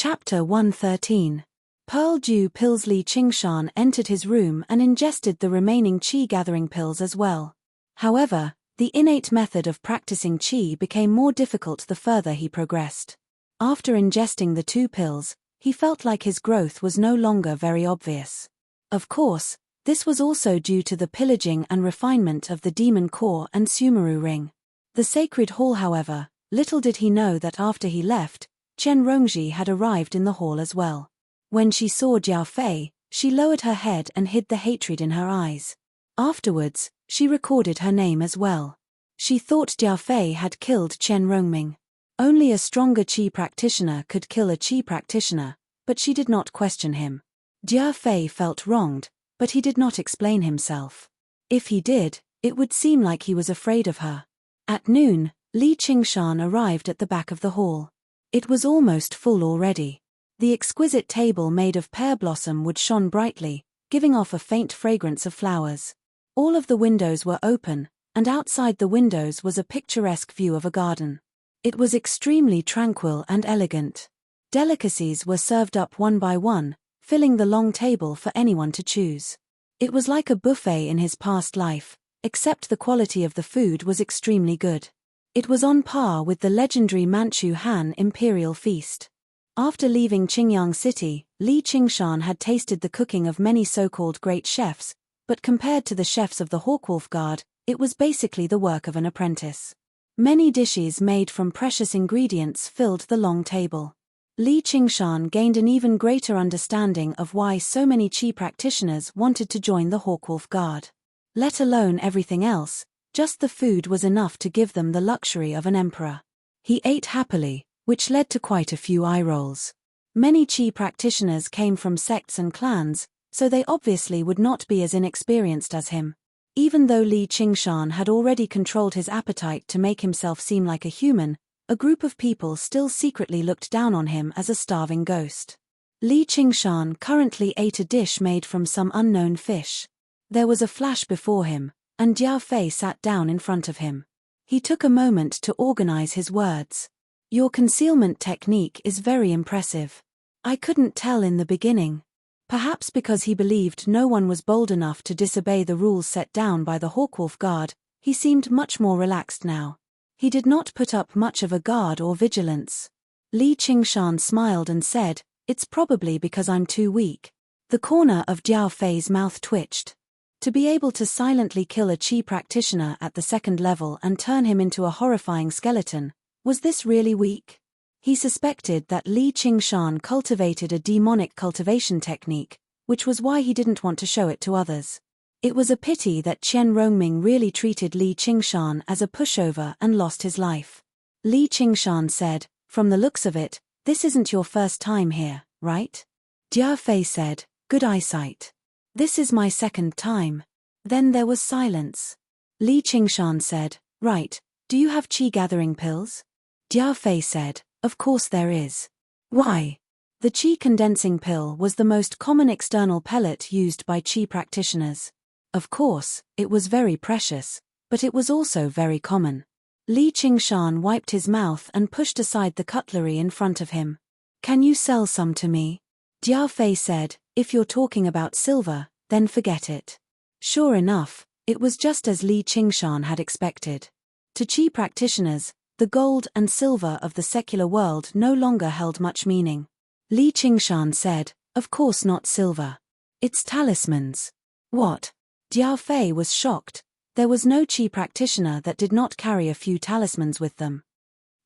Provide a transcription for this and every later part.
Chapter 113. Pearl Dew Pills. Li Qingshan entered his room and ingested the remaining qi gathering pills as well. However, the innate method of practicing qi became more difficult the further he progressed. After ingesting the 2 pills, he felt like his growth was no longer very obvious. Of course, this was also due to the pillaging and refinement of the demon core and Sumeru ring. The sacred hall, however, little did he know that after he left, Chen Rongji had arrived in the hall as well. When she saw Jiao Fei, she lowered her head and hid the hatred in her eyes. Afterwards, she recorded her name as well. She thought Jiao Fei had killed Chen Rongming. Only a stronger qi practitioner could kill a qi practitioner, but she did not question him. Jiao Fei felt wronged, but he did not explain himself. If he did, it would seem like he was afraid of her. At noon, Li Qingshan arrived at the back of the hall. It was almost full already. The exquisite table made of pear blossom wood shone brightly, giving off a faint fragrance of flowers. All of the windows were open, and outside the windows was a picturesque view of a garden. It was extremely tranquil and elegant. Delicacies were served up one by one, filling the long table for anyone to choose. It was like a buffet in his past life, except the quality of the food was extremely good. It was on par with the legendary Manchu Han Imperial Feast. After leaving Qingyang City, Li Qingshan had tasted the cooking of many so-called great chefs, but compared to the chefs of the Hawkwolf Guard, it was basically the work of an apprentice. Many dishes made from precious ingredients filled the long table. Li Qingshan gained an even greater understanding of why so many qi practitioners wanted to join the Hawkwolf Guard. Let alone everything else, just the food was enough to give them the luxury of an emperor. He ate happily, which led to quite a few eye rolls. Many qi practitioners came from sects and clans, so they obviously would not be as inexperienced as him. Even though Li Qingshan had already controlled his appetite to make himself seem like a human, a group of people still secretly looked down on him as a starving ghost. Li Qingshan currently ate a dish made from some unknown fish. There was a flash before him, and Jiao Fei sat down in front of him. He took a moment to organize his words. "Your concealment technique is very impressive. I couldn't tell in the beginning." Perhaps because he believed no one was bold enough to disobey the rules set down by the Hawkwolf Guard, he seemed much more relaxed now. He did not put up much of a guard or vigilance. Li Qingshan smiled and said, "It's probably because I'm too weak." The corner of Jiao Fei's mouth twitched. To be able to silently kill a qi practitioner at the 2nd level and turn him into a horrifying skeleton, was this really weak? He suspected that Li Qingshan cultivated a demonic cultivation technique, which was why he didn't want to show it to others. It was a pity that Chen Rongming really treated Li Qingshan as a pushover and lost his life. Li Qingshan said, "From the looks of it, this isn't your first time here, right?" Jiao Fei said, "Good eyesight. This is my 2nd time." Then there was silence. Li Qingshan said, "Right, do you have qi gathering pills?" Jiao Fei said, "Of course there is." "Why?" The qi condensing pill was the most common external pellet used by qi practitioners. Of course, it was very precious, but it was also very common. Li Qingshan wiped his mouth and pushed aside the cutlery in front of him. "Can you sell some to me?" Jiao Fei said, "If you're talking about silver, then forget it." Sure enough, it was just as Li Qingshan had expected. To qi practitioners, the gold and silver of the secular world no longer held much meaning. Li Qingshan said, "Of course not silver. It's talismans." "What?" Jiao Fei was shocked. There was no qi practitioner that did not carry a few talismans with them.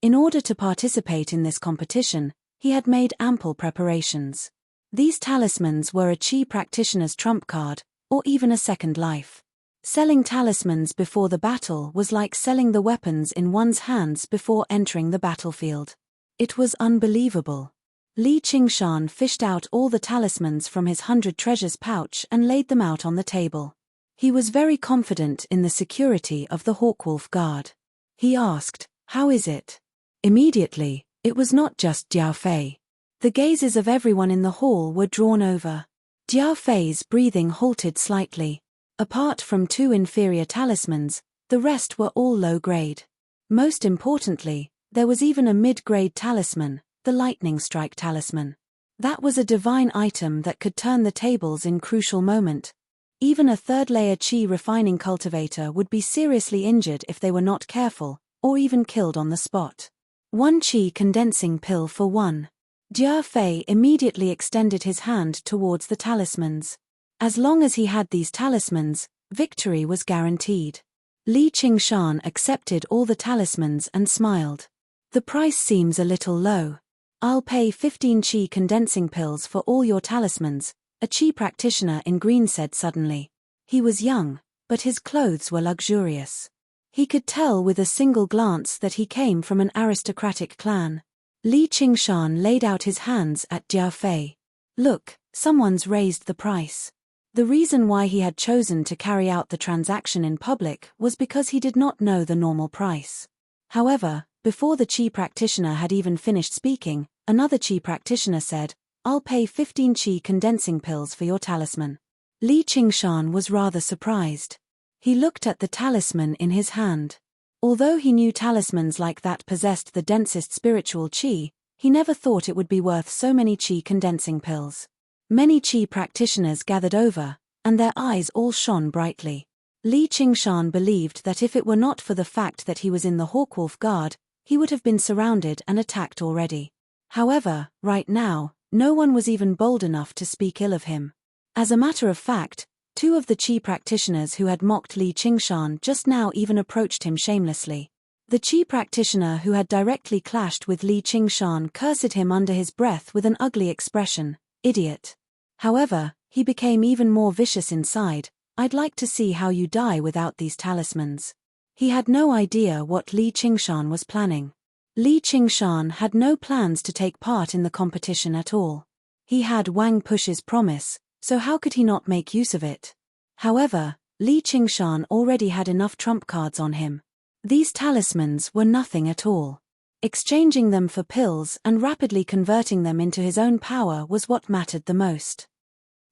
In order to participate in this competition, he had made ample preparations. These talismans were a qi practitioner's trump card, or even a second life. Selling talismans before the battle was like selling the weapons in one's hands before entering the battlefield. It was unbelievable. Li Qingshan fished out all the talismans from his 100 treasures pouch and laid them out on the table. He was very confident in the security of the Hawkwolf Guard. He asked, "How is it?" Immediately, it was not just Jiao Fei. The gazes of everyone in the hall were drawn over. Jiao Fei's breathing halted slightly. Apart from 2 inferior talismans, the rest were all low grade. Most importantly, there was even a mid-grade talisman, the lightning strike talisman. That was a divine item that could turn the tables in crucial moment. Even a third-layer qi refining cultivator would be seriously injured if they were not careful, or even killed on the spot. 1 qi condensing pill for 1. Jia Fei immediately extended his hand towards the talismans. As long as he had these talismans, victory was guaranteed. Li Qingshan accepted all the talismans and smiled. The price seems a little low. I'll pay 15 qi condensing pills for all your talismans, a qi practitioner in green said suddenly. He was young, but his clothes were luxurious. He could tell with a single glance that he came from an aristocratic clan. Li Qingshan laid out his hands at Jia Fei. Look, someone's raised the price. The reason why he had chosen to carry out the transaction in public was because he did not know the normal price. However, before the qi practitioner had even finished speaking, another qi practitioner said, I'll pay 15 qi condensing pills for your talisman. Li Qingshan was rather surprised. He looked at the talisman in his hand. Although he knew talismans like that possessed the densest spiritual qi, he never thought it would be worth so many qi condensing pills. Many qi practitioners gathered over, and their eyes all shone brightly. Li Qingshan believed that if it were not for the fact that he was in the Hawkwolf Guard, he would have been surrounded and attacked already. However, right now, no one was even bold enough to speak ill of him. As a matter of fact, 2 of the qi practitioners who had mocked Li Qingshan just now even approached him shamelessly. The qi practitioner who had directly clashed with Li Qingshan cursed him under his breath with an ugly expression, idiot. However, he became even more vicious inside. I'd like to see how you die without these talismans. He had no idea what Li Qingshan was planning. Li Qingshan had no plans to take part in the competition at all. He had Wang Push's promise, so how could he not make use of it? However, Li Qingshan already had enough trump cards on him. These talismans were nothing at all. Exchanging them for pills and rapidly converting them into his own power was what mattered the most.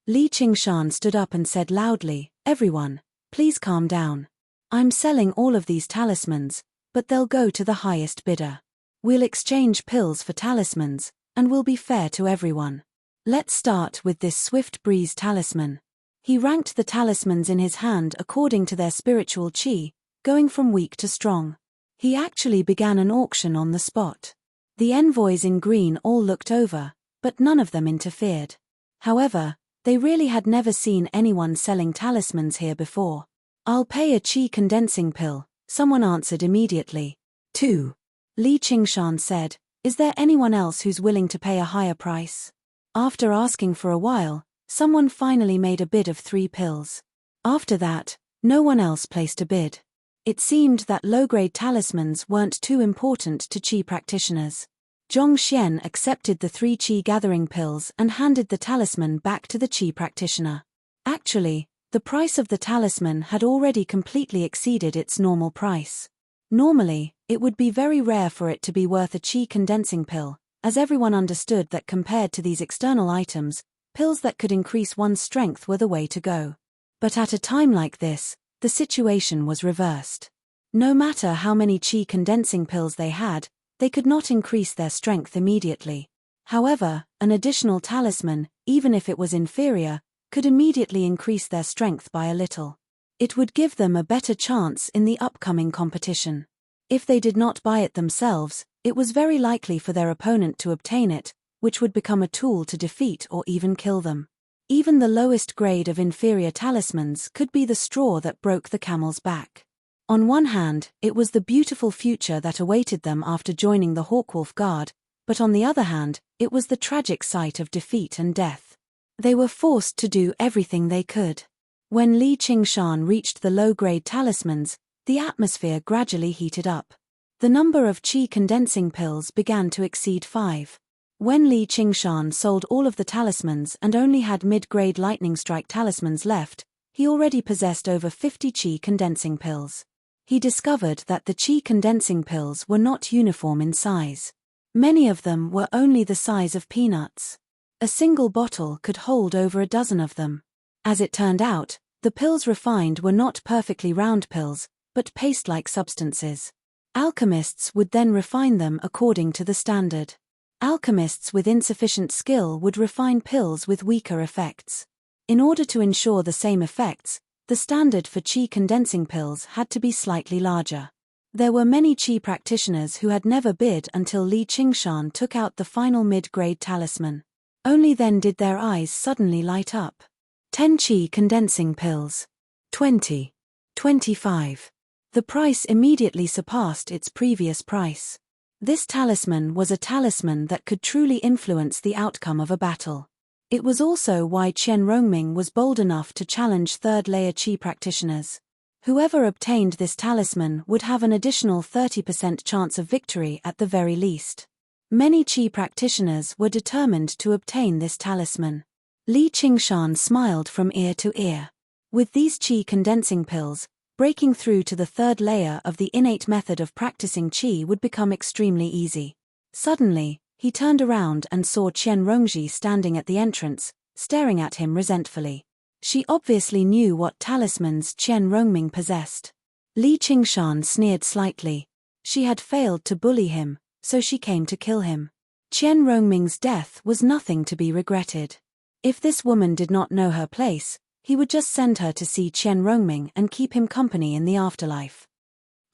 Li Qingshan stood up and said loudly, Everyone, please calm down. I'm selling all of these talismans, but they'll go to the highest bidder. We'll exchange pills for talismans, and we'll be fair to everyone. Let's start with this Swift Breeze talisman. He ranked the talismans in his hand according to their spiritual qi, going from weak to strong. He actually began an auction on the spot. The envoys in green all looked over, but none of them interfered. However, they really had never seen anyone selling talismans here before. I'll pay a qi condensing pill, someone answered immediately. 2. Li Qingshan said, Is there anyone else who's willing to pay a higher price? After asking for a while, someone finally made a bid of 3 pills. After that, no one else placed a bid. It seemed that low-grade talismans weren't too important to qi practitioners. Zhong Xian accepted the 3 qi gathering pills and handed the talisman back to the qi practitioner. Actually, the price of the talisman had already completely exceeded its normal price. Normally, it would be very rare for it to be worth a qi condensing pill, as everyone understood that compared to these external items, pills that could increase one's strength were the way to go. But at a time like this, the situation was reversed. No matter how many qi condensing pills they had, they could not increase their strength immediately. However, an additional talisman, even if it was inferior, could immediately increase their strength by a little. It would give them a better chance in the upcoming competition. If they did not buy it themselves, it was very likely for their opponent to obtain it, which would become a tool to defeat or even kill them. Even the lowest grade of inferior talismans could be the straw that broke the camel's back. On one hand, it was the beautiful future that awaited them after joining the Hawkwolf Guard, but on the other hand, it was the tragic sight of defeat and death. They were forced to do everything they could. When Li Qingshan reached the low-grade talismans, the atmosphere gradually heated up. The number of qi condensing pills began to exceed 5. When Li Qingshan sold all of the talismans and only had mid-grade lightning strike talismans left, he already possessed over 50 qi condensing pills. He discovered that the qi condensing pills were not uniform in size. Many of them were only the size of peanuts. A single bottle could hold over a dozen of them. As it turned out, the pills refined were not perfectly round pills, but paste-like substances. Alchemists would then refine them according to the standard. Alchemists with insufficient skill would refine pills with weaker effects. In order to ensure the same effects, the standard for qi condensing pills had to be slightly larger. There were many qi practitioners who had never bid until Li Qingshan took out the final mid-grade talisman. Only then did their eyes suddenly light up. 10 qi condensing pills. 20. 25. The price immediately surpassed its previous price. This talisman was a talisman that could truly influence the outcome of a battle. It was also why Qian Rongming was bold enough to challenge third-layer qi practitioners. Whoever obtained this talisman would have an additional 30% chance of victory at the very least. Many qi practitioners were determined to obtain this talisman. Li Qingshan smiled from ear to ear. With these qi condensing pills, breaking through to the third layer of the innate method of practicing qi would become extremely easy. Suddenly, he turned around and saw Qian Rongji standing at the entrance, staring at him resentfully. She obviously knew what talismans Qian Rongming possessed. Li Qingshan sneered slightly. She had failed to bully him, so she came to kill him. Qian Rongming's death was nothing to be regretted. If this woman did not know her place, he would just send her to see Qian Rongming and keep him company in the afterlife.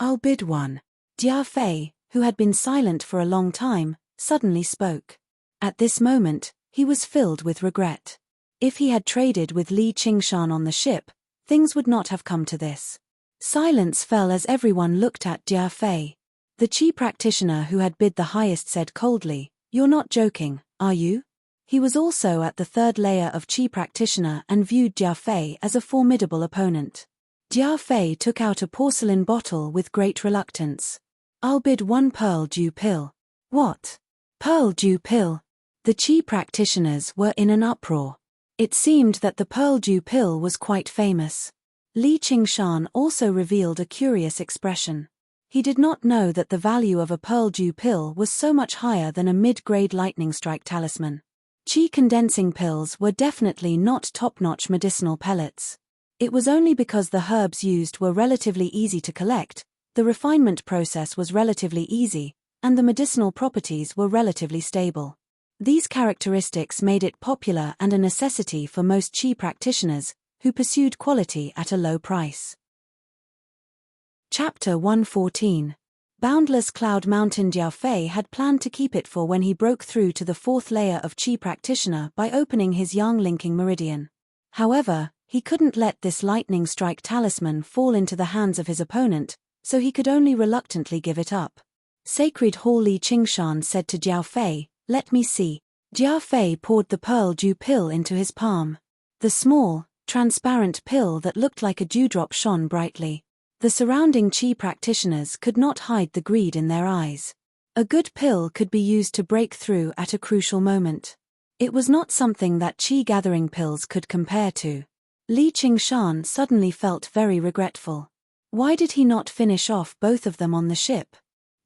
"I'll bid one." Jia Fei, who had been silent for a long time, suddenly spoke. At this moment, he was filled with regret. If he had traded with Li Qingshan on the ship, things would not have come to this. Silence fell as everyone looked at Jia Fei. The qi practitioner who had bid the highest said coldly, "You're not joking, are you?" He was also at the third layer of qi practitioner and viewed Jia Fei as a formidable opponent. Jia Fei took out a porcelain bottle with great reluctance. "I'll bid 1 pearl dew pill." "What? Pearl dew pill?" The qi practitioners were in an uproar. It seemed that the pearl dew pill was quite famous. Li Qingshan also revealed a curious expression. He did not know that the value of a pearl dew pill was so much higher than a mid-grade lightning strike talisman. Qi condensing pills were definitely not top-notch medicinal pellets. It was only because the herbs used were relatively easy to collect, the refinement process was relatively easy, and the medicinal properties were relatively stable. These characteristics made it popular and a necessity for most qi practitioners, who pursued quality at a low price. Chapter 114. Boundless Cloud Mountain. Jia Fei had planned to keep it for when he broke through to the fourth layer of qi practitioner by opening his yang linking meridian. However, he couldn't let this lightning strike talisman fall into the hands of his opponent, so he could only reluctantly give it up. Sacred Hall. Li Qingshan said to Jia Fei, "Let me see." Jia Fei poured the pearl dew pill into his palm. The small, transparent pill that looked like a dewdrop shone brightly. The surrounding qi practitioners could not hide the greed in their eyes. A good pill could be used to break through at a crucial moment. It was not something that qi gathering pills could compare to. Li Qingshan suddenly felt very regretful. Why did he not finish off both of them on the ship?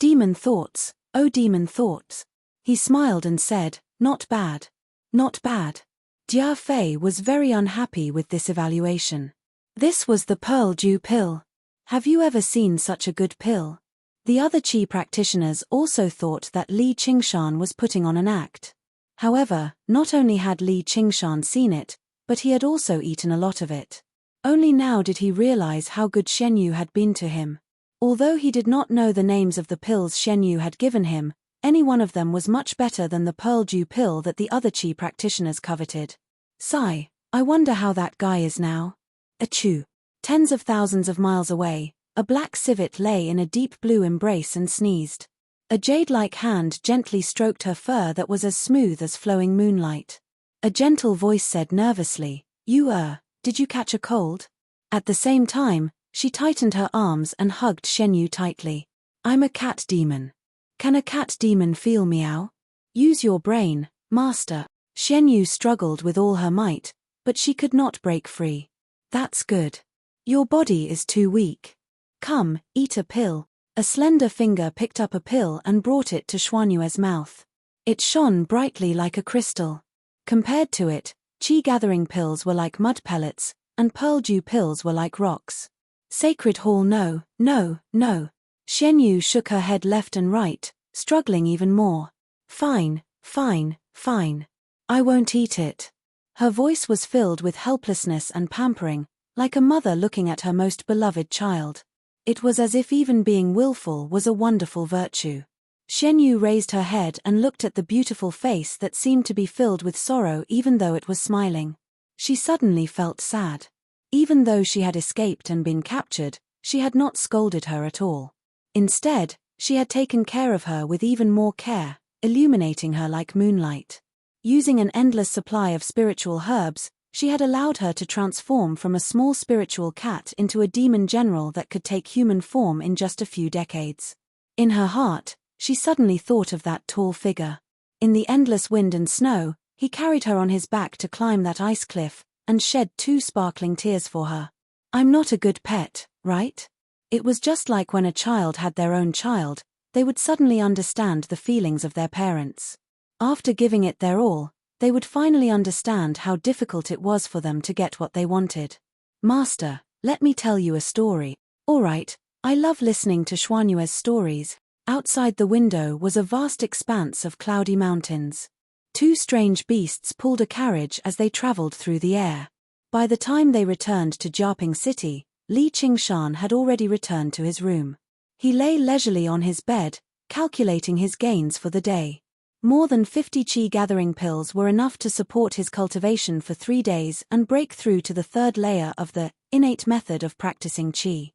Demon thoughts, oh demon thoughts. He smiled and said, "Not bad. Not bad." Jia Fei was very unhappy with this evaluation. This was the pearl dew pill. Have you ever seen such a good pill? The other qi practitioners also thought that Li Qingshan was putting on an act. However, not only had Li Qingshan seen it, but he had also eaten a lot of it. Only now did he realize how good Shen Yu had been to him. Although he did not know the names of the pills Shen Yu had given him, any one of them was much better than the pearl dew pill that the other qi practitioners coveted. Sigh, I wonder how that guy is now. Achoo. Tens of thousands of miles away, a black civet lay in a deep blue embrace and sneezed. A jade-like hand gently stroked her fur that was as smooth as flowing moonlight. A gentle voice said nervously, did you catch a cold?" At the same time, she tightened her arms and hugged Shen Yu tightly. "I'm a cat demon. Can a cat demon feel meow? Use your brain, master." Shen Yu struggled with all her might, but she could not break free. "That's good. Your body is too weak. Come, eat a pill." A slender finger picked up a pill and brought it to Xuanyue's mouth. It shone brightly like a crystal. Compared to it, qi gathering pills were like mud pellets, and pearl dew pills were like rocks. Sacred Hall. No, no, no. Shen Yu shook her head left and right, struggling even more. Fine, Fine, fine. I won't eat it. Her voice was filled with helplessness and pampering, like a mother looking at her most beloved child. It was as if even being willful was a wonderful virtue. Xianyu raised her head and looked at the beautiful face that seemed to be filled with sorrow even though it was smiling. She suddenly felt sad. Even though she had escaped and been captured, she had not scolded her at all. Instead, she had taken care of her with even more care, illuminating her like moonlight. Using an endless supply of spiritual herbs, she had allowed her to transform from a small spiritual cat into a demon general that could take human form in just a few decades. In her heart, she suddenly thought of that tall figure. In the endless wind and snow, he carried her on his back to climb that ice cliff, and shed 2 sparkling tears for her. I'm not a good pet, right? It was just like when a child had their own child, they would suddenly understand the feelings of their parents. After giving it their all, they would finally understand how difficult it was for them to get what they wanted. Master, let me tell you a story. All right, I love listening to Xuanyue's stories. Outside the window was a vast expanse of cloudy mountains. 2 strange beasts pulled a carriage as they traveled through the air. By the time they returned to Jiaping City, Li Qingshan had already returned to his room. He lay leisurely on his bed, calculating his gains for the day. More than 50 qi gathering pills were enough to support his cultivation for 3 days and break through to the 3rd layer of the innate method of practicing qi.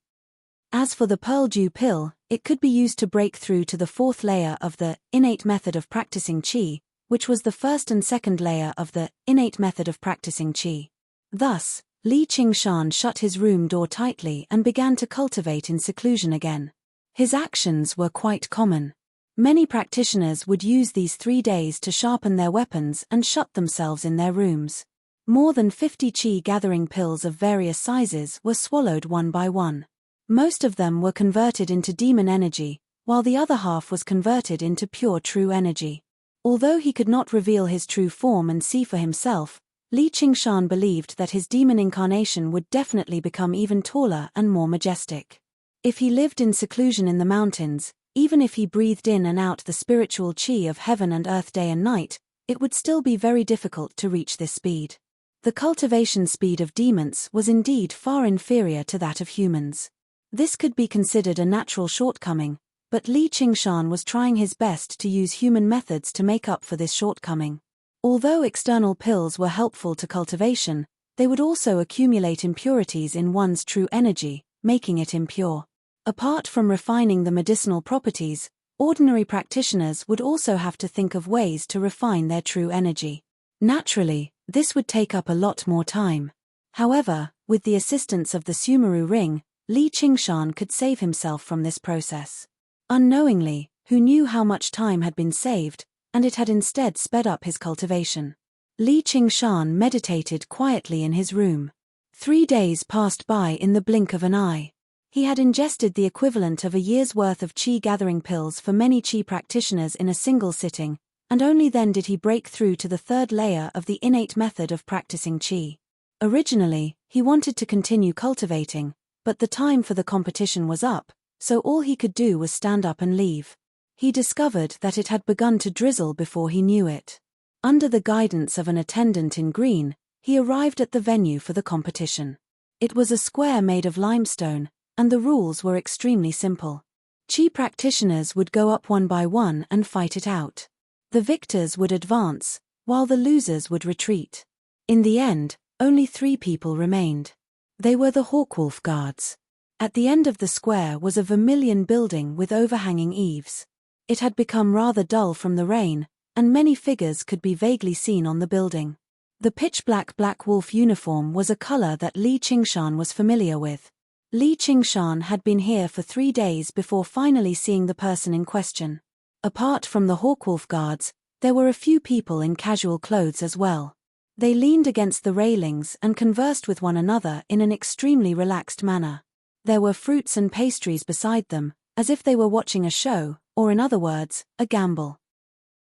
As for the pearl dew pill, it could be used to break through to the 4th layer of the innate method of practicing qi, which was the 1st and 2nd layer of the innate method of practicing qi. Thus, Li Qingshan shut his room door tightly and began to cultivate in seclusion again. His actions were quite common. Many practitioners would use these 3 days to sharpen their weapons and shut themselves in their rooms. More than 50 qi gathering pills of various sizes were swallowed one by one. Most of them were converted into demon energy, while the other half was converted into pure true energy. Although he could not reveal his true form and see for himself, Li Qingshan believed that his demon incarnation would definitely become even taller and more majestic. If he lived in seclusion in the mountains, even if he breathed in and out the spiritual qi of heaven and earth day and night, it would still be very difficult to reach this speed. The cultivation speed of demons was indeed far inferior to that of humans. This could be considered a natural shortcoming, but Li Qingshan was trying his best to use human methods to make up for this shortcoming. Although external pills were helpful to cultivation, they would also accumulate impurities in one's true energy, making it impure. Apart from refining the medicinal properties, ordinary practitioners would also have to think of ways to refine their true energy. Naturally, this would take up a lot more time. However, with the assistance of the Sumeru ring, Li Qingshan could save himself from this process. Unknowingly, who knew how much time had been saved, and it had instead sped up his cultivation. Li Qingshan meditated quietly in his room. 3 days passed by in the blink of an eye. He had ingested the equivalent of a year's worth of qi gathering pills for many qi practitioners in a single sitting, and only then did he break through to the 3rd layer of the innate method of practicing qi. Originally, he wanted to continue cultivating, but the time for the competition was up, so all he could do was stand up and leave. He discovered that it had begun to drizzle before he knew it. Under the guidance of an attendant in green, he arrived at the venue for the competition. It was a square made of limestone, and the rules were extremely simple. Qi practitioners would go up one by one and fight it out. The victors would advance, while the losers would retreat. In the end, only 3 people remained. They were the Hawkwolf guards. At the end of the square was a vermilion building with overhanging eaves. It had become rather dull from the rain, and many figures could be vaguely seen on the building. The pitch-black black wolf uniform was a color that Li Qingshan was familiar with. Li Qingshan had been here for 3 days before finally seeing the person in question. Apart from the Hawkwolf guards, there were a few people in casual clothes as well. They leaned against the railings and conversed with one another in an extremely relaxed manner. There were fruits and pastries beside them, as if they were watching a show, or in other words, a gamble.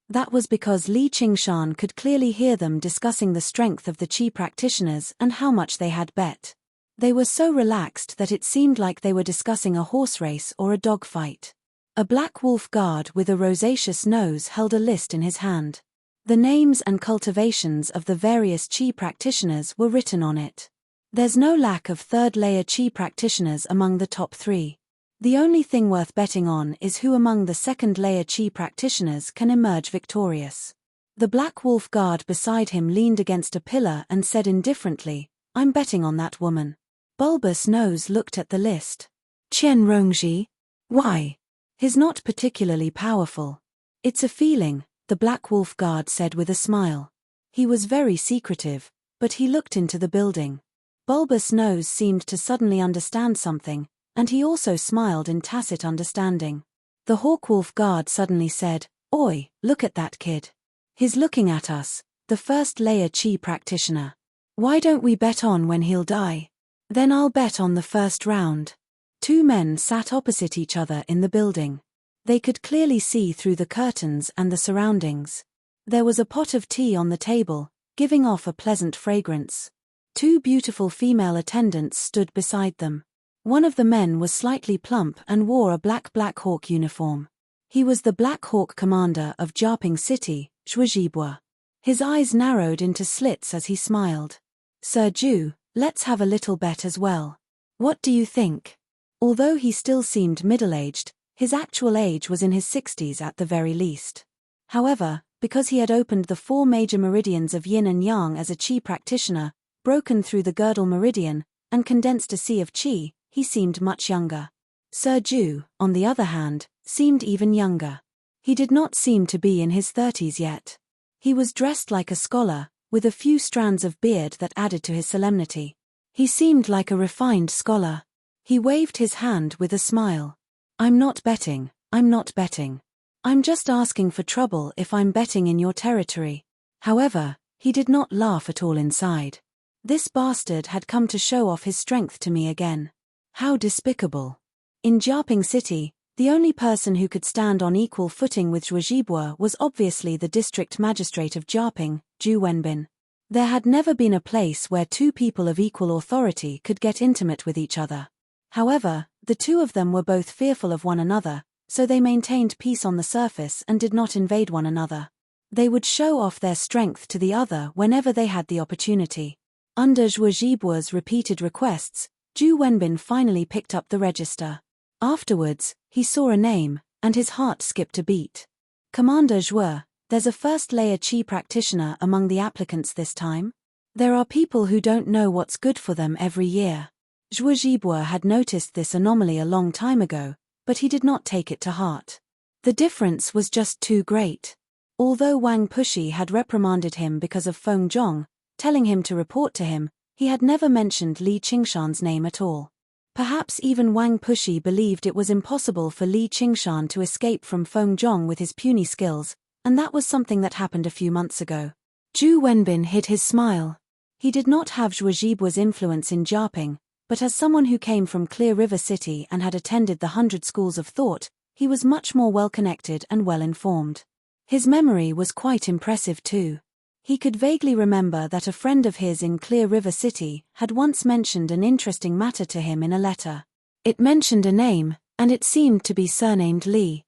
That was because Li Qingshan could clearly hear them discussing the strength of the qi practitioners and how much they had bet. They were so relaxed that it seemed like they were discussing a horse race or a dog fight. A black wolf guard with a rosaceous nose held a list in his hand. The names and cultivations of the various Qi practitioners were written on it. There's no lack of third-layer Qi practitioners among the top 3. The only thing worth betting on is who among the second-layer Qi practitioners can emerge victorious. The Black Wolf guard beside him leaned against a pillar and said indifferently, "I'm betting on that woman." Bulbous Nose looked at the list. "Qian Rongji? Why? He's not particularly powerful." "It's a feeling," the Black Wolf guard said with a smile. He was very secretive, but he looked into the building. Bulbous Nose seemed to suddenly understand something, and he also smiled in tacit understanding. The Hawkwolf guard suddenly said, "Oi, look at that kid. He's looking at us, the first-layer Qi practitioner. Why don't we bet on when he'll die? Then I'll bet on the first round." 2 men sat opposite each other in the building. They could clearly see through the curtains and the surroundings. There was a pot of tea on the table, giving off a pleasant fragrance. 2 beautiful female attendants stood beside them. One of the men was slightly plump and wore a Black Hawk uniform. He was the Black Hawk commander of Jiaping City, Zhuozhibua. His eyes narrowed into slits as he smiled. "Sir Ju, let's have a little bet as well. What do you think?" Although he still seemed middle-aged, his actual age was in his 60s at the very least. However, because he had opened the 4 major meridians of yin and yang as a Qi practitioner, broken through the girdle meridian, and condensed a sea of Qi, he seemed much younger. Sir Ju, on the other hand, seemed even younger. He did not seem to be in his 30s yet. He was dressed like a scholar, with a few strands of beard that added to his solemnity. He seemed like a refined scholar. He waved his hand with a smile. I'm not betting. I'm just asking for trouble if I'm betting in your territory." However, he did not laugh at all inside. This bastard had come to show off his strength to me again. How despicable. In Jiaping City, the only person who could stand on equal footing with Zhuozhibua was obviously the district magistrate of Jiaping, Zhu Wenbin. There had never been a place where 2 people of equal authority could get intimate with each other. However, the 2 of them were both fearful of one another, so they maintained peace on the surface and did not invade one another. They would show off their strength to the other whenever they had the opportunity. Under Zhuozhibua's repeated requests, Zhu Wenbin finally picked up the register. Afterwards, he saw a name, and his heart skipped a beat. "Commander Zhuo, there's a first-layer Qi practitioner among the applicants this time. There are people who don't know what's good for them every year." Zhuozhibua had noticed this anomaly a long time ago, but he did not take it to heart. The difference was just too great. Although Wang Pushi had reprimanded him because of Feng Zhong, telling him to report to him, he had never mentioned Li Qingshan's name at all. Perhaps even Wang Pushi believed it was impossible for Li Qingshan to escape from Feng Zhong with his puny skills, and that was something that happened a few months ago. Zhu Wenbin hid his smile. He did not have Zhuozhibua's influence in Jiaping, but as someone who came from Clear River City and had attended the 100 schools of thought, he was much more well-connected and well-informed. His memory was quite impressive too. He could vaguely remember that a friend of his in Clear River City had once mentioned an interesting matter to him in a letter. It mentioned a name, and it seemed to be surnamed Li.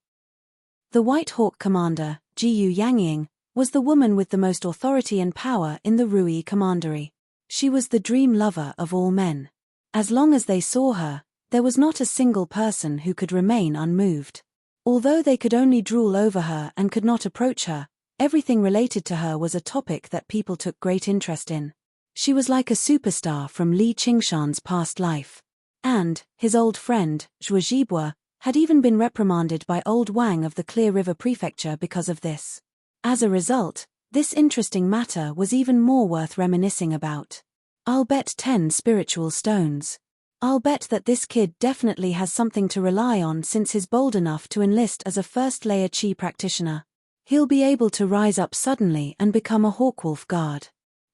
The White Hawk commander, Jiyu Yangying, was the woman with the most authority and power in the Rui Commandery. She was the dream lover of all men. As long as they saw her, there was not a single person who could remain unmoved. Although they could only drool over her and could not approach her, everything related to her was a topic that people took great interest in. She was like a superstar from Li Qingshan's past life. And, his old friend, Zhuozhibua, had even been reprimanded by old Wang of the Clear River Prefecture because of this. As a result, this interesting matter was even more worth reminiscing about. I'll bet 10 spiritual stones. I'll bet that this kid definitely has something to rely on since he's bold enough to enlist as a first-layer Qi practitioner. He'll be able to rise up suddenly and become a Hawkwolf guard.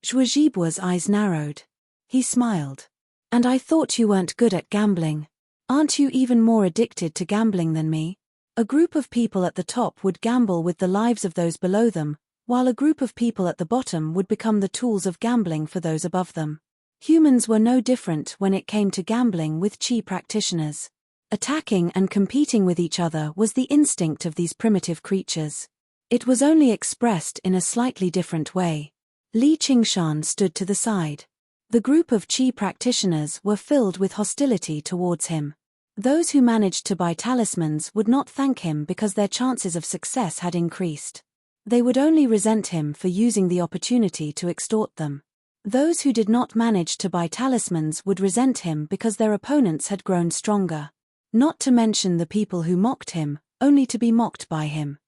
Zhuozhibua's eyes narrowed. He smiled. And I thought you weren't good at gambling. Aren't you even more addicted to gambling than me? A group of people at the top would gamble with the lives of those below them, while a group of people at the bottom would become the tools of gambling for those above them. Humans were no different when it came to gambling with Qi practitioners. Attacking and competing with each other was the instinct of these primitive creatures. It was only expressed in a slightly different way. Li Qingshan stood to the side. The group of qi practitioners were filled with hostility towards him. Those who managed to buy talismans would not thank him because their chances of success had increased. They would only resent him for using the opportunity to extort them. Those who did not manage to buy talismans would resent him because their opponents had grown stronger. Not to mention the people who mocked him, only to be mocked by him.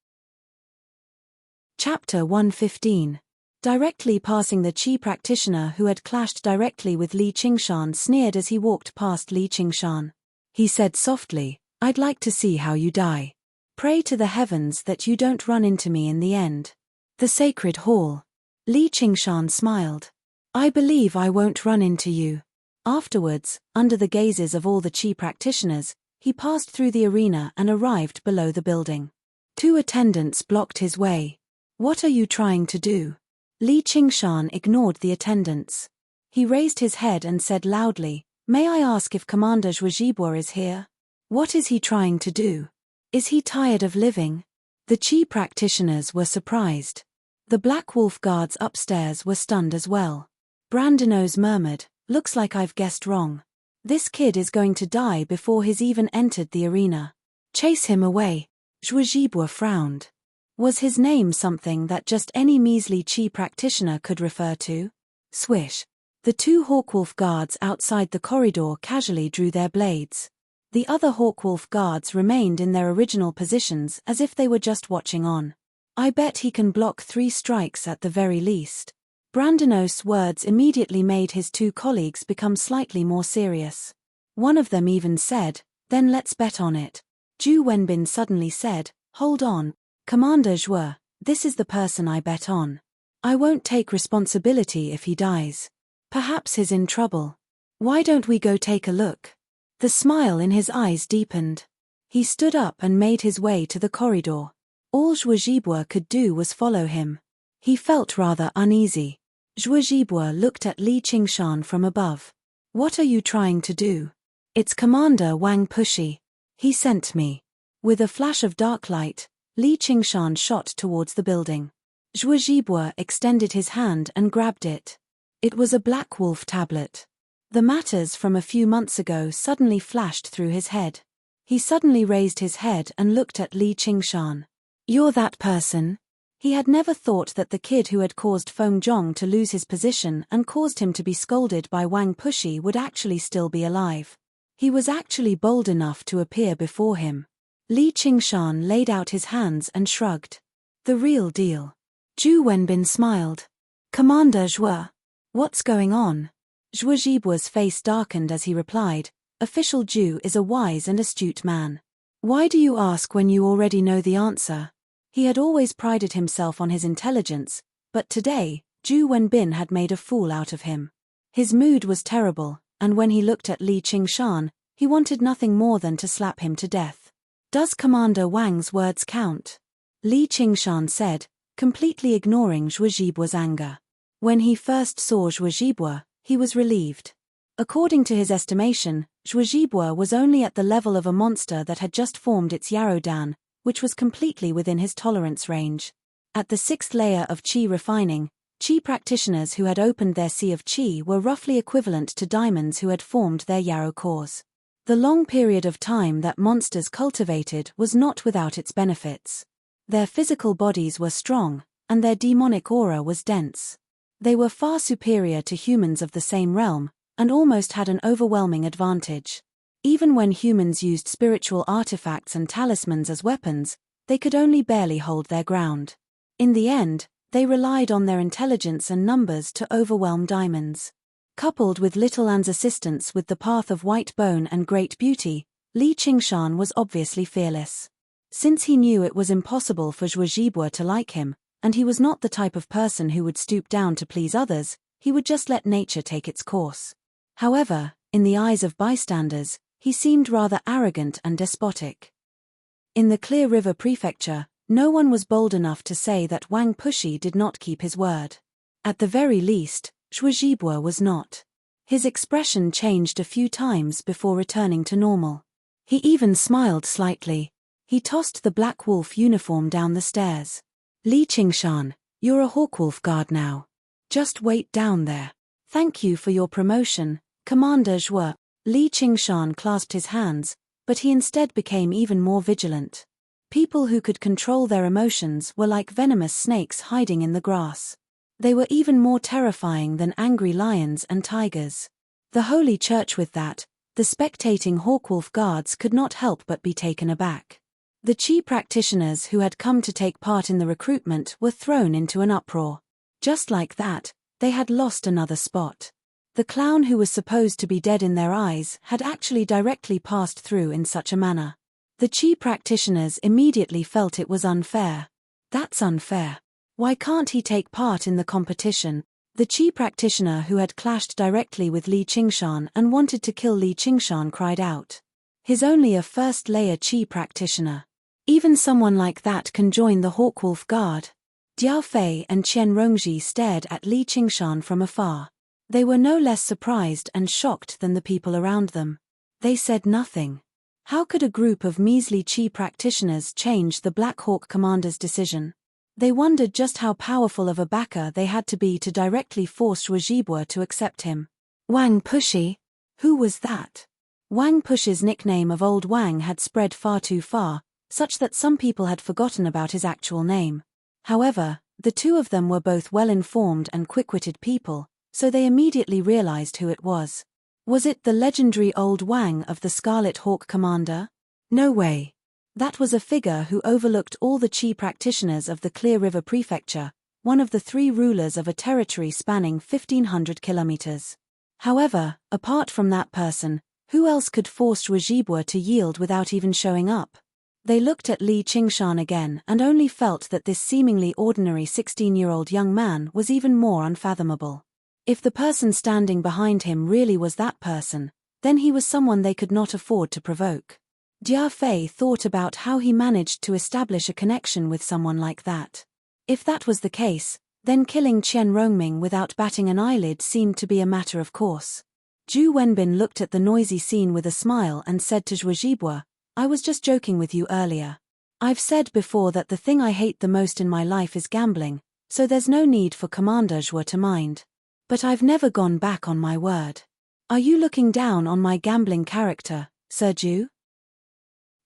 Chapter 115. Directly passing the qi practitioner who had clashed directly with Li Qingshan sneered as he walked past Li Qingshan. He said softly, "I'd like to see how you die. Pray to the heavens that you don't run into me in the end." The sacred hall. Li Qingshan smiled. "I believe I won't run into you." Afterwards, under the gazes of all the qi practitioners, he passed through the arena and arrived below the building. 2 attendants blocked his way. "What are you trying to do?" Li Qingshan ignored the attendants. He raised his head and said loudly, "May I ask if Commander Zhuozhibua is here? What is he trying to do? Is he tired of living?" The qi practitioners were surprised. The Black Wolf guards upstairs were stunned as well. Brandinos murmured, "Looks like I've guessed wrong. This kid is going to die before he's even entered the arena. Chase him away." Zhuozhibua frowned. Was his name something that just any measly qi practitioner could refer to? Swish. The 2 Hawkwolf guards outside the corridor casually drew their blades. The other Hawkwolf guards remained in their original positions as if they were just watching on. "I bet he can block 3 strikes at the very least." Brandinos' words immediately made his 2 colleagues become slightly more serious. One of them even said, "Then let's bet on it." Zhu Wenbin suddenly said, "Hold on. Commander Zhuo, this is the person I bet on. I won't take responsibility if he dies. Perhaps he's in trouble. Why don't we go take a look?" The smile in his eyes deepened. He stood up and made his way to the corridor. All Zhuozhibua could do was follow him. He felt rather uneasy. Zhuozhibua looked at Li Qingshan from above. "What are you trying to do?" "It's Commander Wang Pushi. He sent me." With a flash of dark light, Li Qingshan shot towards the building. Zhuozhibua extended his hand and grabbed it. It was a Black Wolf tablet. The matters from a few months ago suddenly flashed through his head. He suddenly raised his head and looked at Li Qingshan. "You're that person?" He had never thought that the kid who had caused Feng Zhong to lose his position and caused him to be scolded by Wang Pushi would actually still be alive. He was actually bold enough to appear before him. Li Qingshan laid out his hands and shrugged. "The real deal." Zhu Wenbin smiled. "Commander Zhuo, what's going on?" Zhuozhibua's face darkened as he replied, "Official Zhu is a wise and astute man. Why do you ask when you already know the answer?" He had always prided himself on his intelligence, but today, Zhu Wenbin had made a fool out of him. His mood was terrible, and when he looked at Li Qingshan, he wanted nothing more than to slap him to death. "Does Commander Wang's words count?" Li Qingshan said, completely ignoring Zhuozhibua's anger. When he first saw Zhuozhibua, he was relieved. According to his estimation, Zhuozhibua was only at the level of a monster that had just formed its Yarodan, which was completely within his tolerance range. At the 6th layer of qi refining, qi practitioners who had opened their sea of qi were roughly equivalent to diamonds who had formed their Yarrow cores. The long period of time that monsters cultivated was not without its benefits. Their physical bodies were strong, and their demonic aura was dense. They were far superior to humans of the same realm, and almost had an overwhelming advantage. Even when humans used spiritual artifacts and talismans as weapons, they could only barely hold their ground. In the end, they relied on their intelligence and numbers to overwhelm diamonds. Coupled with Little An's assistance with the path of white bone and great beauty, Li Qingshan was obviously fearless. Since he knew it was impossible for Zhuozhibua to like him, and he was not the type of person who would stoop down to please others, he would just let nature take its course. However, in the eyes of bystanders, he seemed rather arrogant and despotic. In the Clear River Prefecture, no one was bold enough to say that Wang Pushi did not keep his word. At the very least, Zhuozhibua was not. His expression changed a few times before returning to normal. He even smiled slightly. He tossed the Black Wolf uniform down the stairs. Li Qingshan, you're a Hawkwolf guard now. Just wait down there. Thank you for your promotion, Commander Zhuo. Li Qingshan clasped his hands, but he instead became even more vigilant. People who could control their emotions were like venomous snakes hiding in the grass. They were even more terrifying than angry lions and tigers. The Holy Church with that, the spectating Hawkwolf guards could not help but be taken aback. The Qi practitioners who had come to take part in the recruitment were thrown into an uproar. Just like that, they had lost another spot. The clown who was supposed to be dead in their eyes had actually directly passed through in such a manner. The Qi practitioners immediately felt it was unfair. That's unfair. Why can't he take part in the competition? The Qi practitioner who had clashed directly with Li Qingshan and wanted to kill Li Qingshan cried out. He's only a first-layer Qi practitioner. Even someone like that can join the Hawkwolf Guard. Diao Fei and Qian Rongji stared at Li Qingshan from afar. They were no less surprised and shocked than the people around them. They said nothing. How could a group of measly Qi practitioners change the Black Hawk commander's decision? They wondered just how powerful of a backer they had to be to directly force Zhuo to accept him. Wang Pushi? Who was that? Wang Pushi's nickname of Old Wang had spread far too far, such that some people had forgotten about his actual name. However, the two of them were both well-informed and quick-witted people, so they immediately realized who it was. Was it the legendary Old Wang of the Scarlet Hawk Commander? No way. That was a figure who overlooked all the Qi practitioners of the Clear River Prefecture, one of the 3 rulers of a territory spanning 1,500 kilometers. However, apart from that person, who else could force Zhuo to yield without even showing up? They looked at Li Qingshan again and only felt that this seemingly ordinary 16-year-old young man was even more unfathomable. If the person standing behind him really was that person, then he was someone they could not afford to provoke. Diao Fei thought about how he managed to establish a connection with someone like that. If that was the case, then killing Qian Rongming without batting an eyelid seemed to be a matter of course. Zhu Wenbin looked at the noisy scene with a smile and said to Zhuo, I was just joking with you earlier. I've said before that the thing I hate the most in my life is gambling, so there's no need for Commander Zhuo to mind. But I've never gone back on my word. Are you looking down on my gambling character, Sir Zhu?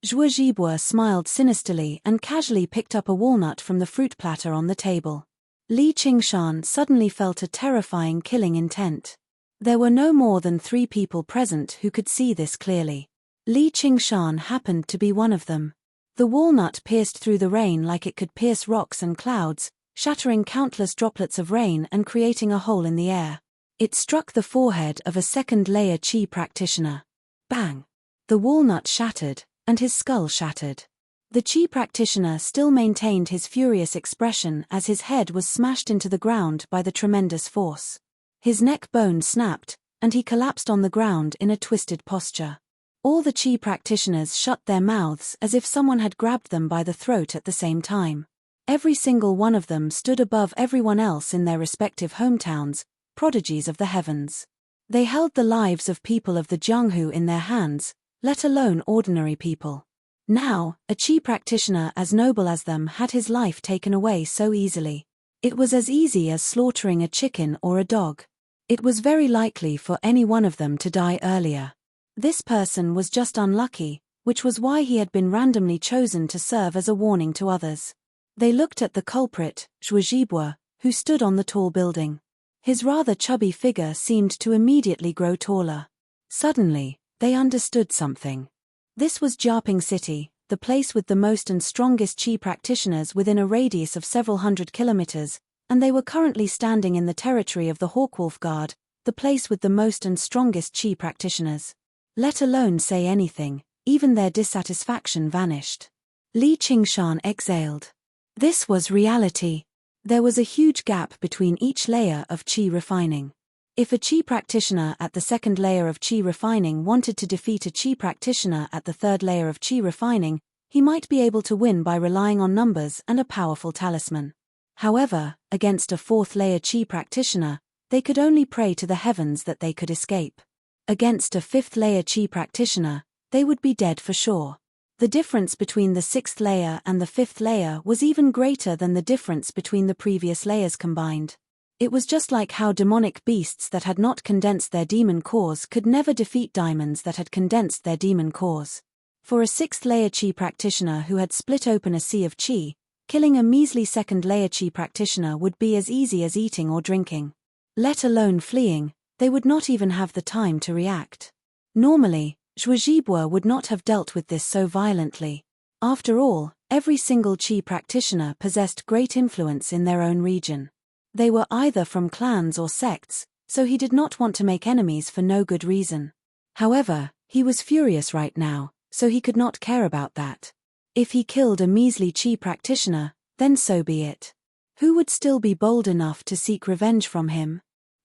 Zhuo smiled sinisterly and casually picked up a walnut from the fruit platter on the table. Li Qingshan suddenly felt a terrifying killing intent. There were no more than 3 people present who could see this clearly. Li Qingshan happened to be one of them. The walnut pierced through the rain like it could pierce rocks and clouds, shattering countless droplets of rain and creating a hole in the air. It struck the forehead of a second-layer Qi practitioner. Bang! The walnut shattered, and his skull shattered. The Qi practitioner still maintained his furious expression as his head was smashed into the ground by the tremendous force. His neck bone snapped, and he collapsed on the ground in a twisted posture. All the Qi practitioners shut their mouths as if someone had grabbed them by the throat at the same time. Every single one of them stood above everyone else in their respective hometowns, prodigies of the heavens. They held the lives of people of the Jianghu in their hands, let alone ordinary people. Now, a Qi practitioner as noble as them had his life taken away so easily. It was as easy as slaughtering a chicken or a dog. It was very likely for any one of them to die earlier. This person was just unlucky, which was why he had been randomly chosen to serve as a warning to others. They looked at the culprit, Zhuo, who stood on the tall building. His rather chubby figure seemed to immediately grow taller. Suddenly, they understood something. This was Jiaping City, the place with the most and strongest Qi practitioners within a radius of several hundred kilometers, and they were currently standing in the territory of the Hawkwolf Guard, the place with the most and strongest Qi practitioners. Let alone say anything, even their dissatisfaction vanished. Li Qingshan exhaled. This was reality. There was a huge gap between each layer of Qi refining. If a Qi practitioner at the second layer of Qi refining wanted to defeat a Qi practitioner at the third layer of Qi refining, he might be able to win by relying on numbers and a powerful talisman. However, against a fourth-layer Qi practitioner, they could only pray to the heavens that they could escape. Against a fifth-layer Qi practitioner, they would be dead for sure. The difference between the 6th layer and the 5th layer was even greater than the difference between the previous layers combined. It was just like how demonic beasts that had not condensed their demon cores could never defeat diamonds that had condensed their demon cores. For a 6th layer Qi practitioner who had split open a sea of Qi, killing a measly 2nd layer Qi practitioner would be as easy as eating or drinking. Let alone fleeing, they would not even have the time to react. Normally, Zhuozhibua would not have dealt with this so violently. After all, every single Qi practitioner possessed great influence in their own region. They were either from clans or sects, so he did not want to make enemies for no good reason. However, he was furious right now, so he could not care about that. If he killed a measly Qi practitioner, then so be it. Who would still be bold enough to seek revenge from him?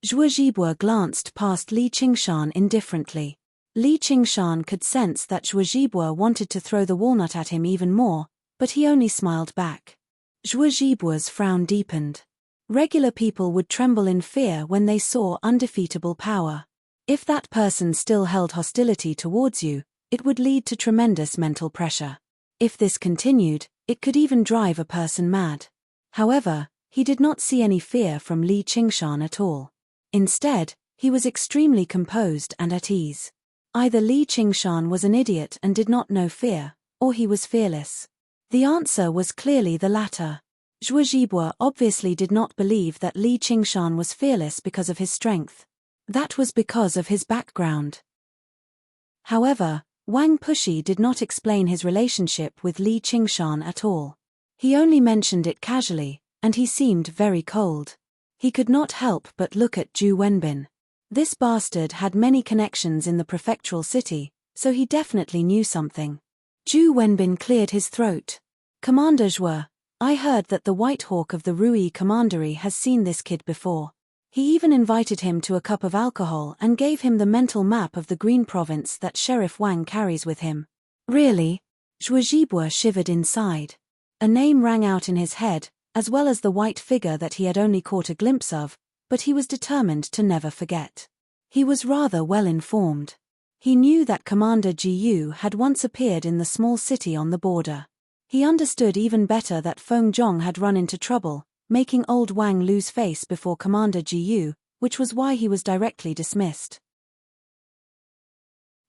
Zhuozhibua glanced past Li Qingshan indifferently. Li Qingshan could sense that Zhuozhibua wanted to throw the walnut at him even more, but he only smiled back. Zhuozhibua's frown deepened. Regular people would tremble in fear when they saw undefeatable power. If that person still held hostility towards you, it would lead to tremendous mental pressure. If this continued, it could even drive a person mad. However, he did not see any fear from Li Qingshan at all. Instead, he was extremely composed and at ease. Either Li Qingshan was an idiot and did not know fear, or he was fearless. The answer was clearly the latter. Zhuozhibua obviously did not believe that Li Qingshan was fearless because of his strength. That was because of his background. However, Wang Pushi did not explain his relationship with Li Qingshan at all. He only mentioned it casually, and he seemed very cold. He could not help but look at Zhu Wenbin. This bastard had many connections in the prefectural city, so he definitely knew something. Zhu Wenbin cleared his throat. Commander Zhuo, I heard that the White Hawk of the Rui Commandery has seen this kid before. He even invited him to a cup of alcohol and gave him the mental map of the Green Province that Sheriff Wang carries with him. Really? Zhuozhibua shivered inside. A name rang out in his head, as well as the white figure that he had only caught a glimpse of, but he was determined to never forget. He was rather well informed. He knew that Commander Ji Yu had once appeared in the small city on the border. He understood even better that Feng Zhong had run into trouble, making old Wang lose face before Commander Ji Yu, which was why he was directly dismissed.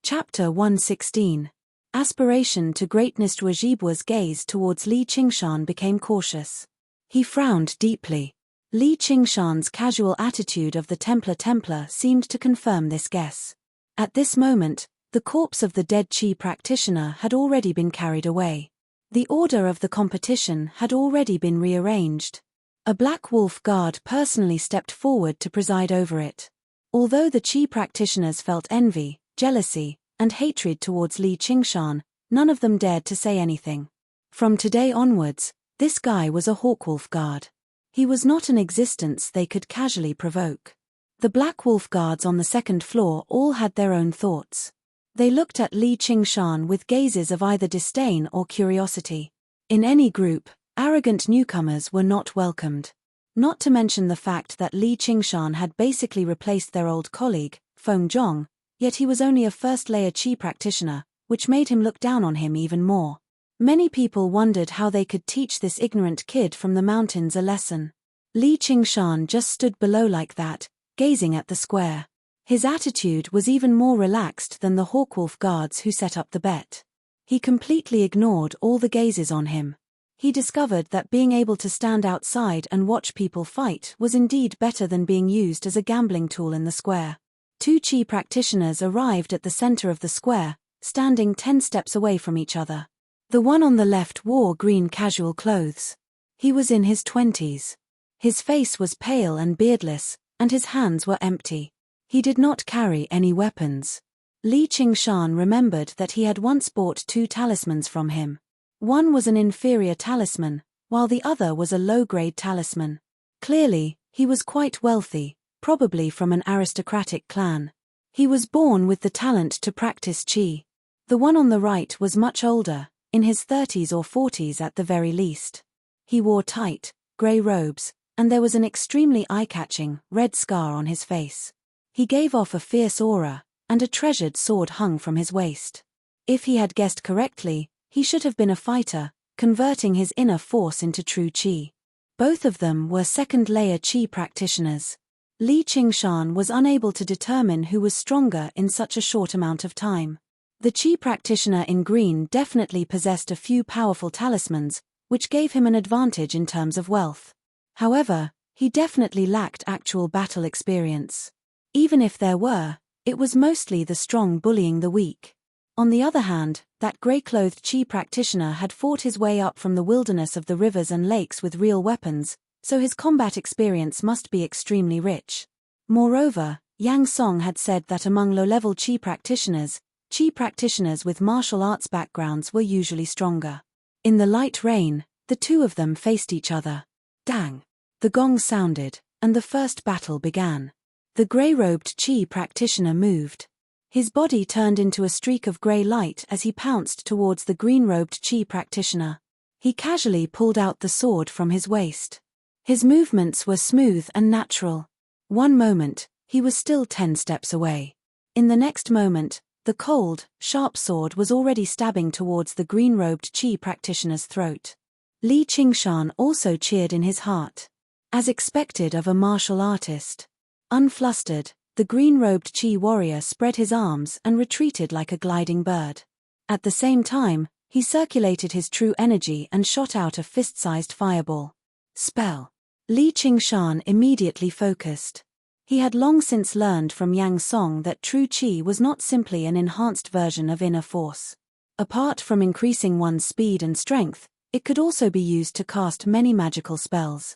Chapter 116. Aspiration to greatness. Zhuozhibua's gaze towards Li Qingshan became cautious. He frowned deeply. Li Qingshan's casual attitude of the Templar seemed to confirm this guess. At this moment, the corpse of the dead Qi practitioner had already been carried away. The order of the competition had already been rearranged. A Black Wolf guard personally stepped forward to preside over it. Although the Qi practitioners felt envy, jealousy, and hatred towards Li Qingshan, none of them dared to say anything. From today onwards, this guy was a Hawkwolf guard. He was not an existence they could casually provoke. The Black Wolf guards on the 2nd floor all had their own thoughts. They looked at Li Qingshan with gazes of either disdain or curiosity. In any group, arrogant newcomers were not welcomed. Not to mention the fact that Li Qingshan had basically replaced their old colleague, Feng Zhong, yet he was only a 1st layer Qi practitioner, which made him look down on him even more. Many people wondered how they could teach this ignorant kid from the mountains a lesson. Li Qingshan just stood below like that, gazing at the square. His attitude was even more relaxed than the Hawkwolf guards who set up the bet. He completely ignored all the gazes on him. He discovered that being able to stand outside and watch people fight was indeed better than being used as a gambling tool in the square. 2 Qi practitioners arrived at the center of the square, standing 10 steps away from each other. The one on the left wore green casual clothes. He was in his 20s. His face was pale and beardless, and his hands were empty. He did not carry any weapons. Li Qingshan remembered that he had once bought 2 talismans from him. One was an inferior talisman, while the other was a low-grade talisman. Clearly, he was quite wealthy, probably from an aristocratic clan. He was born with the talent to practice Qi. The one on the right was much older, in his 30s or 40s at the very least. He wore tight, grey robes, and there was an extremely eye-catching, red scar on his face. He gave off a fierce aura, and a treasured sword hung from his waist. If he had guessed correctly, He should have been a fighter, converting his inner force into true qi. Both of them were second-layer qi practitioners. Li Qingshan was unable to determine who was stronger in such a short amount of time. The qi practitioner in green definitely possessed a few powerful talismans, which gave him an advantage in terms of wealth. However, he definitely lacked actual battle experience. Even if there were, it was mostly the strong bullying the weak. On the other hand, that grey-clothed qi practitioner had fought his way up from the wilderness of the rivers and lakes with real weapons, so his combat experience must be extremely rich. Moreover, Yang Song had said that among low-level qi practitioners with martial arts backgrounds were usually stronger. In the light rain, the two of them faced each other. Dang! The gong sounded, and the first battle began. The grey-robed qi practitioner moved. His body turned into a streak of grey light as he pounced towards the green-robed qi practitioner. He casually pulled out the sword from his waist. His movements were smooth and natural. One moment, he was still 10 steps away. In the next moment, the cold, sharp sword was already stabbing towards the green-robed qi practitioner's throat. Li Qingshan also cheered in his heart. As expected of a martial artist. Unflustered, the green-robed qi warrior spread his arms and retreated like a gliding bird. At the same time, he circulated his true energy and shot out a fist-sized fireball. Spell. Li Qingshan immediately focused. He had long since learned from Yang Song that true qi was not simply an enhanced version of inner force. Apart from increasing one's speed and strength, it could also be used to cast many magical spells.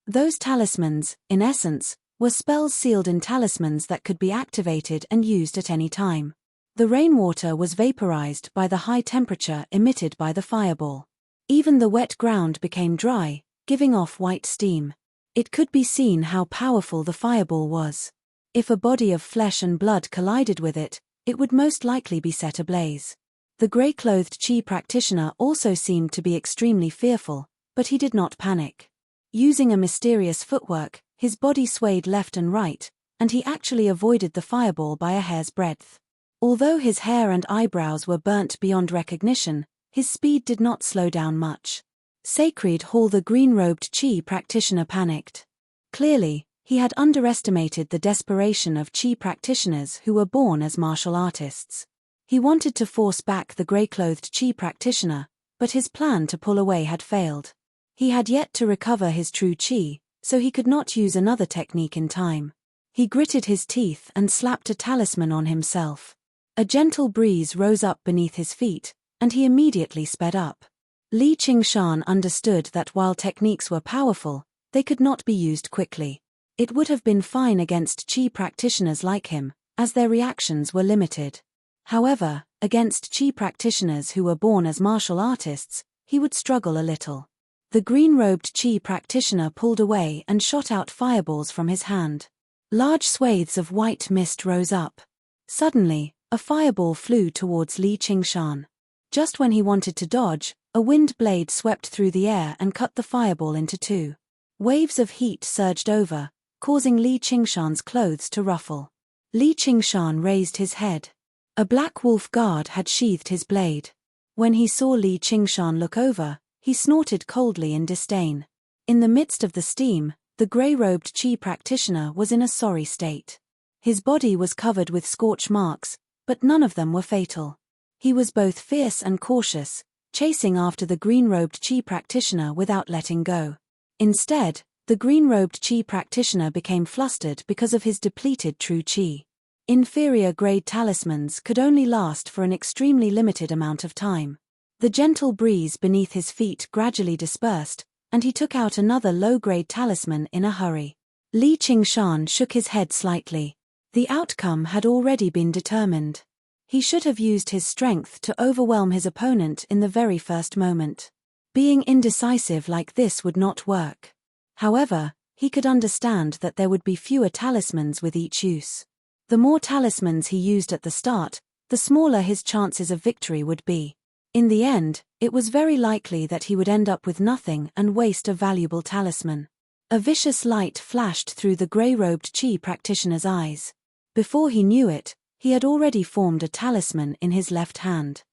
Those talismans, in essence, were spells sealed in talismans that could be activated and used at any time. The rainwater was vaporized by the high temperature emitted by the fireball. Even the wet ground became dry, giving off white steam. It could be seen how powerful the fireball was. If a body of flesh and blood collided with it, it would most likely be set ablaze. The grey-clothed qi practitioner also seemed to be extremely fearful, but he did not panic. Using a mysterious footwork, his body swayed left and right, and he actually avoided the fireball by a hair's breadth. Although his hair and eyebrows were burnt beyond recognition, his speed did not slow down much. Sacred Hall. The green-robed qi practitioner panicked. Clearly, he had underestimated the desperation of qi practitioners who were born as martial artists. He wanted to force back the grey-clothed qi practitioner, but his plan to pull away had failed. He had yet to recover his true qi, so he could not use another technique in time. He gritted his teeth and slapped a talisman on himself. A gentle breeze rose up beneath his feet, and he immediately sped up. Li Qingshan understood that while techniques were powerful, they could not be used quickly. It would have been fine against qi practitioners like him, as their reactions were limited. However, against qi practitioners who were born as martial artists, he would struggle a little. The green-robed qi practitioner pulled away and shot out fireballs from his hand. Large swathes of white mist rose up. Suddenly, a fireball flew towards Li Qingshan. Just when he wanted to dodge, a wind blade swept through the air and cut the fireball into two. Waves of heat surged over, causing Li Qingshan's clothes to ruffle. Li Qingshan raised his head. A black wolf guard had sheathed his blade. When he saw Li Qingshan look over, he snorted coldly in disdain. In the midst of the steam, the grey-robed qi practitioner was in a sorry state. His body was covered with scorch marks, but none of them were fatal. He was both fierce and cautious, chasing after the green-robed qi practitioner without letting go. Instead, the green-robed qi practitioner became flustered because of his depleted true qi. Inferior-grade talismans could only last for an extremely limited amount of time. The gentle breeze beneath his feet gradually dispersed, and he took out another low-grade talisman in a hurry. Li Qingshan shook his head slightly. The outcome had already been determined. He should have used his strength to overwhelm his opponent in the very first moment. Being indecisive like this would not work. However, he could understand that there would be fewer talismans with each use. The more talismans he used at the start, the smaller his chances of victory would be. In the end, it was very likely that he would end up with nothing and waste a valuable talisman. A vicious light flashed through the grey-robed qi practitioner's eyes. Before he knew it, he had already formed a talisman in his left hand.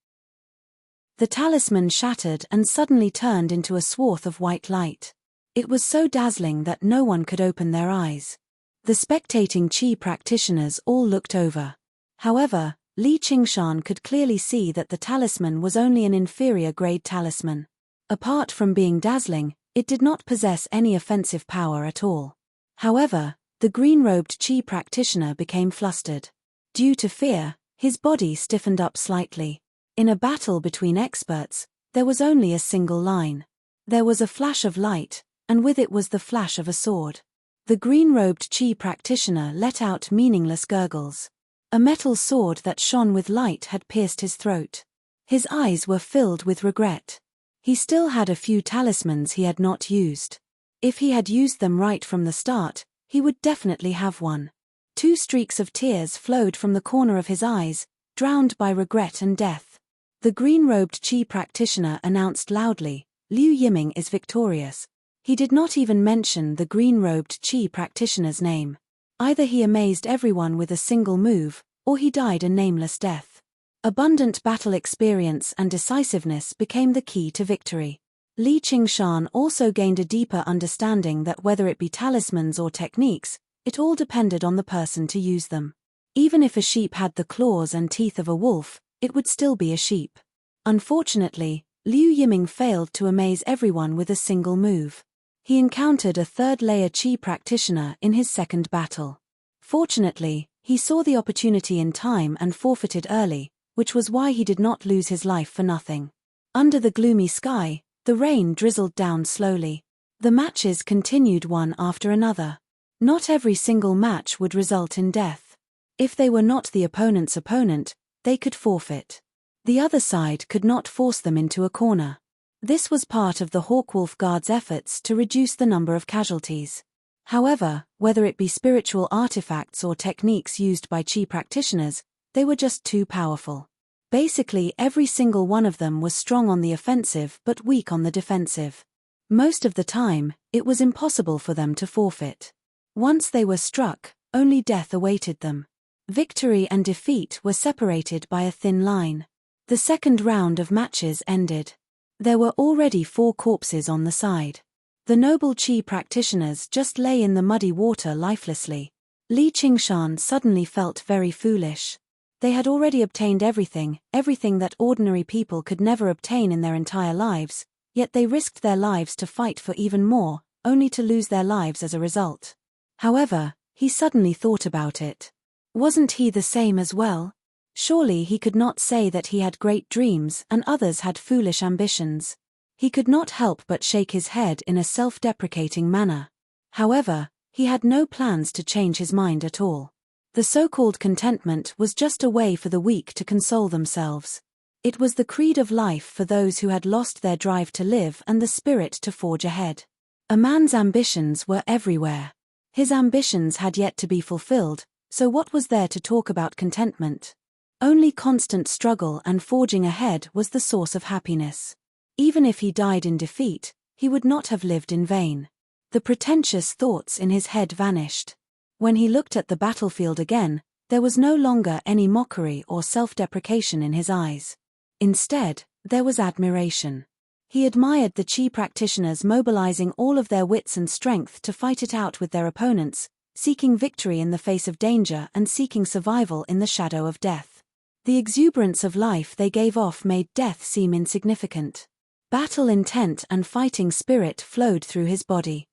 The talisman shattered and suddenly turned into a swath of white light. It was so dazzling that no one could open their eyes. The spectating Qi practitioners all looked over. However, Li Qingshan could clearly see that the talisman was only an inferior-grade talisman. Apart from being dazzling, it did not possess any offensive power at all. However, the green-robed Qi practitioner became flustered. Due to fear, his body stiffened up slightly. In a battle between experts, there was only a single line. There was a flash of light, and with it was the flash of a sword. The green-robed Qi practitioner let out meaningless gurgles. A metal sword that shone with light had pierced his throat. His eyes were filled with regret. He still had a few talismans he had not used. If he had used them right from the start, he would definitely have one. 2 streaks of tears flowed from the corner of his eyes, drowned by regret and death. The green-robed Qi practitioner announced loudly, "Liu Yiming is victorious." He did not even mention the green-robed Qi practitioner's name. Either he amazed everyone with a single move, or he died a nameless death. Abundant battle experience and decisiveness became the key to victory. Li Qingshan also gained a deeper understanding that whether it be talismans or techniques, it all depended on the person to use them. Even if a sheep had the claws and teeth of a wolf, it would still be a sheep. Unfortunately, Liu Yiming failed to amaze everyone with a single move. He encountered a third-layer Qi practitioner in his second battle. Fortunately, he saw the opportunity in time and forfeited early, which was why he did not lose his life for nothing. Under the gloomy sky, the rain drizzled down slowly. The matches continued one after another. Not every single match would result in death. If they were not the opponent's opponent, they could forfeit. The other side could not force them into a corner. This was part of the Hawkwolf Guard's efforts to reduce the number of casualties. However, whether it be spiritual artifacts or techniques used by Qi practitioners, they were just too powerful. Basically, every single one of them was strong on the offensive but weak on the defensive. Most of the time, it was impossible for them to forfeit. Once they were struck, only death awaited them. Victory and defeat were separated by a thin line. The second round of matches ended. There were already 4 corpses on the side. The noble Qi practitioners just lay in the muddy water lifelessly. Li Qingshan suddenly felt very foolish. They had already obtained everything that ordinary people could never obtain in their entire lives, yet they risked their lives to fight for even more, only to lose their lives as a result. However, he suddenly thought about it. Wasn't he the same as well? Surely he could not say that he had great dreams and others had foolish ambitions. He could not help but shake his head in a self-deprecating manner. However, he had no plans to change his mind at all. The so-called contentment was just a way for the weak to console themselves. It was the creed of life for those who had lost their drive to live and the spirit to forge ahead. A man's ambitions were everywhere. His ambitions had yet to be fulfilled, so what was there to talk about contentment? Only constant struggle and forging ahead was the source of happiness. Even if he died in defeat, he would not have lived in vain. The pretentious thoughts in his head vanished. When he looked at the battlefield again, there was no longer any mockery or self-deprecation in his eyes. Instead, there was admiration. He admired the Qi practitioners mobilizing all of their wits and strength to fight it out with their opponents, seeking victory in the face of danger and seeking survival in the shadow of death. The exuberance of life they gave off made death seem insignificant. Battle intent and fighting spirit flowed through his body.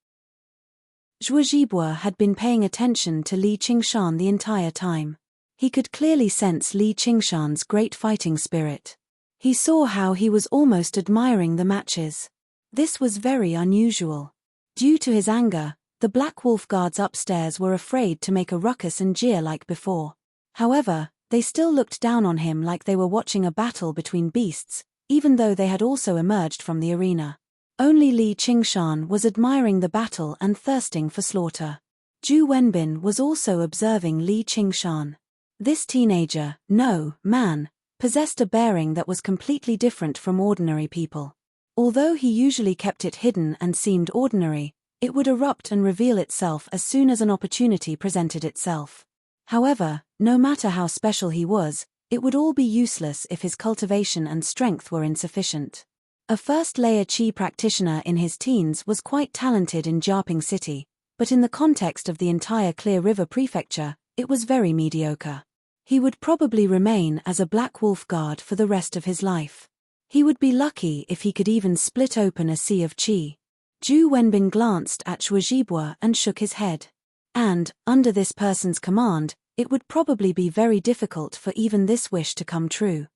Zhuo Zhibua had been paying attention to Li Qingshan the entire time. He could clearly sense Li Qingshan's great fighting spirit. He saw how he was almost admiring the matches. This was very unusual. Due to his anger, the Black Wolf guards upstairs were afraid to make a ruckus and jeer like before. However, they still looked down on him like they were watching a battle between beasts, even though they had also emerged from the arena. Only Li Qingshan was admiring the battle and thirsting for slaughter. Zhu Wenbin was also observing Li Qingshan. This teenager, no, man, possessed a bearing that was completely different from ordinary people. Although he usually kept it hidden and seemed ordinary, it would erupt and reveal itself as soon as an opportunity presented itself. However, no matter how special he was, It would all be useless if his cultivation and strength were insufficient. A first-layer Qi practitioner in his teens was quite talented in Jiaping City, but in the context of the entire Clear River Prefecture, it was very mediocre. He would probably remain as a Black Wolf guard for the rest of his life. He would be lucky if he could even split open a sea of Qi. Zhu Wenbin glanced at Shuozhibua and shook his head. And, under this person's command, it would probably be very difficult for even this wish to come true.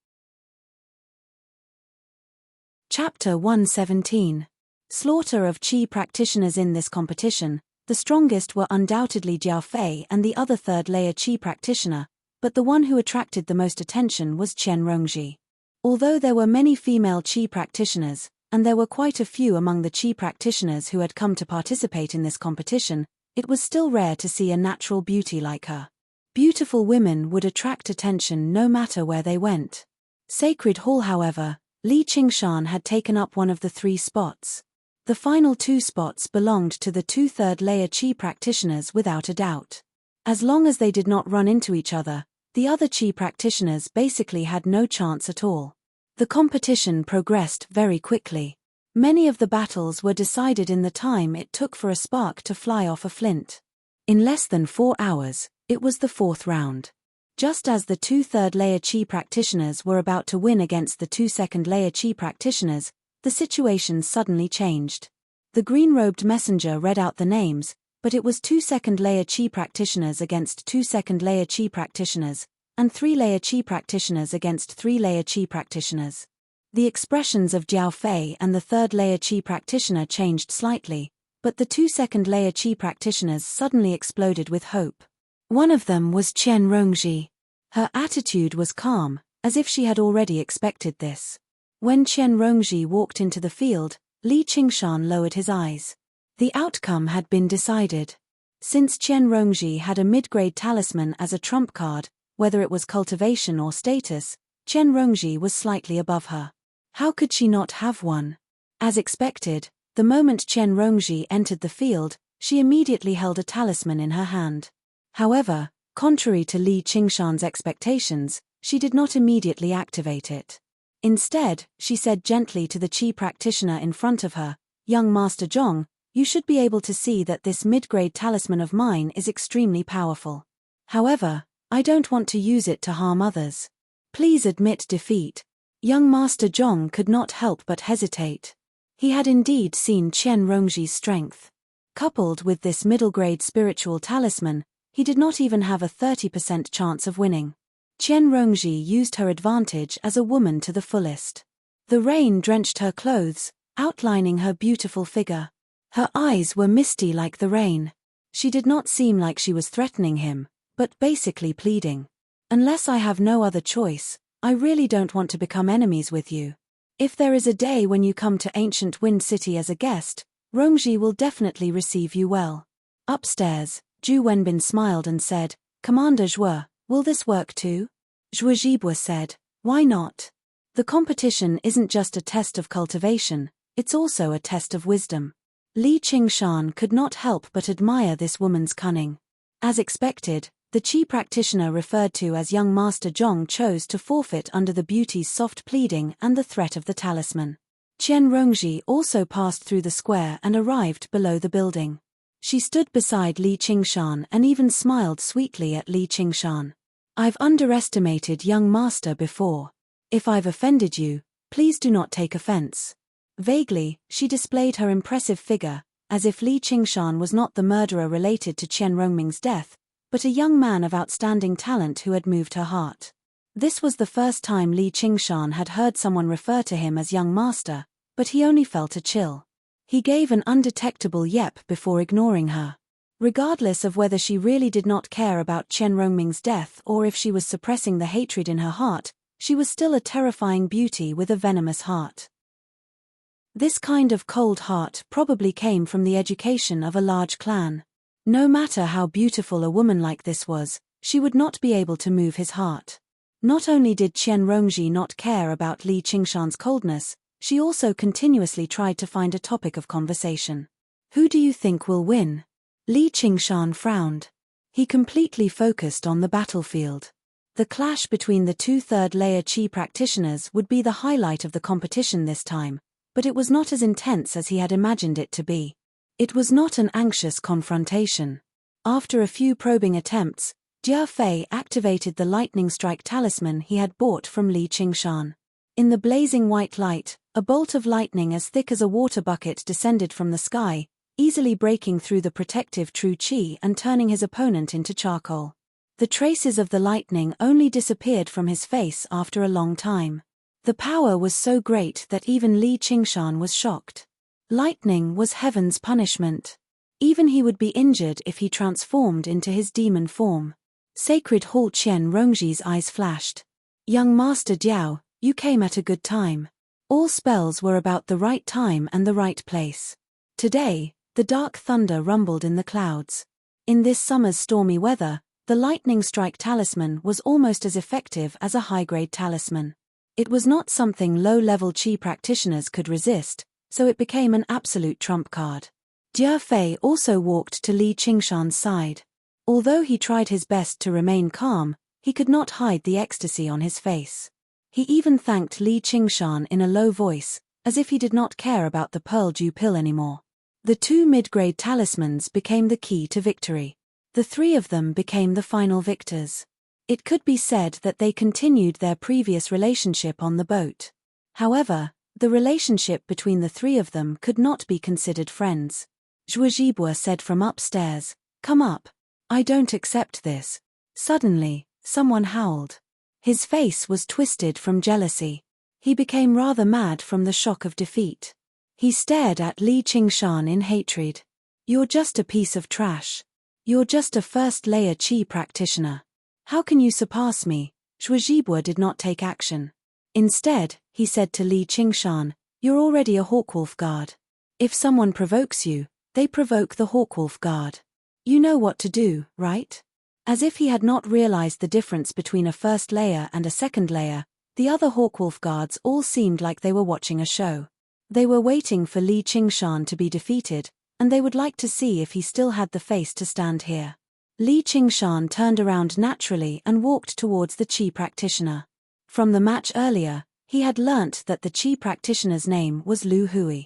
Chapter 117. Slaughter of Qi practitioners. In this competition, the strongest were undoubtedly Jiao Fei and the other third-layer Qi practitioner, but the one who attracted the most attention was Qian Rongji. Although there were many female Qi practitioners, and there were quite a few among the Qi practitioners who had come to participate in this competition, it was still rare to see a natural beauty like her. Beautiful women would attract attention no matter where they went. Sacred Hall, however, Li Qingshan had taken up one of the 3 spots. The final 2 spots belonged to the 2 third-layer Qi practitioners without a doubt. As long as they did not run into each other, the other Qi practitioners basically had no chance at all. The competition progressed very quickly. Many of the battles were decided in the time it took for a spark to fly off a flint. In less than 4 hours, it was the 4th round. Just as the 2 third-layer Qi practitioners were about to win against the 2 second-layer Qi practitioners, the situation suddenly changed. The green-robed messenger read out the names, but it was 2 second-layer Qi practitioners against 2 second-layer Qi practitioners, and 3-layer Qi practitioners against 3-layer Qi practitioners. The expressions of Jiao Fei and the 3rd-layer Qi practitioner changed slightly, but the 2 second-layer Qi practitioners suddenly exploded with hope. One of them was Qian Rongji. Her attitude was calm, as if she had already expected this. When Qian Rongji walked into the field, Li Qingshan lowered his eyes. The outcome had been decided. Since Qian Rongji had a mid-grade talisman as a trump card, whether it was cultivation or status, Qian Rongji was slightly above her. How could she not have one? As expected, the moment Qian Rongji entered the field, she immediately held a talisman in her hand. However, contrary to Li Qingshan's expectations, she did not immediately activate it. Instead, she said gently to the Qi practitioner in front of her, "Young Master Zhong, you should be able to see that this mid-grade talisman of mine is extremely powerful. However, I don't want to use it to harm others. Please admit defeat." Young Master Zhong could not help but hesitate. He had indeed seen Qian Rongji's strength. Coupled with this middle-grade spiritual talisman, he did not even have a 30% chance of winning. Qian Rongji used her advantage as a woman to the fullest. The rain drenched her clothes, outlining her beautiful figure. Her eyes were misty like the rain. She did not seem like she was threatening him, but basically pleading. "Unless I have no other choice, I really don't want to become enemies with you. If there is a day when you come to Ancient Wind City as a guest, Rongji will definitely receive you well." Upstairs, Zhu Wenbin smiled and said, "Commander Zhuo, will this work too?" Zhuozhibua said, "Why not? The competition isn't just a test of cultivation, it's also a test of wisdom." Li Qingshan could not help but admire this woman's cunning. As expected, the Qi practitioner referred to as young Master Zhong chose to forfeit under the beauty's soft pleading and the threat of the talisman. Qian Rongji also passed through the square and arrived below the building. She stood beside Li Qingshan and even smiled sweetly at Li Qingshan. "I've underestimated young master before. If I've offended you, please do not take offense." Vaguely, she displayed her impressive figure, as if Li Qingshan was not the murderer related to Qian Rongming's death, but a young man of outstanding talent who had moved her heart. This was the first time Li Qingshan had heard someone refer to him as young master, but he only felt a chill. He gave an undetectable yep before ignoring her. Regardless of whether she really did not care about Qian Rongming's death or if she was suppressing the hatred in her heart, she was still a terrifying beauty with a venomous heart. This kind of cold heart probably came from the education of a large clan. No matter how beautiful a woman like this was, she would not be able to move his heart. Not only did Qian Rongji not care about Li Qingshan's coldness, she also continuously tried to find a topic of conversation. "Who do you think will win?" Li Qingshan frowned. He completely focused on the battlefield. The clash between the two third-layer Qi practitioners would be the highlight of the competition this time, but it was not as intense as he had imagined it to be. It was not an anxious confrontation. After a few probing attempts, Jia Fei activated the lightning strike talisman he had bought from Li Qingshan. In the blazing white light, a bolt of lightning as thick as a water bucket descended from the sky, easily breaking through the protective true Qi and turning his opponent into charcoal. The traces of the lightning only disappeared from his face after a long time. The power was so great that even Li Qingshan was shocked. Lightning was heaven's punishment. Even he would be injured if he transformed into his demon form. Sacred Hall Qian Rongji's eyes flashed. Young Master Jiao, you came at a good time. All spells were about the right time and the right place. Today, the dark thunder rumbled in the clouds. In this summer's stormy weather, the lightning strike talisman was almost as effective as a high-grade talisman. It was not something low-level Qi practitioners could resist, so it became an absolute trump card. Jia Fei also walked to Li Qingshan's side. Although he tried his best to remain calm, he could not hide the ecstasy on his face. He even thanked Li Qingshan in a low voice, as if he did not care about the Pearl Dew pill anymore. The two mid-grade talismans became the key to victory. The three of them became the final victors. It could be said that they continued their previous relationship on the boat. However, the relationship between the three of them could not be considered friends. Zhuozhibua said from upstairs, "Come up. I don't accept this." Suddenly, someone howled. His face was twisted from jealousy. He became rather mad from the shock of defeat. He stared at Li Qingshan in hatred. "You're just a piece of trash. You're just a first-layer Qi practitioner. How can you surpass me?" Zhuozhibua did not take action. Instead, he said to Li Qingshan, "You're already a Hawkwolf guard. If someone provokes you, they provoke the Hawkwolf guard. You know what to do, right?" As if he had not realized the difference between a first layer and a second layer, the other Hawkwolf guards all seemed like they were watching a show. They were waiting for Li Qingshan to be defeated, and they would like to see if he still had the face to stand here. Li Qingshan turned around naturally and walked towards the Qi practitioner. From the match earlier, he had learnt that the Qi practitioner's name was Lu Hui.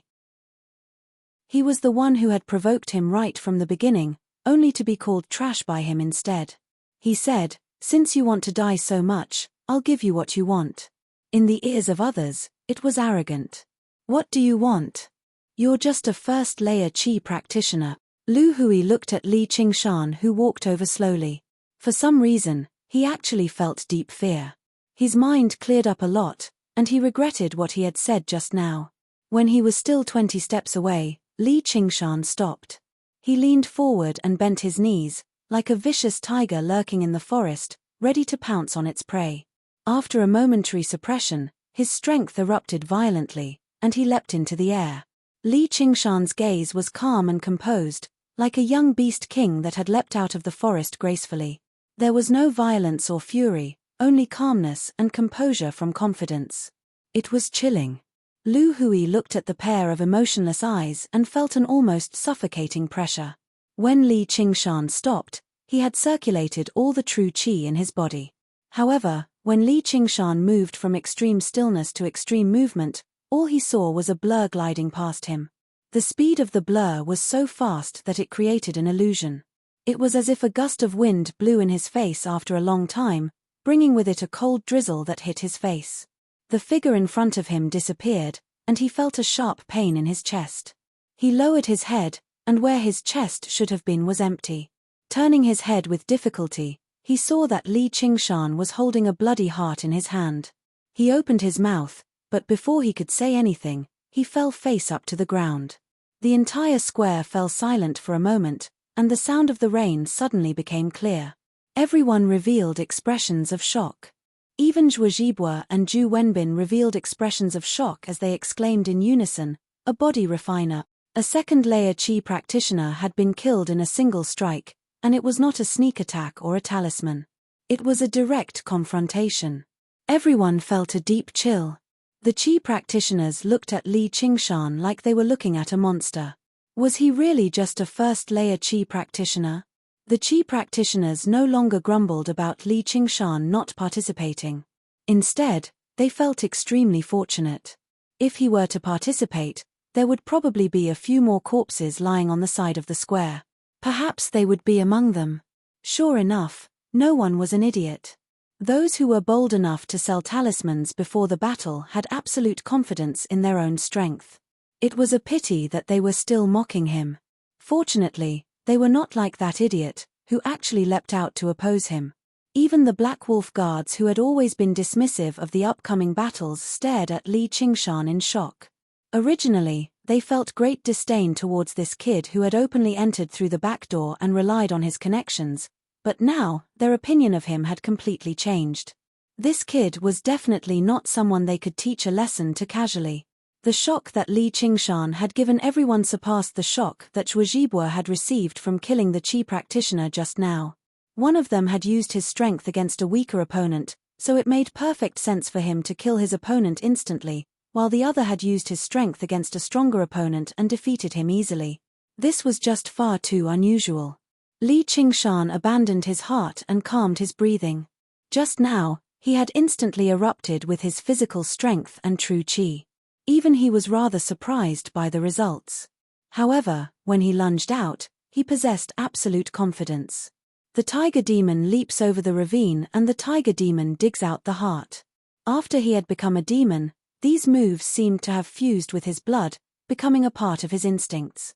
He was the one who had provoked him right from the beginning, only to be called trash by him instead. He said, "Since you want to die so much, I'll give you what you want." In the ears of others, it was arrogant. "What do you want? You're just a first-layer Qi practitioner." Lu Hui looked at Li Qingshan, who walked over slowly. For some reason, he actually felt deep fear. His mind cleared up a lot, and he regretted what he had said just now. When he was still 20 steps away, Li Qingshan stopped. He leaned forward and bent his knees, like a vicious tiger lurking in the forest, ready to pounce on its prey. After a momentary suppression, his strength erupted violently, and he leapt into the air. Li Qingshan's gaze was calm and composed, like a young beast king that had leapt out of the forest gracefully. There was no violence or fury, only calmness and composure from confidence. It was chilling. Lu Hui looked at the pair of emotionless eyes and felt an almost suffocating pressure. When Li Qingshan stopped, he had circulated all the true Qi in his body. However, when Li Qingshan moved from extreme stillness to extreme movement, all he saw was a blur gliding past him. The speed of the blur was so fast that it created an illusion. It was as if a gust of wind blew in his face after a long time, bringing with it a cold drizzle that hit his face. The figure in front of him disappeared, and he felt a sharp pain in his chest. He lowered his head, and where his chest should have been was empty. Turning his head with difficulty, he saw that Li Qingshan was holding a bloody heart in his hand. He opened his mouth, but before he could say anything, he fell face up to the ground. The entire square fell silent for a moment, and the sound of the rain suddenly became clear. Everyone revealed expressions of shock. Even Zhuozhibua and Zhu Wenbin revealed expressions of shock as they exclaimed in unison, "A body refiner." A second-layer Qi practitioner had been killed in a single strike, and it was not a sneak attack or a talisman. It was a direct confrontation. Everyone felt a deep chill. The Qi practitioners looked at Li Qingshan like they were looking at a monster. Was he really just a first-layer Qi practitioner? The Qi practitioners no longer grumbled about Li Qingshan not participating. Instead, they felt extremely fortunate. If he were to participate, there would probably be a few more corpses lying on the side of the square. Perhaps they would be among them. Sure enough, no one was an idiot. Those who were bold enough to sell talismans before the battle had absolute confidence in their own strength. It was a pity that they were still mocking him. Fortunately, they were not like that idiot, who actually leapt out to oppose him. Even the Black Wolf guards who had always been dismissive of the upcoming battles stared at Li Qingshan in shock. Originally, they felt great disdain towards this kid who had openly entered through the back door and relied on his connections, but now, their opinion of him had completely changed. This kid was definitely not someone they could teach a lesson to casually. The shock that Li Qingshan had given everyone surpassed the shock that Zhuozhibua had received from killing the Qi practitioner just now. One of them had used his strength against a weaker opponent, so it made perfect sense for him to kill his opponent instantly, while the other had used his strength against a stronger opponent and defeated him easily. This was just far too unusual. Li Qingshan abandoned his heart and calmed his breathing. Just now, he had instantly erupted with his physical strength and true qi. Even he was rather surprised by the results. However, when he lunged out, he possessed absolute confidence. The tiger demon leaps over the ravine and the tiger demon digs out the heart. After he had become a demon, these moves seemed to have fused with his blood, becoming a part of his instincts.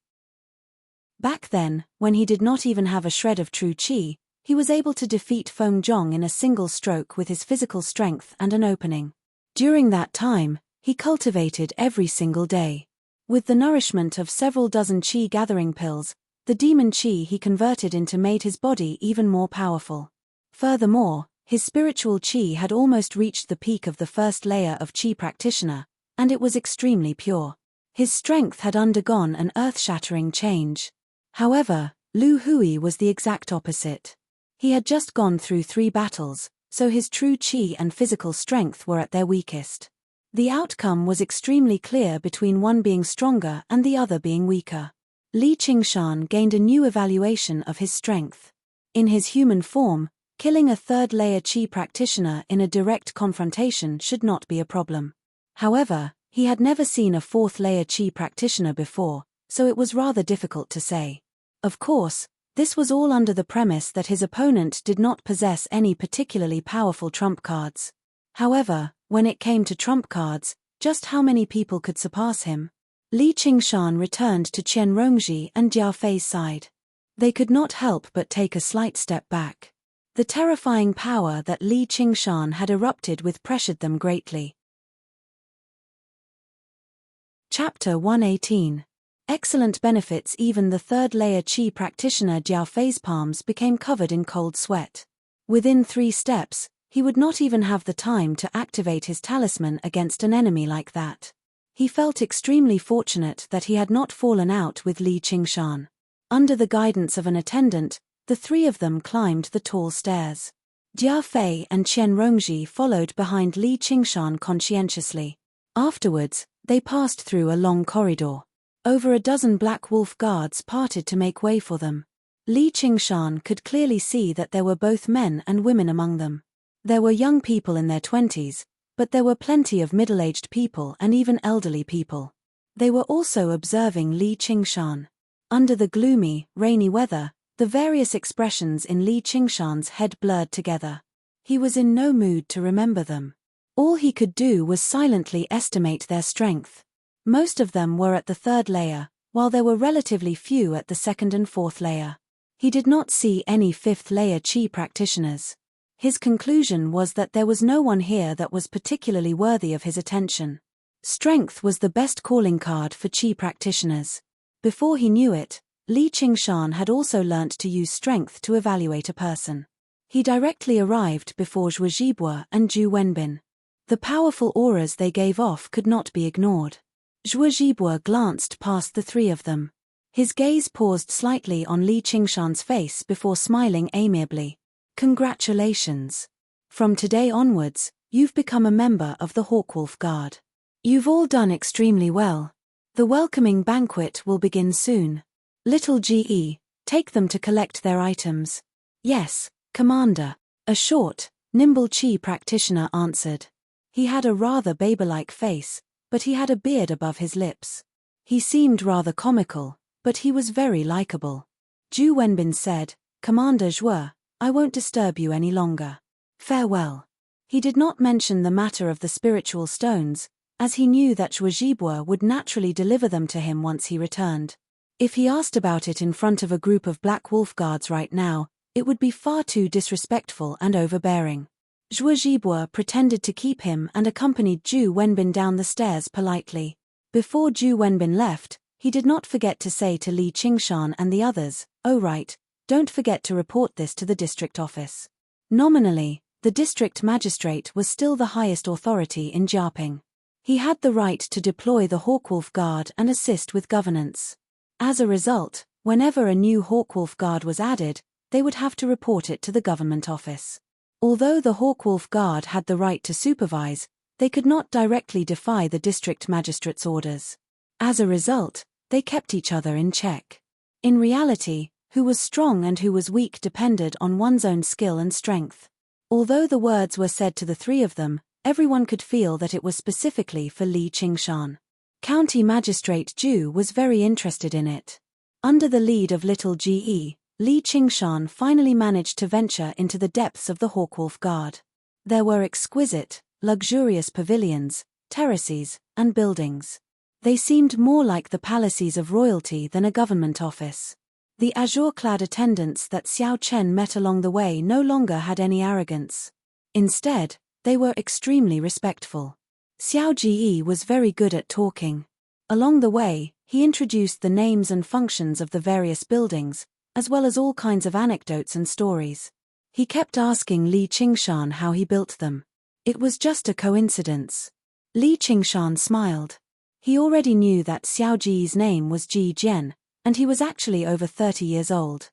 Back then, when he did not even have a shred of true qi, he was able to defeat Feng Zhong in a single stroke with his physical strength and an opening. During that time, he cultivated every single day. With the nourishment of several dozen qi gathering pills, the demon qi he converted into made his body even more powerful. Furthermore, his spiritual qi had almost reached the peak of the first layer of qi practitioner, and it was extremely pure. His strength had undergone an earth-shattering change. However, Lu Hui was the exact opposite. He had just gone through 3 battles, so his true qi and physical strength were at their weakest. The outcome was extremely clear between one being stronger and the other being weaker. Li Qingshan gained a new evaluation of his strength. In his human form, killing a third-layer qi practitioner in a direct confrontation should not be a problem. However, he had never seen a fourth-layer qi practitioner before, so it was rather difficult to say. Of course, this was all under the premise that his opponent did not possess any particularly powerful trump cards. However, when it came to trump cards, just how many people could surpass him? Li Qingshan returned to Qian Rongji and Jia Fei's side. They could not help but take a slight step back. The terrifying power that Li Qingshan had erupted with pressured them greatly. Chapter 118. Excellent benefits. Even the third-layer qi practitioner Jia Fei's palms became covered in cold sweat. Within 3 steps, he would not even have the time to activate his talisman against an enemy like that. He felt extremely fortunate that he had not fallen out with Li Qingshan. Under the guidance of an attendant, the 3 of them climbed the tall stairs. Jia Fei and Qian Rongji followed behind Li Qingshan conscientiously. Afterwards, they passed through a long corridor. Over a dozen Black Wolf guards parted to make way for them. Li Qingshan could clearly see that there were both men and women among them. There were young people in their 20s, but there were plenty of middle-aged people and even elderly people. They were also observing Li Qingshan. Under the gloomy, rainy weather, the various expressions in Li Qingshan's head blurred together. He was in no mood to remember them. All he could do was silently estimate their strength. Most of them were at the 3rd layer, while there were relatively few at the 2nd and 4th layer. He did not see any 5th-layer qi practitioners. His conclusion was that there was no one here that was particularly worthy of his attention. Strength was the best calling card for qi practitioners. Before he knew it, Li Qingshan had also learnt to use strength to evaluate a person. He directly arrived before Zhuozhibua and Zhu Wenbin. The powerful auras they gave off could not be ignored. Zhuozhibua glanced past the 3 of them. His gaze paused slightly on Li Qingshan's face before smiling amiably. Congratulations. From today onwards, you've become a member of the Hawkwolf Guard. You've all done extremely well. The welcoming banquet will begin soon. Little Ge, Take them to collect their items. Yes, Commander. A short, nimble Qi practitioner answered. He had a rather baby-like face, but he had a beard above his lips. He seemed rather comical, but he was very likable. Zhu Wenbin said, Commander Zhuo, I won't disturb you any longer. Farewell. He did not mention the matter of the spiritual stones, as he knew that Zhuo Zhibo would naturally deliver them to him once he returned. If he asked about it in front of a group of Black Wolf guards right now, it would be far too disrespectful and overbearing. Zhuo Zhibo pretended to keep him and accompanied Zhu Wenbin down the stairs politely. Before Zhu Wenbin left, he did not forget to say to Li Qingshan and the others, "Oh right, don't forget to report this to the district office." Nominally, the district magistrate was still the highest authority in Jiaping. He had the right to deploy the Hawkwolf Guard and assist with governance. As a result, whenever a new Hawkwolf Guard was added, they would have to report it to the government office. Although the Hawkwolf Guard had the right to supervise, they could not directly defy the district magistrate's orders. As a result, they kept each other in check. In reality, who was strong and who was weak depended on one's own skill and strength. Although the words were said to the three of them, everyone could feel that it was specifically for Li Qingshan. County Magistrate Zhu was very interested in it. Under the lead of little Ge, Li Qingshan finally managed to venture into the depths of the Hawkwolf Guard. There were exquisite, luxurious pavilions, terraces, and buildings. They seemed more like the palaces of royalty than a government office. The azure-clad attendants that Xiao Chen met along the way no longer had any arrogance. Instead, they were extremely respectful. Xiao Ji was very good at talking. Along the way, he introduced the names and functions of the various buildings, as well as all kinds of anecdotes and stories. He kept asking Li Qingshan how he built them. It was just a coincidence. Li Qingshan smiled. He already knew that Xiao Ji's name was Ji Jian, and he was actually over 30 years old.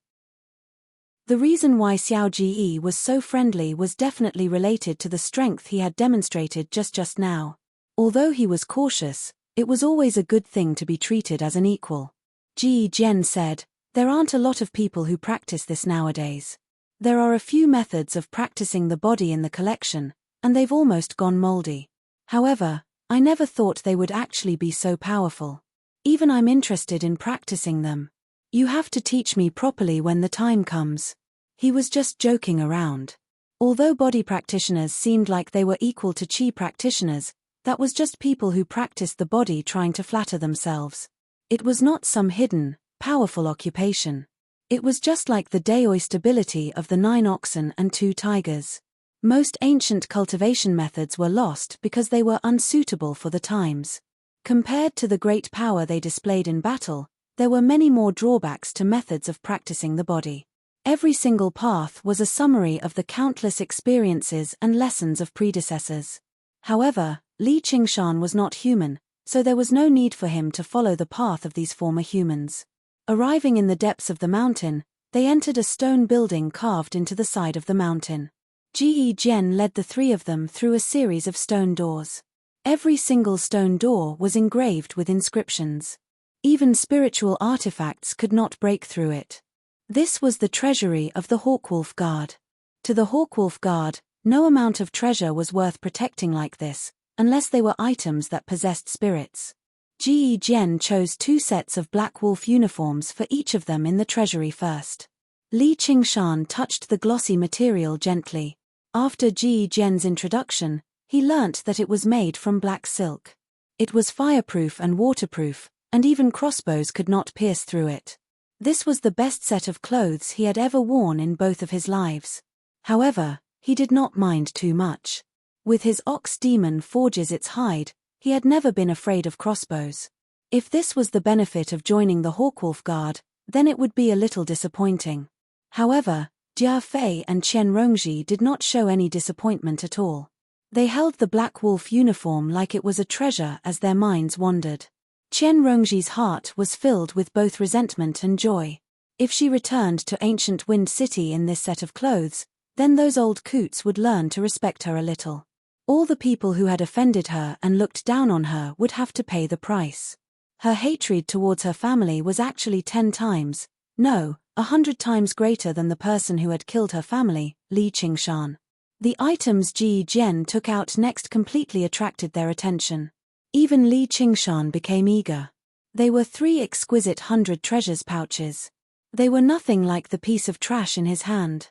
The reason why Xiao Ji was so friendly was definitely related to the strength he had demonstrated just now. Although he was cautious, it was always a good thing to be treated as an equal. Ji Jian said, "There aren't a lot of people who practice this nowadays. There are a few methods of practicing the body in the collection, and they've almost gone moldy. However, I never thought they would actually be so powerful. Even I'm interested in practicing them. You have to teach me properly when the time comes." He was just joking around. Although body practitioners seemed like they were equal to Qi practitioners, that was just people who practiced the body trying to flatter themselves. It was not some hidden, powerful occupation. It was just like the Daoi stability of the 9 oxen and 2 tigers. Most ancient cultivation methods were lost because they were unsuitable for the times. Compared to the great power they displayed in battle, there were many more drawbacks to methods of practicing the body. Every single path was a summary of the countless experiences and lessons of predecessors. However, Li Qingshan was not human, so there was no need for him to follow the path of these former humans. Arriving in the depths of the mountain, they entered a stone building carved into the side of the mountain. Ji Jian led the three of them through a series of stone doors. Every single stone door was engraved with inscriptions. Even spiritual artifacts could not break through it. This was the treasury of the Hawkwolf Guard. To the Hawkwolf Guard, no amount of treasure was worth protecting like this, unless they were items that possessed spirits. Ji Jian chose 2 sets of Black Wolf uniforms for each of them in the treasury first. Li Qingshan touched the glossy material gently. After Ji Jian's introduction, he learnt that it was made from black silk. It was fireproof and waterproof, and even crossbows could not pierce through it. This was the best set of clothes he had ever worn in both of his lives. However, he did not mind too much. With his ox demon forges its hide, he had never been afraid of crossbows. If this was the benefit of joining the Hawkwolf Guard, then it would be a little disappointing. However, Jia Fei and Qian Rongji did not show any disappointment at all. They held the Black Wolf uniform like it was a treasure as their minds wandered. Qian Rongji's heart was filled with both resentment and joy. If she returned to ancient Wind City in this set of clothes, then those old coots would learn to respect her a little. All the people who had offended her and looked down on her would have to pay the price. Her hatred towards her family was actually 10 times, no, 100 times greater than the person who had killed her family, Li Qingshan. The items Ji Jian took out next completely attracted their attention. Even Li Qingshan became eager. They were 3 exquisite 100 treasures pouches. They were nothing like the piece of trash in his hand.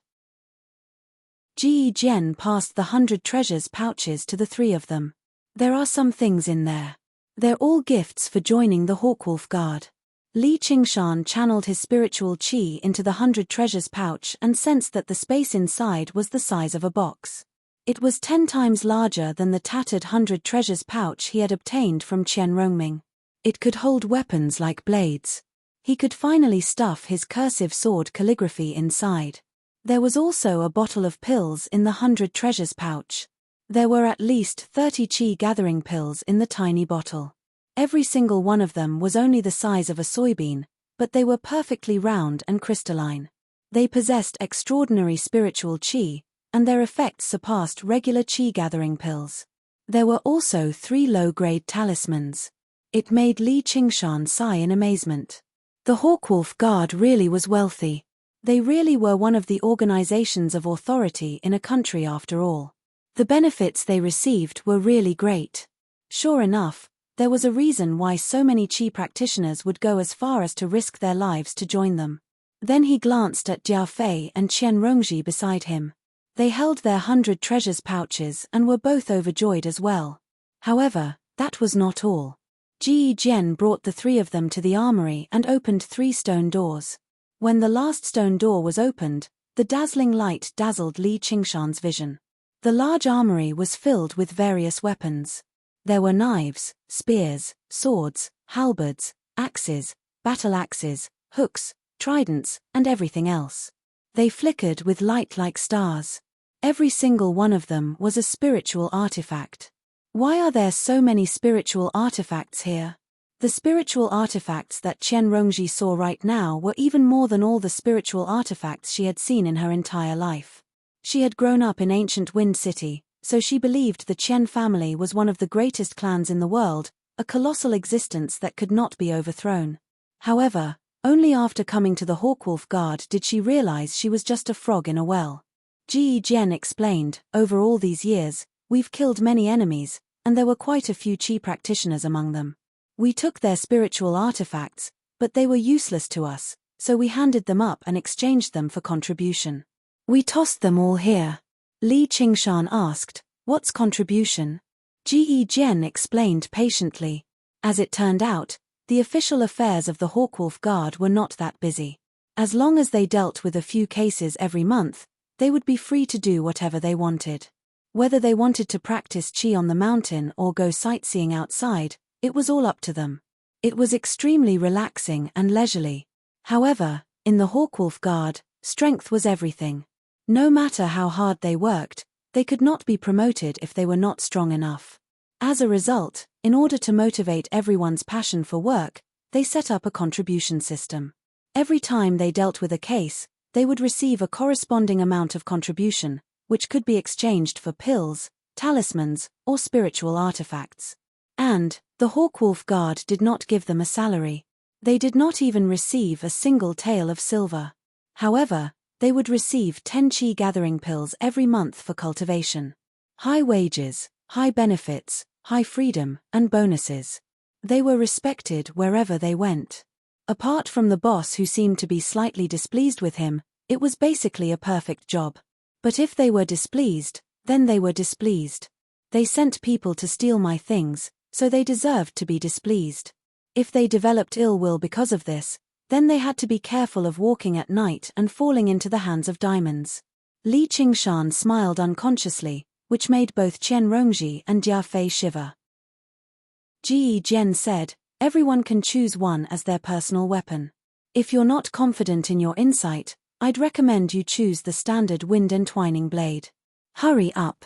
Ji Jian passed the 100 treasures pouches to the 3 of them. There are some things in there. They're all gifts for joining the Hawkwolf Guard. Li Qingshan channeled his spiritual qi into the 100 treasures pouch and sensed that the space inside was the size of a box. It was 10 times larger than the tattered 100 treasures pouch he had obtained from Qian Rongming. It could hold weapons like blades. He could finally stuff his cursive sword calligraphy inside. There was also a bottle of pills in the 100 treasures pouch. There were at least 30 qi gathering pills in the tiny bottle. Every single one of them was only the size of a soybean, but they were perfectly round and crystalline. They possessed extraordinary spiritual qi, and their effects surpassed regular qi gathering pills. There were also 3 low-grade talismans. It made Li Qingshan sigh in amazement. The Hawkwolf Guard really was wealthy. They really were one of the organizations of authority in a country after all. The benefits they received were really great. Sure enough, there was a reason why so many qi practitioners would go as far as to risk their lives to join them. Then he glanced at Jia Fei and Qian Rongji beside him. They held their 100 treasures pouches and were both overjoyed as well. However, that was not all. Ji Jian brought the 3 of them to the armory and opened 3 stone doors. When the last stone door was opened, the dazzling light dazzled Li Qingshan's vision. The large armory was filled with various weapons. There were knives, spears, swords, halberds, axes, battle axes, hooks, tridents, and everything else. They flickered with light like stars. Every single one of them was a spiritual artifact. Why are there so many spiritual artifacts here? The spiritual artifacts that Qian Rongji saw right now were even more than all the spiritual artifacts she had seen in her entire life. She had grown up in ancient Wind City, so she believed the Qian family was one of the greatest clans in the world, a colossal existence that could not be overthrown. However, only after coming to the Hawkwolf Guard did she realize she was just a frog in a well. Ji Jian explained, over all these years, we've killed many enemies, and there were quite a few qi practitioners among them. We took their spiritual artifacts, but they were useless to us, so we handed them up and exchanged them for contribution. We tossed them all here. Li Qingshan asked, what's contribution? Ji Jian explained patiently. As it turned out, the official affairs of the Hawkwolf Guard were not that busy. As long as they dealt with a few cases every month, they would be free to do whatever they wanted. Whether they wanted to practice qi on the mountain or go sightseeing outside, it was all up to them. It was extremely relaxing and leisurely. However, in the Hawkwolf Guard, strength was everything. No matter how hard they worked, they could not be promoted if they were not strong enough. As a result, in order to motivate everyone's passion for work, they set up a contribution system. Every time they dealt with a case, they would receive a corresponding amount of contribution, which could be exchanged for pills, talismans, or spiritual artifacts. And, the Hawkwolf Guard did not give them a salary. They did not even receive a single tael of silver. However, they would receive 10 qi gathering pills every month for cultivation. High wages, high benefits, high freedom, and bonuses. They were respected wherever they went. Apart from the boss who seemed to be slightly displeased with him, it was basically a perfect job. But if they were displeased, then they were displeased. They sent people to steal my things, so they deserved to be displeased. If they developed ill will because of this, then they had to be careful of walking at night and falling into the hands of diamonds. Li Qingshan smiled unconsciously, which made both Qian Rongji and Jia Fei shiver. Ji Jian said, everyone can choose one as their personal weapon. If you're not confident in your insight, I'd recommend you choose the standard wind entwining blade. Hurry up.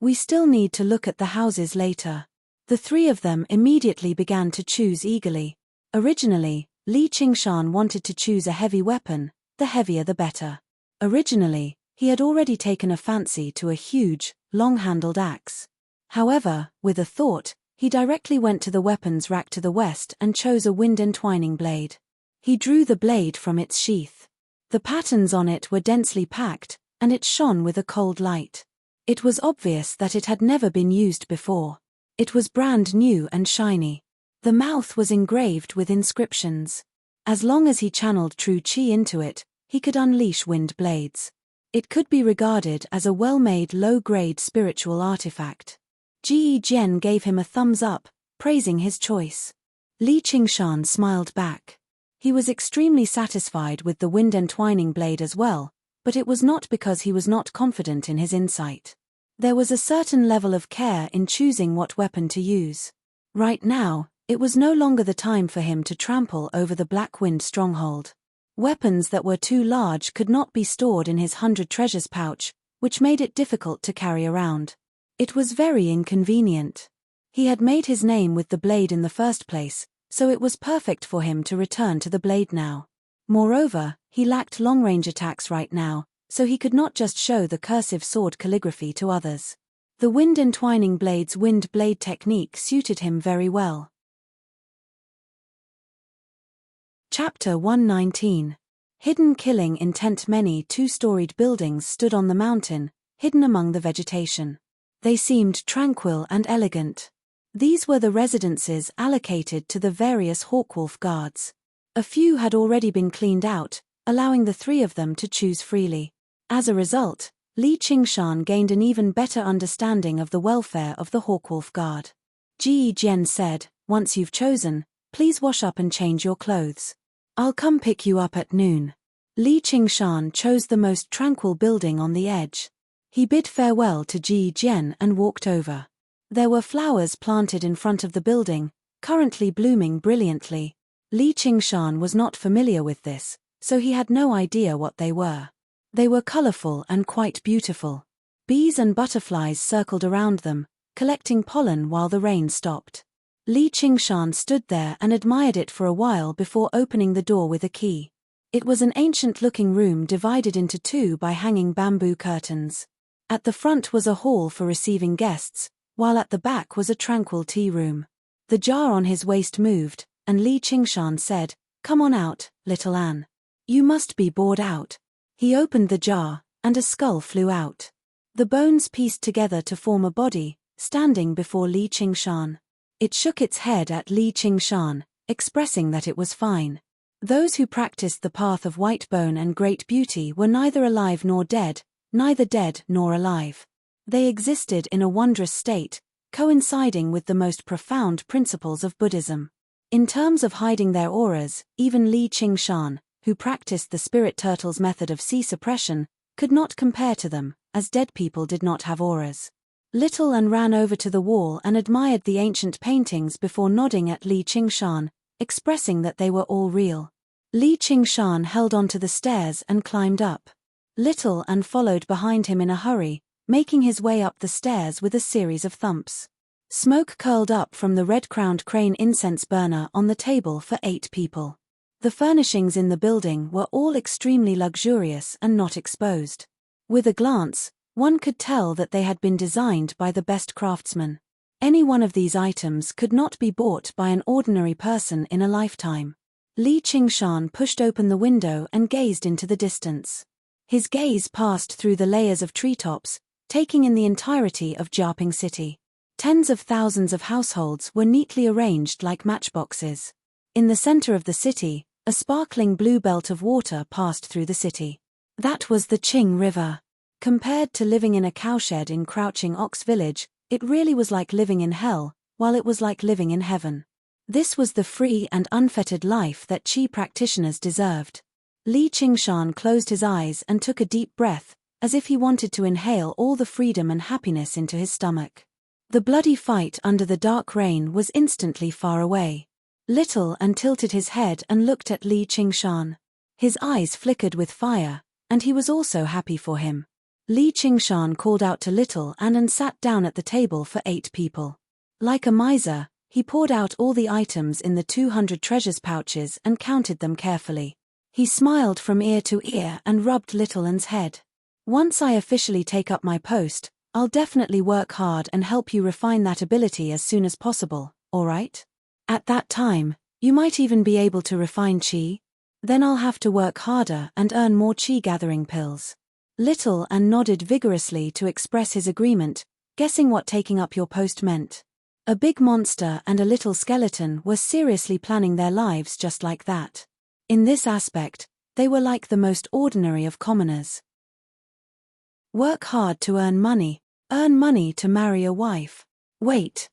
We still need to look at the houses later. The 3 of them immediately began to choose eagerly. Originally, Li Qingshan wanted to choose a heavy weapon, the heavier the better. Originally, he had already taken a fancy to a huge, long-handled axe. However, with a thought, he directly went to the weapons rack to the west and chose a wind entwining blade. He drew the blade from its sheath. The patterns on it were densely packed, and it shone with a cold light. It was obvious that it had never been used before. It was brand new and shiny. The mouth was engraved with inscriptions. As long as he channeled true qi into it, he could unleash wind blades. It could be regarded as a well-made low-grade spiritual artifact. Ji Jian gave him a thumbs up, praising his choice. Li Qingshan smiled back. He was extremely satisfied with the wind entwining blade as well, but it was not because he was not confident in his insight. There was a certain level of care in choosing what weapon to use. Right now, it was no longer the time for him to trample over the Black Wind stronghold. Weapons that were too large could not be stored in his 100 treasures pouch, which made it difficult to carry around. It was very inconvenient. He had made his name with the blade in the first place, so it was perfect for him to return to the blade now. Moreover, he lacked long-range attacks right now, so he could not just show the cursive sword calligraphy to others. The wind entwining blade's wind blade technique suited him very well. Chapter 119. Hidden killing intent. Many two-storied buildings stood on the mountain, hidden among the vegetation. They seemed tranquil and elegant. These were the residences allocated to the various Hawkwolf guards. A few had already been cleaned out, allowing the three of them to choose freely. As a result, Li Qingshan gained an even better understanding of the welfare of the Hawkwolf guard. Ji Jian said, "Once you've chosen, please wash up and change your clothes. I'll come pick you up at noon." Li Qingshan chose the most tranquil building on the edge. He bid farewell to Ji Jian and walked over. There were flowers planted in front of the building, currently blooming brilliantly. Li Qingshan was not familiar with this, so he had no idea what they were. They were colorful and quite beautiful. Bees and butterflies circled around them, collecting pollen while the rain stopped. Li Qingshan stood there and admired it for a while before opening the door with a key. It was an ancient-looking room divided into two by hanging bamboo curtains. At the front was a hall for receiving guests, while at the back was a tranquil tea room. The jar on his waist moved, and Li Qingshan said, "Come on out, little Anne. You must be bored out." He opened the jar, and a skull flew out. The bones pieced together to form a body, standing before Li Qingshan. It shook its head at Li Qingshan, expressing that it was fine. Those who practiced the path of white bone and great beauty were neither alive nor dead, neither dead nor alive. They existed in a wondrous state, coinciding with the most profound principles of Buddhism. In terms of hiding their auras, even Li Qingshan, who practiced the spirit turtle's method of sea suppression, could not compare to them, as dead people did not have auras. Little Anne ran over to the wall and admired the ancient paintings before nodding at Li Qingshan, expressing that they were all real. Li Qingshan held onto the stairs and climbed up. Little Anne followed behind him in a hurry, making his way up the stairs with a series of thumps. Smoke curled up from the red-crowned crane incense burner on the table for 8 people. The furnishings in the building were all extremely luxurious and not exposed. With a glance, one could tell that they had been designed by the best craftsmen. Any one of these items could not be bought by an ordinary person in a lifetime. Li Qingshan pushed open the window and gazed into the distance. His gaze passed through the layers of treetops, taking in the entirety of Jiaping City. Tens of thousands of households were neatly arranged like matchboxes. In the center of the city, a sparkling blue belt of water passed through the city. That was the Qing River. Compared to living in a cowshed in Crouching Ox Village, it really was like living in hell, while it was like living in heaven. This was the free and unfettered life that Qi practitioners deserved. Li Qingshan closed his eyes and took a deep breath, as if he wanted to inhale all the freedom and happiness into his stomach. The bloody fight under the dark rain was instantly far away. Little Anne tilted his head and looked at Li Qingshan. His eyes flickered with fire, and he was also happy for him. Li Qingshan called out to Little Anne and sat down at the table for 8 people. Like a miser, he poured out all the items in the 200 treasures pouches and counted them carefully. He smiled from ear to ear and rubbed Little Anne's head. "Once I officially take up my post, I'll definitely work hard and help you refine that ability as soon as possible, all right? At that time, you might even be able to refine Qi." Then I'll have to work harder and earn more qi gathering pills. Little An nodded vigorously to express his agreement, guessing what taking up your post meant. A big monster and a little skeleton were seriously planning their lives just like that. In this aspect, they were like the most ordinary of commoners. Work hard to earn money to marry a wife. Wait.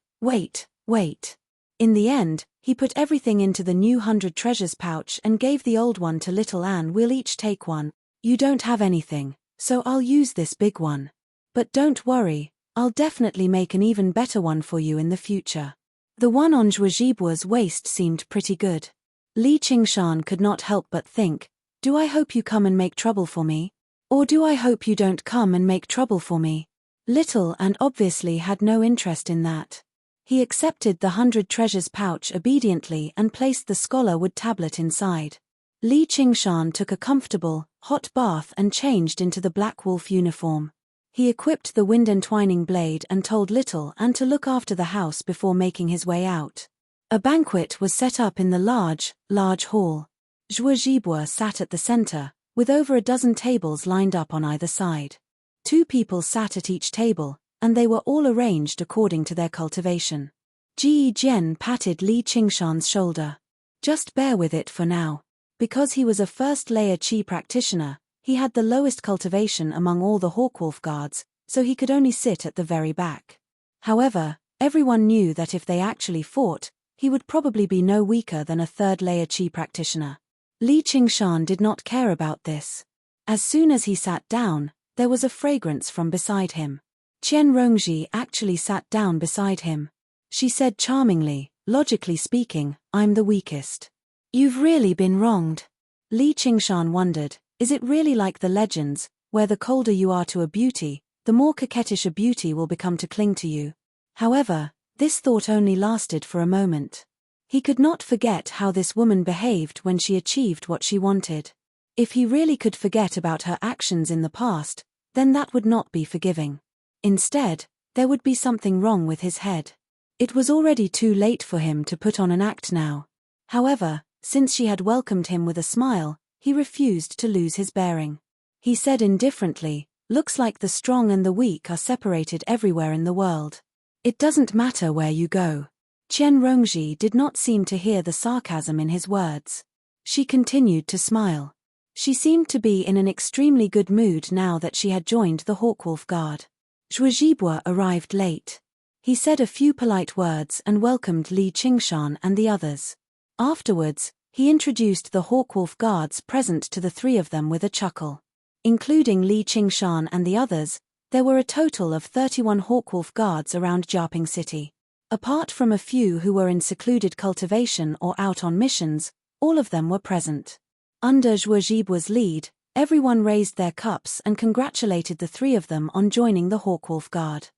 In the end, he put everything into the new 100 treasures pouch and gave the old one to little Anne. We'll each take one. You don't have anything, so I'll use this big one. But don't worry, I'll definitely make an even better one for you in the future. The one on Zhujibua's waist seemed pretty good. Li Qingshan could not help but think, do I hope you come and make trouble for me? Or do I hope you don't come and make trouble for me? Little and obviously had no interest in that. He accepted the 100 treasures pouch obediently and placed the scholar wood tablet inside. Li Qingshan took a comfortable, hot bath and changed into the Black Wolf uniform. He equipped the wind entwining blade and told Little Anne to look after the house before making his way out. A banquet was set up in the large hall. Zhuojibua sat at the center, with over a dozen tables lined up on either side. 2 people sat at each table, and they were all arranged according to their cultivation. Ji Jian patted Li Qingshan's shoulder. Just bear with it for now. Because he was a first-layer qi practitioner, he had the lowest cultivation among all the Hawkwolf guards, so he could only sit at the very back. However, everyone knew that if they actually fought, he would probably be no weaker than a third-layer qi practitioner. Li Qingshan did not care about this. As soon as he sat down, there was a fragrance from beside him. Qian Rongji actually sat down beside him. She said charmingly, logically speaking, I'm the weakest. You've really been wronged. Li Qingshan wondered, is it really like the legends, where the colder you are to a beauty, the more coquettish a beauty will become to cling to you? However, this thought only lasted for a moment. He could not forget how this woman behaved when she achieved what she wanted. If he really could forget about her actions in the past, then that would not be forgiving. Instead, there would be something wrong with his head. It was already too late for him to put on an act now. However, since she had welcomed him with a smile, he refused to lose his bearing. He said indifferently, looks like the strong and the weak are separated everywhere in the world. It doesn't matter where you go. Qian Rongji did not seem to hear the sarcasm in his words. She continued to smile. She seemed to be in an extremely good mood now that she had joined the Hawkwolf Guard. Zhuojibua arrived late. He said a few polite words and welcomed Li Qingshan and the others. Afterwards, he introduced the Hawkwolf Guards present to the 3 of them with a chuckle. Including Li Qingshan and the others, there were a total of 31 Hawkwolf Guards around Jiaping City. Apart from a few who were in secluded cultivation or out on missions, all of them were present. Under Zhuojibua's lead, everyone raised their cups and congratulated the 3 of them on joining the Hawkwolf Guard.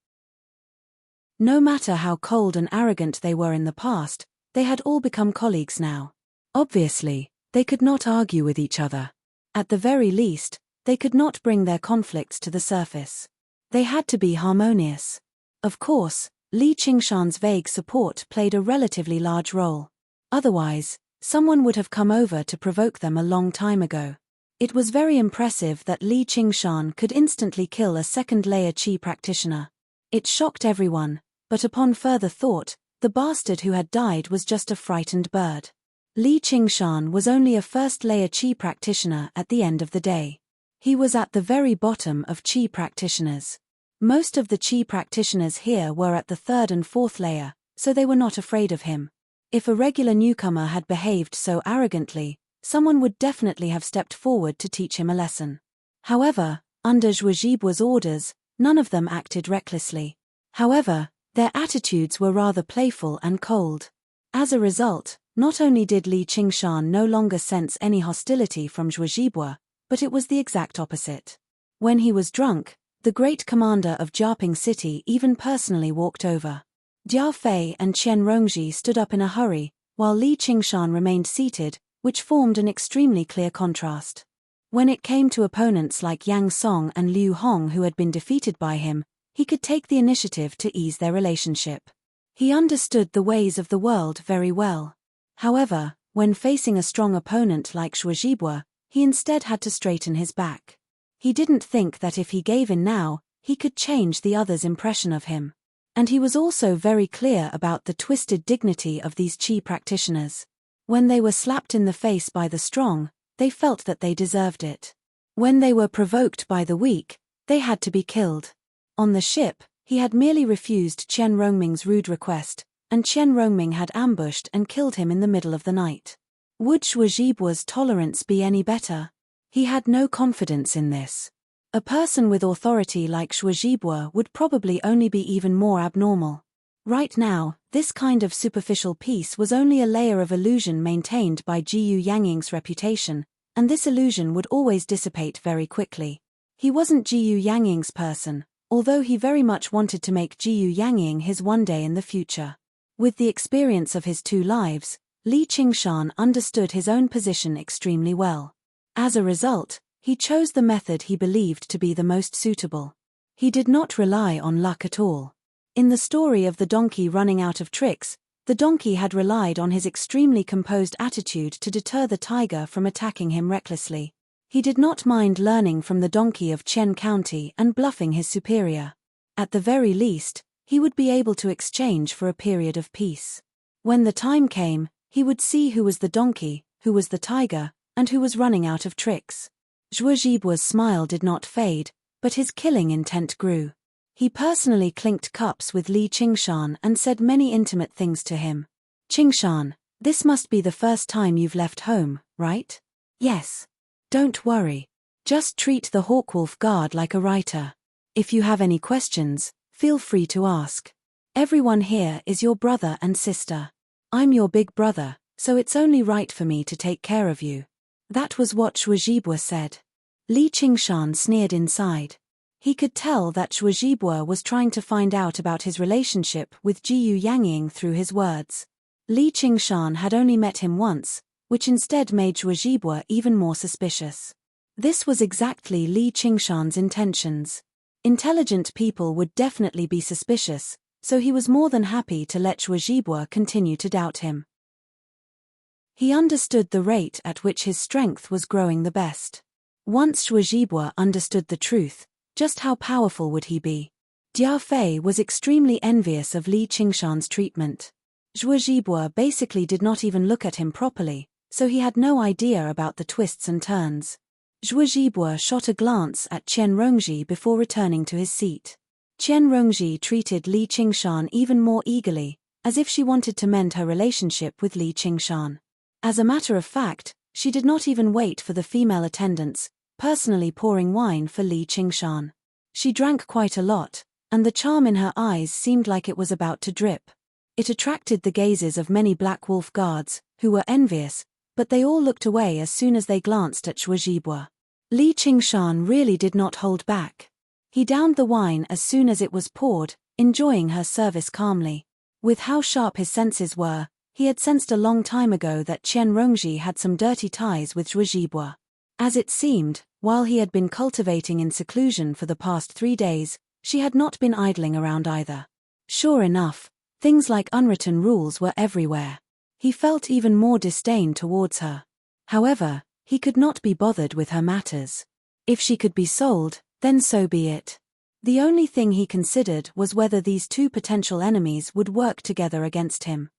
No matter how cold and arrogant they were in the past, they had all become colleagues now. Obviously, they could not argue with each other. At the very least, they could not bring their conflicts to the surface. They had to be harmonious. Of course, Li Qingshan's vague support played a relatively large role. Otherwise, someone would have come over to provoke them a long time ago. It was very impressive that Li Qingshan could instantly kill a second-layer qi practitioner. It shocked everyone, but upon further thought, the bastard who had died was just a frightened bird. Li Qingshan was only a first-layer qi practitioner at the end of the day. He was at the very bottom of qi practitioners. Most of the qi practitioners here were at the 3rd and 4th layer, so they were not afraid of him. If a regular newcomer had behaved so arrogantly, someone would definitely have stepped forward to teach him a lesson. However, under Zhuojibua's orders, none of them acted recklessly. However, their attitudes were rather playful and cold. As a result, not only did Li Qingshan no longer sense any hostility from Zhuojibua, but it was the exact opposite. When he was drunk, the great commander of Jiaping City even personally walked over. Jia Fei and Qian Rongji stood up in a hurry, while Li Qingshan remained seated, which formed an extremely clear contrast. When it came to opponents like Yang Song and Liu Hong who had been defeated by him, he could take the initiative to ease their relationship. He understood the ways of the world very well. However, When facing a strong opponent like Zhuozhibua, he instead had to straighten his back. He didn't think that if he gave in now, he could change the other's impression of him. And he was also very clear about the twisted dignity of these qi practitioners. When they were slapped in the face by the strong, they felt that they deserved it. When they were provoked by the weak, they had to be killed. On the ship, he had merely refused Qian Rongming's rude request, and Qian Rongming had ambushed and killed him in the middle of the night. Would Zhuozhibua's tolerance be any better? He had no confidence in this. A person with authority like Zhuozhibua would probably only be even more abnormal. Right now, this kind of superficial peace was only a layer of illusion maintained by Jiyu Yangying's reputation, and this illusion would always dissipate very quickly. He wasn't Jiyu Yangying's person, although he very much wanted to make Jiyu Yangying his one day in the future. With the experience of his 2 lives, Li Qingshan understood his own position extremely well. As a result, he chose the method he believed to be the most suitable. He did not rely on luck at all. In the story of the donkey running out of tricks, the donkey had relied on his extremely composed attitude to deter the tiger from attacking him recklessly. He did not mind learning from the donkey of Qian County and bluffing his superior. At the very least, he would be able to exchange for a period of peace. When the time came, he would see who was the donkey, who was the tiger, and who was running out of tricks. Zhuozhibua's smile did not fade, but his killing intent grew. He personally clinked cups with Li Qingshan and said many intimate things to him. "Qingshan, this must be the first time you've left home, right?" "Yes." "Don't worry. Just treat the Hawkwolf Guard like a writer. If you have any questions, feel free to ask. Everyone here is your brother and sister. I'm your big brother, so it's only right for me to take care of you." That was what Zhuozhibua said. Li Qingshan sneered inside. He could tell that Zhuozhibua was trying to find out about his relationship with Jiyu Yangying through his words. Li Qingshan had only met him once, which instead made Zhuozhibua even more suspicious. This was exactly Li Qingshan's intentions. Intelligent people would definitely be suspicious, so he was more than happy to let Zhuozhibua continue to doubt him. He understood the rate at which his strength was growing the best. Once Zhuozhibua understood the truth, just how powerful would he be? Jia Fei was extremely envious of Li Qingshan's treatment. Zhuozhibua basically did not even look at him properly, so he had no idea about the twists and turns. Zhuozhibua shot a glance at Qian Rongji before returning to his seat. Qian Rongji treated Li Qingshan even more eagerly, as if she wanted to mend her relationship with Li Qingshan. As a matter of fact, she did not even wait for the female attendants, personally pouring wine for Li Qingshan. She drank quite a lot, and the charm in her eyes seemed like it was about to drip. It attracted the gazes of many Black Wolf guards, who were envious, but they all looked away as soon as they glanced at Zhuozhibua. Li Qingshan really did not hold back. He downed the wine as soon as it was poured, enjoying her service calmly. With how sharp his senses were, he had sensed a long time ago that Qian Rongji had some dirty ties with Zhuozhibua. As it seemed, while he had been cultivating in seclusion for the past 3 days, she had not been idling around either. Sure enough, things like unwritten rules were everywhere. He felt even more disdain towards her. However, he could not be bothered with her matters. If she could be sold, then so be it. The only thing he considered was whether these 2 potential enemies would work together against him.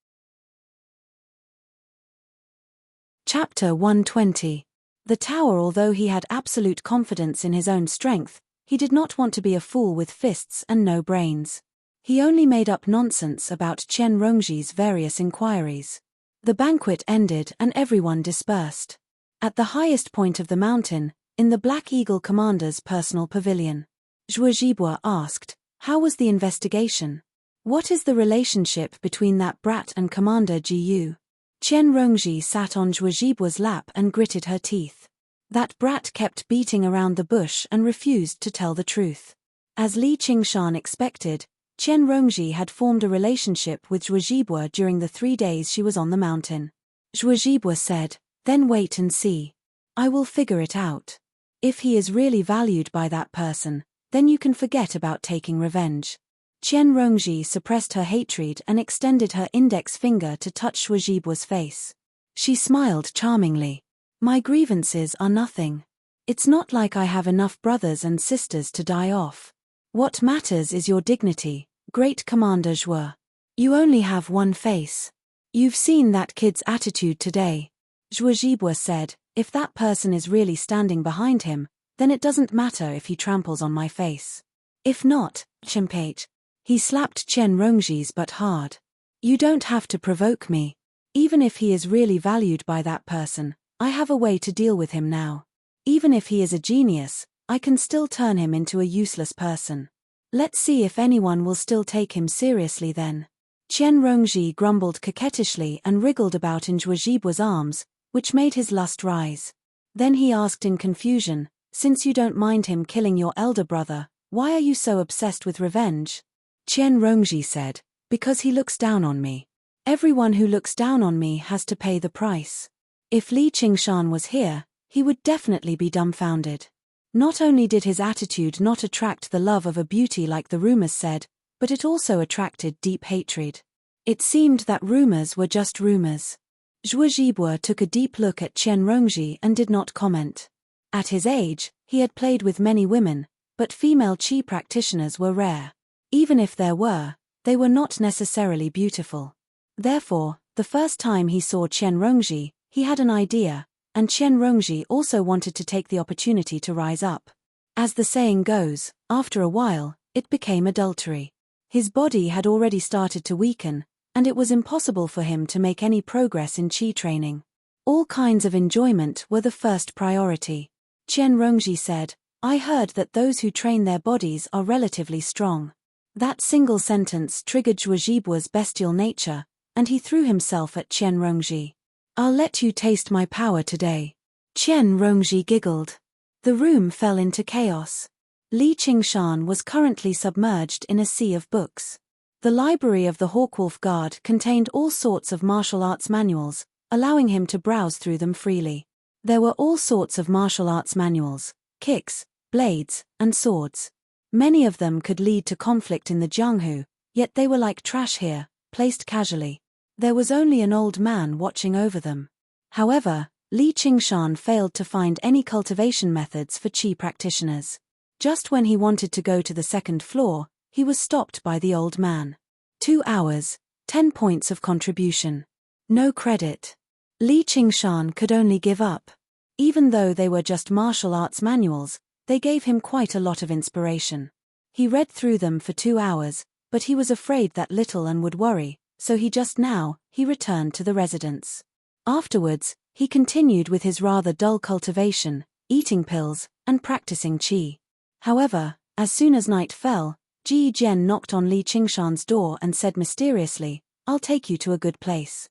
Chapter 120. The Tower. Although he had absolute confidence in his own strength, he did not want to be a fool with fists and no brains. He only made up nonsense about Qian Rongji's various inquiries. The banquet ended and everyone dispersed. At the highest point of the mountain, in the Black Eagle commander's personal pavilion, Zhuozhibua asked, "How was the investigation? What is the relationship between that brat and Commander Jiyu?" Qian Rongji sat on Zhuozhibua's lap and gritted her teeth. That brat kept beating around the bush and refused to tell the truth. As Li Qingshan expected, Qian Rongji had formed a relationship with Zhuozhibua during the 3 days she was on the mountain. Zhuozhibua said, "Then wait and see. I will figure it out. If he is really valued by that person, then you can forget about taking revenge." Qian Rongji suppressed her hatred and extended her index finger to touch Zhuozhibua's face. She smiled charmingly. My grievances are nothing. It's not like I have enough brothers and sisters to die off. What matters is your dignity, Great Commander Zhuo. You only have one face. You've seen that kid's attitude today. Zhuo Zhibue said, if that person is really standing behind him, then it doesn't matter if he tramples on my face. If not, Chimpate. He slapped Chen Rongji's butt hard. You don't have to provoke me. Even if he is really valued by that person, I have a way to deal with him now. Even if he is a genius, I can still turn him into a useless person. Let's see if anyone will still take him seriously then. Chen Rongji grumbled coquettishly and wriggled about in Zhuo Zhibue's arms, which made his lust rise. Then he asked in confusion, since you don't mind him killing your elder brother, why are you so obsessed with revenge? Chen Rongji said, because he looks down on me. Everyone who looks down on me has to pay the price. If Li Qingshan was here, he would definitely be dumbfounded. Not only did his attitude not attract the love of a beauty like the rumors said, but it also attracted deep hatred. It seemed that rumors were just rumors. Zhuo Zhibue took a deep look at Chen Rongji and did not comment. At his age, he had played with many women, but female qi practitioners were rare. Even if there were, they were not necessarily beautiful. Therefore, the first time he saw Chen Rongji, he had an idea, and Chen Rongji also wanted to take the opportunity to rise up. As the saying goes, after a while, it became adultery. His body had already started to weaken, and it was impossible for him to make any progress in qi training. All kinds of enjoyment were the first priority. Chen Rongji said, I heard that those who train their bodies are relatively strong. That single sentence triggered Zhuo Zhibue's bestial nature, and he threw himself at Chen Rongji. I'll let you taste my power today. Chen Rongji giggled. The room fell into chaos. Li Qingshan was currently submerged in a sea of books. The library of the Hawkwolf Guard contained all sorts of martial arts manuals, allowing him to browse through them freely. There were all sorts of martial arts manuals, kicks, blades, and swords. Many of them could lead to conflict in the Jianghu, yet they were like trash here, placed casually. There was only an old man watching over them. However, Li Qingshan failed to find any cultivation methods for qi practitioners. Just when he wanted to go to the second floor, he was stopped by the old man. 2 hours, 10 points of contribution. No credit. Li Qingshan could only give up. Even though they were just martial arts manuals, they gave him quite a lot of inspiration. He read through them for 2 hours, but he was afraid that little and would worry, so he returned to the residence. Afterwards, he continued with his rather dull cultivation, eating pills, and practicing qi. However, as soon as night fell, Ji Zhen knocked on Li Qingshan's door and said mysteriously, I'll take you to a good place.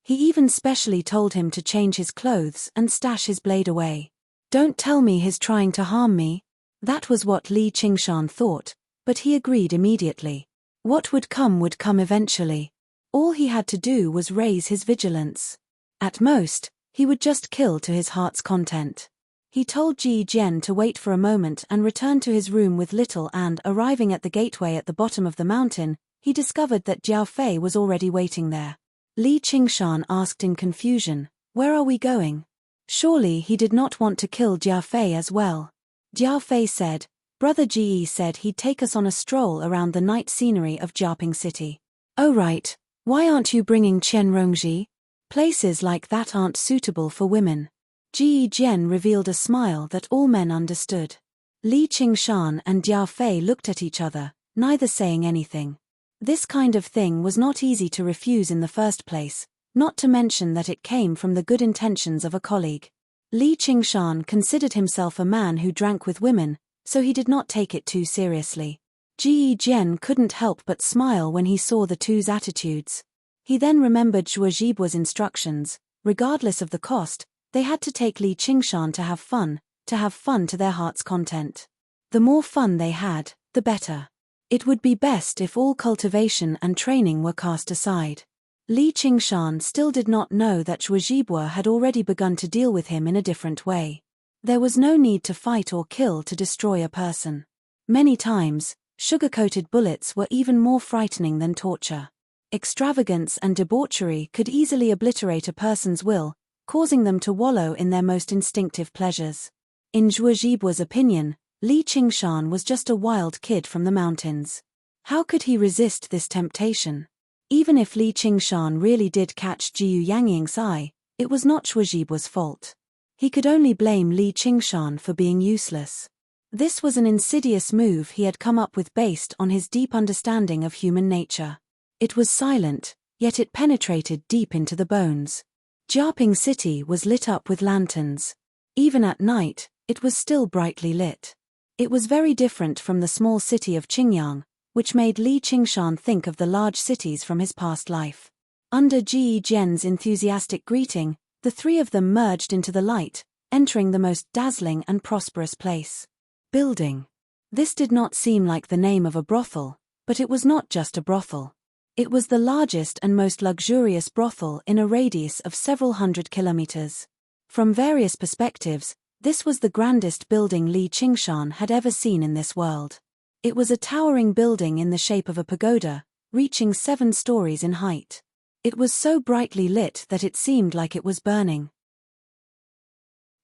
He even specially told him to change his clothes and stash his blade away. Don't tell me he's trying to harm me. That was what Li Qingshan thought, but he agreed immediately. What would come eventually. All he had to do was raise his vigilance. At most, he would just kill to his heart's content. He told Ji Zhen to wait for a moment and return to his room with little, and arriving at the gateway at the bottom of the mountain, he discovered that Jiao Fei was already waiting there. Li Qingshan asked in confusion, where are we going? Surely he did not want to kill Jiao Fei as well. Jiao Fei said, Brother Ji said he'd take us on a stroll around the night scenery of Jiaping City. Oh right, why aren't you bringing Chen Rongji? Places like that aren't suitable for women. Ji Zhen revealed a smile that all men understood. Li Qingshan and Jiao Fei looked at each other, neither saying anything. This kind of thing was not easy to refuse in the first place, not to mention that it came from the good intentions of a colleague. Li Qingshan considered himself a man who drank with women, so he did not take it too seriously. Ji Zhen couldn't help but smile when he saw the two's attitudes. He then remembered Zhuo Zhibue's instructions, regardless of the cost, they had to take Li Qingshan to have fun to their heart's content. The more fun they had, the better. It would be best if all cultivation and training were cast aside. Li Qingshan still did not know that Zhuo Zhibue had already begun to deal with him in a different way. There was no need to fight or kill to destroy a person. Many times, sugar-coated bullets were even more frightening than torture. Extravagance and debauchery could easily obliterate a person's will, causing them to wallow in their most instinctive pleasures. In Zhuo Zhibu's opinion, Li Qingshan was just a wild kid from the mountains. How could he resist this temptation? Even if Li Qingshan really did catch Jiu Yangying's eye, it was not Zhuo Zhibu's fault. He could only blame Li Qingshan for being useless. This was an insidious move he had come up with based on his deep understanding of human nature. It was silent, yet it penetrated deep into the bones. Jiaping City was lit up with lanterns. Even at night, it was still brightly lit. It was very different from the small city of Qingyang, which made Li Qingshan think of the large cities from his past life. Under Ji Jian's enthusiastic greeting, the three of them merged into the light, entering the most dazzling and prosperous place. Building. This did not seem like the name of a brothel, but it was not just a brothel. It was the largest and most luxurious brothel in a radius of several hundred kilometers. From various perspectives, this was the grandest building Li Qingshan had ever seen in this world. It was a towering building in the shape of a pagoda, reaching 7 stories in height. It was so brightly lit that it seemed like it was burning.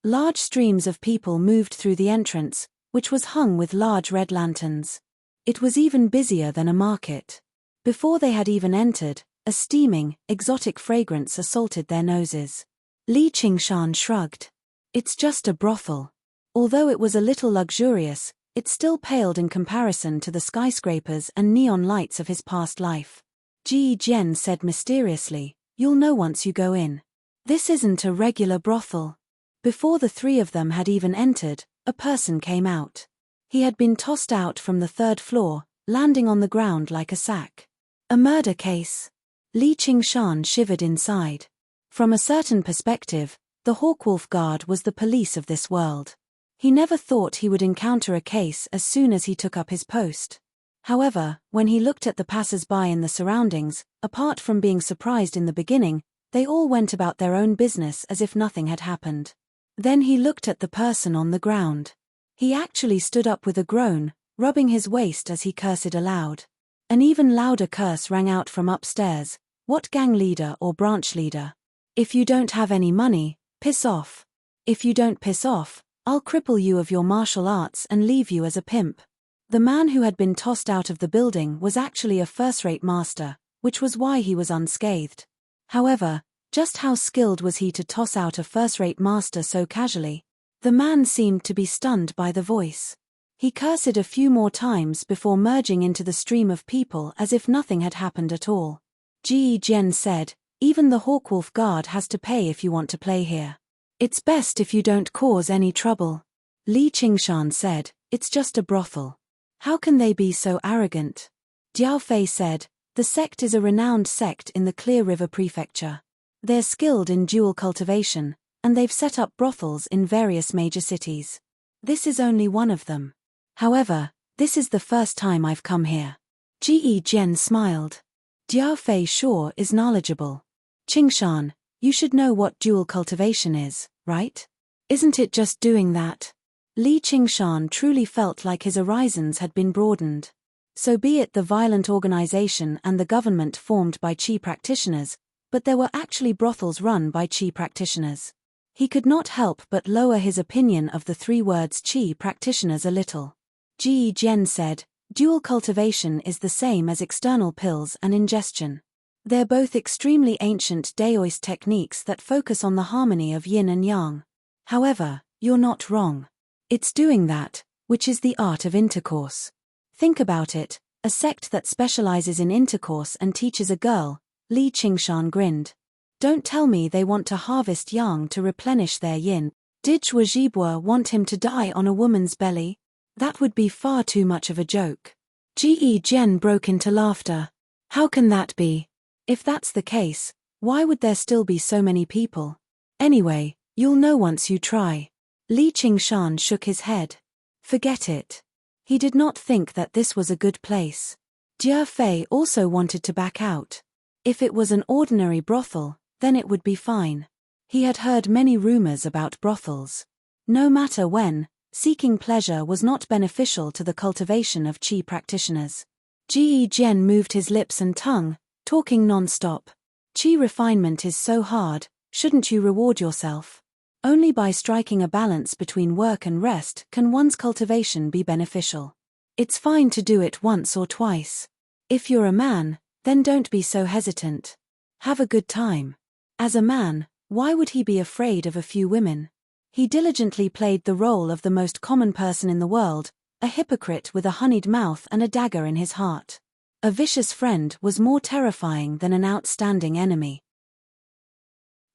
Large streams of people moved through the entrance, which was hung with large red lanterns. It was even busier than a market. Before they had even entered, a steaming, exotic fragrance assaulted their noses. Li Qingshan shrugged. It's just a brothel. Although it was a little luxurious, it still paled in comparison to the skyscrapers and neon lights of his past life. Ji Jian said mysteriously, "You'll know once you go in. This isn't a regular brothel." Before the three of them had even entered, a person came out. He had been tossed out from the 3rd floor, landing on the ground like a sack. A murder case. Li Qingshan shivered inside. From a certain perspective, the Hawkwolf Guard was the police of this world. He never thought he would encounter a case as soon as he took up his post. However, when he looked at the passers-by in the surroundings, apart from being surprised in the beginning, they all went about their own business as if nothing had happened. Then he looked at the person on the ground. He actually stood up with a groan, rubbing his waist as he cursed aloud. An even louder curse rang out from upstairs. "What gang leader or branch leader? If you don't have any money, piss off. If you don't piss off, I'll cripple you of your martial arts and leave you as a pimp." The man who had been tossed out of the building was actually a first-rate master, which was why he was unscathed. However, just how skilled was he to toss out a first-rate master so casually? The man seemed to be stunned by the voice. He cursed a few more times before merging into the stream of people as if nothing had happened at all. Ji Jian said, "Even the Hawkwolf Guard has to pay if you want to play here. It's best if you don't cause any trouble." Li Qingshan said, "It's just a brothel. How can they be so arrogant?" Diao Fei said, "The sect is a renowned sect in the Clear River Prefecture. They're skilled in jewel cultivation, and they've set up brothels in various major cities. This is only one of them. However, this is the first time I've come here." Ji Jian smiled. Diao Fei sure is knowledgeable. "Qingshan, you should know what jewel cultivation is, right? Isn't it just doing that?" Li Qingshan truly felt like his horizons had been broadened. So be it the violent organization and the government formed by Qi practitioners, but there were actually brothels run by Qi practitioners. He could not help but lower his opinion of the 3 words Qi practitioners a little. Ji Jian said, "Dual cultivation is the same as external pills and ingestion. They're both extremely ancient Daoist techniques that focus on the harmony of yin and yang. However, you're not wrong. It's doing that, which is the art of intercourse. Think about it, a sect that specializes in intercourse and teaches a girl." Li Qingshan grinned. "Don't tell me they want to harvest yang to replenish their yin. Did Zhuo Zhibu want him to die on a woman's belly? That would be far too much of a joke." Ji Jian broke into laughter. "How can that be? If that's the case, why would there still be so many people? Anyway, you'll know once you try." Li Qingshan shook his head. Forget it. He did not think that this was a good place. Jia Fei also wanted to back out. If it was an ordinary brothel, then it would be fine. He had heard many rumors about brothels. No matter when, seeking pleasure was not beneficial to the cultivation of Qi practitioners. Ji Jian moved his lips and tongue, talking non-stop. Qi refinement is so hard, shouldn't you reward yourself? Only by striking a balance between work and rest can one's cultivation be beneficial. It's fine to do it once or twice. If you're a man, then don't be so hesitant. Have a good time. As a man, why would he be afraid of a few women? He diligently played the role of the most common person in the world, a hypocrite with a honeyed mouth and a dagger in his heart. A vicious friend was more terrifying than an outstanding enemy.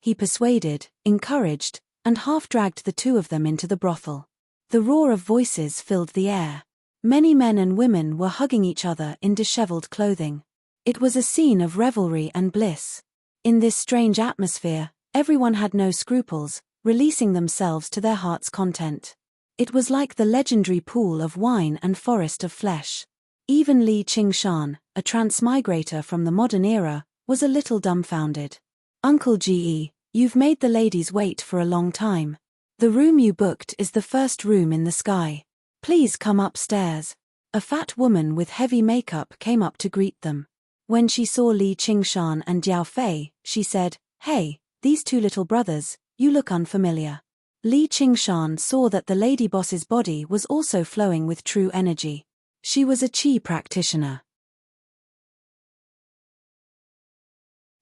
He persuaded, encouraged, and half-dragged the two of them into the brothel. The roar of voices filled the air. Many men and women were hugging each other in disheveled clothing. It was a scene of revelry and bliss. In this strange atmosphere, everyone had no scruples, releasing themselves to their heart's content. It was like the legendary pool of wine and forest of flesh. Even Li Qingshan, a transmigrator from the modern era, was a little dumbfounded. Uncle Ge, you've made the ladies wait for a long time. The room you booked is the first room in the sky. Please come upstairs. A fat woman with heavy makeup came up to greet them. When she saw Li Qingshan and Jiao Fei, she said, "Hey, these two little brothers, you look unfamiliar." Li Qingshan saw that the lady boss's body was also flowing with true energy. She was a Qi practitioner.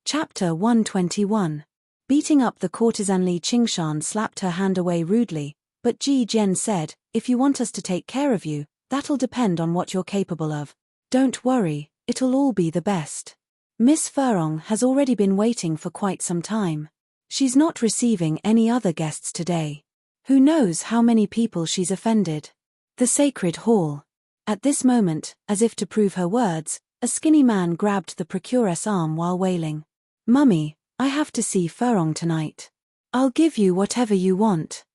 Chapter 121. Beating up the courtesan, Li Qingshan slapped her hand away rudely, but Ji Jian said, "If you want us to take care of you, that'll depend on what you're capable of. Don't worry, it'll all be the best. Miss Furlong has already been waiting for quite some time. She's not receiving any other guests today. Who knows how many people she's offended." The sacred hall. At this moment, as if to prove her words, a skinny man grabbed the procuress' arm while wailing, "Mummy, I have to see Furlong tonight. I'll give you whatever you want."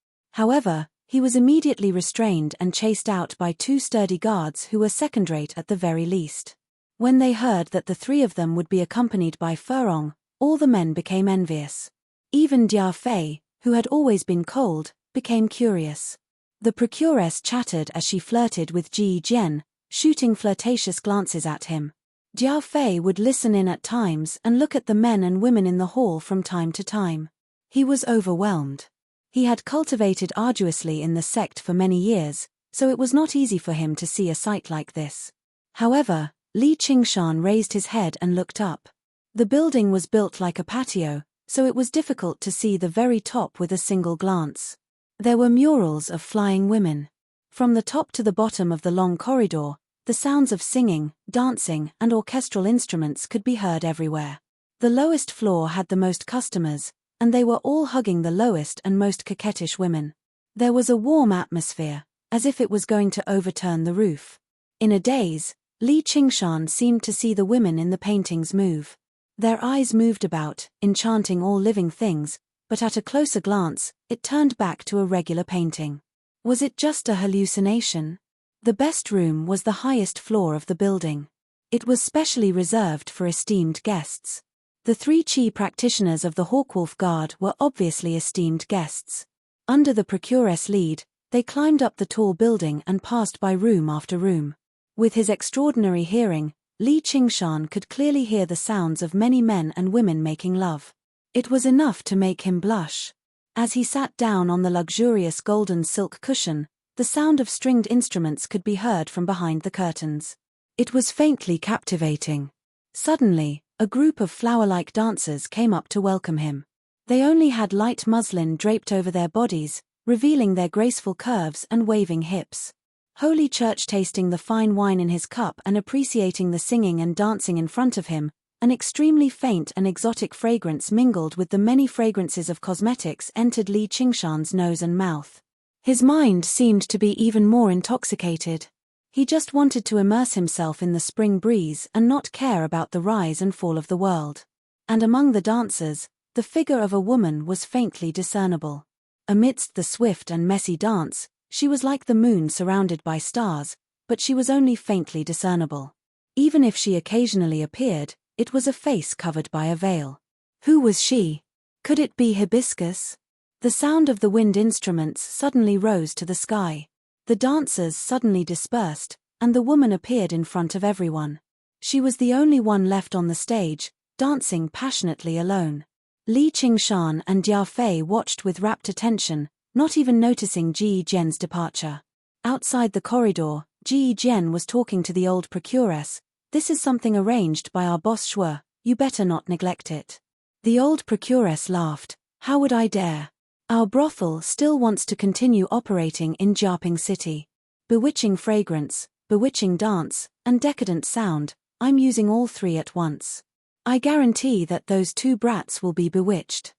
However, he was immediately restrained and chased out by two sturdy guards who were second-rate at the very least. When they heard that the three of them would be accompanied by Furlong, all the men became envious. Even Jiao Fei, who had always been cold, became curious. The procuress chattered as she flirted with Ji Jian, shooting flirtatious glances at him. Jiao Fei would listen in at times and look at the men and women in the hall from time to time. He was overwhelmed. He had cultivated arduously in the sect for many years, so it was not easy for him to see a sight like this. However, Li Qingshan raised his head and looked up. The building was built like a patio, so it was difficult to see the very top with a single glance. There were murals of flying women. From the top to the bottom of the long corridor, the sounds of singing, dancing, and orchestral instruments could be heard everywhere. The lowest floor had the most customers, and they were all hugging the lowest and most coquettish women. There was a warm atmosphere, as if it was going to overturn the roof. In a daze, Li Qingshan seemed to see the women in the paintings move. Their eyes moved about, enchanting all living things, but at a closer glance, it turned back to a regular painting. Was it just a hallucination? The best room was the highest floor of the building. It was specially reserved for esteemed guests. The three Qi practitioners of the Hawkwolf Guard were obviously esteemed guests. Under the procuress' lead, they climbed up the tall building and passed by room after room. With his extraordinary hearing, Li Qingshan could clearly hear the sounds of many men and women making love. It was enough to make him blush. As he sat down on the luxurious golden silk cushion, the sound of stringed instruments could be heard from behind the curtains. It was faintly captivating. Suddenly, a group of flower-like dancers came up to welcome him. They only had light muslin draped over their bodies, revealing their graceful curves and waving hips. Holy Church tasting the fine wine in his cup and appreciating the singing and dancing in front of him, an extremely faint and exotic fragrance mingled with the many fragrances of cosmetics entered Li Qingshan's nose and mouth. His mind seemed to be even more intoxicated. He just wanted to immerse himself in the spring breeze and not care about the rise and fall of the world. And among the dancers, the figure of a woman was faintly discernible. Amidst the swift and messy dance, she was like the moon surrounded by stars, but she was only faintly discernible. Even if she occasionally appeared, it was a face covered by a veil. Who was she? Could it be Hibiscus? The sound of the wind instruments suddenly rose to the sky. The dancers suddenly dispersed, and the woman appeared in front of everyone. She was the only one left on the stage, dancing passionately alone. Li Qingshan and Jia Fei watched with rapt attention, not even noticing Ji Jian's departure. Outside the corridor, Ji Jian was talking to the old procuress. "This is something arranged by our boss Shui, you better not neglect it." The old procuress laughed. "How would I dare? Our brothel still wants to continue operating in Jiaping City. Bewitching fragrance, bewitching dance, and decadent sound, I'm using all three at once. I guarantee that those two brats will be bewitched."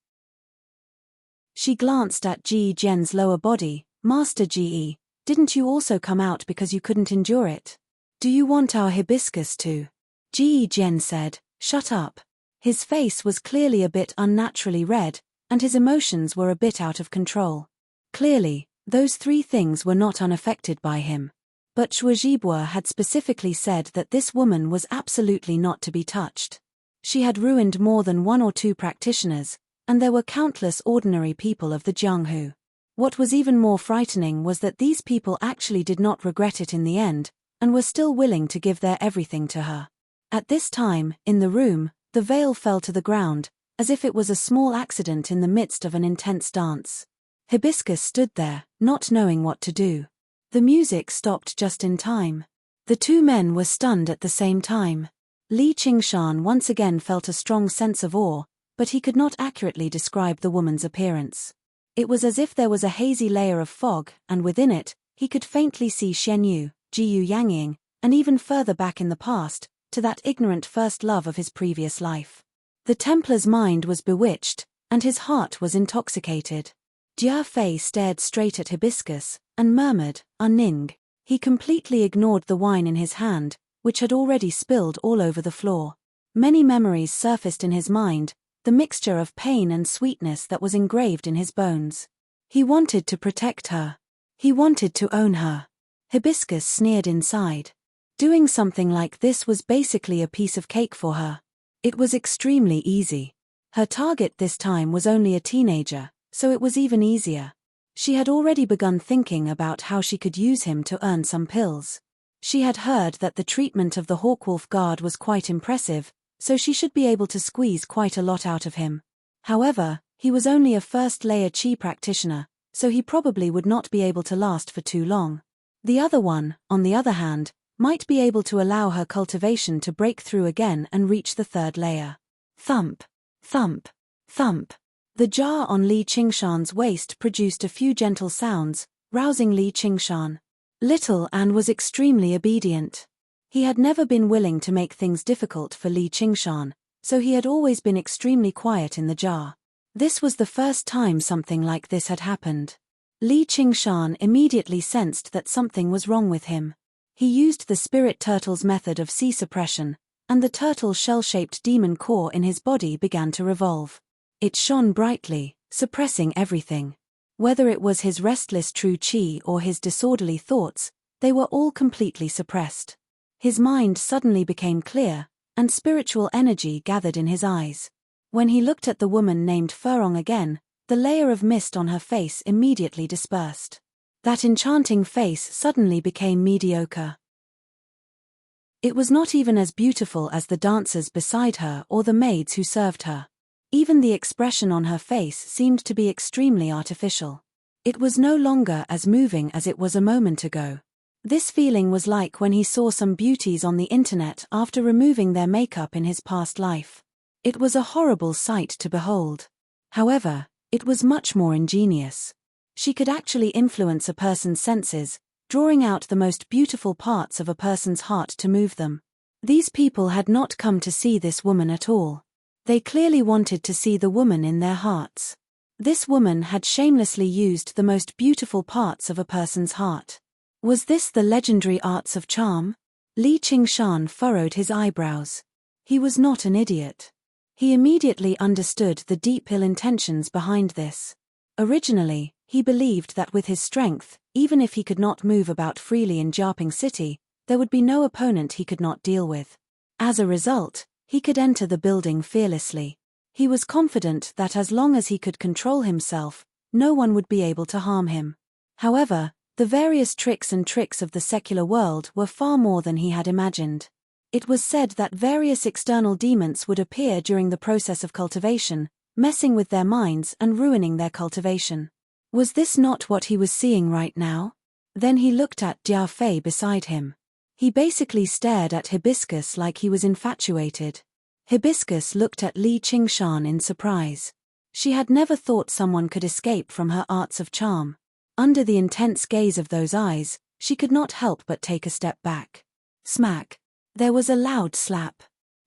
She glanced at Ji Jian's lower body. "Master Ji, didn't you also come out because you couldn't endure it? Do you want our hibiscus too?" Ji Jian said, "Shut up." His face was clearly a bit unnaturally red, and his emotions were a bit out of control. Clearly, those three things were not unaffected by him. But Shui Jibua had specifically said that this woman was absolutely not to be touched. She had ruined more than one or two practitioners, and there were countless ordinary people of the Jianghu. What was even more frightening was that these people actually did not regret it in the end, and were still willing to give their everything to her. At this time, in the room, the veil fell to the ground, as if it was a small accident in the midst of an intense dance. Hibiscus stood there, not knowing what to do. The music stopped just in time. The two men were stunned at the same time. Li Qingshan once again felt a strong sense of awe, but he could not accurately describe the woman's appearance. It was as if there was a hazy layer of fog, and within it, he could faintly see Shenyu, Jiyu Yangying, and even further back in the past, to that ignorant first love of his previous life. The Templar's mind was bewitched, and his heart was intoxicated. Jia Fei stared straight at Hibiscus, and murmured, "Ning." He completely ignored the wine in his hand, which had already spilled all over the floor. Many memories surfaced in his mind, the mixture of pain and sweetness that was engraved in his bones. He wanted to protect her. He wanted to own her. Hibiscus sneered inside. Doing something like this was basically a piece of cake for her. It was extremely easy. Her target this time was only a teenager, so it was even easier. She had already begun thinking about how she could use him to earn some pills. She had heard that the treatment of the Hawkwolf guard was quite impressive, so she should be able to squeeze quite a lot out of him. However, he was only a first-layer Qi practitioner, so he probably would not be able to last for too long. The other one, on the other hand, might be able to allow her cultivation to break through again and reach the third layer. Thump, thump, thump. The jar on Li Qingshan's waist produced a few gentle sounds, rousing Li Qingshan. Little An was extremely obedient. He had never been willing to make things difficult for Li Qingshan, so he had always been extremely quiet in the jar. This was the first time something like this had happened. Li Qingshan immediately sensed that something was wrong with him. He used the spirit turtle's method of Qi suppression, and the turtle's shell-shaped demon core in his body began to revolve. It shone brightly, suppressing everything. Whether it was his restless true Qi or his disorderly thoughts, they were all completely suppressed. His mind suddenly became clear, and spiritual energy gathered in his eyes. When he looked at the woman named Furong again, the layer of mist on her face immediately dispersed. That enchanting face suddenly became mediocre. It was not even as beautiful as the dancers beside her or the maids who served her. Even the expression on her face seemed to be extremely artificial. It was no longer as moving as it was a moment ago. This feeling was like when he saw some beauties on the internet after removing their makeup in his past life. It was a horrible sight to behold. However, it was much more ingenious. She could actually influence a person's senses, drawing out the most beautiful parts of a person's heart to move them. These people had not come to see this woman at all. They clearly wanted to see the woman in their hearts. This woman had shamelessly used the most beautiful parts of a person's heart. Was this the legendary arts of charm? Li Qingshan furrowed his eyebrows. He was not an idiot. He immediately understood the deep ill intentions behind this. Originally, he believed that with his strength, even if he could not move about freely in Jiaping City, there would be no opponent he could not deal with. As a result, he could enter the building fearlessly. He was confident that as long as he could control himself, no one would be able to harm him. However, the various tricks of the secular world were far more than he had imagined. It was said that various external demons would appear during the process of cultivation, messing with their minds and ruining their cultivation. Was this not what he was seeing right now? Then he looked at Jia Fei beside him. He basically stared at Hibiscus like he was infatuated. Hibiscus looked at Li Qingshan in surprise. She had never thought someone could escape from her arts of charm. Under the intense gaze of those eyes, she could not help but take a step back. Smack. There was a loud slap.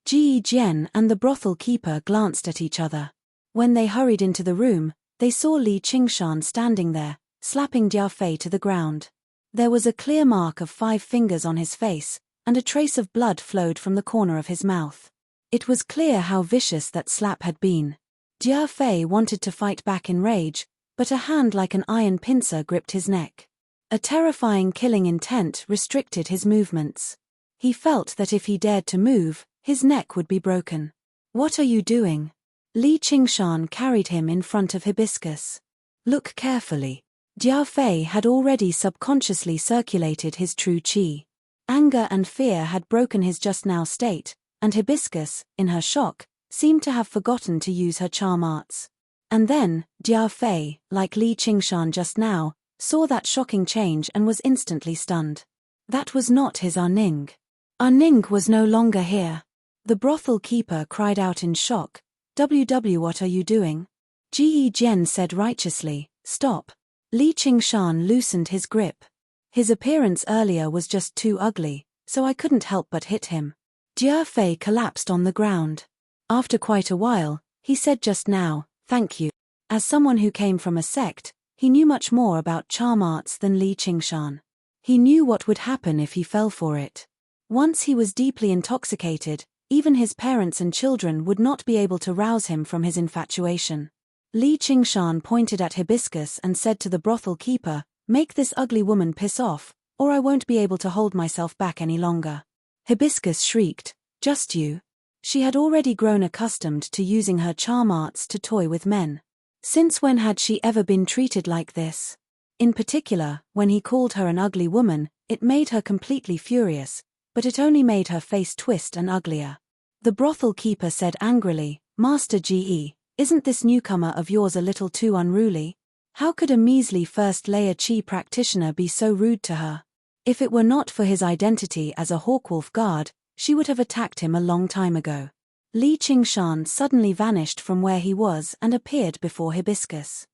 Ji Jian and the brothel keeper glanced at each other. When they hurried into the room, they saw Li Qingshan standing there, slapping Jia Fei to the ground. There was a clear mark of 5 fingers on his face, and a trace of blood flowed from the corner of his mouth. It was clear how vicious that slap had been. Jia Fei wanted to fight back in rage, but a hand like an iron pincer gripped his neck. A terrifying killing intent restricted his movements. He felt that if he dared to move, his neck would be broken. "What are you doing?" Li Qingshan carried him in front of Hibiscus. "Look carefully." Jia Fei had already subconsciously circulated his true qi. Anger and fear had broken his just-now state, and Hibiscus, in her shock, seemed to have forgotten to use her charm arts. And then, Jia Fei, like Li Qingshan just now, saw that shocking change and was instantly stunned. That was not his Ning. Ning was no longer here. The brothel keeper cried out in shock, "WW, what are you doing?" Ji Jian said righteously, "Stop." Li Qingshan loosened his grip. "His appearance earlier was just too ugly, so I couldn't help but hit him." Jia Fei collapsed on the ground. After quite a while, he said just now, "Thank you." As someone who came from a sect, he knew much more about charm arts than Li Qingshan. He knew what would happen if he fell for it. Once he was deeply intoxicated, even his parents and children would not be able to rouse him from his infatuation. Li Qingshan pointed at Hibiscus and said to the brothel keeper, "Make this ugly woman piss off, or I won't be able to hold myself back any longer." Hibiscus shrieked, "Just you?" She had already grown accustomed to using her charm arts to toy with men. Since when had she ever been treated like this? In particular, when he called her an ugly woman, it made her completely furious, but it only made her face twist and uglier. The brothel keeper said angrily, "Master Ge, isn't this newcomer of yours a little too unruly? How could a measly first-layer Qi practitioner be so rude to her? If it were not for his identity as a Hawkwolf guard, she would have attacked him a long time ago." Li Qingshan suddenly vanished from where he was and appeared before Hibiscus.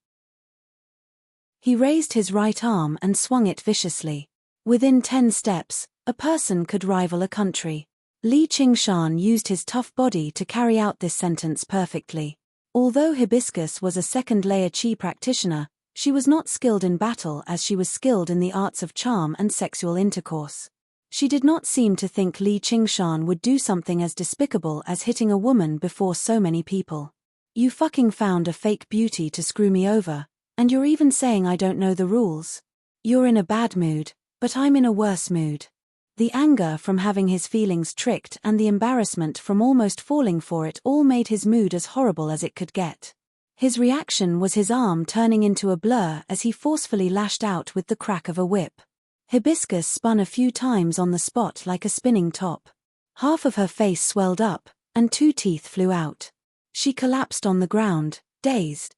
He raised his right arm and swung it viciously. Within 10 steps, a person could rival a country. Li Qingshan used his tough body to carry out this sentence perfectly. Although Hibiscus was a second-layer Qi practitioner, she was not skilled in battle as she was skilled in the arts of charm and sexual intercourse. She did not seem to think Li Qingshan would do something as despicable as hitting a woman before so many people. "You fucking found a fake beauty to screw me over, and you're even saying I don't know the rules? You're in a bad mood, but I'm in a worse mood." The anger from having his feelings tricked and the embarrassment from almost falling for it all made his mood as horrible as it could get. His reaction was his arm turning into a blur as he forcefully lashed out with the crack of a whip. Hibiscus spun a few times on the spot like a spinning top. Half of her face swelled up, and 2 teeth flew out. She collapsed on the ground, dazed.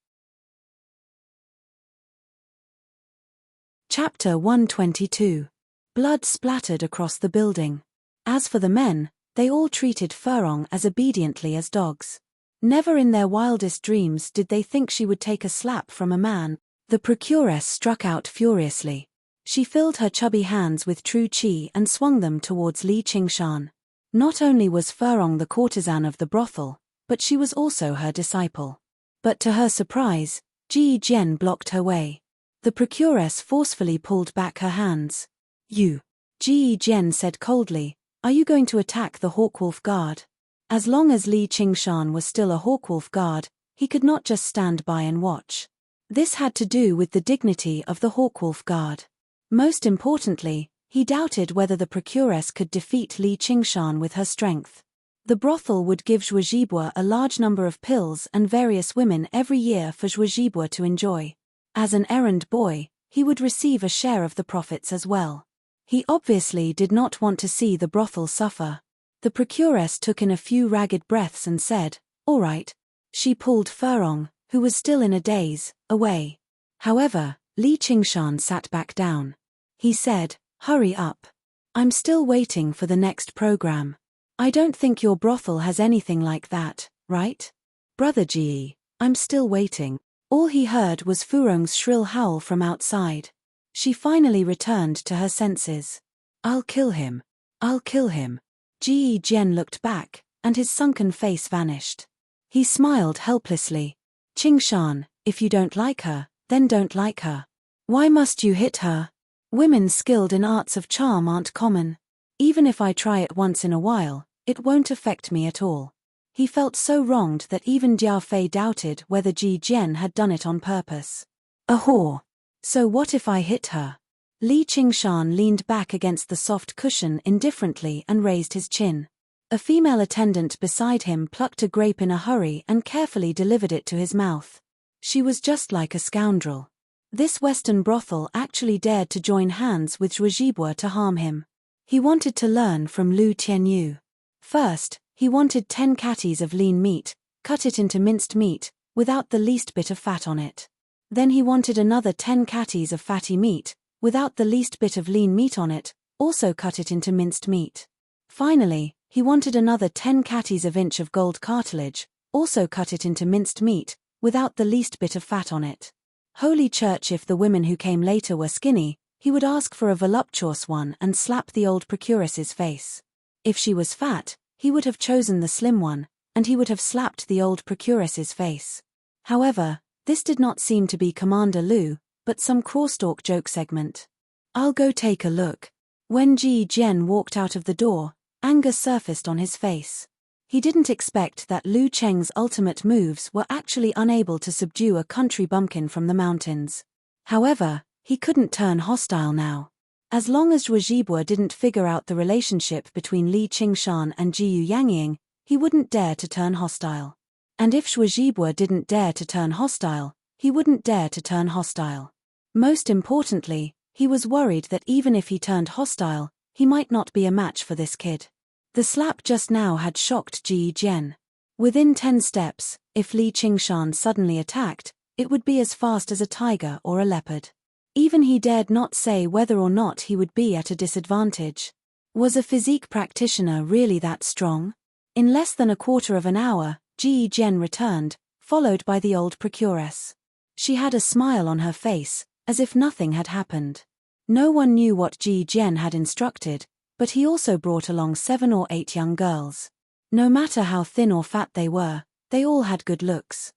Chapter 122. Blood splattered across the building. As for the men, they all treated Furong as obediently as dogs. Never in their wildest dreams did they think she would take a slap from a man. The procuress struck out furiously. She filled her chubby hands with true qi and swung them towards Li Qingshan. Not only was Furong the courtesan of the brothel, but she was also her disciple. But to her surprise, Ji Jian blocked her way. The procuress forcefully pulled back her hands. "You," Ji Jian said coldly, "are you going to attack the Hawkwolf guard?" As long as Li Qingshan was still a Hawkwolf guard, he could not just stand by and watch. This had to do with the dignity of the Hawkwolf guard. Most importantly, he doubted whether the procuress could defeat Li Qingshan with her strength. The brothel would give Zhuozhibua a large number of pills and various women every year for Zhuozhibua to enjoy. As an errand boy, he would receive a share of the profits as well. He obviously did not want to see the brothel suffer. The procuress took in a few ragged breaths and said, "All right." She pulled Furong, who was still in a daze, away. However, Li Qingshan sat back down. He said, "Hurry up. I'm still waiting for the next program. I don't think your brothel has anything like that, right? Brother Ji, I'm still waiting." All he heard was Furong's shrill howl from outside. She finally returned to her senses. "I'll kill him. I'll kill him." Ji Jian looked back, and his sunken face vanished. He smiled helplessly. "Qingshan, if you don't like her, then don't like her. Why must you hit her? Women skilled in arts of charm aren't common. Even if I try it once in a while, it won't affect me at all." He felt so wronged that even Jia Fei doubted whether Ji Jian had done it on purpose. "A whore. So what if I hit her?" Li Qingshan leaned back against the soft cushion indifferently and raised his chin. A female attendant beside him plucked a grape in a hurry and carefully delivered it to his mouth. She was just like a scoundrel. This Western brothel actually dared to join hands with Zhuozhibua to harm him. He wanted to learn from Lu Tianyu. First, he wanted 10 catties of lean meat, cut it into minced meat, without the least bit of fat on it. Then he wanted another 10 catties of fatty meat, without the least bit of lean meat on it, also cut it into minced meat. Finally, he wanted another 10 catties of inch of gold cartilage, also cut it into minced meat, without the least bit of fat on it. Holy Church, if the women who came later were skinny, he would ask for a voluptuous one and slap the old procuress's face. If she was fat, he would have chosen the slim one, and he would have slapped the old procuress's face. However, this did not seem to be Commander Lu, but some crosstalk joke segment. "I'll go take a look." When Ji Jian walked out of the door, anger surfaced on his face. He didn't expect that Lu Cheng's ultimate moves were actually unable to subdue a country bumpkin from the mountains. However, he couldn't turn hostile now. As long as Zhuozhibua didn't figure out the relationship between Li Qingshan and Jiyu Yangying, he wouldn't dare to turn hostile. And if Zhuozhibua didn't dare to turn hostile, he wouldn't dare to turn hostile. Most importantly, he was worried that even if he turned hostile, he might not be a match for this kid. The slap just now had shocked Ji Jian. Within 10 steps, if Li Qingshan suddenly attacked, it would be as fast as a tiger or a leopard. Even he dared not say whether or not he would be at a disadvantage. Was a physique practitioner really that strong? In less than a quarter of an hour, Ji Jian returned, followed by the old procuress. She had a smile on her face, as if nothing had happened. No one knew what Ji Jian had instructed, but he also brought along 7 or 8 young girls. No matter how thin or fat they were, they all had good looks.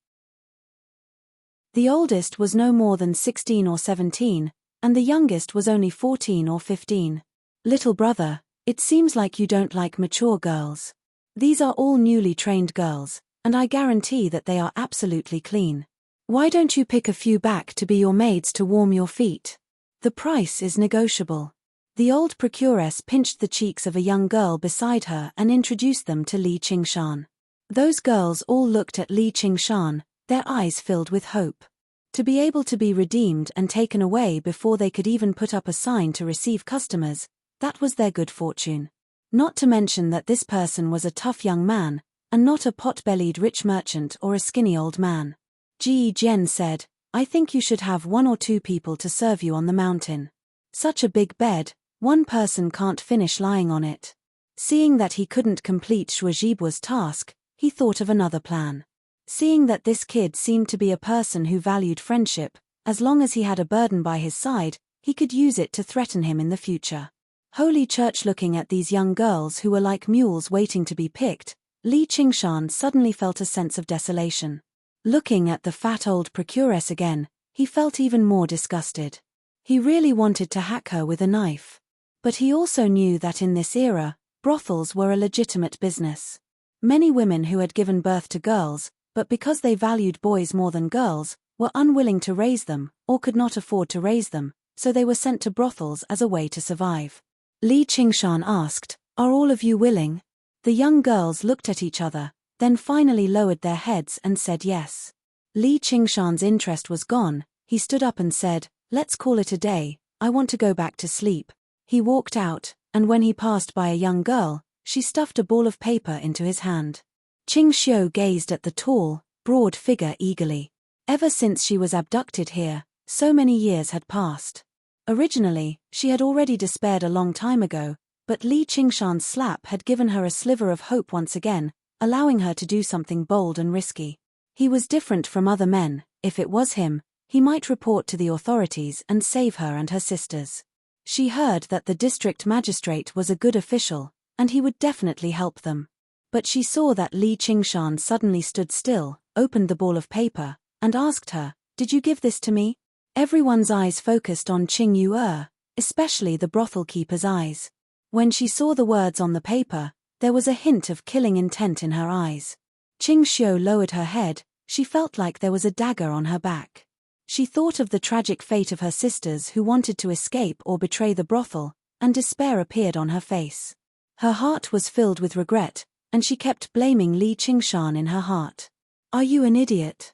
The oldest was no more than 16 or 17, and the youngest was only 14 or 15. "Little brother, it seems like you don't like mature girls. These are all newly trained girls, and I guarantee that they are absolutely clean. Why don't you pick a few back to be your maids to warm your feet? The price is negotiable." The old procuress pinched the cheeks of a young girl beside her and introduced them to Li Qingshan. Those girls all looked at Li Qingshan, their eyes filled with hope. To be able to be redeemed and taken away before they could even put up a sign to receive customers, that was their good fortune. Not to mention that this person was a tough young man, and not a pot-bellied rich merchant or a skinny old man. Ji Jian said, "I think you should have 1 or 2 people to serve you on the mountain. Such a big bed, one person can't finish lying on it." Seeing that he couldn't complete Zhuozhibua's task, he thought of another plan. Seeing that this kid seemed to be a person who valued friendship, as long as he had a burden by his side, he could use it to threaten him in the future. Holy Church, looking at these young girls who were like mules waiting to be picked, Li Qingshan suddenly felt a sense of desolation. Looking at the fat old procuress again, he felt even more disgusted. He really wanted to hack her with a knife. But he also knew that in this era, brothels were a legitimate business. Many women who had given birth to girls, but because they valued boys more than girls, were unwilling to raise them, or could not afford to raise them, so they were sent to brothels as a way to survive. Li Qingshan asked, "Are all of you willing?" The young girls looked at each other, then finally lowered their heads and said yes. Li Qingshan's interest was gone. He stood up and said, "Let's call it a day, I want to go back to sleep." He walked out, and when he passed by a young girl, she stuffed a ball of paper into his hand. Qing Xiu gazed at the tall, broad figure eagerly. Ever since she was abducted here, so many years had passed. Originally, she had already despaired a long time ago, but Li Qingshan's slap had given her a sliver of hope once again, allowing her to do something bold and risky. He was different from other men. If it was him, he might report to the authorities and save her and her sisters. She heard that the district magistrate was a good official, and he would definitely help them. But she saw that Li Qingshan suddenly stood still, opened the ball of paper, and asked her, "Did you give this to me?" Everyone's eyes focused on Qing Yu'er, especially the brothel keeper's eyes. When she saw the words on the paper, there was a hint of killing intent in her eyes. Qing Xiu lowered her head. She felt like there was a dagger on her back. She thought of the tragic fate of her sisters who wanted to escape or betray the brothel, and despair appeared on her face. Her heart was filled with regret, and she kept blaming Li Qingshan in her heart. "Are you an idiot?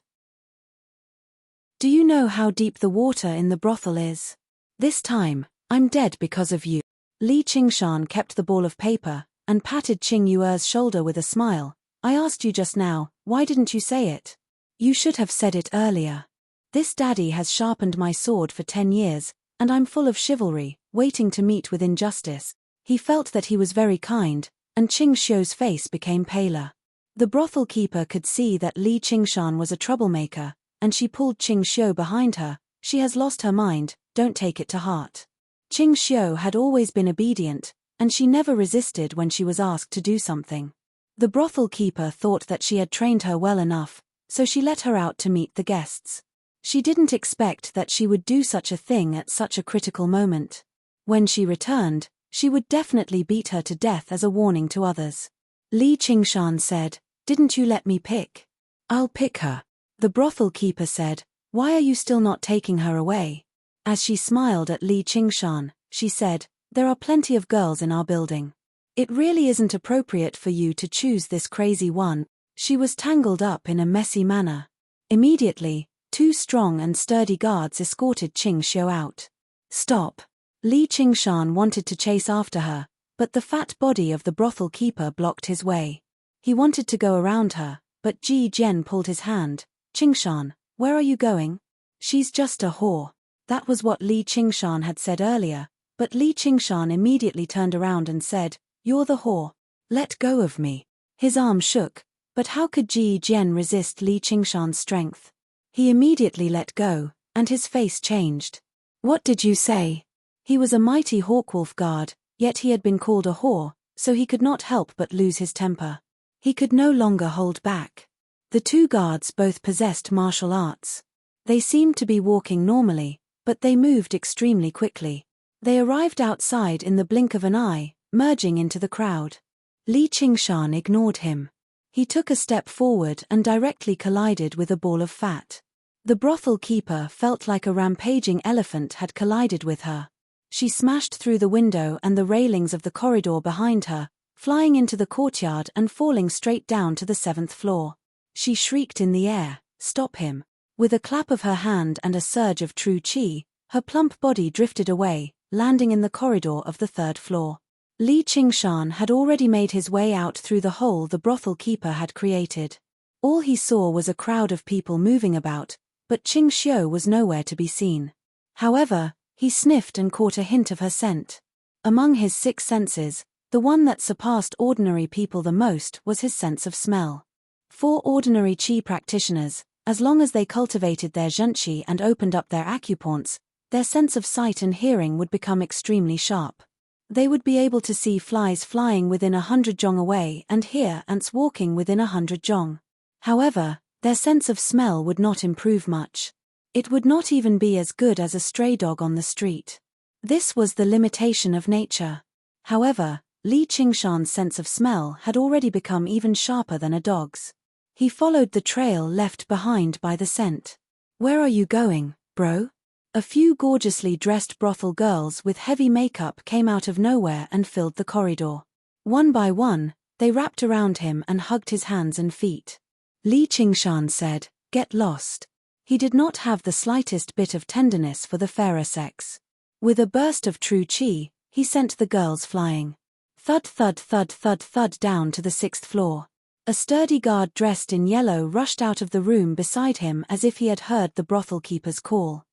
Do you know how deep the water in the brothel is? This time, I'm dead because of you." Li Qingshan kept the ball of paper, and patted Qing Yu'er's shoulder with a smile. "I asked you just now, why didn't you say it? You should have said it earlier. This daddy has sharpened my sword for 10 years, and I'm full of chivalry, waiting to meet with injustice." He felt that he was very kind, and Qing Xiu's face became paler. The brothel keeper could see that Li Qingshan was a troublemaker, and she pulled Qing Xiu behind her. "She has lost her mind, don't take it to heart." Qing Xiu had always been obedient, and she never resisted when she was asked to do something. The brothel keeper thought that she had trained her well enough, so she let her out to meet the guests. She didn't expect that she would do such a thing at such a critical moment. When she returned, she would definitely beat her to death as a warning to others. Li Qingshan said, "Didn't you let me pick? I'll pick her." The brothel keeper said, "Why are you still not taking her away?" As she smiled at Li Qingshan, she said, "There are plenty of girls in our building. It really isn't appropriate for you to choose this crazy one." She was tangled up in a messy manner. Immediately, 2 strong and sturdy guards escorted Qing Xiu out. "Stop." Li Qingshan wanted to chase after her, but the fat body of the brothel keeper blocked his way. He wanted to go around her, but Ji Jian pulled his hand. "Qingshan, where are you going? She's just a whore." That was what Li Qingshan had said earlier, but Li Qingshan immediately turned around and said, "You're the whore. Let go of me." His arm shook, but how could Ji Jian resist Li Qingshan's strength? He immediately let go, and his face changed. "What did you say?" He was a mighty Hawkwolf guard, yet he had been called a whore, so he could not help but lose his temper. He could no longer hold back. The 2 guards both possessed martial arts. They seemed to be walking normally, but they moved extremely quickly. They arrived outside in the blink of an eye, merging into the crowd. Li Qingshan ignored him. He took a step forward and directly collided with a ball of fat. The brothel keeper felt like a rampaging elephant had collided with her. She smashed through the window and the railings of the corridor behind her, flying into the courtyard and falling straight down to the 7th floor. She shrieked in the air, "Stop him." With a clap of her hand and a surge of true qi, her plump body drifted away, landing in the corridor of the 3rd floor. Li Qingshan had already made his way out through the hole the brothel keeper had created. All he saw was a crowd of people moving about, but Qing Xiu was nowhere to be seen. However, he sniffed and caught a hint of her scent. Among his 6 senses, the one that surpassed ordinary people the most was his sense of smell. For ordinary qi practitioners, as long as they cultivated their zhenqi and opened up their acupoints, their sense of sight and hearing would become extremely sharp. They would be able to see flies flying within 100 zhong away and hear ants walking within 100 zhong. However, their sense of smell would not improve much. It would not even be as good as a stray dog on the street. This was the limitation of nature. However, Li Qingshan's sense of smell had already become even sharper than a dog's. He followed the trail left behind by the scent. "Where are you going, bro?" A few gorgeously dressed brothel girls with heavy makeup came out of nowhere and filled the corridor. One by one, they wrapped around him and hugged his hands and feet. Li Qingshan said, "Get lost." He did not have the slightest bit of tenderness for the fairer sex. With a burst of true qi, he sent the girls flying. Thud thud thud thud thud down to the 6th floor. A sturdy guard dressed in yellow rushed out of the room beside him as if he had heard the brothel keeper's call.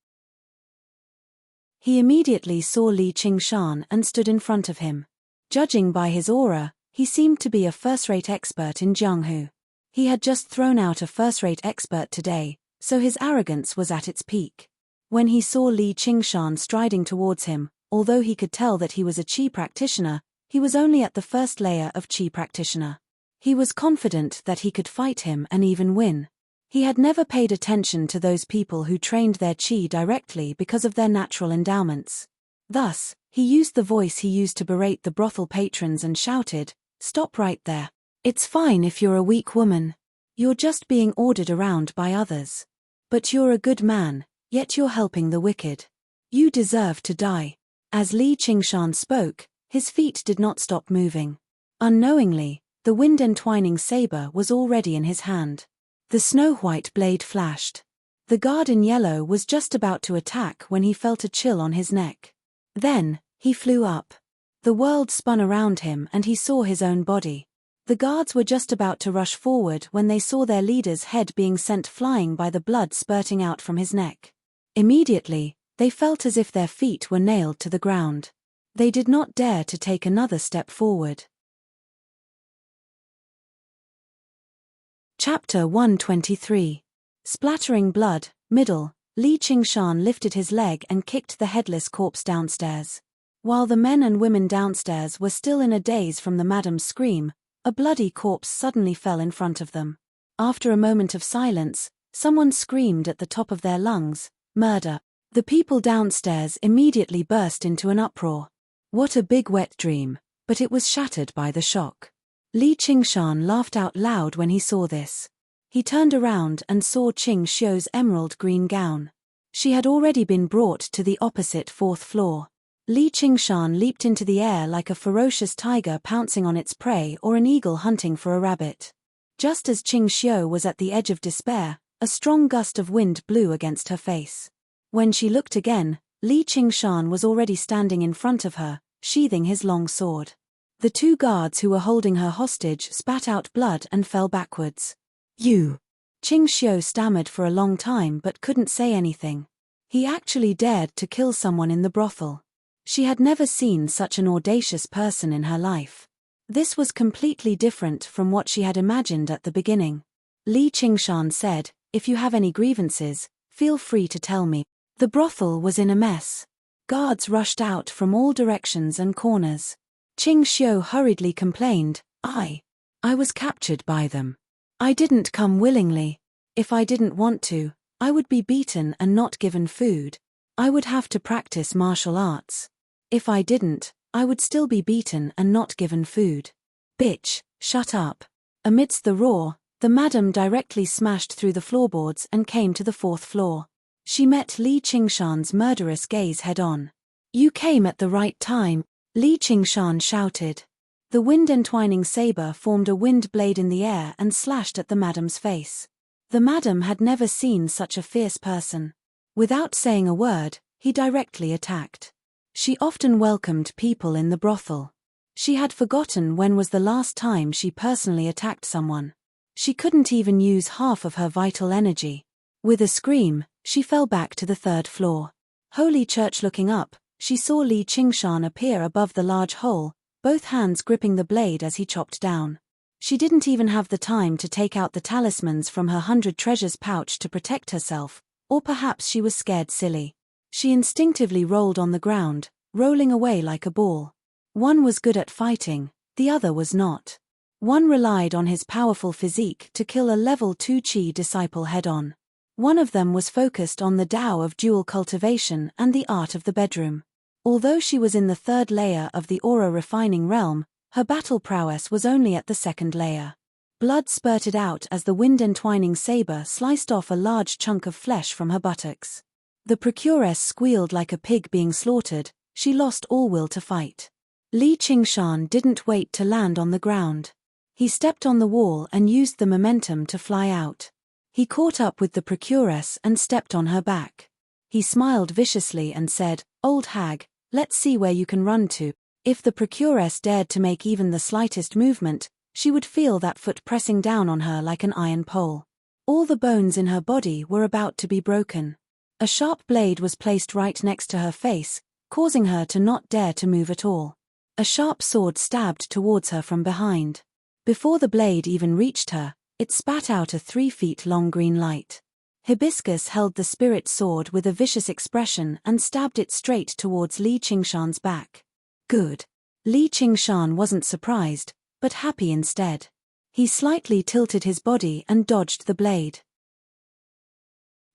He immediately saw Li Qingshan and stood in front of him. Judging by his aura, he seemed to be a first-rate expert in Jianghu. He had just thrown out a first-rate expert today, so his arrogance was at its peak. When he saw Li Qingshan striding towards him, although he could tell that he was a qi practitioner, he was only at the first layer of qi practitioner. He was confident that he could fight him and even win. He had never paid attention to those people who trained their qi directly because of their natural endowments. Thus, he used the voice he used to berate the brothel patrons and shouted, "Stop right there. It's fine if you're a weak woman. You're just being ordered around by others. But you're a good man, yet you're helping the wicked. You deserve to die." As Li Qingshan spoke, his feet did not stop moving. Unknowingly, the wind-entwining saber was already in his hand. The snow-white blade flashed. The guard in yellow was just about to attack when he felt a chill on his neck. Then, he flew up. The world spun around him and he saw his own body. The guards were just about to rush forward when they saw their leader's head being sent flying by the blood spurting out from his neck. Immediately, they felt as if their feet were nailed to the ground. They did not dare to take another step forward. Chapter 123. Splattering blood, middle, Li Qingshan lifted his leg and kicked the headless corpse downstairs. While the men and women downstairs were still in a daze from the madam's scream, a bloody corpse suddenly fell in front of them. After a moment of silence, someone screamed at the top of their lungs, "Murder!" The people downstairs immediately burst into an uproar. What a big wet dream, but it was shattered by the shock. Li Qingshan laughed out loud when he saw this. He turned around and saw Qing Xiu's emerald green gown. She had already been brought to the opposite 4th floor. Li Qingshan leaped into the air like a ferocious tiger pouncing on its prey or an eagle hunting for a rabbit. Just as Qing Xiu was at the edge of despair, a strong gust of wind blew against her face. When she looked again, Li Qingshan was already standing in front of her, sheathing his long sword. The 2 guards who were holding her hostage spat out blood and fell backwards. "You!" Qing Xiu stammered for a long time but couldn't say anything. He actually dared to kill someone in the brothel. She had never seen such an audacious person in her life. This was completely different from what she had imagined at the beginning. Li Qingshan said, "If you have any grievances, feel free to tell me." The brothel was in a mess. Guards rushed out from all directions and corners. Qing Xiu hurriedly complained, I was captured by them. I didn't come willingly. If I didn't want to, I would be beaten and not given food. I would have to practice martial arts. If I didn't, I would still be beaten and not given food. Bitch, shut up." Amidst the roar, the madam directly smashed through the floorboards and came to the 4th floor. She met Li Qingshan's murderous gaze head-on. "You came at the right time," Li Qingshan shouted. The wind-entwining saber formed a wind blade in the air and slashed at the madam's face. The madam had never seen such a fierce person. Without saying a word, he directly attacked. She often welcomed people in the brothel. She had forgotten when was the last time she personally attacked someone. She couldn't even use half of her vital energy. With a scream, she fell back to the 3rd floor. Holy Church looking up, she saw Li Qingshan appear above the large hole, both hands gripping the blade as he chopped down. She didn't even have the time to take out the talismans from her 100 treasures pouch to protect herself, or perhaps she was scared silly. She instinctively rolled on the ground, rolling away like a ball. One was good at fighting, the other was not. One relied on his powerful physique to kill a level 2 Qi disciple head-on. One of them was focused on the Tao of dual cultivation and the art of the bedroom. Although she was in the 3rd layer of the aura refining realm, her battle prowess was only at the 2nd layer. Blood spurted out as the wind-entwining saber sliced off a large chunk of flesh from her buttocks. The procuress squealed like a pig being slaughtered. She lost all will to fight. Li Qingshan didn't wait to land on the ground. He stepped on the wall and used the momentum to fly out. He caught up with the procuress and stepped on her back. He smiled viciously and said, "Old hag, let's see where you can run to." If the procuress dared to make even the slightest movement, she would feel that foot pressing down on her like an iron pole. All the bones in her body were about to be broken. A sharp blade was placed right next to her face, causing her to not dare to move at all. A sharp sword stabbed towards her from behind. Before the blade even reached her, it spat out a 3-feet-long green light. Hibiscus held the spirit sword with a vicious expression and stabbed it straight towards Li Qingshan's back. Good. Li Qingshan wasn't surprised, but happy instead. He slightly tilted his body and dodged the blade.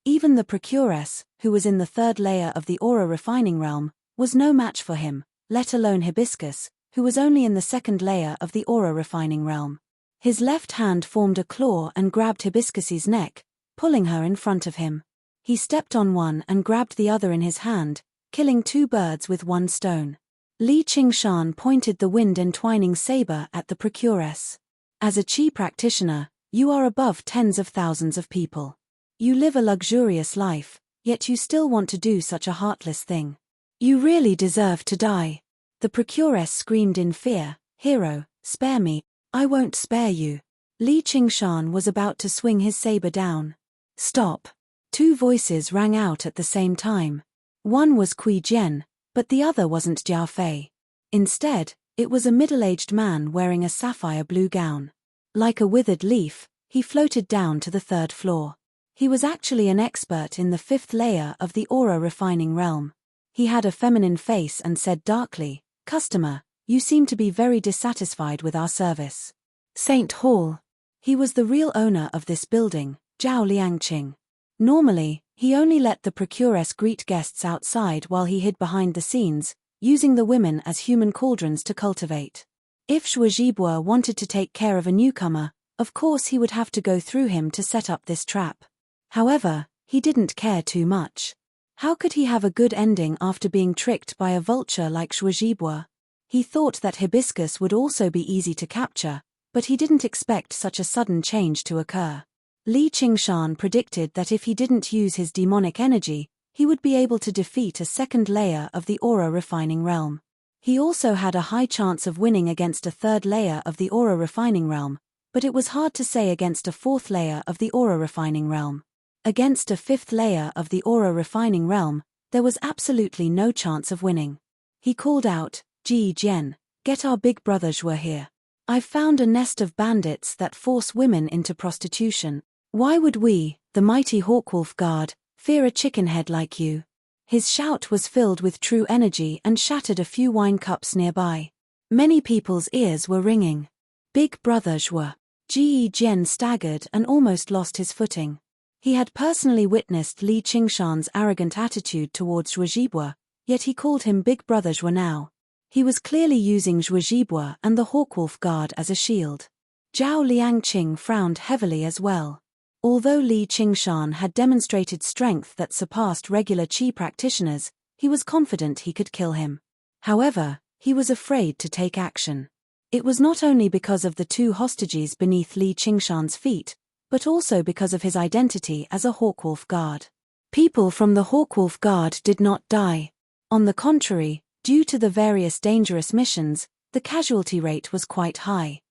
Even the procuress, who was in the 3rd layer of the aura refining realm, was no match for him, let alone Hibiscus, who was only in the 2nd layer of the aura refining realm. His left hand formed a claw and grabbed Hibiscus's neck, pulling her in front of him. He stepped on one and grabbed the other in his hand, killing 2 birds with 1 stone. Li Qingshan pointed the wind-entwining saber at the procuress. As a qi practitioner, you are above tens of thousands of people. You live a luxurious life, yet you still want to do such a heartless thing. You really deserve to die. The procuress screamed in fear, "Hero, spare me, I won't spare you." Li Qingshan was about to swing his saber down. Stop. 2 voices rang out at the same time. One was Kui Jian, but the other wasn't Jia Fei. Instead, it was a middle-aged man wearing a sapphire blue gown. Like a withered leaf, he floated down to the 3rd floor. He was actually an expert in the 5th layer of the aura refining realm. He had a feminine face and said darkly, "Customer, you seem to be very dissatisfied with our service." Saint Hall. He was the real owner of this building, Zhao Liangqing. Normally, he only let the procuress greet guests outside while he hid behind the scenes, using the women as human cauldrons to cultivate. If Shuozhibua wanted to take care of a newcomer, of course he would have to go through him to set up this trap. However, he didn't care too much. How could he have a good ending after being tricked by a vulture like Shuozhibua? He thought that Hibiscus would also be easy to capture, but he didn't expect such a sudden change to occur. Li Qingshan predicted that if he didn't use his demonic energy, he would be able to defeat a 2nd layer of the aura refining realm. He also had a high chance of winning against a 3rd layer of the aura refining realm, but it was hard to say against a 4th layer of the aura refining realm. Against a 5th layer of the aura refining realm, there was absolutely no chance of winning. He called out, "Ji Jian, get our big brother Zhuo here. I've found a nest of bandits that force women into prostitution. Why would we, the mighty Hawkwolf Guard, fear a chickenhead like you?" His shout was filled with true energy and shattered a few wine cups nearby. Many people's ears were ringing. Big brother Zhuo. Ji Jian staggered and almost lost his footing. He had personally witnessed Li Qingshan's arrogant attitude towards Shuozhibua, yet he called him Big Brother Zhuo now. He was clearly using Shuozhibua and the Hawkwolf Guard as a shield. Zhao Liangqing frowned heavily as well. Although Li Qingshan had demonstrated strength that surpassed regular qi practitioners, he was confident he could kill him. However, he was afraid to take action. It was not only because of the 2 hostages beneath Li Qingshan's feet, but also because of his identity as a Hawkwolf Guard. People from the Hawkwolf Guard did not die. On the contrary, due to the various dangerous missions, the casualty rate was quite high.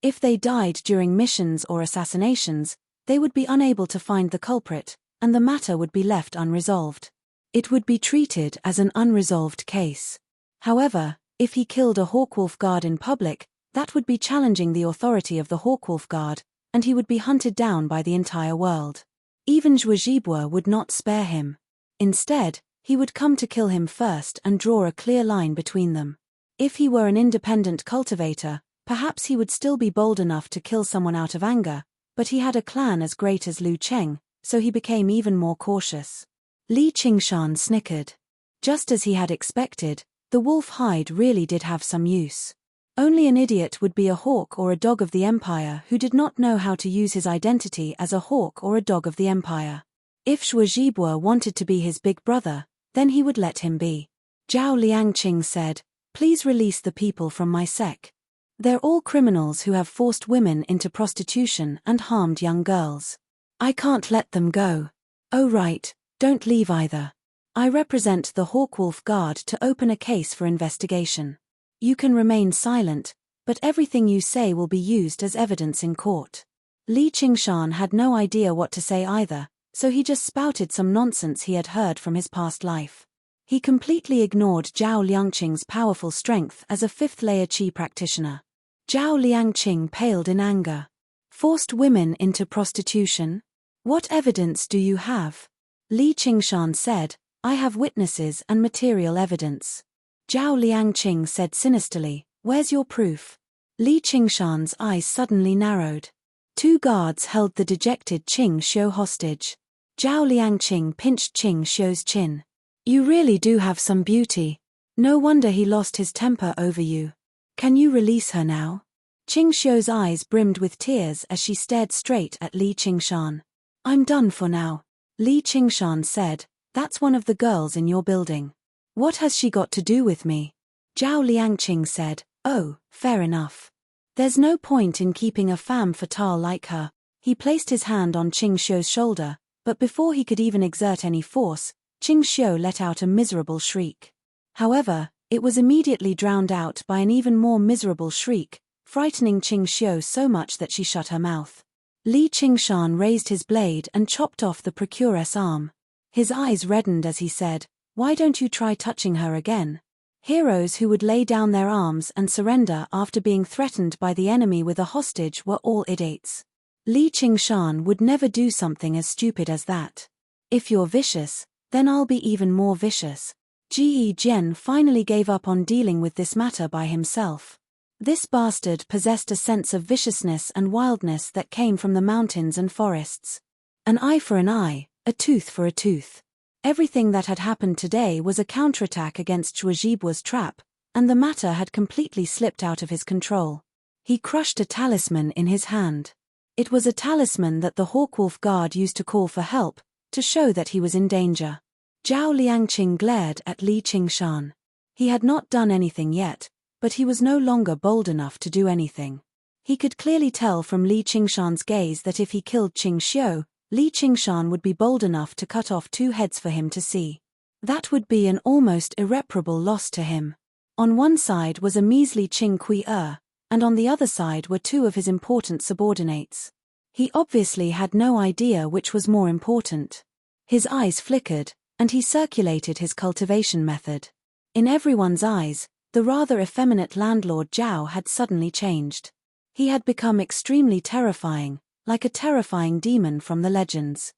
If they died during missions or assassinations, they would be unable to find the culprit, and the matter would be left unresolved. It would be treated as an unresolved case. However, if he killed a Hawkwolf Guard in public, that would be challenging the authority of the Hawkwolf Guard, and he would be hunted down by the entire world. Even Shuozhibua would not spare him. Instead, he would come to kill him first and draw a clear line between them. If he were an independent cultivator, perhaps he would still be bold enough to kill someone out of anger, but he had a clan as great as Lu Cheng, so he became even more cautious. Li Qingshan snickered. Just as he had expected, the wolf hide really did have some use. Only an idiot would be a hawk or a dog of the Empire who did not know how to use his identity as a hawk or a dog of the Empire. If Shuozhibua wanted to be his big brother, then he would let him be. Zhao Liangqing said, "Please release the people from my sect. They're all criminals who have forced women into prostitution and harmed young girls. I can't let them go." "Oh right, don't leave either. I represent the Hawkwolf Guard to open a case for investigation. You can remain silent, but everything you say will be used as evidence in court. Li Qingshan had no idea what to say either, so he just spouted some nonsense he had heard from his past life. He completely ignored Zhao Liangqing's powerful strength as a fifth-layer qi practitioner. Zhao Liangqing paled in anger. Forced women into prostitution? What evidence do you have? Li Qingshan said, I have witnesses and material evidence. Zhao Liangqing said sinisterly, where's your proof? Li Qingshan's eyes suddenly narrowed. 2 guards held the dejected Qing Xiu hostage. Zhao Liangqing pinched Qing Xiu's chin. You really do have some beauty. No wonder he lost his temper over you. Can you release her now? Qing Xiu's eyes brimmed with tears as she stared straight at Li Qingshan. I'm done for now. Li Qingshan said, that's one of the girls in your building. What has she got to do with me? Zhao Liangqing said, oh, fair enough. There's no point in keeping a femme fatale like her. He placed his hand on Qing Xiu's shoulder, but before he could even exert any force, Qing Xiu let out a miserable shriek. However, it was immediately drowned out by an even more miserable shriek, frightening Qing Xiu so much that she shut her mouth. Li Qingshan raised his blade and chopped off the procuress arm. His eyes reddened as he said, why don't you try touching her again? Heroes who would lay down their arms and surrender after being threatened by the enemy with a hostage were all idiots. Li Qingshan would never do something as stupid as that. If you're vicious, then I'll be even more vicious. Ji Jian finally gave up on dealing with this matter by himself. This bastard possessed a sense of viciousness and wildness that came from the mountains and forests. An eye for an eye, a tooth for a tooth. Everything that had happened today was a counterattack against Zhuozhibu's trap, and the matter had completely slipped out of his control. He crushed a talisman in his hand. It was a talisman that the Hawkwolf Guard used to call for help, to show that he was in danger. Zhao Liangqing glared at Li Qingshan. He had not done anything yet, but he was no longer bold enough to do anything. He could clearly tell from Li Qingshan's gaze that if he killed Qing Xiu, Li Qingshan would be bold enough to cut off 2 heads for him to see. That would be an almost irreparable loss to him. On one side was a measly Qing Kui, and on the other side were 2 of his important subordinates. He obviously had no idea which was more important. His eyes flickered, and he circulated his cultivation method. In everyone's eyes, the rather effeminate landlord Zhao had suddenly changed. He had become extremely terrifying, like a terrifying demon from the legends.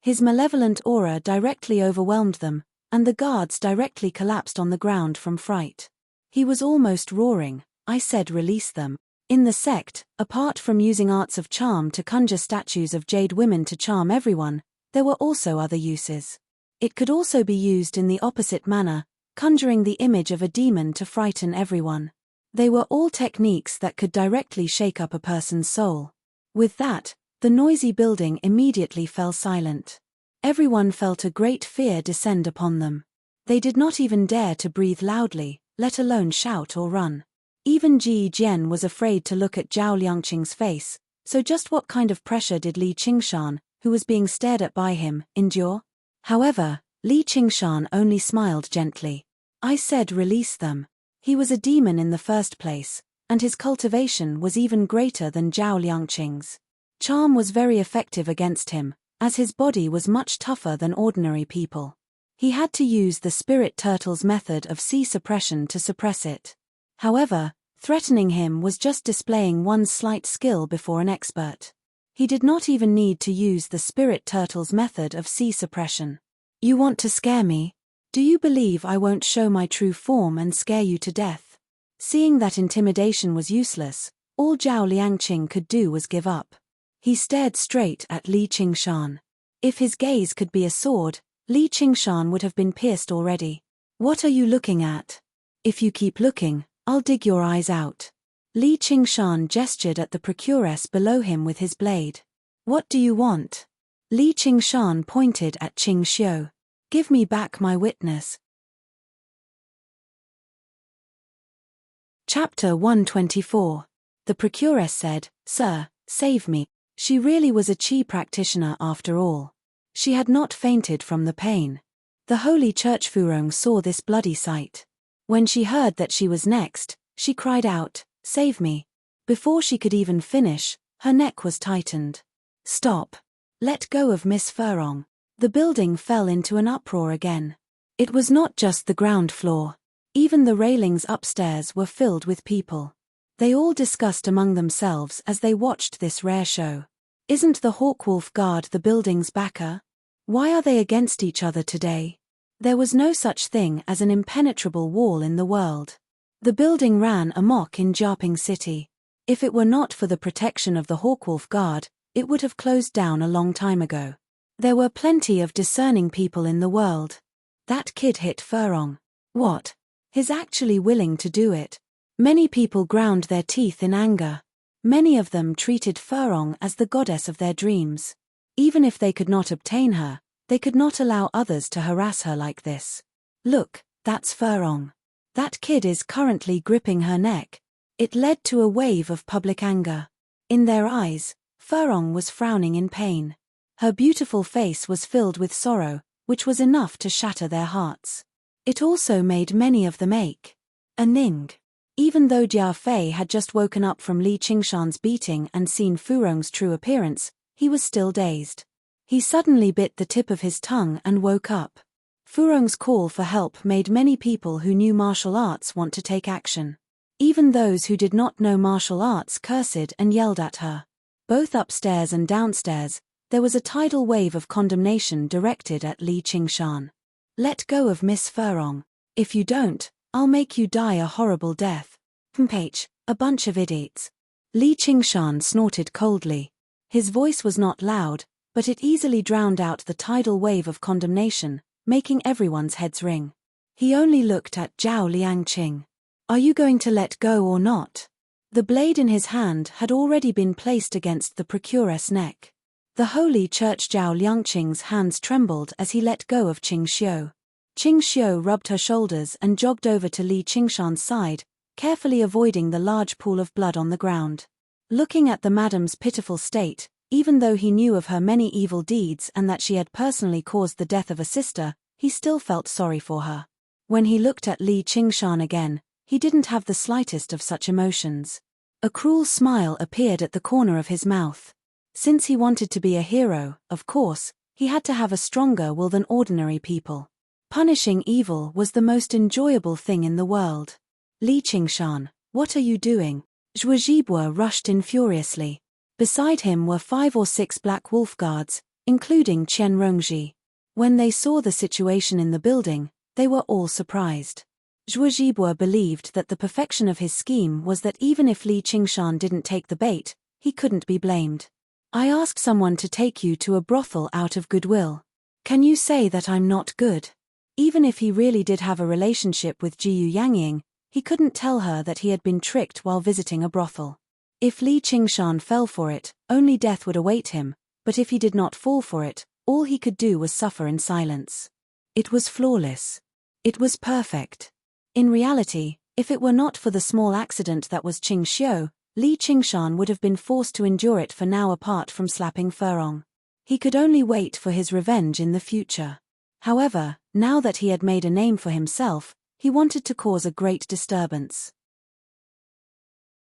His malevolent aura directly overwhelmed them, and the guards directly collapsed on the ground from fright. He was almost roaring, I said release them. In the sect, apart from using arts of charm to conjure statues of jade women to charm everyone, there were also other uses. It could also be used in the opposite manner, conjuring the image of a demon to frighten everyone. They were all techniques that could directly shake up a person's soul. With that, the noisy building immediately fell silent. Everyone felt a great fear descend upon them. They did not even dare to breathe loudly, let alone shout or run. Even Ji Jian was afraid to look at Zhao Liangqing's face, so just what kind of pressure did Li Qingshan, who was being stared at by him, endure? However, Li Qingshan only smiled gently. I said release them. He was a demon in the first place, and his cultivation was even greater than Zhao Liangqing's. Charm was very effective against him, as his body was much tougher than ordinary people. He had to use the spirit turtle's method of sea suppression to suppress it. However, threatening him was just displaying one's slight skill before an expert. He did not even need to use the spirit turtle's method of sea suppression. You want to scare me? Do you believe I won't show my true form and scare you to death? Seeing that intimidation was useless, all Zhao Liangqing could do was give up. He stared straight at Li Qingshan. If his gaze could be a sword, Li Qingshan would have been pierced already. What are you looking at? If you keep looking, I'll dig your eyes out. Li Qingshan gestured at the procuress below him with his blade. What do you want? Li Qingshan pointed at Qing Xiu. Give me back my witness. Chapter 124. The procuress said, Sir, save me. She really was a qi practitioner after all. She had not fainted from the pain. The holy church Furong saw this bloody sight. When she heard that she was next, she cried out, "Save me." Before she could even finish, her neck was tightened. "Stop. Let go of Miss Furong." The building fell into an uproar again. It was not just the ground floor. Even the railings upstairs were filled with people. They all discussed among themselves as they watched this rare show. Isn't the Hawkwolf Guard the building's backer? Why are they against each other today? There was no such thing as an impenetrable wall in the world. The building ran amok in Jiaping City. If it were not for the protection of the Hawkwolf Guard, it would have closed down a long time ago. There were plenty of discerning people in the world. That kid hit Furong. What? He's actually willing to do it. Many people ground their teeth in anger. Many of them treated Furong as the goddess of their dreams. Even if they could not obtain her, they could not allow others to harass her like this. Look, that's Furong. That kid is currently gripping her neck. It led to a wave of public anger. In their eyes, Furong was frowning in pain. Her beautiful face was filled with sorrow, which was enough to shatter their hearts. It also made many of them ache. A ning. Even though Jia Fei had just woken up from Li Qingshan's beating and seen Furong's true appearance, he was still dazed. He suddenly bit the tip of his tongue and woke up. Furong's call for help made many people who knew martial arts want to take action. Even those who did not know martial arts cursed and yelled at her. Both upstairs and downstairs, there was a tidal wave of condemnation directed at Li Qingshan. Let go of Miss Furong. If you don't, I'll make you die a horrible death. Mph, a bunch of idiots. Li Qingshan snorted coldly. His voice was not loud, but it easily drowned out the tidal wave of condemnation, making everyone's heads ring. He only looked at Zhao Liangqing. Are you going to let go or not? The blade in his hand had already been placed against the procuress' neck. The holy church Zhao Liangqing's hands trembled as he let go of Qing Xiu. Qing Xiu rubbed her shoulders and jogged over to Li Qingshan's side, carefully avoiding the large pool of blood on the ground. Looking at the madam's pitiful state, even though he knew of her many evil deeds and that she had personally caused the death of a sister, he still felt sorry for her. When he looked at Li Qingshan again, he didn't have the slightest of such emotions. A cruel smile appeared at the corner of his mouth. Since he wanted to be a hero, of course, he had to have a stronger will than ordinary people. Punishing evil was the most enjoyable thing in the world. Li Qingshan, what are you doing? Zhuo Zhibua rushed in furiously. Beside him were 5 or 6 black wolf guards, including Qian Rongji. When they saw the situation in the building, they were all surprised. Zhuo Zhibua believed that the perfection of his scheme was that even if Li Qingshan didn't take the bait, he couldn't be blamed. I asked someone to take you to a brothel out of goodwill. Can you say that I'm not good? Even if he really did have a relationship with Jiyu Yangying, he couldn't tell her that he had been tricked while visiting a brothel. If Li Qingshan fell for it, only death would await him, but if he did not fall for it, all he could do was suffer in silence. It was flawless. It was perfect. In reality, if it were not for the small accident that was Qing Xiu, Li Qingshan would have been forced to endure it for now apart from slapping Furong. He could only wait for his revenge in the future. However, now that he had made a name for himself, he wanted to cause a great disturbance.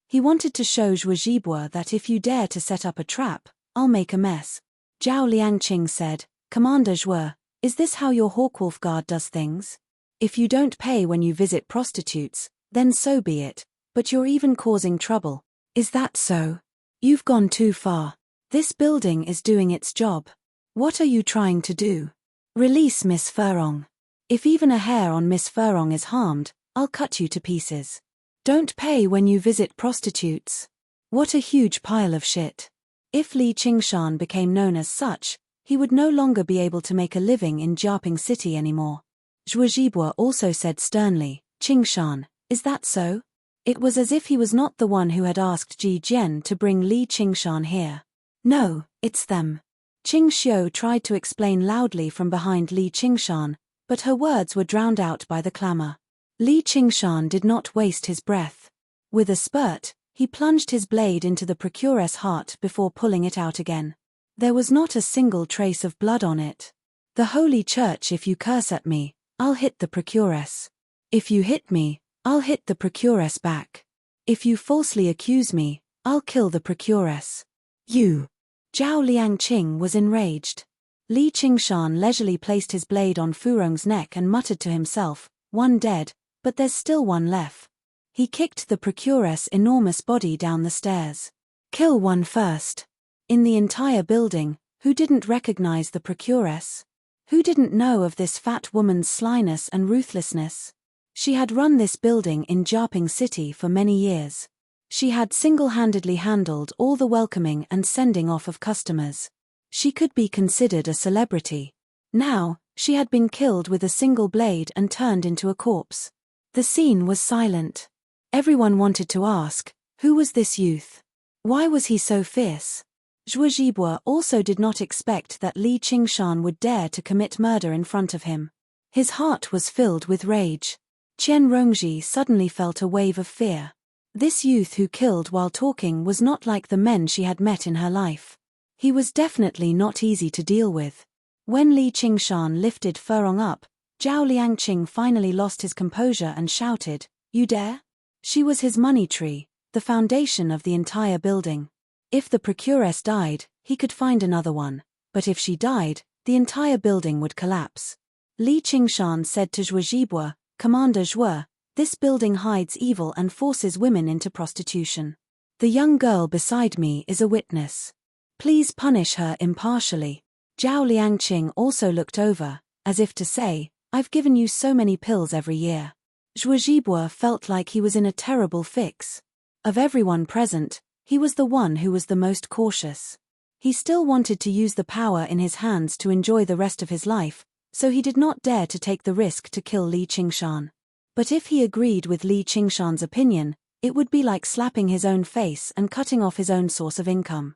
He wanted to show Zhuo Zhibua that if you dare to set up a trap, I'll make a mess. Zhao Liangqing said, Commander Zhuo, is this how your Hawkwolf Guard does things? If you don't pay when you visit prostitutes, then so be it, but you're even causing trouble. Is that so? You've gone too far. This building is doing its job. What are you trying to do? Release Miss Furong. If even a hair on Miss Furong is harmed, I'll cut you to pieces. Don't pay when you visit prostitutes. What a huge pile of shit. If Li Qingshan became known as such, he would no longer be able to make a living in Jiaping City anymore. Zhuo Zhibua also said sternly, Qingshan, is that so? It was as if he was not the one who had asked Ji Jian to bring Li Qingshan here. No, it's them. Qing Xiu tried to explain loudly from behind Li Qingshan, but her words were drowned out by the clamor. Li Qingshan did not waste his breath. With a spurt, he plunged his blade into the procuress' heart before pulling it out again. There was not a single trace of blood on it. The Holy Church, if you curse at me, I'll hit the procuress. If you hit me, I'll hit the procuress back. If you falsely accuse me, I'll kill the procuress. You. Zhao Liangqing was enraged. Li Qingshan leisurely placed his blade on Furong's neck and muttered to himself, one dead, but there's still one left. He kicked the procuress' enormous body down the stairs. Kill one first. In the entire building, who didn't recognize the procuress? Who didn't know of this fat woman's slyness and ruthlessness? She had run this building in Jiaping City for many years. She had single-handedly handled all the welcoming and sending off of customers. She could be considered a celebrity. Now, she had been killed with a single blade and turned into a corpse. The scene was silent. Everyone wanted to ask, who was this youth? Why was he so fierce? Zhuo Zhibua also did not expect that Li Qingshan would dare to commit murder in front of him. His heart was filled with rage. Qian Rongji suddenly felt a wave of fear. This youth who killed while talking was not like the men she had met in her life. He was definitely not easy to deal with. When Li Qingshan lifted Furong up, Zhao Liangqing finally lost his composure and shouted, "You dare?" She was his money tree, the foundation of the entire building. If the procuress died, he could find another one, but if she died, the entire building would collapse. Li Qingshan said to Zhuo Zhibua, "Commander Zhuo, this building hides evil and forces women into prostitution. The young girl beside me is a witness. Please punish her impartially." Zhao Liangqing also looked over, as if to say, "I've given you so many pills every year." Zhuo Zhibua felt like he was in a terrible fix. Of everyone present, he was the one who was the most cautious. He still wanted to use the power in his hands to enjoy the rest of his life, so he did not dare to take the risk to kill Li Qingshan. But if he agreed with Li Qingshan's opinion, it would be like slapping his own face and cutting off his own source of income.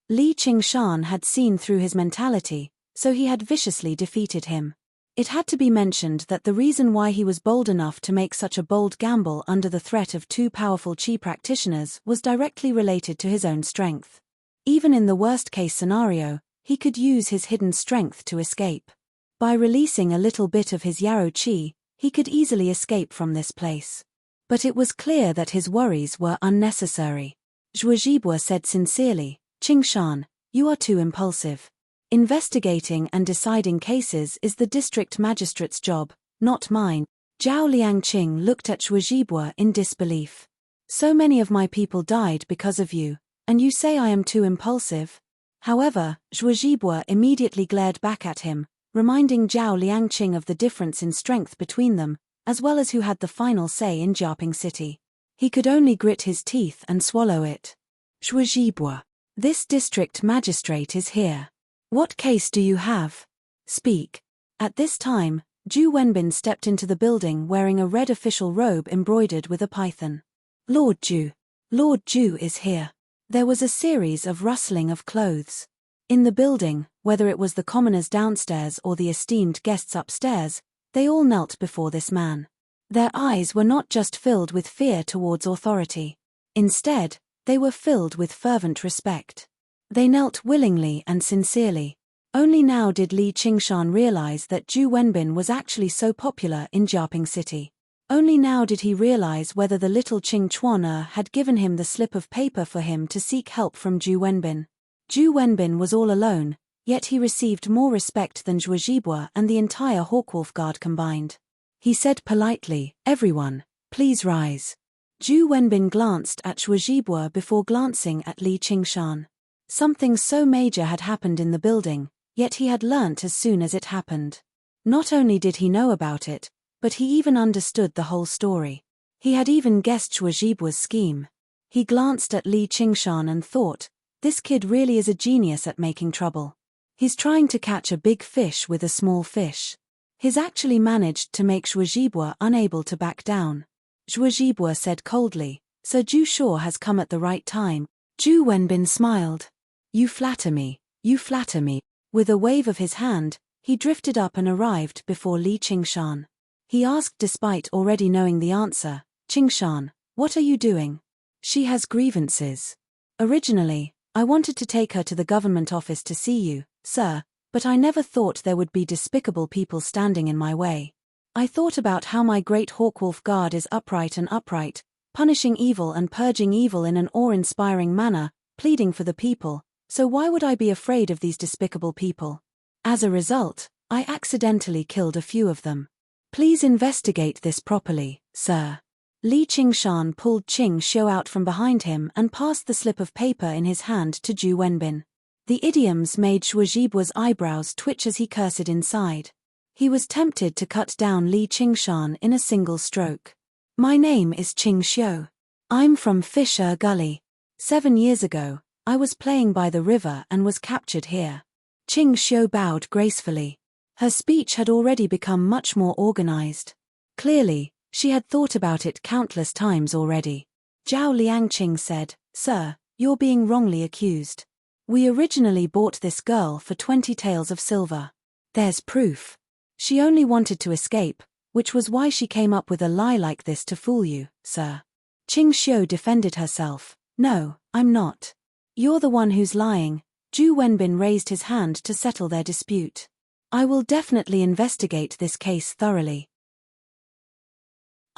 Li Qingshan had seen through his mentality, so he had viciously defeated him. It had to be mentioned that the reason why he was bold enough to make such a bold gamble under the threat of two powerful Qi practitioners was directly related to his own strength. Even in the worst-case scenario, he could use his hidden strength to escape. By releasing a little bit of his Yarrow Qi, he could easily escape from this place. But it was clear that his worries were unnecessary. Zhuo Zhibua said sincerely, "Qingshan, you are too impulsive. Investigating and deciding cases is the district magistrate's job, not mine." Zhao Liangqing looked at Zhuo Zhibua in disbelief. "So many of my people died because of you, and you say I am too impulsive?" However, Zhuo Zhibua immediately glared back at him, reminding Zhao Liangqing of the difference in strength between them, as well as who had the final say in Jiaping City. He could only grit his teeth and swallow it. "Zhuo Zhibua, this district magistrate is here. What case do you have? Speak." At this time, Zhu Wenbin stepped into the building wearing a red official robe embroidered with a python. Lord Zhu is here." There was a series of rustling of clothes. In the building, whether it was the commoners downstairs or the esteemed guests upstairs, they all knelt before this man. Their eyes were not just filled with fear towards authority. Instead, they were filled with fervent respect. They knelt willingly and sincerely. Only now did Li Qingshan realize that Zhu Wenbin was actually so popular in Jiaping City. Only now did he realize whether the little Qing Chuaner had given him the slip of paper for him to seek help from Zhu Wenbin. Zhu Wenbin was all alone, yet he received more respect than Zhuo Zhibua and the entire Hawkwolf Guard combined. He said politely, "Everyone, please rise." Zhu Wenbin glanced at Zhuo Zhibua before glancing at Li Qingshan. Something so major had happened in the building, yet he had learnt as soon as it happened. Not only did he know about it, but he even understood the whole story. He had even guessed Zhuo Zhibua's scheme. He glanced at Li Qingshan and thought, this kid really is a genius at making trouble. He's trying to catch a big fish with a small fish. He's actually managed to make Zhuo Zhibua unable to back down. Zhuo Zhibua said coldly, "Sir Zhu Sure has come at the right time." Zhu Wenbin smiled. You flatter me. With a wave of his hand, he drifted up and arrived before Li Qingshan. He asked despite already knowing the answer, "Qingshan, what are you doing?" "She has grievances." Originally, I wanted to take her to the government office to see you, sir, but I never thought there would be despicable people standing in my way. I thought about how my great Hawkwolf Guard is upright, punishing evil and purging evil in an awe-inspiring manner, pleading for the people, so why would I be afraid of these despicable people? As a result, I accidentally killed a few of them. Please investigate this properly, sir. Li Qingshan pulled Qing Xiu out from behind him and passed the slip of paper in his hand to Zhu Wenbin. The idioms made Zhujibua's eyebrows twitch as he cursed inside. He was tempted to cut down Li Qingshan in a single stroke. My name is Qing Xiu. I'm from Fisher Gully. 7 years ago, I was playing by the river and was captured here. Qing Xiu bowed gracefully. Her speech had already become much more organized. Clearly, she had thought about it countless times already. Zhao Liangqing said, Sir, you're being wrongly accused. We originally bought this girl for 20 taels of silver. There's proof. She only wanted to escape, which was why she came up with a lie like this to fool you, sir. Qing Xiu defended herself. No, I'm not. You're the one who's lying. Zhu Wenbin raised his hand to settle their dispute. I will definitely investigate this case thoroughly.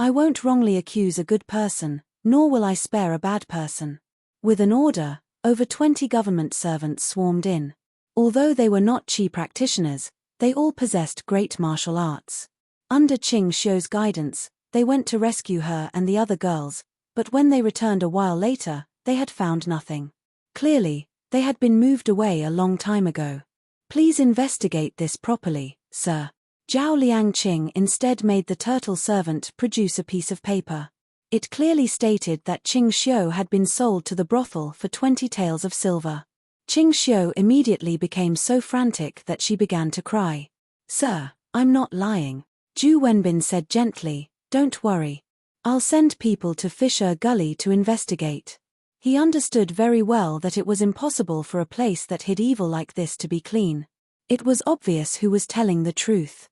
I won't wrongly accuse a good person, nor will I spare a bad person. With an order, over 20 government servants swarmed in. Although they were not Qi practitioners, they all possessed great martial arts. Under Qing Xiu's guidance, they went to rescue her and the other girls, but when they returned a while later, they had found nothing. Clearly, they had been moved away a long time ago. Please investigate this properly, sir. Zhao Liangqing instead made the turtle servant produce a piece of paper. It clearly stated that Qing Xiu had been sold to the brothel for 20 taels of silver. Qing Xiu immediately became so frantic that she began to cry. Sir, I'm not lying. Zhu Wenbin said gently, don't worry. I'll send people to Fisher Gully to investigate. He understood very well that it was impossible for a place that hid evil like this to be clean. It was obvious who was telling the truth.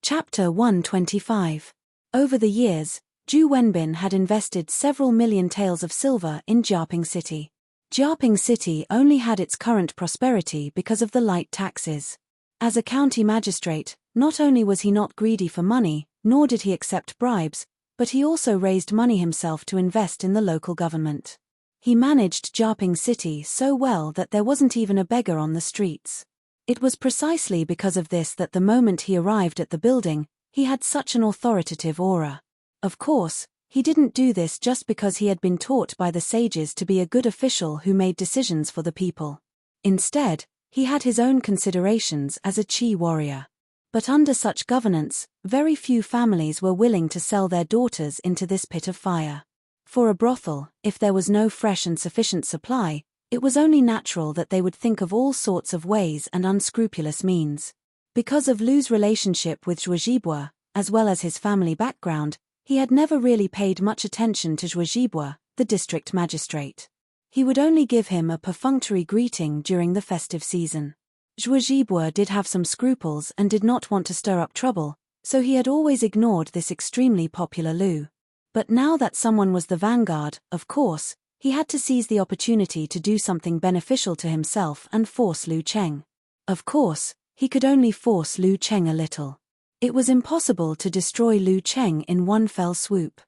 Chapter 125. Over the years, Zhu Wenbin had invested several million taels of silver in Jiaping City. Jiaping City only had its current prosperity because of the light taxes. As a county magistrate, not only was he not greedy for money, nor did he accept bribes, but he also raised money himself to invest in the local government. He managed Jiaping City so well that there wasn't even a beggar on the streets. It was precisely because of this that the moment he arrived at the building, he had such an authoritative aura. Of course, he didn't do this just because he had been taught by the sages to be a good official who made decisions for the people. Instead, he had his own considerations as a Qi warrior. But under such governance, very few families were willing to sell their daughters into this pit of fire. For a brothel, if there was no fresh and sufficient supply, it was only natural that they would think of all sorts of ways and unscrupulous means. Because of Lu's relationship with Zhuojibua, as well as his family background, he had never really paid much attention to Zhuojibua, the district magistrate. He would only give him a perfunctory greeting during the festive season. Zhuojibua did have some scruples and did not want to stir up trouble, so he had always ignored this extremely popular Lu. But now that someone was the vanguard, of course, he had to seize the opportunity to do something beneficial to himself and force Lu Cheng. Of course, he could only force Lu Cheng a little. It was impossible to destroy Lu Cheng in one fell swoop.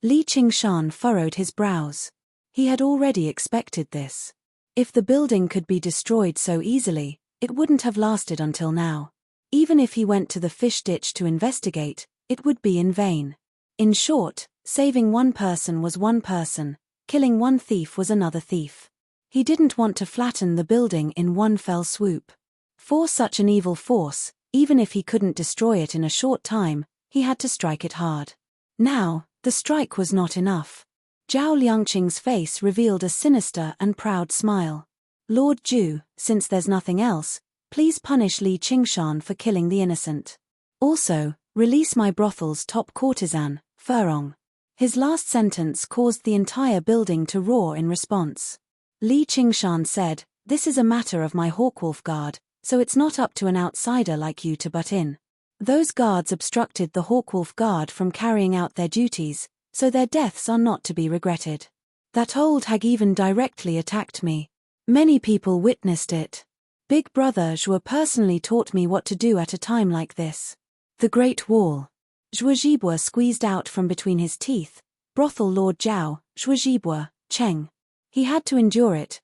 Li Qingshan furrowed his brows. He had already expected this. If the building could be destroyed so easily, it wouldn't have lasted until now. Even if he went to the fish ditch to investigate, it would be in vain. In short, saving one person was one person, killing one thief was another thief. He didn't want to flatten the building in one fell swoop. For such an evil force, even if he couldn't destroy it in a short time, he had to strike it hard. Now, the strike was not enough. Zhao Liangqing's face revealed a sinister and proud smile. Lord Zhu, since there's nothing else, please punish Li Qingshan for killing the innocent. Also, release my brothel's top courtesan, Furong. His last sentence caused the entire building to roar in response. Li Qingshan said, this is a matter of my Hawkwolf Guard, so it's not up to an outsider like you to butt in. Those guards obstructed the Hawkwolf Guard from carrying out their duties, so their deaths are not to be regretted. That old hag even directly attacked me. Many people witnessed it. Big Brother Zhuo personally taught me what to do at a time like this. The Great Wall. Zhuo Zhibua squeezed out from between his teeth. Brothel Lord Zhao, Zhuo Zhibua, Cheng. He had to endure it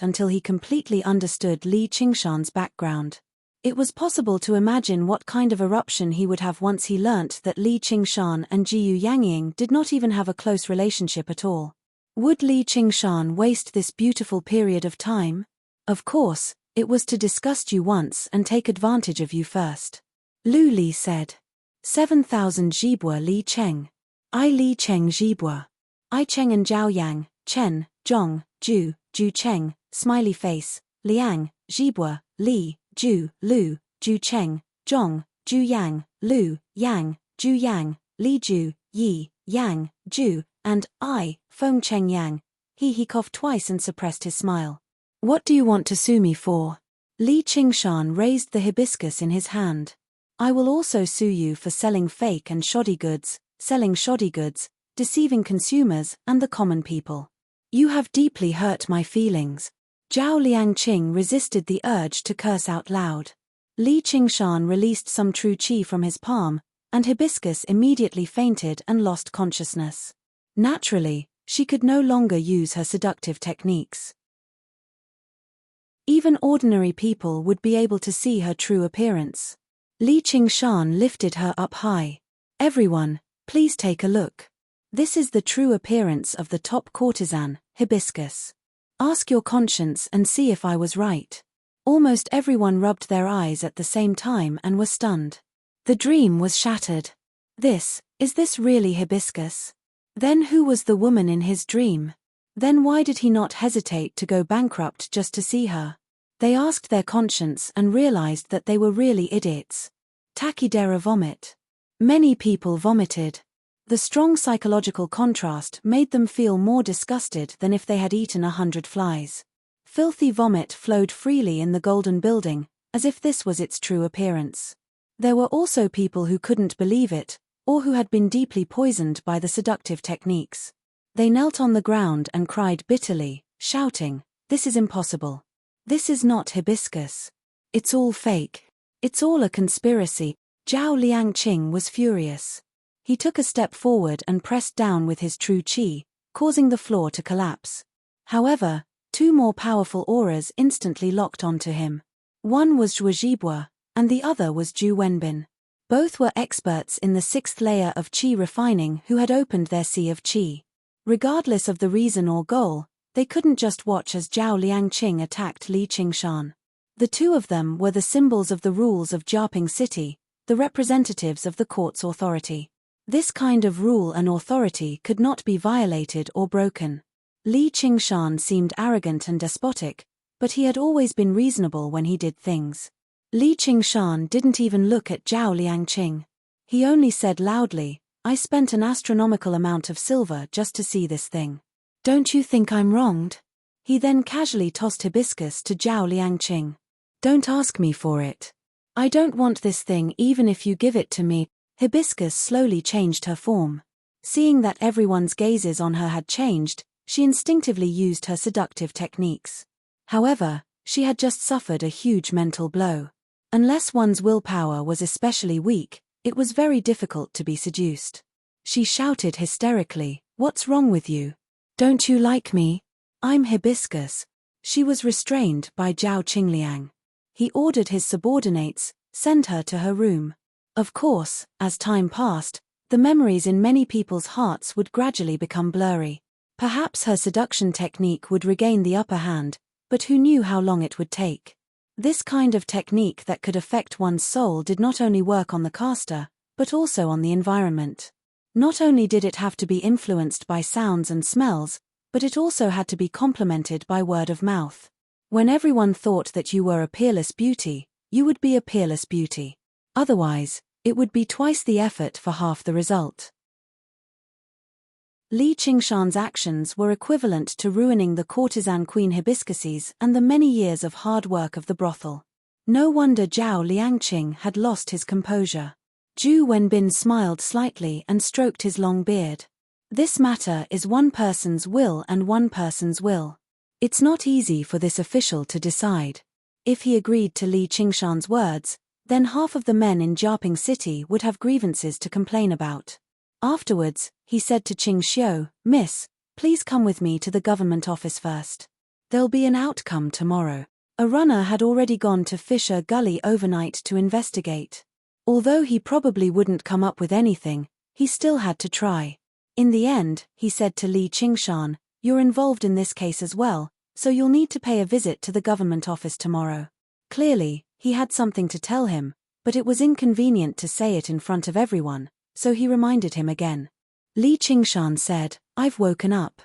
until he completely understood Li Qingshan's background. It was possible to imagine what kind of eruption he would have once he learnt that Li Qingshan and Jiyu Yangying did not even have a close relationship at all. Would Li Qingshan waste this beautiful period of time? Of course, it was to disgust you once and take advantage of you first. Lu Li said. 7,000 Zhibua Li Cheng. I Li Cheng Zhibua. I Cheng and Zhao Yang, Chen, Zhong, Ju Cheng, smiley face, Liang, Zhibua, Li, Ju, Lu, Ju Cheng, Zhong, Ju Yang, Lu, Yang, Ju Yang, Li Ju, Yi, Yang, Ju, and I, Feng Cheng Yang. He coughed twice and suppressed his smile. What do you want to sue me for? Li Qingshan raised the hibiscus in his hand. I will also sue you for selling fake and shoddy goods, deceiving consumers and the common people. You have deeply hurt my feelings. Zhao Liangqing resisted the urge to curse out loud. Li Qingshan released some true qi from his palm, and hibiscus immediately fainted and lost consciousness. Naturally, she could no longer use her seductive techniques. Even ordinary people would be able to see her true appearance. Li Qingshan lifted her up high. Everyone, please take a look. This is the true appearance of the top courtesan, hibiscus. Ask your conscience and see if I was right. Almost everyone rubbed their eyes at the same time and were stunned. The dream was shattered. Is this really hibiscus? Then who was the woman in his dream? Then why did he not hesitate to go bankrupt just to see her? They asked their conscience and realized that they were really idiots. Takidera vomit. Many people vomited. The strong psychological contrast made them feel more disgusted than if they had eaten 100 flies. Filthy vomit flowed freely in the golden building, as if this was its true appearance. There were also people who couldn't believe it, or who had been deeply poisoned by the seductive techniques. They knelt on the ground and cried bitterly, shouting, "This is impossible. This is not hibiscus. It's all fake. It's all a conspiracy." Zhao Liangqing was furious. He took a step forward and pressed down with his true qi, causing the floor to collapse. However, two more powerful auras instantly locked onto him. One was Zhuo Zhibua, and the other was Zhu Wenbin. Both were experts in the 6th layer of qi refining who had opened their sea of qi. Regardless of the reason or goal, they couldn't just watch as Zhao Liangqing attacked Li Qingshan. The two of them were the symbols of the rules of Jiaping City, the representatives of the court's authority. This kind of rule and authority could not be violated or broken. Li Qingshan seemed arrogant and despotic, but he had always been reasonable when he did things. Li Qingshan didn't even look at Zhao Liangqing. He only said loudly, "I spent an astronomical amount of silver just to see this thing. Don't you think I'm wronged?" He then casually tossed hibiscus to Zhao Liangqing. "Don't ask me for it. I don't want this thing even if you give it to me." Hibiscus slowly changed her form. Seeing that everyone's gazes on her had changed, she instinctively used her seductive techniques. However, she had just suffered a huge mental blow. Unless one's willpower was especially weak, it was very difficult to be seduced. She shouted hysterically, "What's wrong with you? Don't you like me? I'm hibiscus." She was restrained by Zhao Qingliang. He ordered his subordinates, "Send her to her room." Of course, as time passed, the memories in many people's hearts would gradually become blurry. Perhaps her seduction technique would regain the upper hand, but who knew how long it would take? This kind of technique that could affect one's soul did not only work on the caster, but also on the environment. Not only did it have to be influenced by sounds and smells, but it also had to be complemented by word of mouth. When everyone thought that you were a peerless beauty, you would be a peerless beauty. Otherwise, it would be twice the effort for half the result. Li Qingshan's actions were equivalent to ruining the courtesan Queen Hibiscuses and the many years of hard work of the brothel. No wonder Zhao Liangqing had lost his composure. Zhu Wenbin smiled slightly and stroked his long beard. This matter is one person's will and one person's will. It's not easy for this official to decide. If he agreed to Li Qingshan's words, then half of the men in Jiaping City would have grievances to complain about. Afterwards, he said to Qing Xiu, "Miss, please come with me to the government office first. There'll be an outcome tomorrow." A runner had already gone to Fisher Gully overnight to investigate. Although he probably wouldn't come up with anything, he still had to try. In the end, he said to Li Qingshan, "You're involved in this case as well, so you'll need to pay a visit to the government office tomorrow." Clearly, he had something to tell him, but it was inconvenient to say it in front of everyone, so he reminded him again. Li Qingshan said, "I've woken up."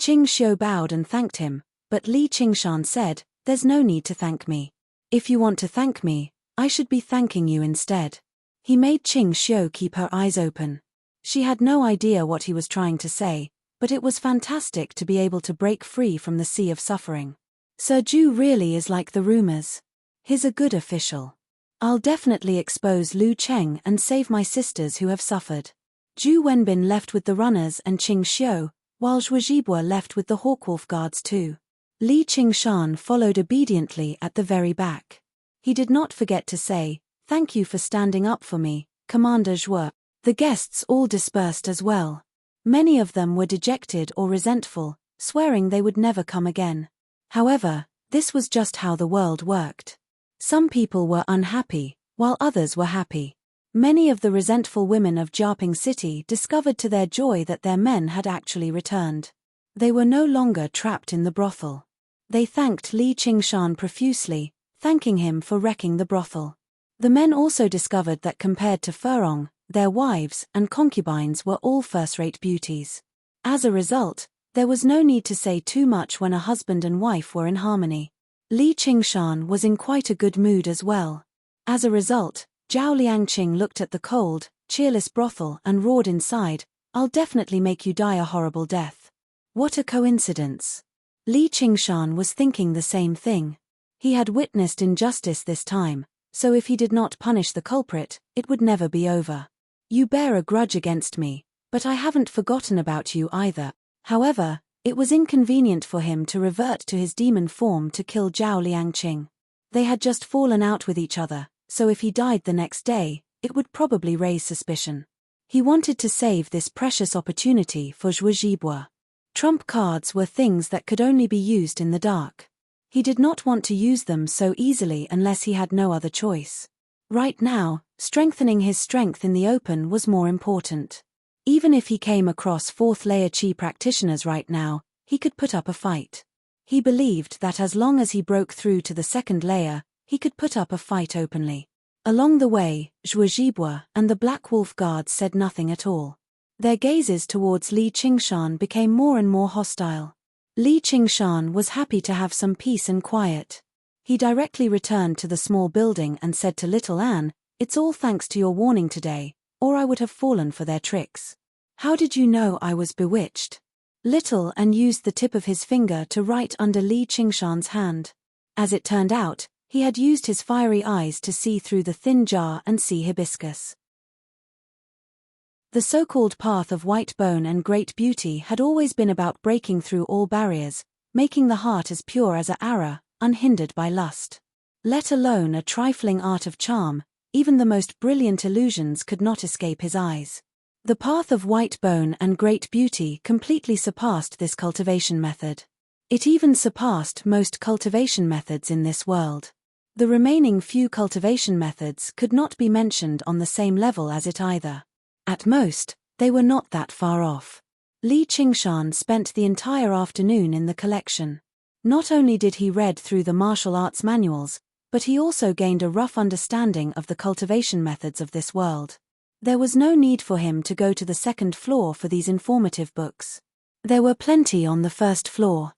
Qing Xiu bowed and thanked him, but Li Qingshan said, "There's no need to thank me. If you want to thank me, I should be thanking you instead." He made Qing Xiu keep her eyes open. She had no idea what he was trying to say, but it was fantastic to be able to break free from the sea of suffering. Sir Ju really is like the rumors. He's a good official. I'll definitely expose Lu Cheng and save my sisters who have suffered. Zhu Wenbin left with the runners and Qing Xiu, while Zhuo Zhibua left with the Hawkwolf guards too. Li Qingshan followed obediently at the very back. He did not forget to say, "Thank you for standing up for me, Commander Zhuo." The guests all dispersed as well. Many of them were dejected or resentful, swearing they would never come again. However, this was just how the world worked. Some people were unhappy, while others were happy. Many of the resentful women of Jiaping City discovered to their joy that their men had actually returned. They were no longer trapped in the brothel. They thanked Li Qingshan profusely, thanking him for wrecking the brothel. The men also discovered that compared to Furong, their wives and concubines were all first-rate beauties. As a result, there was no need to say too much when a husband and wife were in harmony. Li Qingshan was in quite a good mood as well. As a result, Zhao Liangqing looked at the cold, cheerless brothel and roared inside, "I'll definitely make you die a horrible death." What a coincidence. Li Qingshan was thinking the same thing. He had witnessed injustice this time, so if he did not punish the culprit, it would never be over. "You bear a grudge against me, but I haven't forgotten about you either." However, it was inconvenient for him to revert to his demon form to kill Zhao Liangqing. They had just fallen out with each other, so if he died the next day, it would probably raise suspicion. He wanted to save this precious opportunity for Zhuo Zhibua. Trump cards were things that could only be used in the dark. He did not want to use them so easily unless he had no other choice. Right now, strengthening his strength in the open was more important. Even if he came across fourth-layer Qi practitioners right now, he could put up a fight. He believed that as long as he broke through to the second layer, he could put up a fight openly. Along the way, Zhuo Zhibua and the Black Wolf guards said nothing at all. Their gazes towards Li Qingshan became more and more hostile. Li Qingshan was happy to have some peace and quiet. He directly returned to the small building and said to Little Anne, "It's all thanks to your warning today, or I would have fallen for their tricks." "How did you know I was bewitched?" Little Anne used the tip of his finger to write under Li Qingshan's hand. As it turned out, he had used his fiery eyes to see through the thin jar and see hibiscus. The so-called path of white bone and great beauty had always been about breaking through all barriers, making the heart as pure as a ara, unhindered by lust. Let alone a trifling art of charm, even the most brilliant illusions could not escape his eyes. The path of white bone and great beauty completely surpassed this cultivation method. It even surpassed most cultivation methods in this world. The remaining few cultivation methods could not be mentioned on the same level as it either. At most, they were not that far off. Li Qingshan spent the entire afternoon in the collection. Not only did he read through the martial arts manuals, but he also gained a rough understanding of the cultivation methods of this world. There was no need for him to go to the second floor for these informative books. There were plenty on the first floor.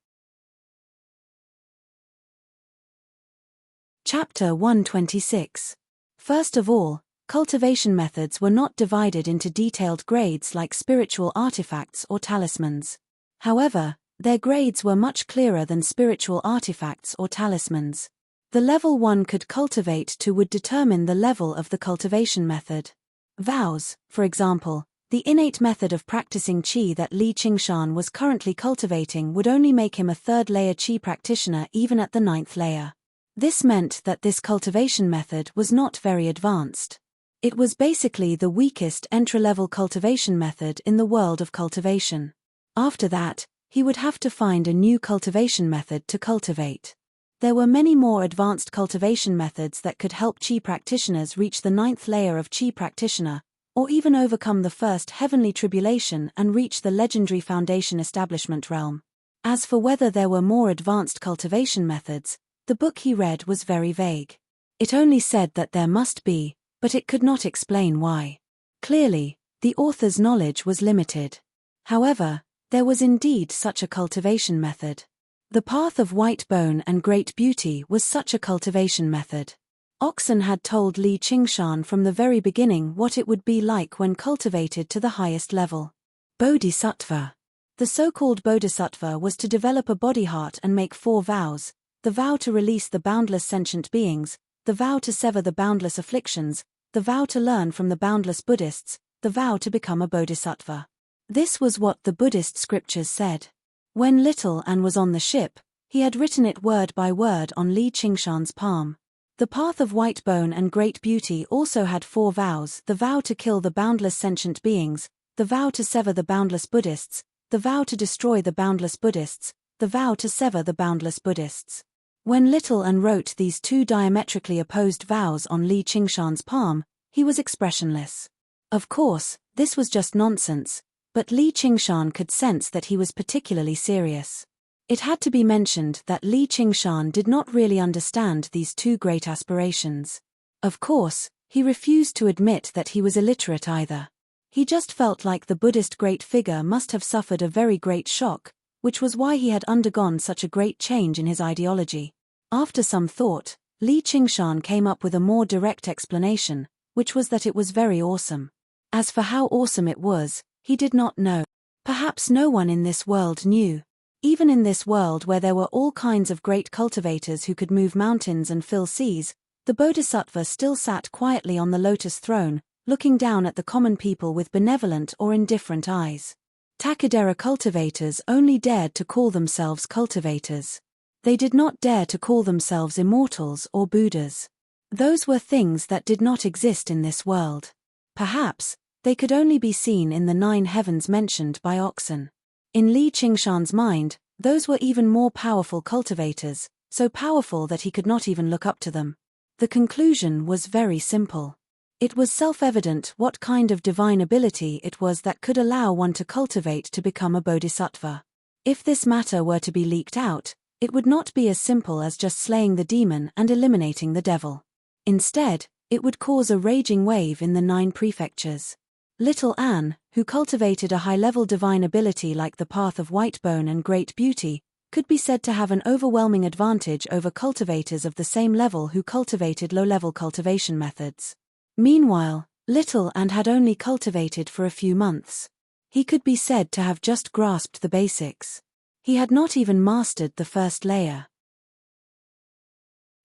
Chapter 126. First of all, cultivation methods were not divided into detailed grades like spiritual artifacts or talismans. However, their grades were much clearer than spiritual artifacts or talismans. The level one could cultivate to would determine the level of the cultivation method. Vows, for example, The innate method of practicing qi that Li Qingshan was currently cultivating would only make him a third-layer qi practitioner even at the 9th layer. This meant that this cultivation method was not very advanced. It was basically the weakest entry-level cultivation method in the world of cultivation. After that, he would have to find a new cultivation method to cultivate. There were many more advanced cultivation methods that could help qi practitioners reach the 9th layer of qi practitioner, or even overcome the first heavenly tribulation and reach the legendary foundation establishment realm. As for whether there were more advanced cultivation methods, the book he read was very vague. It only said that there must be, but it could not explain why. Clearly, the author's knowledge was limited. However, there was indeed such a cultivation method. The path of white bone and great beauty was such a cultivation method. Oxen had told Li Qingshan from the very beginning what it would be like when cultivated to the highest level. Bodhisattva. The so-called bodhisattva was to develop a body heart and make 4 vows: the vow to release the boundless sentient beings, the vow to sever the boundless afflictions, the vow to learn from the boundless Buddhists, the vow to become a bodhisattva. This was what the Buddhist scriptures said. When little An was on the ship, he had written it word by word on Li Qingshan's palm. The path of white bone and great beauty also had 4 vows: the vow to kill the boundless sentient beings, the vow to sever the boundless Buddhists, the vow to destroy the boundless Buddhists, the vow to sever the boundless Buddhists. When little An wrote these 2 diametrically opposed vows on Li Qingshan's palm, he was expressionless. Of course, this was just nonsense, but Li Qingshan could sense that he was particularly serious. It had to be mentioned that Li Qingshan did not really understand these 2 great aspirations. Of course, he refused to admit that he was illiterate either. He just felt like the Buddhist great figure must have suffered a very great shock, which was why he had undergone such a great change in his ideology. After some thought, Li Qingshan came up with a more direct explanation, which was that it was very awesome. As for how awesome it was, he did not know. Perhaps no one in this world knew. Even in this world where there were all kinds of great cultivators who could move mountains and fill seas, the Bodhisattva still sat quietly on the lotus throne, looking down at the common people with benevolent or indifferent eyes. Takadera cultivators only dared to call themselves cultivators. They did not dare to call themselves immortals or Buddhas. Those were things that did not exist in this world. Perhaps, they could only be seen in the 9 heavens mentioned by Oxen. In Li Qingshan's mind, those were even more powerful cultivators, so powerful that he could not even look up to them. The conclusion was very simple. It was self-evident what kind of divine ability it was that could allow one to cultivate to become a bodhisattva. If this matter were to be leaked out, it would not be as simple as just slaying the demon and eliminating the devil. Instead, it would cause a raging wave in the 9 prefectures. Little An, who cultivated a high-level divine ability like the path of white bone and great beauty, could be said to have an overwhelming advantage over cultivators of the same level who cultivated low-level cultivation methods. Meanwhile, Little An had only cultivated for a few months. He could be said to have just grasped the basics. He had not even mastered the first layer.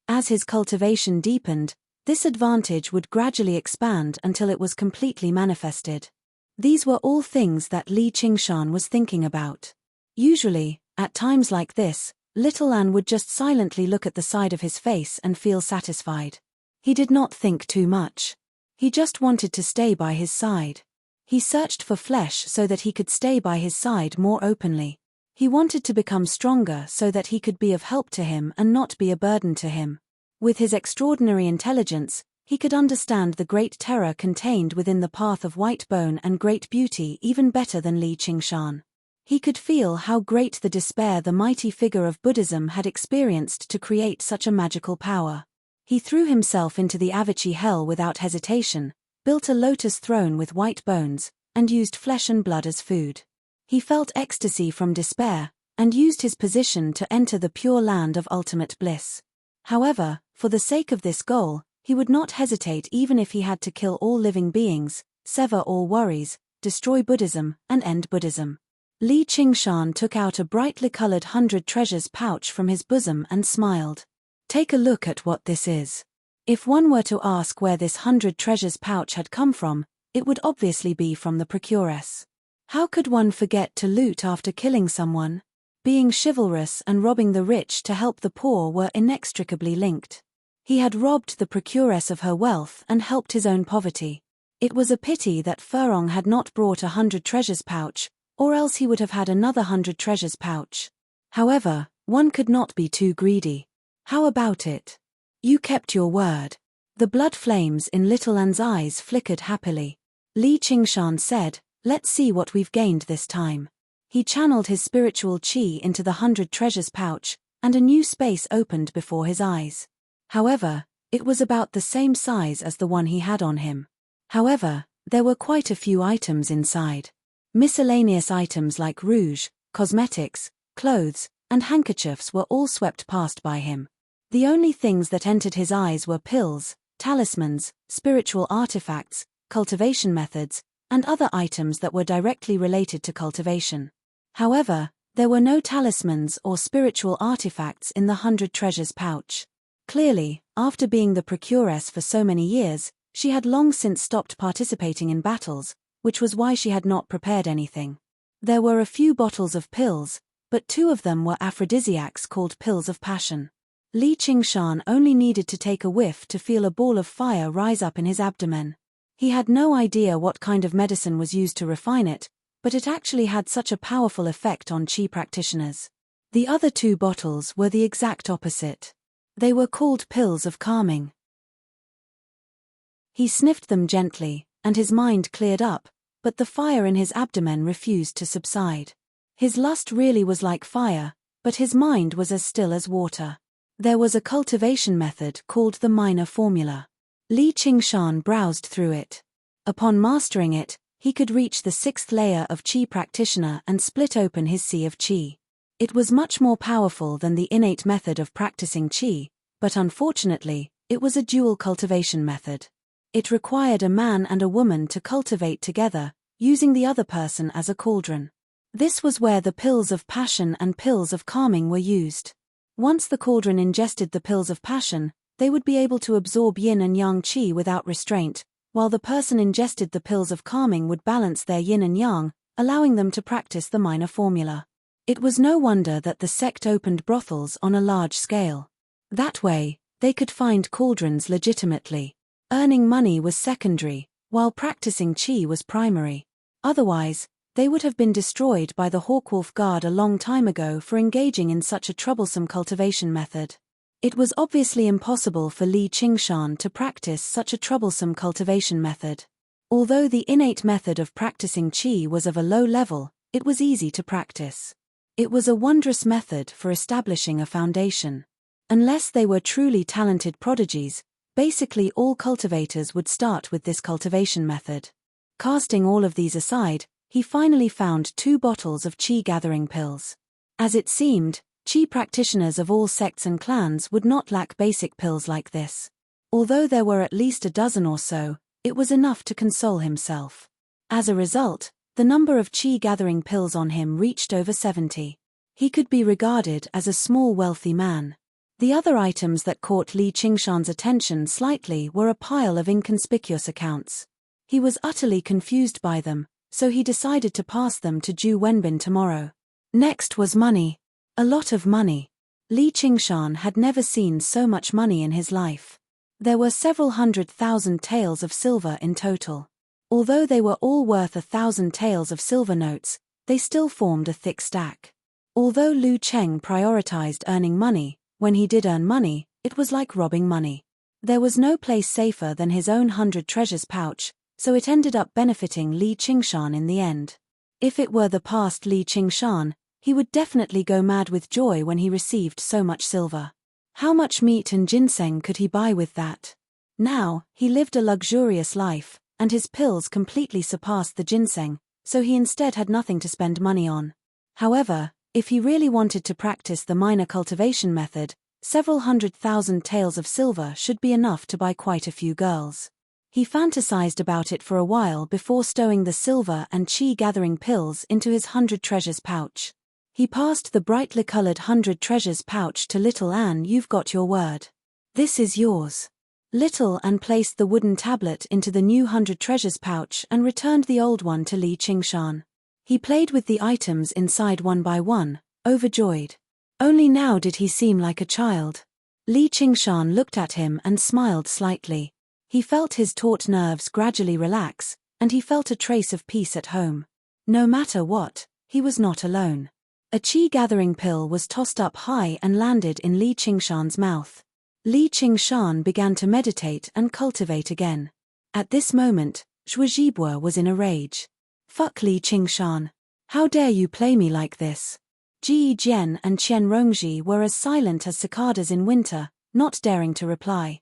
As his cultivation deepened, this advantage would gradually expand until it was completely manifested. These were all things that Li Qingshan was thinking about. Usually, at times like this, Little An would just silently look at the side of his face and feel satisfied. He did not think too much. He just wanted to stay by his side. He searched for flesh so that he could stay by his side more openly. He wanted to become stronger so that he could be of help to him and not be a burden to him. With his extraordinary intelligence, he could understand the great terror contained within the path of white bone and great beauty even better than Li Qingshan. He could feel how great the despair the mighty figure of Buddhism had experienced to create such a magical power. He threw himself into the Avici hell without hesitation, built a lotus throne with white bones, and used flesh and blood as food. He felt ecstasy from despair, and used his position to enter the pure land of ultimate bliss. However, for the sake of this goal, he would not hesitate even if he had to kill all living beings, sever all worries, destroy Buddhism, and end Buddhism. Li Qingshan took out a brightly colored 100 treasures pouch from his bosom and smiled. Take a look at what this is. If one were to ask where this 100 treasures pouch had come from, it would obviously be from the procuress. How could one forget to loot after killing someone? Being chivalrous and robbing the rich to help the poor were inextricably linked. He had robbed the procuress of her wealth and helped his own poverty. It was a pity that Furong had not brought 100 treasures pouch, or else he would have had another 100 treasures pouch. However, one could not be too greedy. How about it? You kept your word. The blood flames in Little An's eyes flickered happily. Li Qingshan said, "Let's see what we've gained this time." He channeled his spiritual qi into the 100 treasures pouch, and a new space opened before his eyes. However, it was about the same size as the one he had on him. However, there were quite a few items inside. Miscellaneous items like rouge, cosmetics, clothes, and handkerchiefs were all swept past by him. The only things that entered his eyes were pills, talismans, spiritual artifacts, cultivation methods, and other items that were directly related to cultivation. However, there were no talismans or spiritual artifacts in the 100 treasures pouch. Clearly, after being the procuress for so many years, she had long since stopped participating in battles, which was why she had not prepared anything. There were a few bottles of pills, but 2 of them were aphrodisiacs called pills of passion. Li Qingshan only needed to take a whiff to feel a ball of fire rise up in his abdomen. He had no idea what kind of medicine was used to refine it, but it actually had such a powerful effect on qi practitioners. The other 2 bottles were the exact opposite. They were called pills of calming. He sniffed them gently, and his mind cleared up, but the fire in his abdomen refused to subside. His lust really was like fire, but his mind was as still as water. There was a cultivation method called the minor formula. Li Qingshan browsed through it. Upon mastering it, he could reach the 6th layer of qi practitioner and split open his sea of qi. It was much more powerful than the innate method of practicing qi, but unfortunately, it was a dual cultivation method. It required a man and a woman to cultivate together, using the other person as a cauldron. This was where the pills of passion and pills of calming were used. Once the cauldron ingested the pills of passion, they would be able to absorb yin and yang qi without restraint, while the person ingested the pills of calming would balance their yin and yang, allowing them to practice the minor formula. It was no wonder that the sect opened brothels on a large scale. That way, they could find cauldrons legitimately. Earning money was secondary, while practicing qi was primary. Otherwise, they would have been destroyed by the Hawkwolf Guard a long time ago for engaging in such a troublesome cultivation method. It was obviously impossible for Li Qingshan to practice such a troublesome cultivation method. Although the innate method of practicing qi was of a low level, it was easy to practice. It was a wondrous method for establishing a foundation. Unless they were truly talented prodigies, basically all cultivators would start with this cultivation method. Casting all of these aside, he finally found 2 bottles of qi-gathering pills. As it seemed, qi practitioners of all sects and clans would not lack basic pills like this. Although there were at least a dozen or so, it was enough to console himself. As a result, the number of qi-gathering pills on him reached over 70. He could be regarded as a small wealthy man. The other items that caught Li Qingshan's attention slightly were a pile of inconspicuous accounts. He was utterly confused by them, so he decided to pass them to Ju Wenbin tomorrow. Next was money. A lot of money. Li Qingshan had never seen so much money in his life. There were several 100,000 taels of silver in total. Although they were all worth 1,000 taels of silver notes, they still formed a thick stack. Although Lu Cheng prioritized earning money, when he did earn money, it was like robbing money. There was no place safer than his own 100 treasures pouch, so it ended up benefiting Li Qingshan in the end. If it were the past Li Qingshan, he would definitely go mad with joy when he received so much silver. How much meat and ginseng could he buy with that? Now, he lived a luxurious life, and his pills completely surpassed the ginseng, so he instead had nothing to spend money on. However, if he really wanted to practice the minor cultivation method, several 100,000 taels of silver should be enough to buy quite a few girls. He fantasized about it for a while before stowing the silver and qi-gathering pills into his 100 treasures pouch. He passed the brightly colored 100 treasures pouch to Little Anne. "You've got your word. This is yours." Little An placed the wooden tablet into the new 100 treasures pouch and returned the old one to Li Qingshan. He played with the items inside one by one, overjoyed. Only now did he seem like a child. Li Qingshan looked at him and smiled slightly. He felt his taut nerves gradually relax, and he felt a trace of peace at home. No matter what, he was not alone. A qi-gathering pill was tossed up high and landed in Li Qingshan's mouth. Li Qingshan began to meditate and cultivate again. At this moment, Zhuozhibua was in a rage. "Fuck Li Qingshan. How dare you play me like this?" Ji Jian and Qian Rongji were as silent as cicadas in winter, not daring to reply.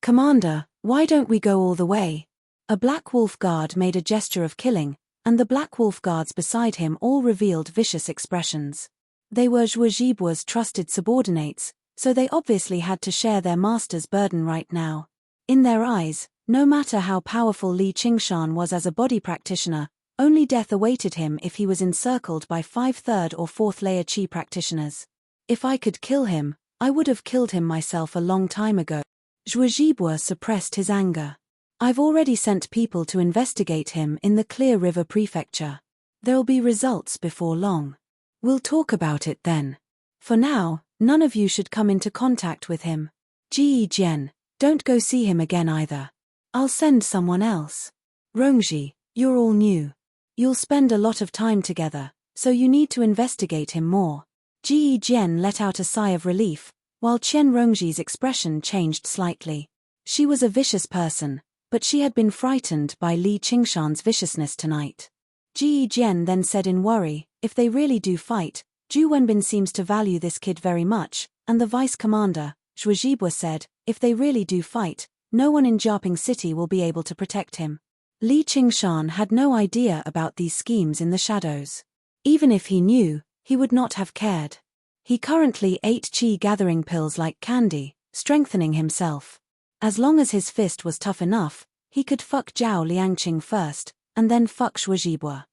"Commander, why don't we go all the way?" A Black Wolf guard made a gesture of killing, and the Black Wolf guards beside him all revealed vicious expressions. They were Zhuozhibua's trusted subordinates, so they obviously had to share their master's burden right now. In their eyes, no matter how powerful Li Qingshan was as a body practitioner, only death awaited him if he was encircled by 5th, 3rd or 4th layer qi practitioners. "If I could kill him, I would have killed him myself a long time ago." Zhuozhibua suppressed his anger. "I've already sent people to investigate him in the Clear River Prefecture. There'll be results before long. We'll talk about it then. For now, none of you should come into contact with him. Ji Jian, don't go see him again either. I'll send someone else. Rongji, you're all new. You'll spend a lot of time together, so you need to investigate him more." Ji Jian let out a sigh of relief, while Qian Rongji's expression changed slightly. She was a vicious person, but she had been frightened by Li Qingshan's viciousness tonight. Ji Jian then said in worry, "If they really do fight, Zhu Wenbin seems to value this kid very much," and the vice commander, Zhuozhibua, said, "If they really do fight, no one in Jiaping City will be able to protect him." Li Qingshan had no idea about these schemes in the shadows. Even if he knew, he would not have cared. He currently ate qi-gathering pills like candy, strengthening himself. As long as his fist was tough enough, he could fuck Zhao Liangqing first, and then fuck Zhuozhibua.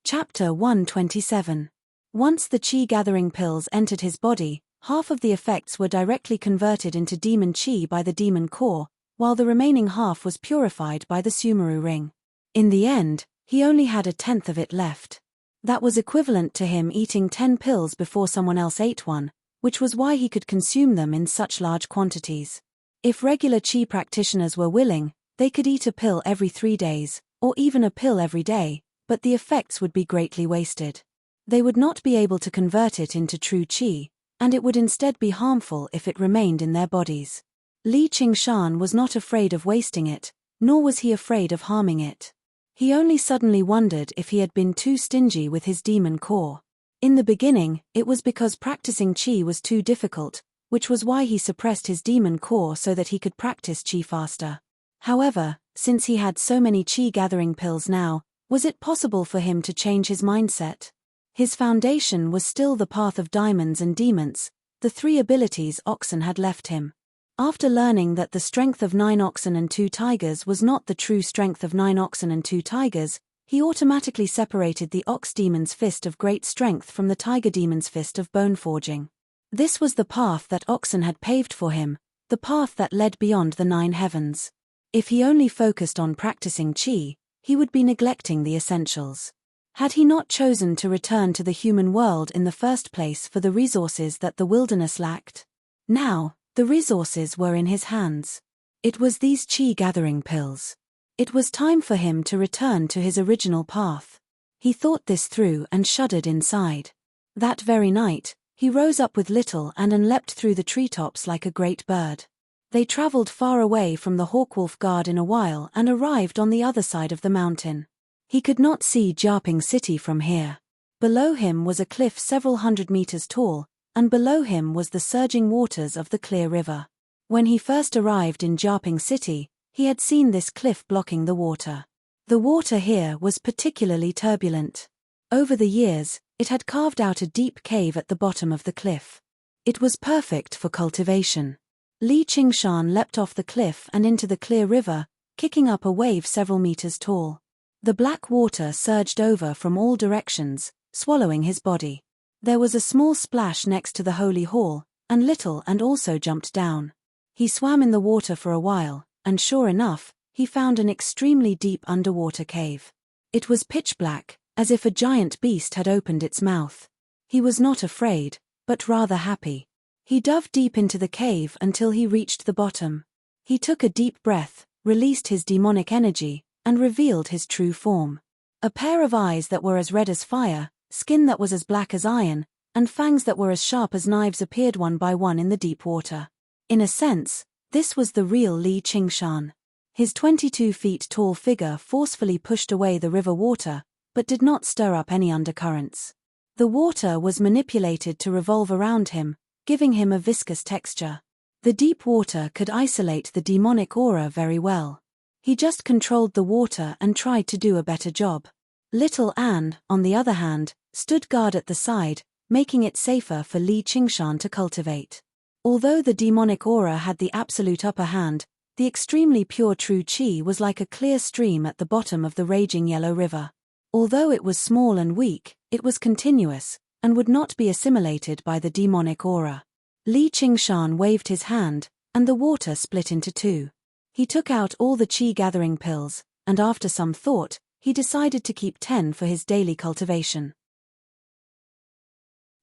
Chapter 127. Once the qi-gathering pills entered his body, half of the effects were directly converted into demon qi by the demon core, while the remaining half was purified by the Sumeru ring. In the end, he only had 1/10 of it left. That was equivalent to him eating 10 pills before someone else ate one, which was why he could consume them in such large quantities. If regular qi practitioners were willing, they could eat a pill every 3 days, or even a pill every day, but the effects would be greatly wasted. They would not be able to convert it into true qi, and it would instead be harmful if it remained in their bodies. Li Qingshan was not afraid of wasting it, nor was he afraid of harming it. He only suddenly wondered if he had been too stingy with his demon core. In the beginning, it was because practicing qi was too difficult, which was why he suppressed his demon core so that he could practice qi faster. However, since he had so many qi-gathering pills now, was it possible for him to change his mindset? His foundation was still the path of diamonds and demons, the 3 abilities oxen had left him. After learning that the strength of 9 oxen and 2 tigers was not the true strength of 9 oxen and 2 tigers, he automatically separated the ox demon's fist of great strength from the tiger demon's fist of bone forging. This was the path that oxen had paved for him, the path that led beyond the 9 heavens. If he only focused on practicing qi, he would be neglecting the essentials. Had he not chosen to return to the human world in the first place for the resources that the wilderness lacked? Now, the resources were in his hands. It was these qi-gathering pills. It was time for him to return to his original path. He thought this through and shuddered inside. That very night, he rose up with Little and leapt through the treetops like a great bird. They traveled far away from the Hawkwolf Guard in a while and arrived on the other side of the mountain. He could not see Jiaping City from here. Below him was a cliff several hundred meters tall, and below him was the surging waters of the Clear River. When he first arrived in Jiaping City, he had seen this cliff blocking the water. The water here was particularly turbulent. Over the years, it had carved out a deep cave at the bottom of the cliff. It was perfect for cultivation. Li Qingshan leapt off the cliff and into the Clear River, kicking up a wave several meters tall. The black water surged over from all directions, swallowing his body. There was a small splash next to the holy hall, and Little and also jumped down. He swam in the water for a while, and sure enough, he found an extremely deep underwater cave. It was pitch black, as if a giant beast had opened its mouth. He was not afraid, but rather happy. He dove deep into the cave until he reached the bottom. He took a deep breath, released his demonic energy, and revealed his true form. A pair of eyes that were as red as fire, skin that was as black as iron, and fangs that were as sharp as knives appeared one by one in the deep water. In a sense, this was the real Li Qingshan. His 22 feet tall figure forcefully pushed away the river water, but did not stir up any undercurrents. The water was manipulated to revolve around him, giving him a viscous texture. The deep water could isolate the demonic aura very well. He just controlled the water and tried to do a better job. Little Anne, on the other hand, stood guard at the side, making it safer for Li Qingshan to cultivate. Although the demonic aura had the absolute upper hand, the extremely pure true qi was like a clear stream at the bottom of the raging yellow river. Although it was small and weak, it was continuous, and would not be assimilated by the demonic aura. Li Qingshan waved his hand, and the water split into two. He took out all the qi-gathering pills, and after some thought, he decided to keep 10 for his daily cultivation.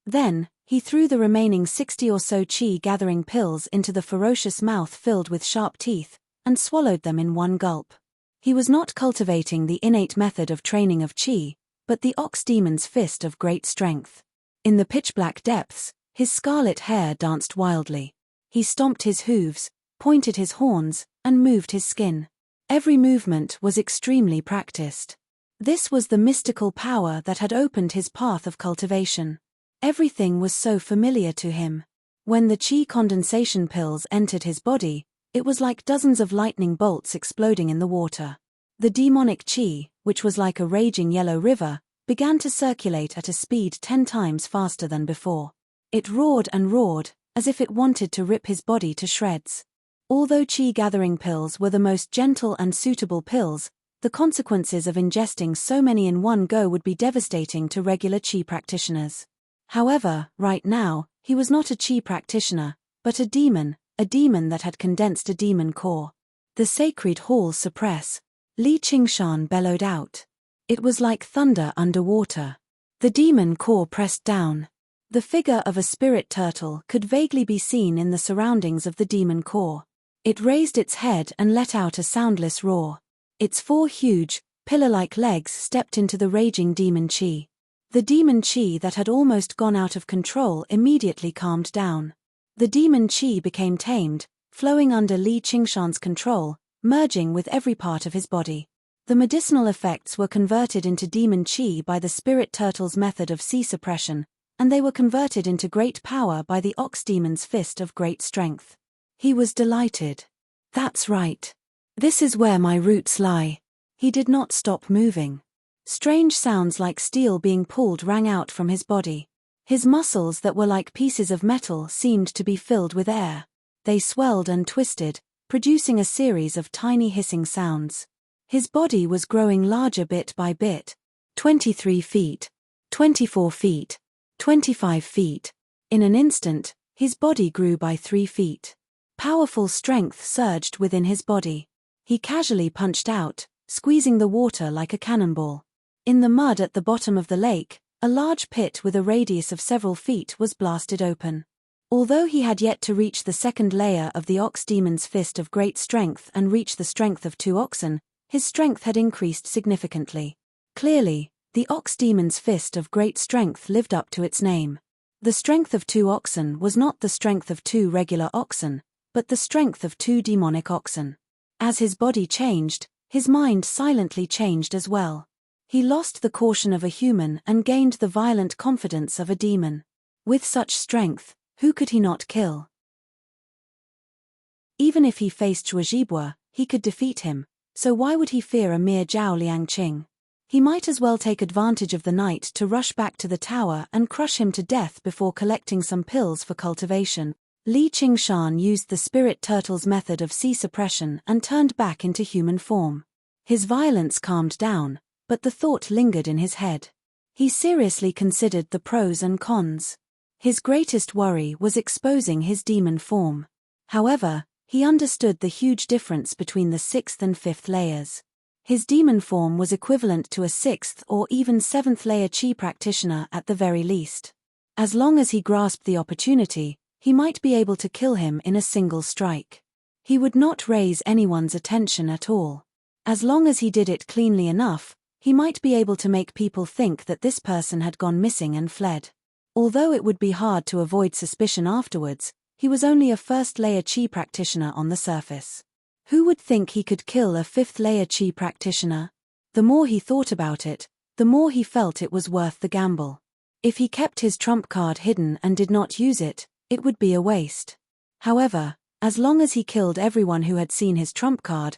Then, he threw the remaining 60 or so qi-gathering pills into the ferocious mouth filled with sharp teeth, and swallowed them in one gulp. He was not cultivating the innate method of training of qi, but the ox demon's fist of great strength. In the pitch-black depths, his scarlet hair danced wildly. He stomped his hooves, pointed his horns, and moved his skin. Every movement was extremely practiced. This was the mystical power that had opened his path of cultivation. Everything was so familiar to him. When the qi condensation pills entered his body, it was like dozens of lightning bolts exploding in the water. The demonic qi, which was like a raging yellow river, began to circulate at a speed 10 times faster than before. It roared and roared, as if it wanted to rip his body to shreds. Although qi-gathering pills were the most gentle and suitable pills, the consequences of ingesting so many in one go would be devastating to regular qi practitioners. However, right now, he was not a qi practitioner, but a demon that had condensed a demon core. The sacred hall suppress. Li Qingshan bellowed out. It was like thunder underwater. The demon core pressed down. The figure of a spirit turtle could vaguely be seen in the surroundings of the demon core. It raised its head and let out a soundless roar. Its 4 huge, pillar-like legs stepped into the raging demon qi. The demon qi that had almost gone out of control immediately calmed down. The demon qi became tamed, flowing under Li Qingshan's control, merging with every part of his body. The medicinal effects were converted into demon qi by the spirit turtle's method of qi suppression, and they were converted into great power by the ox demon's fist of great strength. He was delighted. That's right. This is where my roots lie. He did not stop moving. Strange sounds like steel being pulled rang out from his body. His muscles that were like pieces of metal seemed to be filled with air. They swelled and twisted, producing a series of tiny hissing sounds. His body was growing larger bit by bit. 23 feet. 24 feet. 25 feet. In an instant, his body grew by 3 feet. Powerful strength surged within his body. He casually punched out, squeezing the water like a cannonball. In the mud at the bottom of the lake, a large pit with a radius of several feet was blasted open. Although he had yet to reach the second layer of the ox demon's fist of great strength and reach the strength of 2 oxen, his strength had increased significantly. Clearly, the ox demon's fist of great strength lived up to its name. The strength of 2 oxen was not the strength of 2 regular oxen, but the strength of 2 demonic oxen. As his body changed, his mind silently changed as well. He lost the caution of a human and gained the violent confidence of a demon. With such strength, who could he not kill? Even if he faced Zhuozhibua, he could defeat him, so why would he fear a mere Zhao Liangqing? He might as well take advantage of the night to rush back to the tower and crush him to death before collecting some pills for cultivation. Li Qingshan used the spirit turtle's method of qi suppression and turned back into human form. His violence calmed down, but the thought lingered in his head. He seriously considered the pros and cons. His greatest worry was exposing his demon form. However, he understood the huge difference between the 6th and 5th layers. His demon form was equivalent to a 6th or even 7th layer chi practitioner at the very least. As long as he grasped the opportunity, he might be able to kill him in a single strike. He would not raise anyone's attention at all. As long as he did it cleanly enough, he might be able to make people think that this person had gone missing and fled. Although it would be hard to avoid suspicion afterwards, he was only a 1st layer chi practitioner on the surface. Who would think he could kill a 5th layer chi practitioner? The more he thought about it, the more he felt it was worth the gamble. If he kept his trump card hidden and did not use it, it would be a waste. However, as long as he killed everyone who had seen his trump card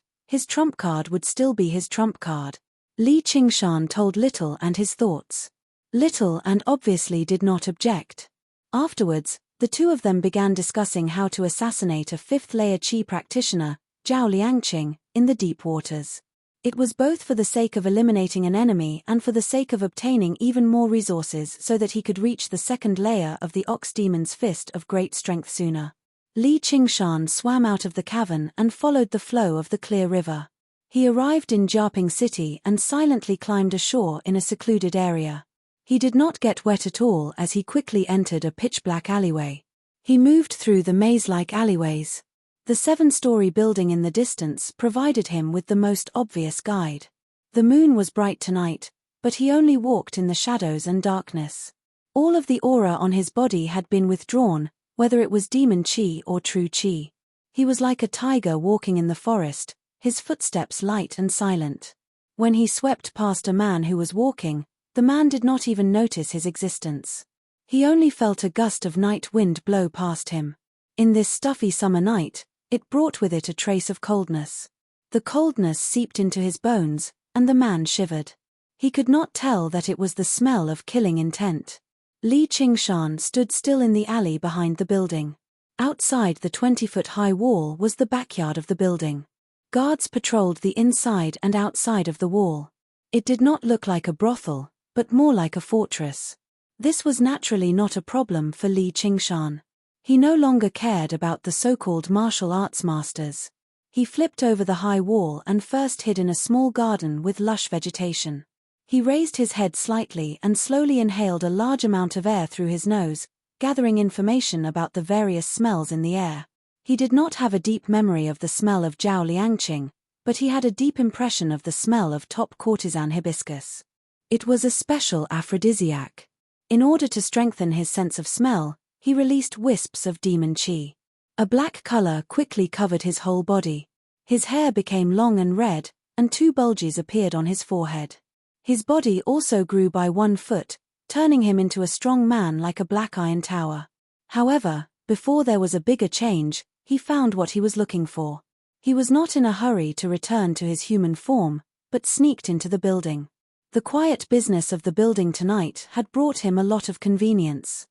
would still be his trump card. Li Qingshan told Little and his thoughts. Little and obviously did not object. Afterwards, the two of them began discussing how to assassinate a 5th layer chi practitioner, Zhao Liangqing, in the deep waters. It was both for the sake of eliminating an enemy and for the sake of obtaining even more resources so that he could reach the 2nd layer of the Ox Demon's Fist of great strength sooner. Li Qingshan swam out of the cavern and followed the flow of the clear river. He arrived in Jiaping City and silently climbed ashore in a secluded area. He did not get wet at all as he quickly entered a pitch-black alleyway. He moved through the maze-like alleyways. The 7-story building in the distance provided him with the most obvious guide. The moon was bright tonight, but he only walked in the shadows and darkness. All of the aura on his body had been withdrawn, whether it was demon chi or true chi. He was like a tiger walking in the forest, his footsteps light and silent. When he swept past a man who was walking, the man did not even notice his existence. He only felt a gust of night wind blow past him. In this stuffy summer night, it brought with it a trace of coldness. The coldness seeped into his bones, and the man shivered. He could not tell that it was the smell of killing intent. Li Qingshan stood still in the alley behind the building. Outside the 20-foot-high wall was the backyard of the building. Guards patrolled the inside and outside of the wall. It did not look like a brothel, but more like a fortress. This was naturally not a problem for Li Qingshan. He no longer cared about the so-called martial arts masters. He flipped over the high wall and first hid in a small garden with lush vegetation. He raised his head slightly and slowly inhaled a large amount of air through his nose, gathering information about the various smells in the air. He did not have a deep memory of the smell of Zhao Liangqing, but he had a deep impression of the smell of top courtesan hibiscus. It was a special aphrodisiac. In order to strengthen his sense of smell, he released wisps of demon chi. A black color quickly covered his whole body. His hair became long and red, and 2 bulges appeared on his forehead. His body also grew by 1 foot, turning him into a strong man like a black iron tower. However, before there was a bigger change, he found what he was looking for. He was not in a hurry to return to his human form, but sneaked into the building. The quiet business of the building tonight had brought him a lot of convenience.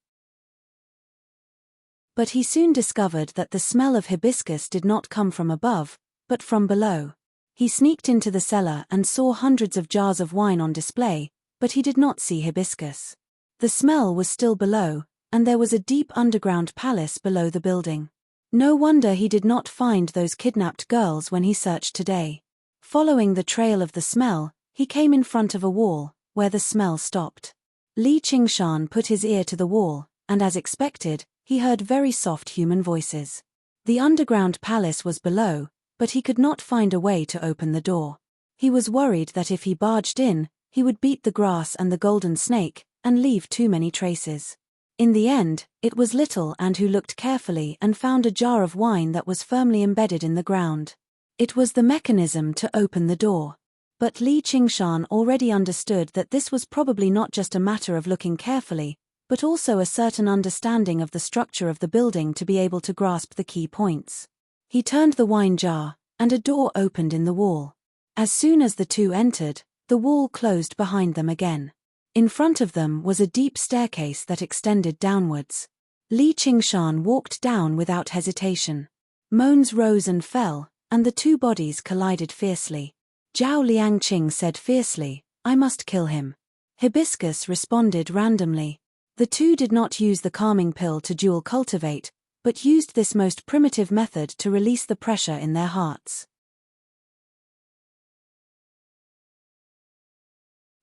But he soon discovered that the smell of hibiscus did not come from above, but from below. He sneaked into the cellar and saw hundreds of jars of wine on display, but he did not see hibiscus. The smell was still below, and there was a deep underground palace below the building. No wonder he did not find those kidnapped girls when he searched today. Following the trail of the smell, he came in front of a wall, where the smell stopped. Li Qingshan put his ear to the wall, and as expected, he heard very soft human voices. The underground palace was below, but he could not find a way to open the door. He was worried that if he barged in, he would beat the grass and the golden snake, and leave too many traces. In the end, it was Little and who looked carefully and found a jar of wine that was firmly embedded in the ground. It was the mechanism to open the door. But Li Qingshan already understood that this was probably not just a matter of looking carefully, but also a certain understanding of the structure of the building to be able to grasp the key points. He turned the wine jar, and a door opened in the wall. As soon as the two entered, the wall closed behind them again. In front of them was a deep staircase that extended downwards. Li Qingshan walked down without hesitation. Moans rose and fell, and the two bodies collided fiercely. Zhao Liangqing said fiercely, "I must kill him." Hibiscus responded randomly. The two did not use the calming pill to dual cultivate, but used this most primitive method to release the pressure in their hearts.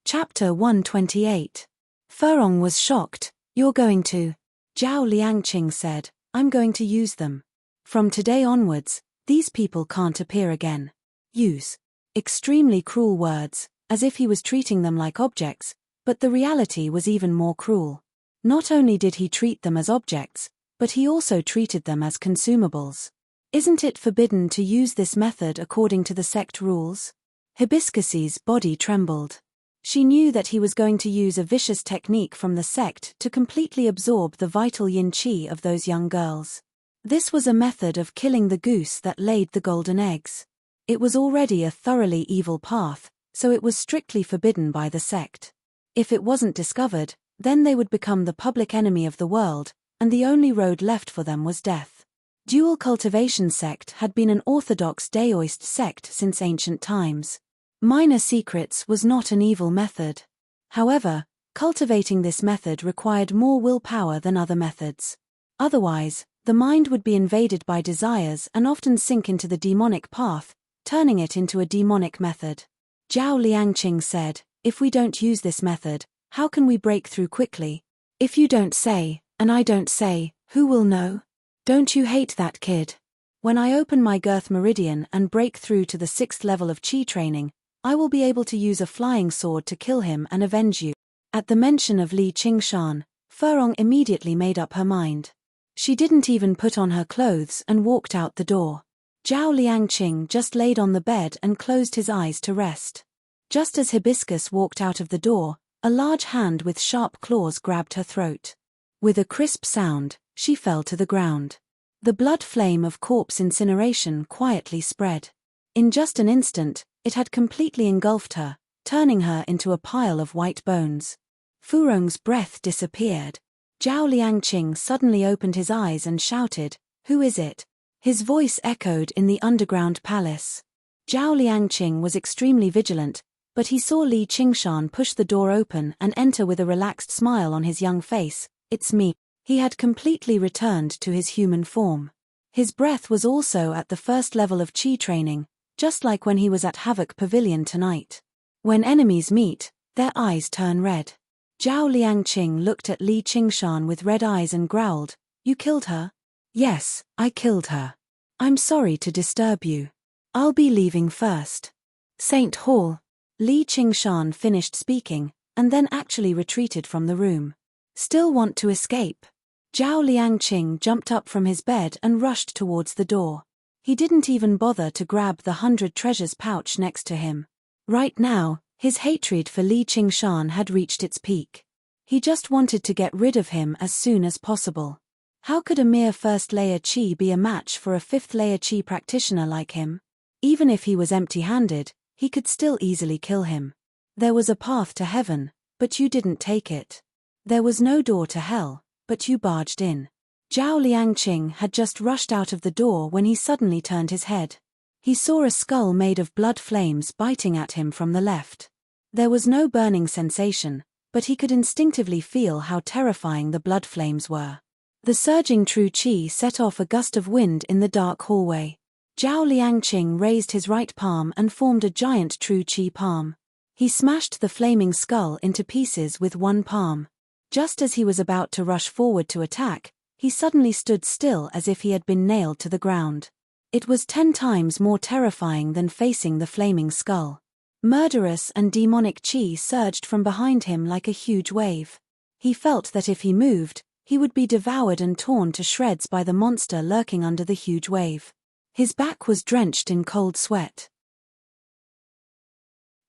Chapter 128. Furong was shocked. "You're going to..." Zhao Liangqing said, "I'm going to use them. From today onwards, these people can't appear again." Use. Extremely cruel words, as if he was treating them like objects, but the reality was even more cruel. Not only did he treat them as objects, but he also treated them as consumables. Isn't it forbidden to use this method according to the sect rules? Hibiscus's body trembled. She knew that he was going to use a vicious technique from the sect to completely absorb the vital yin-qi of those young girls. This was a method of killing the goose that laid the golden eggs. It was already a thoroughly evil path, so it was strictly forbidden by the sect. If it wasn't discovered, then they would become the public enemy of the world, and the only road left for them was death. Dual cultivation sect had been an orthodox Daoist sect since ancient times. Minor secrets was not an evil method. However, cultivating this method required more willpower than other methods. Otherwise, the mind would be invaded by desires and often sink into the demonic path, turning it into a demonic method. Zhao Liangqing said, "If we don't use this method, how can we break through quickly? If you don't say, and I don't say, who will know? Don't you hate that kid? When I open my girth meridian and break through to the 6th level of qi training, I will be able to use a flying sword to kill him and avenge you." At the mention of Li Qingshan, Furong immediately made up her mind. She didn't even put on her clothes and walked out the door. Zhao Liangqing just laid on the bed and closed his eyes to rest. Just as Hibiscus walked out of the door, a large hand with sharp claws grabbed her throat. With a crisp sound, she fell to the ground. The blood flame of corpse incineration quietly spread. In just an instant, it had completely engulfed her, turning her into a pile of white bones. Furong's breath disappeared. Zhao Liangqing suddenly opened his eyes and shouted, "Who is it?" His voice echoed in the underground palace. Zhao Liangqing was extremely vigilant, but he saw Li Qingshan push the door open and enter with a relaxed smile on his young face. "It's me." He had completely returned to his human form. His breath was also at the 1st level of qi training, just like when he was at Havoc Pavilion tonight. When enemies meet, their eyes turn red. Zhao Liangqing looked at Li Qingshan with red eyes and growled, "You killed her?" "Yes, I killed her. I'm sorry to disturb you. I'll be leaving first." Saint Hall. Li Qingshan finished speaking, and then actually retreated from the room. "Still want to escape?" Zhao Liangqing jumped up from his bed and rushed towards the door. He didn't even bother to grab the 100 treasures pouch next to him. Right now, his hatred for Li Qingshan had reached its peak. He just wanted to get rid of him as soon as possible. How could a mere 1st-layer qi be a match for a 5th-layer qi practitioner like him? Even if he was empty-handed, he could still easily kill him. There was a path to heaven, but you didn't take it. There was no door to hell, but you barged in. Zhao Liangqing had just rushed out of the door when he suddenly turned his head. He saw a skull made of blood flames biting at him from the left. There was no burning sensation, but he could instinctively feel how terrifying the blood flames were. The surging true qi set off a gust of wind in the dark hallway. Zhao Liangqing raised his right palm and formed a giant true qi palm. He smashed the flaming skull into pieces with one palm. Just as he was about to rush forward to attack, he suddenly stood still as if he had been nailed to the ground. It was 10 times more terrifying than facing the flaming skull. Murderous and demonic qi surged from behind him like a huge wave. He felt that if he moved, he would be devoured and torn to shreds by the monster lurking under the huge wave. His back was drenched in cold sweat.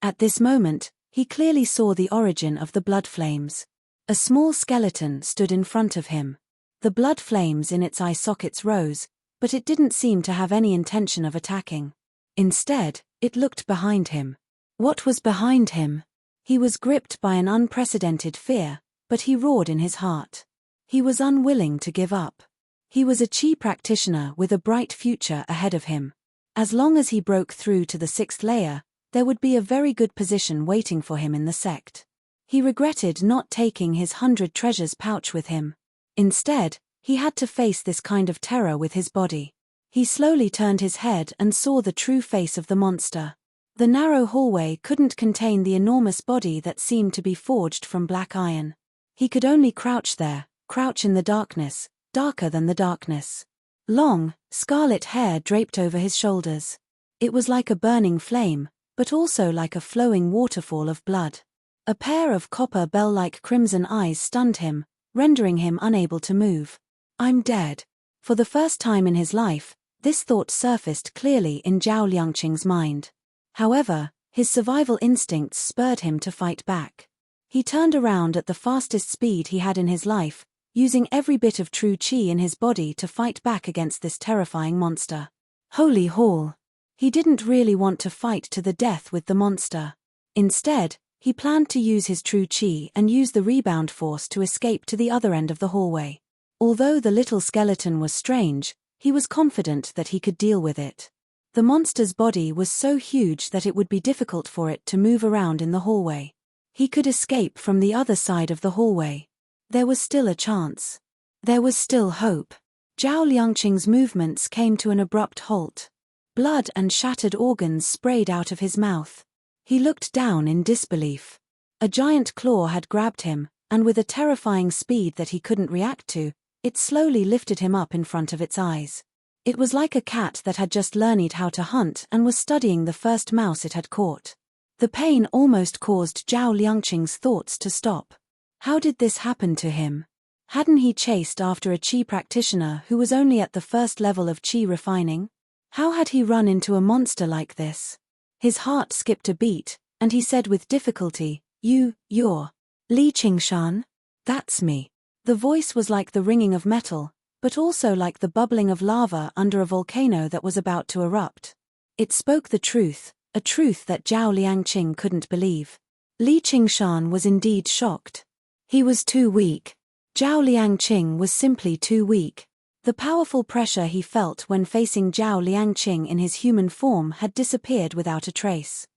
At this moment, he clearly saw the origin of the blood flames. A small skeleton stood in front of him. The blood flames in its eye sockets rose, but it didn't seem to have any intention of attacking. Instead, it looked behind him. What was behind him? He was gripped by an unprecedented fear, but he roared in his heart. He was unwilling to give up. He was a qi practitioner with a bright future ahead of him. As long as he broke through to the 6th layer, there would be a very good position waiting for him in the sect. He regretted not taking his 100 treasures pouch with him. Instead, he had to face this kind of terror with his body. He slowly turned his head and saw the true face of the monster. The narrow hallway couldn't contain the enormous body that seemed to be forged from black iron. He could only crouch there, crouch in the darkness, darker than the darkness. Long, scarlet hair draped over his shoulders. It was like a burning flame, but also like a flowing waterfall of blood. A pair of copper bell-like crimson eyes stunned him, rendering him unable to move. I'm dead. For the first time in his life, this thought surfaced clearly in Zhao Liangqing's mind. However, his survival instincts spurred him to fight back. He turned around at the fastest speed he had in his life, using every bit of true qi in his body to fight back against this terrifying monster. Holy Hall! He didn't really want to fight to the death with the monster. Instead, he planned to use his true qi and use the rebound force to escape to the other end of the hallway. Although the little skeleton was strange, he was confident that he could deal with it. The monster's body was so huge that it would be difficult for it to move around in the hallway. He could escape from the other side of the hallway. There was still a chance. There was still hope. Zhao Liangqing's movements came to an abrupt halt. Blood and shattered organs sprayed out of his mouth. He looked down in disbelief. A giant claw had grabbed him, and with a terrifying speed that he couldn't react to, it slowly lifted him up in front of its eyes. It was like a cat that had just learned how to hunt and was studying the first mouse it had caught. The pain almost caused Zhao Liangqing's thoughts to stop. How did this happen to him? Hadn't he chased after a qi practitioner who was only at the first level of qi refining? How had he run into a monster like this? His heart skipped a beat, and he said with difficulty, You're Li Qingshan? That's me. The voice was like the ringing of metal, but also like the bubbling of lava under a volcano that was about to erupt. It spoke the truth, a truth that Zhao Liangqing couldn't believe. Li Qingshan was indeed shocked. He was too weak. Zhao Liangqing was simply too weak. The powerful pressure he felt when facing Zhao Liangqing in his human form had disappeared without a trace.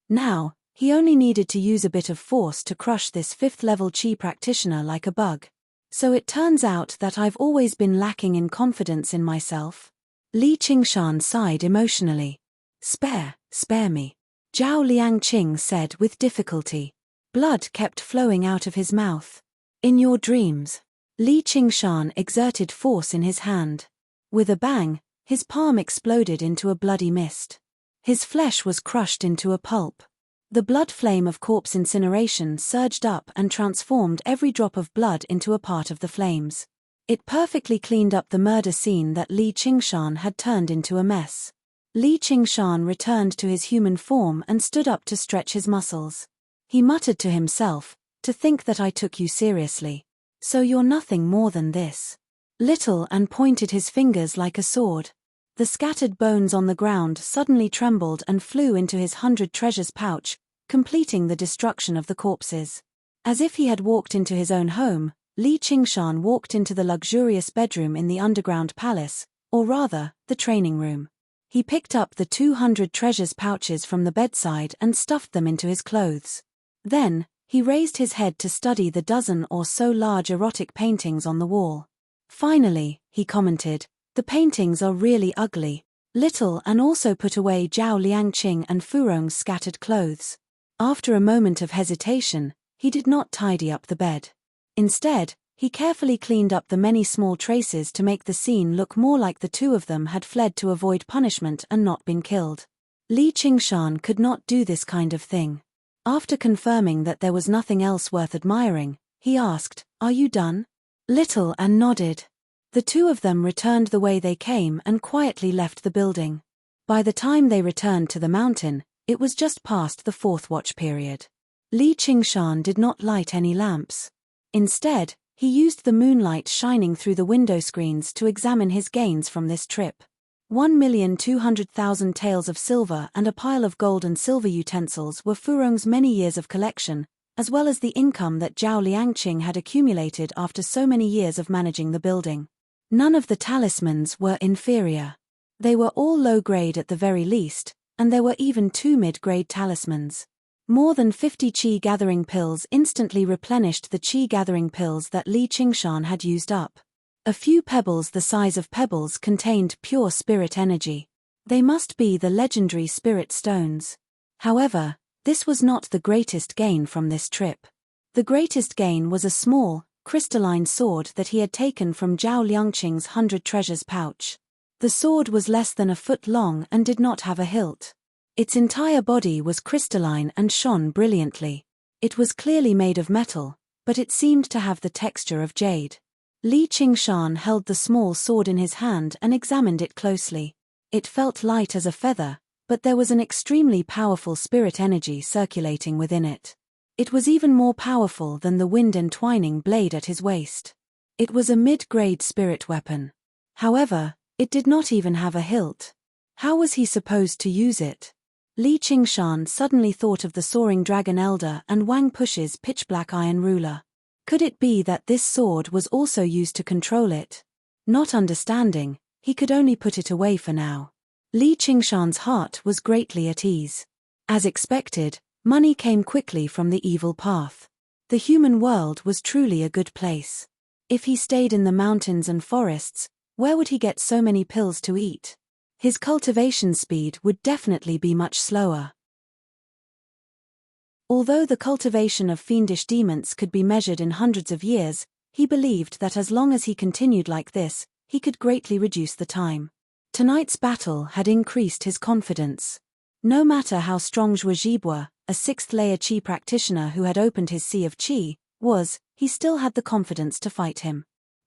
Now, he only needed to use a bit of force to crush this 5th-level qi practitioner like a bug. So it turns out that I've always been lacking in confidence in myself. Li Qingshan sighed emotionally. Spare me. Zhao Liangqing said with difficulty. Blood kept flowing out of his mouth. In your dreams. Li Qingshan exerted force in his hand. With a bang, his palm exploded into a bloody mist. His flesh was crushed into a pulp. The blood flame of corpse incineration surged up and transformed every drop of blood into a part of the flames. It perfectly cleaned up the murder scene that Li Qingshan had turned into a mess. Li Qingshan returned to his human form and stood up to stretch his muscles. He muttered to himself, to think that I took you seriously. So you're nothing more than this. Little, and pointed his fingers like a sword. The scattered bones on the ground suddenly trembled and flew into his 100 treasures pouch, completing the destruction of the corpses. As if he had walked into his own home, Li Qingshan walked into the luxurious bedroom in the underground palace, or rather, the training room. He picked up the 200 treasures pouches from the bedside and stuffed them into his clothes. Then, he raised his head to study the dozen or so large erotic paintings on the wall. Finally, he commented, the paintings are really ugly. Little and also put away Zhao Liangqing and Furong's scattered clothes. After a moment of hesitation, he did not tidy up the bed. Instead, he carefully cleaned up the many small traces to make the scene look more like the two of them had fled to avoid punishment and not been killed. Li Qingshan could not do this kind of thing. After confirming that there was nothing else worth admiring, he asked, Are you done? Little and nodded. The two of them returned the way they came and quietly left the building. By the time they returned to the mountain, it was just past the 4th watch period. Li Qingshan did not light any lamps. Instead, he used the moonlight shining through the window screens to examine his gains from this trip. 1,200,000 taels of silver and a pile of gold and silver utensils were Furong's many years of collection, as well as the income that Zhao Liangqing had accumulated after so many years of managing the building. None of the talismans were inferior. They were all low-grade at the very least, and there were even 2 mid-grade talismans. More than 50 qi-gathering pills instantly replenished the qi-gathering pills that Li Qingshan had used up. A few pebbles the size of pebbles contained pure spirit energy. They must be the legendary spirit stones. However, this was not the greatest gain from this trip. The greatest gain was a small, crystalline sword that he had taken from Zhao Liangqing's 100 treasures pouch. The sword was less than a foot long and did not have a hilt. Its entire body was crystalline and shone brilliantly. It was clearly made of metal, but it seemed to have the texture of jade. Li Qingshan held the small sword in his hand and examined it closely. It felt light as a feather, but there was an extremely powerful spirit energy circulating within it. It was even more powerful than the wind-entwining blade at his waist. It was a mid-grade spirit weapon. However, it did not even have a hilt. How was he supposed to use it? Li Qingshan suddenly thought of the soaring dragon elder and Wang Push's pitch-black iron ruler. Could it be that this sword was also used to control it? Not understanding, he could only put it away for now. Li Qingshan's heart was greatly at ease. As expected, money came quickly from the evil path. The human world was truly a good place. If he stayed in the mountains and forests, where would he get so many pills to eat? His cultivation speed would definitely be much slower. Although the cultivation of fiendish demons could be measured in hundreds of years, he believed that as long as he continued like this, he could greatly reduce the time. Tonight's battle had increased his confidence. No matter how strong Zhuo Zhibua, a 6th-layer qi practitioner who had opened his sea of qi, was, he still had the confidence to fight him.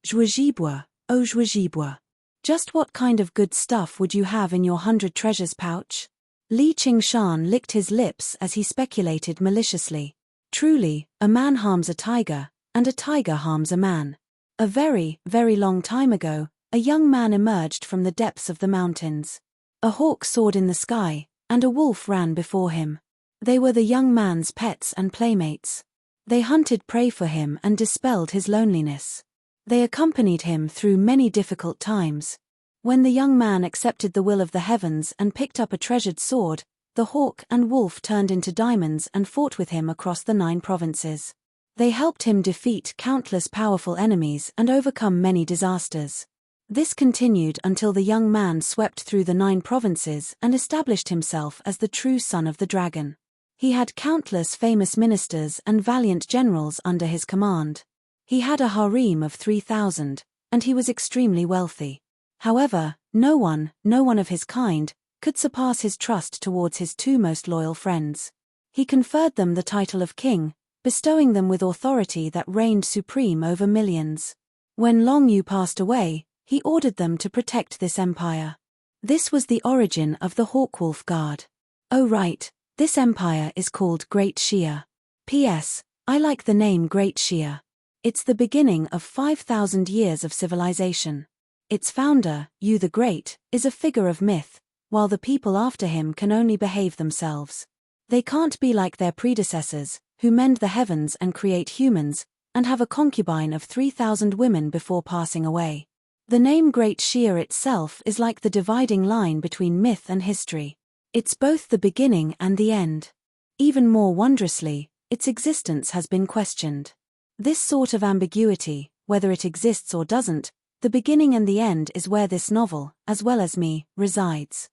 Zhuo Zhibua, oh Zhuo Zhibua. Just what kind of good stuff would you have in your 100 treasures pouch? Li Qingshan licked his lips as he speculated maliciously. Truly, a man harms a tiger, and a tiger harms a man. A very, very long time ago, a young man emerged from the depths of the mountains. A hawk soared in the sky, and a wolf ran before him. They were the young man's pets and playmates. They hunted prey for him and dispelled his loneliness. They accompanied him through many difficult times. When the young man accepted the will of the heavens and picked up a treasured sword, the hawk and wolf turned into diamonds and fought with him across the 9 provinces. They helped him defeat countless powerful enemies and overcome many disasters. This continued until the young man swept through the 9 provinces and established himself as the true son of the dragon. He had countless famous ministers and valiant generals under his command. He had a harem of 3,000, and he was extremely wealthy. However, no one of his kind, could surpass his trust towards his 2 most loyal friends. He conferred them the title of king, bestowing them with authority that reigned supreme over millions. When Long Yu passed away, he ordered them to protect this empire. This was the origin of the Hawkwolf Guard. Oh right, this empire is called Great Xia. P.S. I like the name Great Xia. It's the beginning of 5,000 years of civilization. Its founder, Yu the Great, is a figure of myth, while the people after him can only behave themselves. They can't be like their predecessors, who mend the heavens and create humans, and have a concubine of 3,000 women before passing away. The name Great Xia itself is like the dividing line between myth and history. It's both the beginning and the end. Even more wondrously, its existence has been questioned. This sort of ambiguity, whether it exists or doesn't, the beginning and the end is where this novel, as well as me, resides.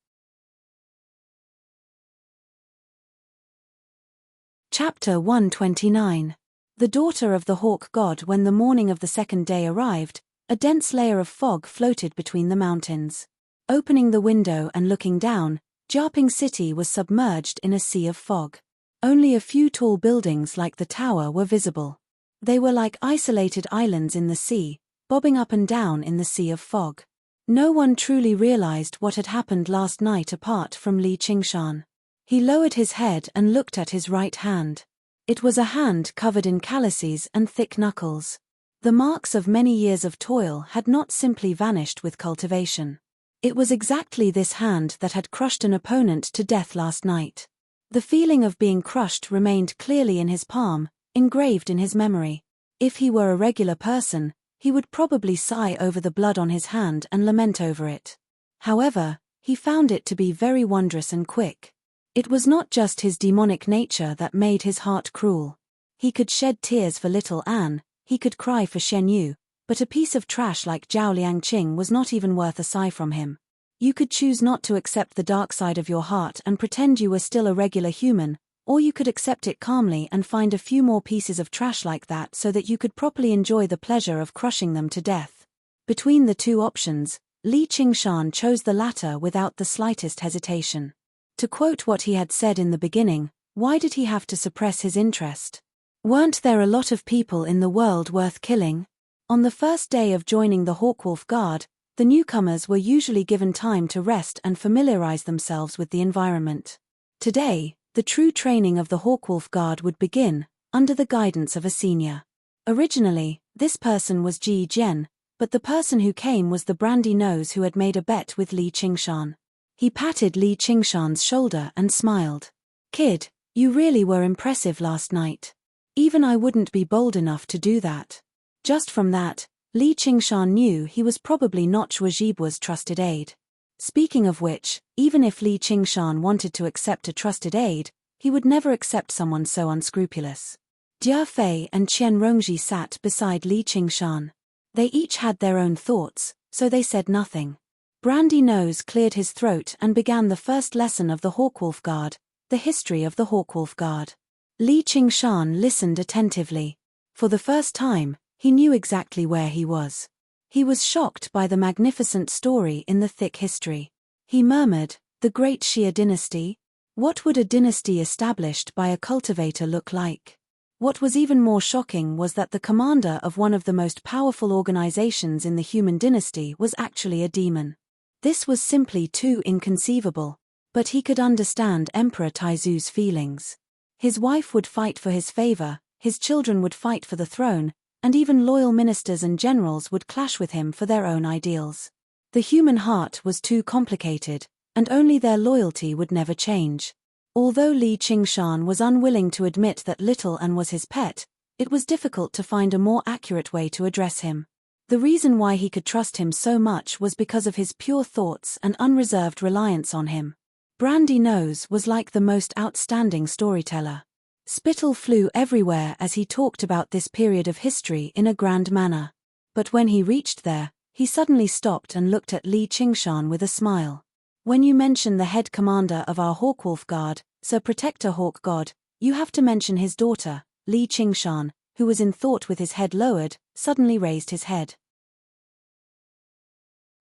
Chapter 129. The daughter of the hawk god. When the morning of the 2nd day arrived, a dense layer of fog floated between the mountains. Opening the window and looking down, Jiaping City was submerged in a sea of fog. Only a few tall buildings like the tower were visible. They were like isolated islands in the sea, bobbing up and down in the sea of fog. No one truly realized what had happened last night apart from Li Qingshan. He lowered his head and looked at his right hand. It was a hand covered in calluses and thick knuckles. The marks of many years of toil had not simply vanished with cultivation. It was exactly this hand that had crushed an opponent to death last night. The feeling of being crushed remained clearly in his palm, engraved in his memory. If he were a regular person, he would probably sigh over the blood on his hand and lament over it. However, he found it to be very wondrous and quick. It was not just his demonic nature that made his heart cruel. He could shed tears for little Anne, he could cry for Shen Yu, but a piece of trash like Zhao Liangqing was not even worth a sigh from him. You could choose not to accept the dark side of your heart and pretend you were still a regular human, or you could accept it calmly and find a few more pieces of trash like that so that you could properly enjoy the pleasure of crushing them to death. Between the two options, Li Qingshan chose the latter without the slightest hesitation. To quote what he had said in the beginning, why did he have to suppress his interest? Weren't there a lot of people in the world worth killing? On the first day of joining the Hawkwolf Guard, the newcomers were usually given time to rest and familiarize themselves with the environment. Today, the true training of the Hawkwolf Guard would begin, under the guidance of a senior. Originally, this person was Ji Jian, but the person who came was the brandy nose who had made a bet with Li Qingshan. He patted Li Qingshan's shoulder and smiled. "Kid, you really were impressive last night. Even I wouldn't be bold enough to do that." Just from that, Li Qingshan knew he was probably not Shuajibua's trusted aide. Speaking of which, even if Li Qingshan wanted to accept a trusted aide, he would never accept someone so unscrupulous. Jia Fei and Qian Rongji sat beside Li Qingshan. They each had their own thoughts, so they said nothing. Brandy Nose cleared his throat and began the first lesson of the Hawkwolf Guard, the history of the Hawkwolf Guard. Li Qingshan listened attentively. For the first time, he knew exactly where he was. He was shocked by the magnificent story in the thick history. He murmured, "The great Xia dynasty? What would a dynasty established by a cultivator look like?" What was even more shocking was that the commander of one of the most powerful organizations in the human dynasty was actually a demon. This was simply too inconceivable, but he could understand Emperor Taizu's feelings. His wife would fight for his favor, his children would fight for the throne, and even loyal ministers and generals would clash with him for their own ideals. The human heart was too complicated, and only their loyalty would never change. Although Li Qingshan was unwilling to admit that Little An was his pet, it was difficult to find a more accurate way to address him. The reason why he could trust him so much was because of his pure thoughts and unreserved reliance on him. Brandy Nose was like the most outstanding storyteller. Spittle flew everywhere as he talked about this period of history in a grand manner. But when he reached there, he suddenly stopped and looked at Li Qingshan with a smile. "When you mention the head commander of our Hawkwolf Guard, Sir Protector Hawk God, you have to mention his daughter." Li Qingshan, who was in thought with his head lowered, suddenly raised his head.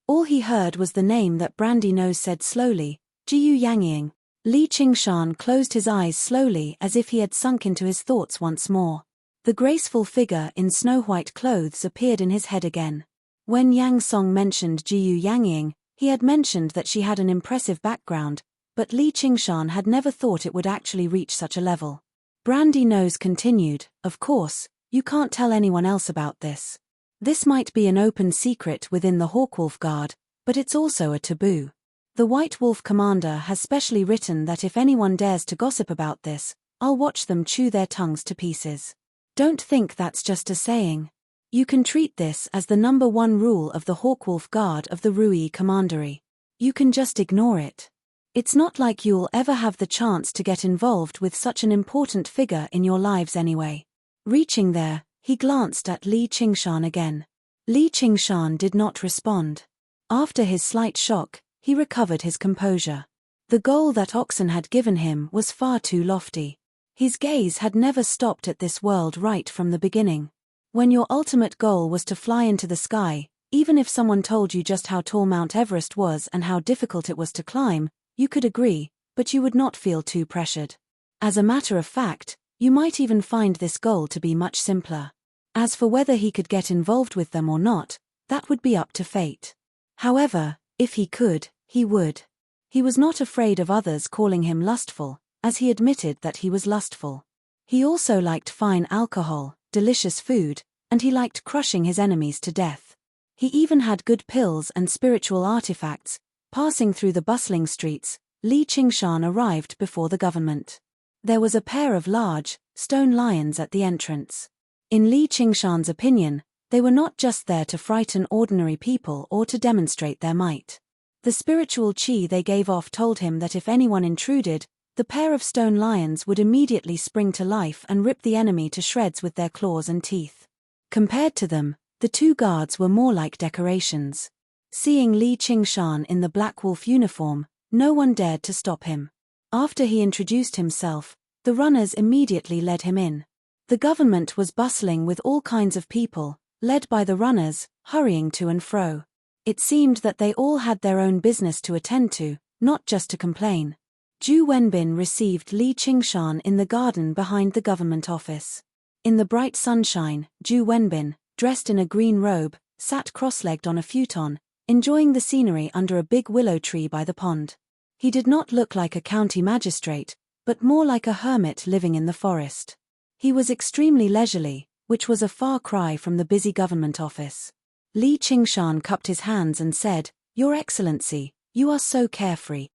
All he heard was the name that Brandy Nose said slowly, "Jiyu Yangying." Li Qingshan closed his eyes slowly as if he had sunk into his thoughts once more. The graceful figure in snow-white clothes appeared in his head again. When Yang Song mentioned Jiyu Yangying, he had mentioned that she had an impressive background, but Li Qingshan had never thought it would actually reach such a level. Brandy Nose continued, "Of course, you can't tell anyone else about this. This might be an open secret within the Hawkwolf Guard, but it's also a taboo. The White Wolf Commander has specially written that if anyone dares to gossip about this, I'll watch them chew their tongues to pieces. Don't think that's just a saying. You can treat this as the #1 rule of the Hawkwolf Guard of the Rui Commandery. You can just ignore it. It's not like you'll ever have the chance to get involved with such an important figure in your lives anyway." Reaching there, he glanced at Li Qingshan again. Li Qingshan did not respond. After his slight shock, he recovered his composure. The goal that Oxen had given him was far too lofty. His gaze had never stopped at this world right from the beginning. When your ultimate goal was to fly into the sky, even if someone told you just how tall Mount Everest was and how difficult it was to climb, you could agree, but you would not feel too pressured. As a matter of fact, you might even find this goal to be much simpler. As for whether he could get involved with them or not, that would be up to fate. However, if he could, he would. He was not afraid of others calling him lustful, as he admitted that he was lustful. He also liked fine alcohol, delicious food, and he liked crushing his enemies to death. He even had good pills and spiritual artifacts. Passing through the bustling streets, Li Qingshan arrived before the government. There was a pair of large, stone lions at the entrance. In Li Qingshan's opinion, they were not just there to frighten ordinary people or to demonstrate their might. The spiritual qi they gave off told him that if anyone intruded, the pair of stone lions would immediately spring to life and rip the enemy to shreds with their claws and teeth. Compared to them, the two guards were more like decorations. Seeing Li Qingshan in the Black Wolf uniform, no one dared to stop him. After he introduced himself, the runners immediately led him in. The government was bustling with all kinds of people, led by the runners, hurrying to and fro. It seemed that they all had their own business to attend to, not just to complain. Zhu Wenbin received Li Qingshan in the garden behind the government office. In the bright sunshine, Zhu Wenbin, dressed in a green robe, sat cross-legged on a futon, enjoying the scenery under a big willow tree by the pond. He did not look like a county magistrate, but more like a hermit living in the forest. He was extremely leisurely, which was a far cry from the busy government office. Li Qingshan cupped his hands and said, "Your Excellency, you are so carefree."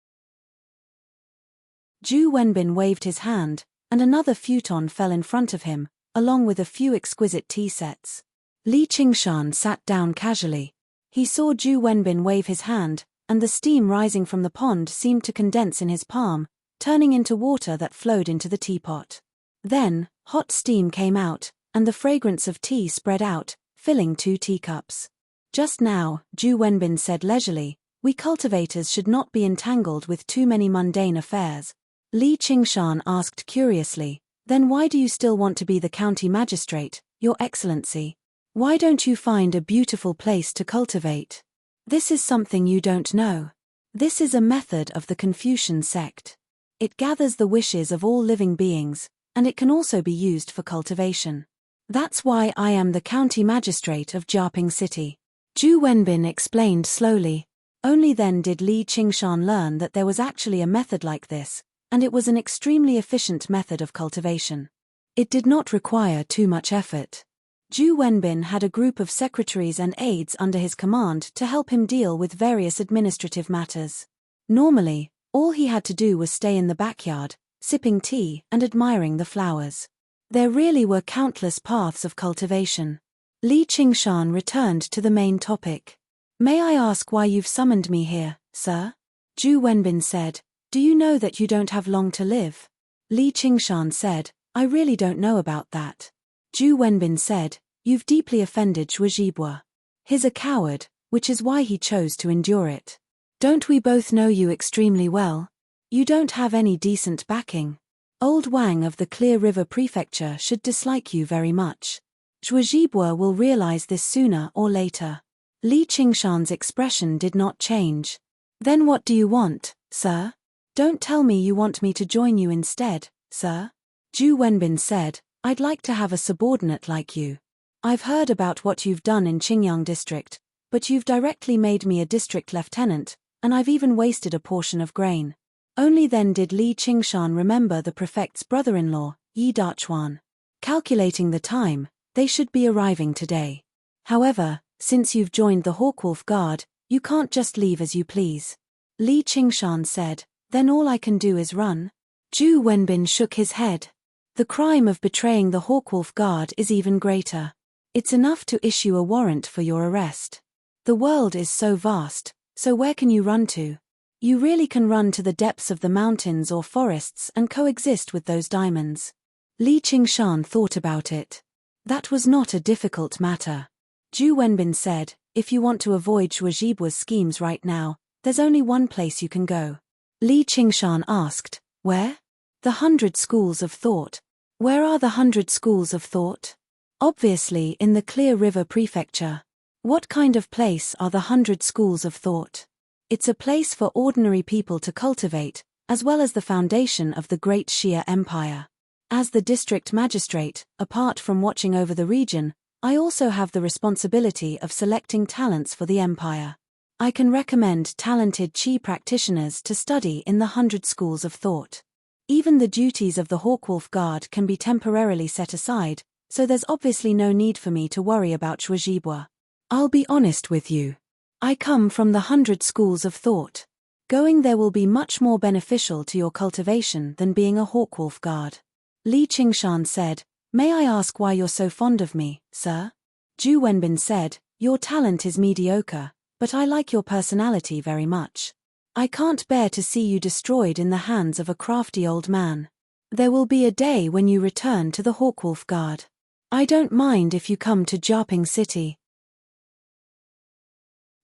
Zhu Wenbin waved his hand, and another futon fell in front of him, along with a few exquisite tea sets. Li Qingshan sat down casually. He saw Zhu Wenbin wave his hand, and the steam rising from the pond seemed to condense in his palm, turning into water that flowed into the teapot. Then, hot steam came out, and the fragrance of tea spread out, filling 2 teacups. "Just now," Zhu Wenbin said leisurely, "we cultivators should not be entangled with too many mundane affairs." Li Qingshan asked curiously, "Then why do you still want to be the county magistrate, Your Excellency? Why don't you find a beautiful place to cultivate?" "This is something you don't know. This is a method of the Confucian sect. It gathers the wishes of all living beings, and it can also be used for cultivation. That's why I am the county magistrate of Jiaping City." Zhu Wenbin explained slowly. Only then did Li Qingshan learn that there was actually a method like this, and it was an extremely efficient method of cultivation. It did not require too much effort. Zhu Wenbin had a group of secretaries and aides under his command to help him deal with various administrative matters. Normally, all he had to do was stay in the backyard, sipping tea and admiring the flowers. There really were countless paths of cultivation. Li Qingshan returned to the main topic. "May I ask why you've summoned me here, sir?" Zhu Wenbin said, "Do you know that you don't have long to live?" Li Qingshan said, "I really don't know about that." Zhu Wenbin said, "You've deeply offended Zhuozhibua. He's a coward, which is why he chose to endure it. Don't we both know you extremely well? You don't have any decent backing. Old Wang of the Clear River Prefecture should dislike you very much. Zhuozhibua will realize this sooner or later." Li Qingshan's expression did not change. "Then what do you want, sir? Don't tell me you want me to join you instead, sir." Zhu Wenbin said, "I'd like to have a subordinate like you. I've heard about what you've done in Qingyang district, but you've directly made me a district lieutenant, and I've even wasted a portion of grain." Only then did Li Qingshan remember the prefect's brother-in-law, Yi Dachuan. Calculating the time, they should be arriving today. "However, since you've joined the Hawkwolf Guard, you can't just leave as you please." Li Qingshan said, "Then all I can do is run?" Zhu Wenbin shook his head. "The crime of betraying the Hawkwolf Guard is even greater. It's enough to issue a warrant for your arrest. The world is so vast, so where can you run to? You really can run to the depths of the mountains or forests and coexist with those diamonds." Li Qingshan thought about it. That was not a difficult matter. Zhu Wenbin said, "If you want to avoid Zhuozhibua's schemes right now, there's only one place you can go." Li Qingshan asked, "Where?" "The 100 Schools of Thought." "Where are the 100 Schools of Thought?" "Obviously in the Clear River Prefecture." "What kind of place are the 100 Schools of Thought?" "It's a place for ordinary people to cultivate, as well as the foundation of the Great Xia Empire. As the district magistrate, apart from watching over the region, I also have the responsibility of selecting talents for the empire. I can recommend talented Qi practitioners to study in the 100 Schools of Thought. Even the duties of the Hawkwolf Guard can be temporarily set aside, so there's obviously no need for me to worry about Zhuozhibua. I'll be honest with you. I come from the 100 Schools of Thought. Going there will be much more beneficial to your cultivation than being a Hawkwolf Guard." Li Qingshan said, "May I ask why you're so fond of me, sir?" Zhu Wenbin said, "Your talent is mediocre, but I like your personality very much. I can't bear to see you destroyed in the hands of a crafty old man. There will be a day when you return to the Hawkwolf Guard. I don't mind if you come to Jarping City.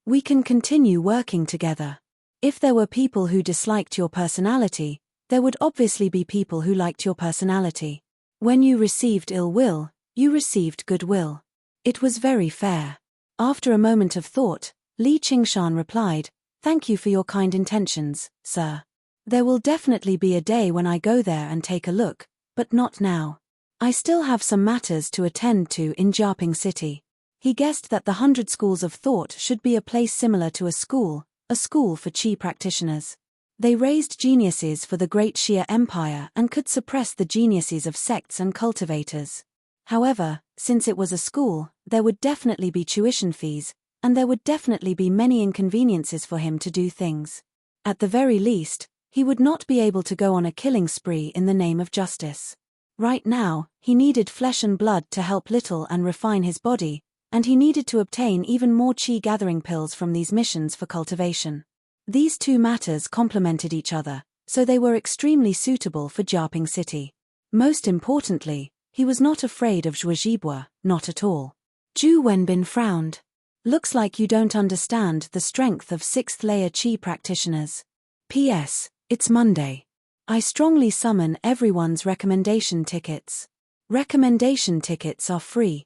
We can continue working together. If there were people who disliked your personality, there would obviously be people who liked your personality. When you received ill will, you received goodwill. It was very fair. After a moment of thought, Li Qingshan replied, "Thank you for your kind intentions, sir. There will definitely be a day when I go there and take a look, but not now. I still have some matters to attend to in Jarping City." He guessed that the 100 schools of thought should be a place similar to a school for Qi practitioners. They raised geniuses for the Great Xia Empire and could suppress the geniuses of sects and cultivators. However, since it was a school, there would definitely be tuition fees, and there would definitely be many inconveniences for him to do things. At the very least, he would not be able to go on a killing spree in the name of justice. Right now, he needed flesh and blood to help little and refine his body, and he needed to obtain even more Qi gathering pills from these missions for cultivation. These two matters complemented each other, so they were extremely suitable for Jarping City. Most importantly, he was not afraid of Zhuozhibua, not at all. Zhu Wenbin frowned. Looks like you don't understand the strength of 6th layer Qi practitioners. P.S. It's Monday. I strongly summon everyone's recommendation tickets. Recommendation tickets are free.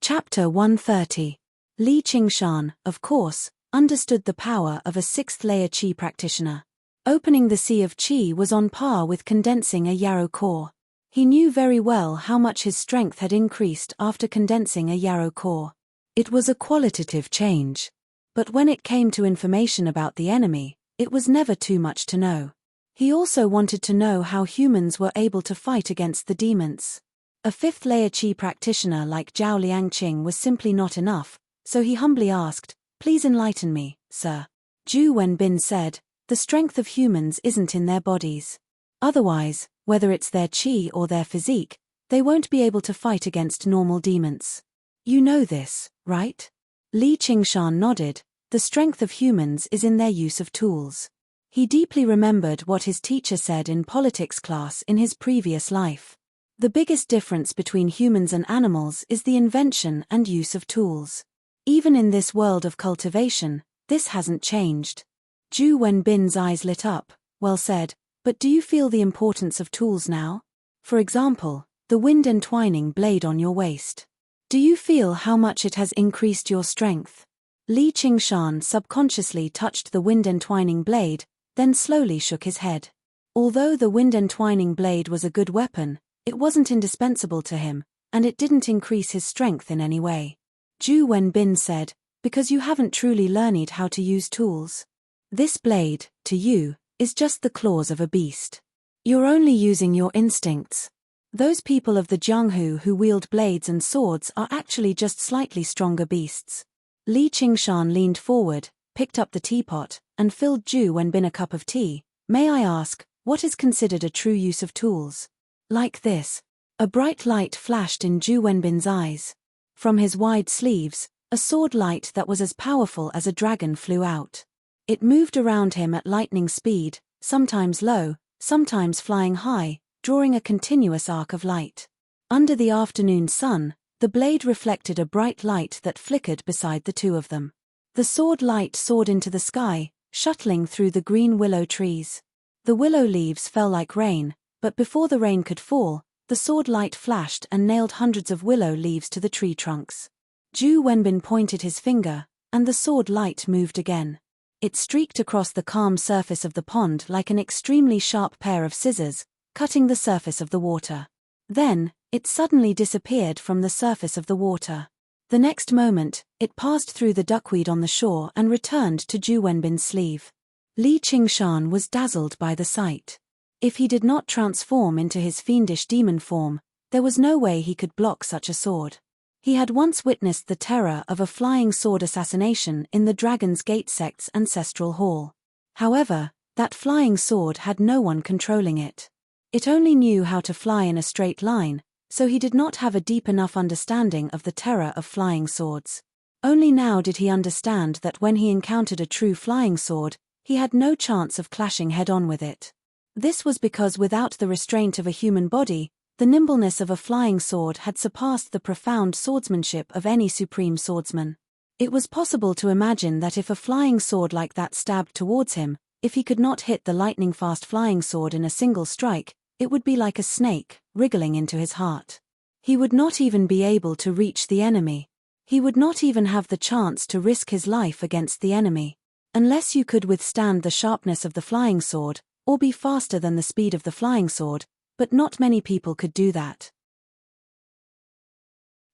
Chapter 130. Li Qingshan, of course, understood the power of a 6th layer Qi practitioner. Opening the Sea of Qi was on par with condensing a yarrow core. He knew very well how much his strength had increased after condensing a yarrow core. It was a qualitative change. But when it came to information about the enemy, it was never too much to know. He also wanted to know how humans were able to fight against the demons. A 5th layer Qi practitioner like Zhao Liangqing was simply not enough, so he humbly asked, "Please enlighten me, sir." Zhu Wenbin said, "The strength of humans isn't in their bodies. Otherwise, whether it's their Qi or their physique, they won't be able to fight against normal demons. You know this, right?" Li Qingshan nodded. The strength of humans is in their use of tools. He deeply remembered what his teacher said in politics class in his previous life. The biggest difference between humans and animals is the invention and use of tools. Even in this world of cultivation, this hasn't changed. Zhu Wenbin's eyes lit up. "Well said, but do you feel the importance of tools now? For example, the wind entwining blade on your waist. Do you feel how much it has increased your strength?" Li Qingshan subconsciously touched the wind entwining blade, then slowly shook his head. Although the wind entwining blade was a good weapon, it wasn't indispensable to him, and it didn't increase his strength in any way. Zhu Wenbin said, "Because you haven't truly learned how to use tools. This blade, to you, is just the claws of a beast. You're only using your instincts. Those people of the Jianghu who wield blades and swords are actually just slightly stronger beasts." Li Qingshan leaned forward, picked up the teapot, and filled Zhu Wenbin a cup of tea. "May I ask, what is considered a true use of tools?" "Like this." A bright light flashed in Zhu Wenbin's eyes. From his wide sleeves, a sword light that was as powerful as a dragon flew out. It moved around him at lightning speed, sometimes low, sometimes flying high, drawing a continuous arc of light. Under the afternoon sun, the blade reflected a bright light that flickered beside the two of them. The sword light soared into the sky, shuttling through the green willow trees. The willow leaves fell like rain, but before the rain could fall, the sword light flashed and nailed hundreds of willow leaves to the tree trunks. Zhu Wenbin pointed his finger, and the sword light moved again. It streaked across the calm surface of the pond like an extremely sharp pair of scissors, cutting the surface of the water. Then, it suddenly disappeared from the surface of the water. The next moment, it passed through the duckweed on the shore and returned to Zhu Wenbin's sleeve. Li Qingshan was dazzled by the sight. If he did not transform into his fiendish demon form, there was no way he could block such a sword. He had once witnessed the terror of a flying sword assassination in the Dragon's Gate sect's ancestral hall. However, that flying sword had no one controlling it. It only knew how to fly in a straight line, so he did not have a deep enough understanding of the terror of flying swords. Only now did he understand that when he encountered a true flying sword, he had no chance of clashing head-on with it. This was because without the restraint of a human body, the nimbleness of a flying sword had surpassed the profound swordsmanship of any supreme swordsman. It was possible to imagine that if a flying sword like that stabbed towards him, if he could not hit the lightning-fast flying sword in a single strike, it would be like a snake, wriggling into his heart. He would not even be able to reach the enemy. He would not even have the chance to risk his life against the enemy. Unless you could withstand the sharpness of the flying sword, or be faster than the speed of the flying sword, but not many people could do that.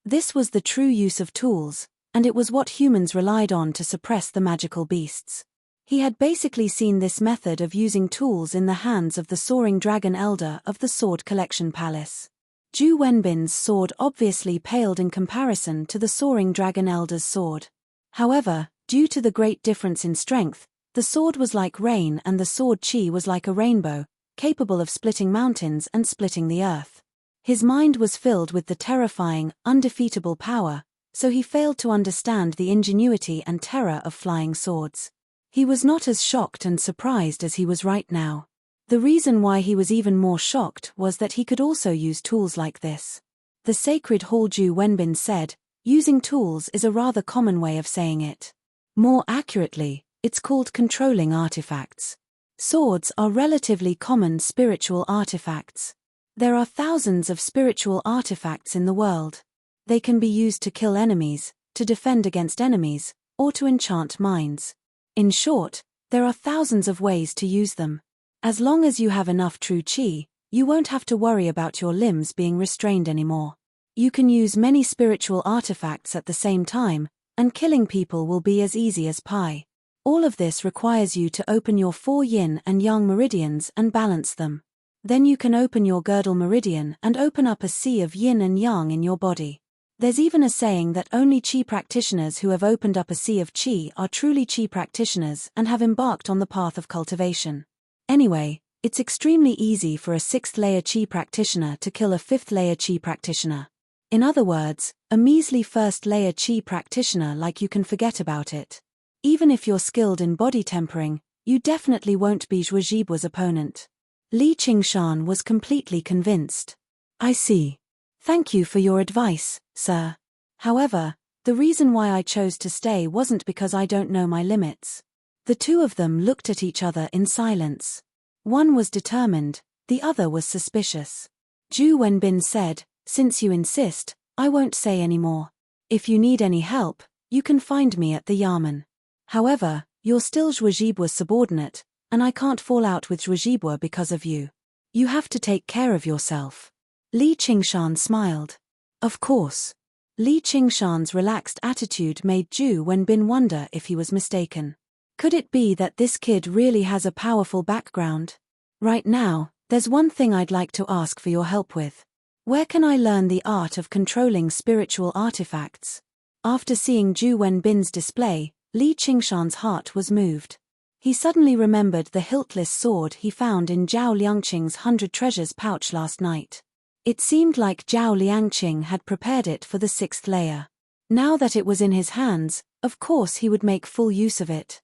This was the true use of tools, and it was what humans relied on to suppress the magical beasts. He had basically seen this method of using tools in the hands of the soaring dragon elder of the Sword Collection Palace. Zhu Wenbin's sword obviously paled in comparison to the soaring dragon elder's sword. However, due to the great difference in strength, the sword was like rain and the sword chi was like a rainbow, capable of splitting mountains and splitting the earth. His mind was filled with the terrifying, undefeatable power, so he failed to understand the ingenuity and terror of flying swords. He was not as shocked and surprised as he was right now. The reason why he was even more shocked was that he could also use tools like this. The sacred Hall Zhu Wenbin said, using tools is a rather common way of saying it. More accurately, it's called controlling artifacts. Swords are relatively common spiritual artifacts. There are thousands of spiritual artifacts in the world. They can be used to kill enemies, to defend against enemies, or to enchant minds. In short, there are thousands of ways to use them. As long as you have enough true chi, you won't have to worry about your limbs being restrained anymore. You can use many spiritual artifacts at the same time, and killing people will be as easy as pie. All of this requires you to open your 4 yin and yang meridians and balance them. Then you can open your girdle meridian and open up a sea of yin and yang in your body. There's even a saying that only chi practitioners who have opened up a sea of chi are truly chi practitioners and have embarked on the path of cultivation. Anyway, it's extremely easy for a 6th layer chi practitioner to kill a 5th layer chi practitioner. In other words, a measly 1st layer chi practitioner like you can forget about it. Even if you're skilled in body tempering, you definitely won't be Zhuo Zhibu's opponent. Li Qingshan was completely convinced. I see. Thank you for your advice, sir. However, the reason why I chose to stay wasn't because I don't know my limits. The two of them looked at each other in silence. One was determined, the other was suspicious. Zhu Wenbin said, since you insist, I won't say any more. If you need any help, you can find me at the Yamen. However, you're still Zhuo Zhibu's subordinate, and I can't fall out with Zhuo Zhibu because of you. You have to take care of yourself. Li Qingshan smiled. Of course. Li Qingshan's relaxed attitude made Zhu Wenbin wonder if he was mistaken. Could it be that this kid really has a powerful background? Right now, there's one thing I'd like to ask for your help with. Where can I learn the art of controlling spiritual artifacts? After seeing Zhu Wenbin's display, Li Qingshan's heart was moved. He suddenly remembered the hiltless sword he found in Zhao Liangqing's 100 treasures pouch last night. It seemed like Zhao Liangqing had prepared it for the 6th layer. Now that it was in his hands, of course he would make full use of it.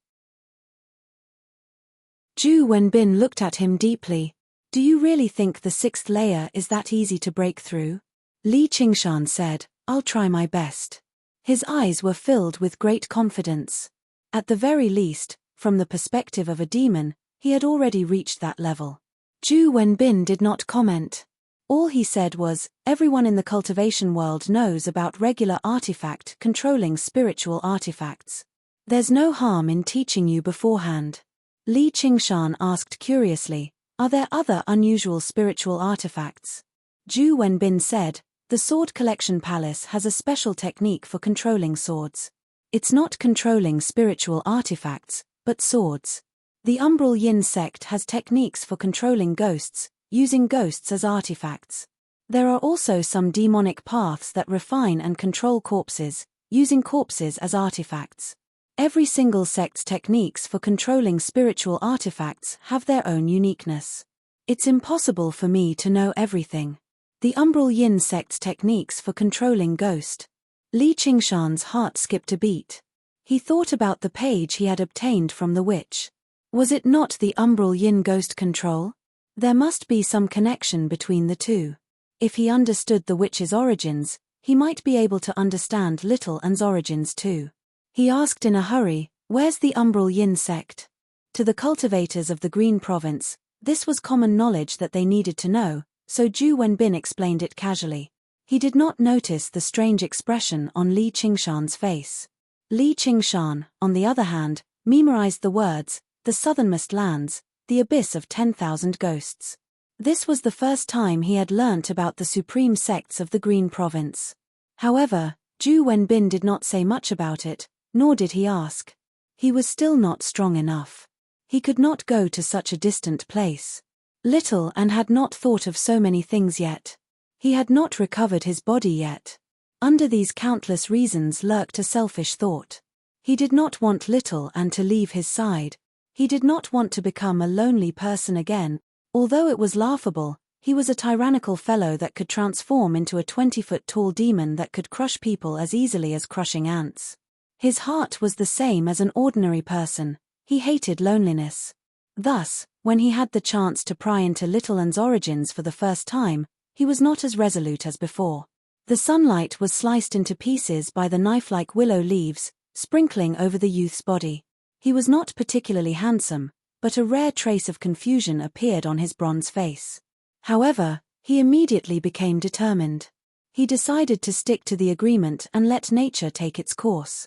Zhu Wenbin looked at him deeply. Do you really think the 6th layer is that easy to break through? Li Qingshan said, I'll try my best. His eyes were filled with great confidence. At the very least, from the perspective of a demon, he had already reached that level. Zhu Wenbin did not comment. All he said was, everyone in the cultivation world knows about regular artifact controlling spiritual artifacts. There's no harm in teaching you beforehand. Li Qingshan asked curiously, are there other unusual spiritual artifacts? Zhu Wenbin said, the Sword Collection Palace has a special technique for controlling swords. It's not controlling spiritual artifacts, but swords. The Umbral Yin sect has techniques for controlling ghosts, using ghosts as artifacts. There are also some demonic paths that refine and control corpses, using corpses as artifacts. Every single sect's techniques for controlling spiritual artifacts have their own uniqueness. It's impossible for me to know everything. The Umbral Yin sect's techniques for controlling ghost. Li Qingshan's heart skipped a beat. He thought about the page he had obtained from the witch. Was it not the umbral yin ghost control? There must be some connection between the two. If he understood the witch's origins, he might be able to understand Little An's origins too. He asked in a hurry, "Where's the umbral yin sect?" To the cultivators of the Green Province, this was common knowledge that they needed to know, so Zhu Wenbin explained it casually. He did not notice the strange expression on Li Qingshan's face. Li Qingshan, on the other hand, memorized the words, "the southernmost lands, the abyss of 10,000 ghosts." This was the first time he had learnt about the supreme sects of the Green Province. However, Zhu Wenbin did not say much about it, nor did he ask. He was still not strong enough. He could not go to such a distant place. Little An had not thought of so many things yet. He had not recovered his body yet. Under these countless reasons lurked a selfish thought. He did not want Little An to leave his side. He did not want to become a lonely person again. Although it was laughable, he was a tyrannical fellow that could transform into a 20-foot-tall demon that could crush people as easily as crushing ants. His heart was the same as an ordinary person. He hated loneliness. Thus, when he had the chance to pry into Little An's origins for the first time, he was not as resolute as before. The sunlight was sliced into pieces by the knife-like willow leaves, sprinkling over the youth's body. He was not particularly handsome, but a rare trace of confusion appeared on his bronze face. However, he immediately became determined. He decided to stick to the agreement and let nature take its course.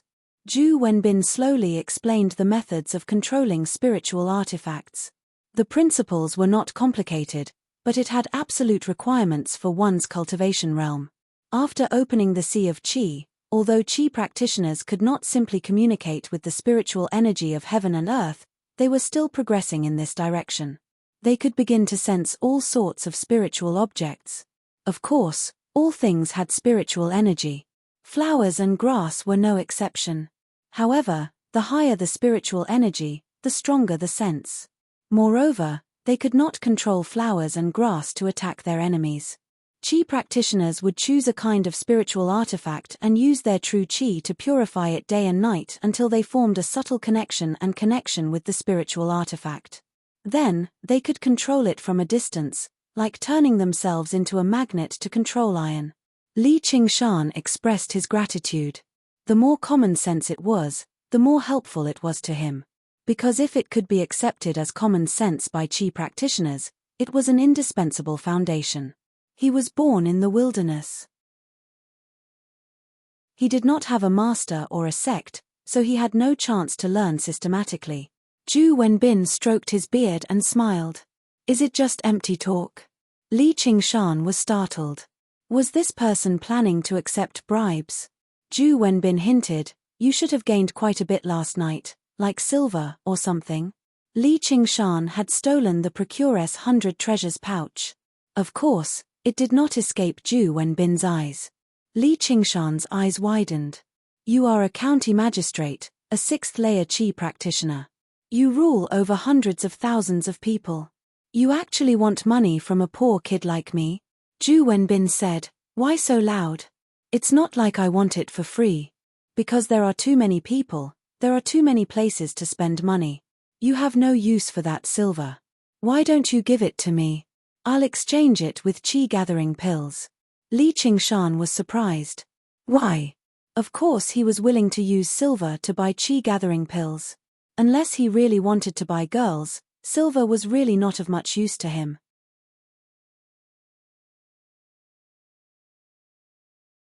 Zhu Wenbin slowly explained the methods of controlling spiritual artifacts. The principles were not complicated, but it had absolute requirements for one's cultivation realm. After opening the Sea of Qi, although Qi practitioners could not simply communicate with the spiritual energy of heaven and earth, they were still progressing in this direction. They could begin to sense all sorts of spiritual objects. Of course, all things had spiritual energy. Flowers and grass were no exception. However, the higher the spiritual energy, the stronger the sense. Moreover, they could not control flowers and grass to attack their enemies. Qi practitioners would choose a kind of spiritual artifact and use their true Qi to purify it day and night until they formed a subtle connection with the spiritual artifact. Then, they could control it from a distance, like turning themselves into a magnet to control iron. Li Qingshan expressed his gratitude. The more common sense it was, the more helpful it was to him. Because if it could be accepted as common sense by Qi practitioners, it was an indispensable foundation. He was born in the wilderness. He did not have a master or a sect, so he had no chance to learn systematically. Zhu Wenbin stroked his beard and smiled. Is it just empty talk? Li Qingshan was startled. Was this person planning to accept bribes? Zhu Wenbin hinted, you should have gained quite a bit last night, like silver or something. Li Qingshan had stolen the procuress 100 treasures pouch. Of course, it did not escape Zhu Wenbin's eyes. Li Qingshan's eyes widened. You are a county magistrate, a 6th-layer Qi practitioner. You rule over hundreds of thousands of people. You actually want money from a poor kid like me? Zhu Wenbin said, why so loud? It's not like I want it for free. Because there are too many people, there are too many places to spend money. You have no use for that silver. Why don't you give it to me? I'll exchange it with Qi gathering pills. Li Qingshan was surprised. Why? Of course he was willing to use silver to buy Qi gathering pills. Unless he really wanted to buy girls, silver was really not of much use to him.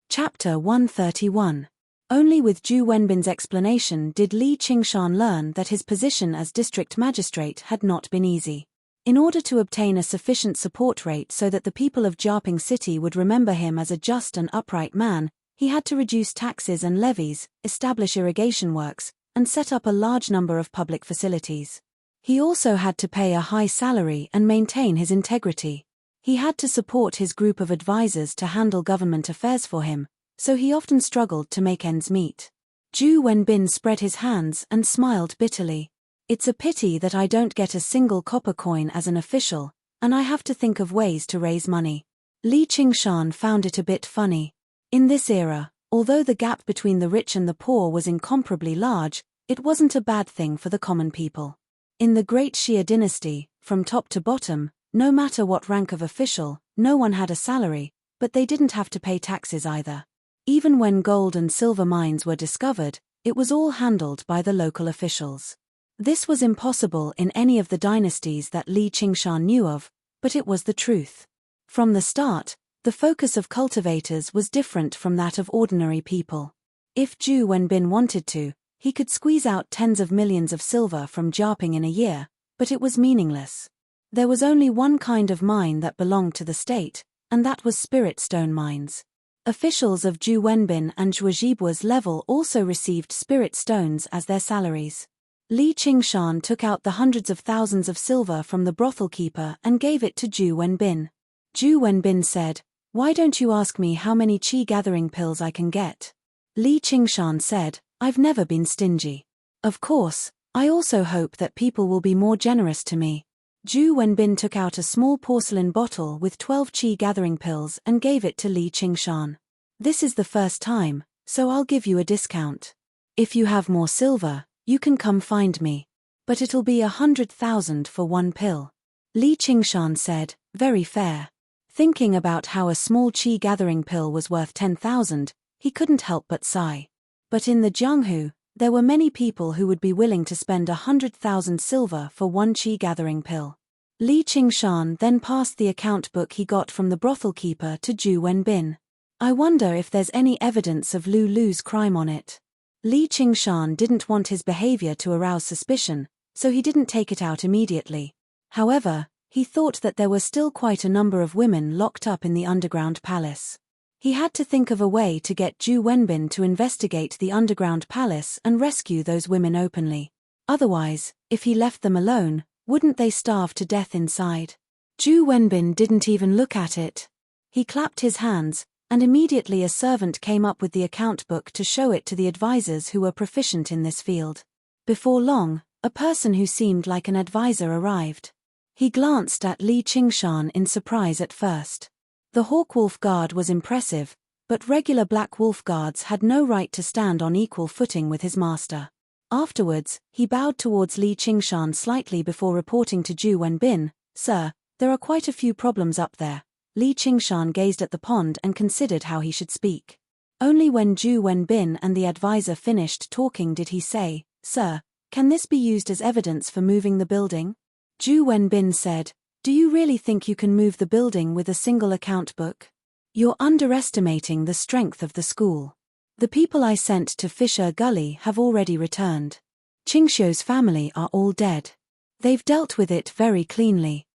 Chapter 131. Only with Zhu Wenbin's explanation did Li Qingshan learn that his position as district magistrate had not been easy. In order to obtain a sufficient support rate so that the people of Jiaping City would remember him as a just and upright man, he had to reduce taxes and levies, establish irrigation works, and set up a large number of public facilities. He also had to pay a high salary and maintain his integrity. He had to support his group of advisors to handle government affairs for him, so he often struggled to make ends meet. Zhu Wenbin spread his hands and smiled bitterly. It's a pity that I don't get a single copper coin as an official, and I have to think of ways to raise money. Li Qingshan found it a bit funny. In this era, Although the gap between the rich and the poor was incomparably large, it wasn't a bad thing for the common people. In the Great Xia dynasty, from top to bottom, no matter what rank of official, no one had a salary, but they didn't have to pay taxes either. Even when gold and silver mines were discovered, it was all handled by the local officials. This was impossible in any of the dynasties that Li Qingshan knew of, but it was the truth. From the start, the focus of cultivators was different from that of ordinary people. If Zhu Wenbin wanted to, he could squeeze out tens of millions of silver from Jiaping in a year, but it was meaningless. There was only one kind of mine that belonged to the state, and that was spirit stone mines. Officials of Zhu Wenbin and Zhujibua's level also received spirit stones as their salaries. Li Qingshan took out the hundreds of thousands of silver from the brothel keeper and gave it to Zhu Wenbin. Zhu Wenbin said, "Why don't you ask me how many qi gathering pills I can get?" Li Qingshan said, "I've never been stingy. Of course, I also hope that people will be more generous to me." Zhu Wenbin took out a small porcelain bottle with 12 qi gathering pills and gave it to Li Qingshan. "This is the first time, so I'll give you a discount. If you have more silver, you can come find me. But it'll be 100,000 for one pill." Li Qingshan said, "Very fair." Thinking about how a small qi gathering pill was worth 10,000, he couldn't help but sigh. But in the Jianghu, there were many people who would be willing to spend 100,000 silver for one qi gathering pill. Li Qingshan then passed the account book he got from the brothel keeper to Zhu Wenbin. "I wonder if there's any evidence of Lulu's crime on it." Li Qingshan didn't want his behavior to arouse suspicion, so he didn't take it out immediately. However, he thought that there were still quite a number of women locked up in the underground palace. He had to think of a way to get Zhu Wenbin to investigate the underground palace and rescue those women openly. Otherwise, if he left them alone, wouldn't they starve to death inside? Zhu Wenbin didn't even look at it. He clapped his hands, and immediately a servant came up with the account book to show it to the advisors who were proficient in this field. Before long, a person who seemed like an advisor arrived. He glanced at Li Qingshan in surprise at first. The Hawkwolf Guard was impressive, but regular Black Wolf Guards had no right to stand on equal footing with his master. Afterwards, he bowed towards Li Qingshan slightly before reporting to Zhu Wenbin, "Sir, there are quite a few problems up there." Li Qingshan gazed at the pond and considered how he should speak. Only when Zhu Wenbin and the advisor finished talking did he say, "Sir, can this be used as evidence for moving the building?" Zhu Wenbin said, "Do you really think you can move the building with a single account book? You're underestimating the strength of the school. The people I sent to Fisher Gully have already returned. Qingxiu's family are all dead. They've dealt with it very cleanly."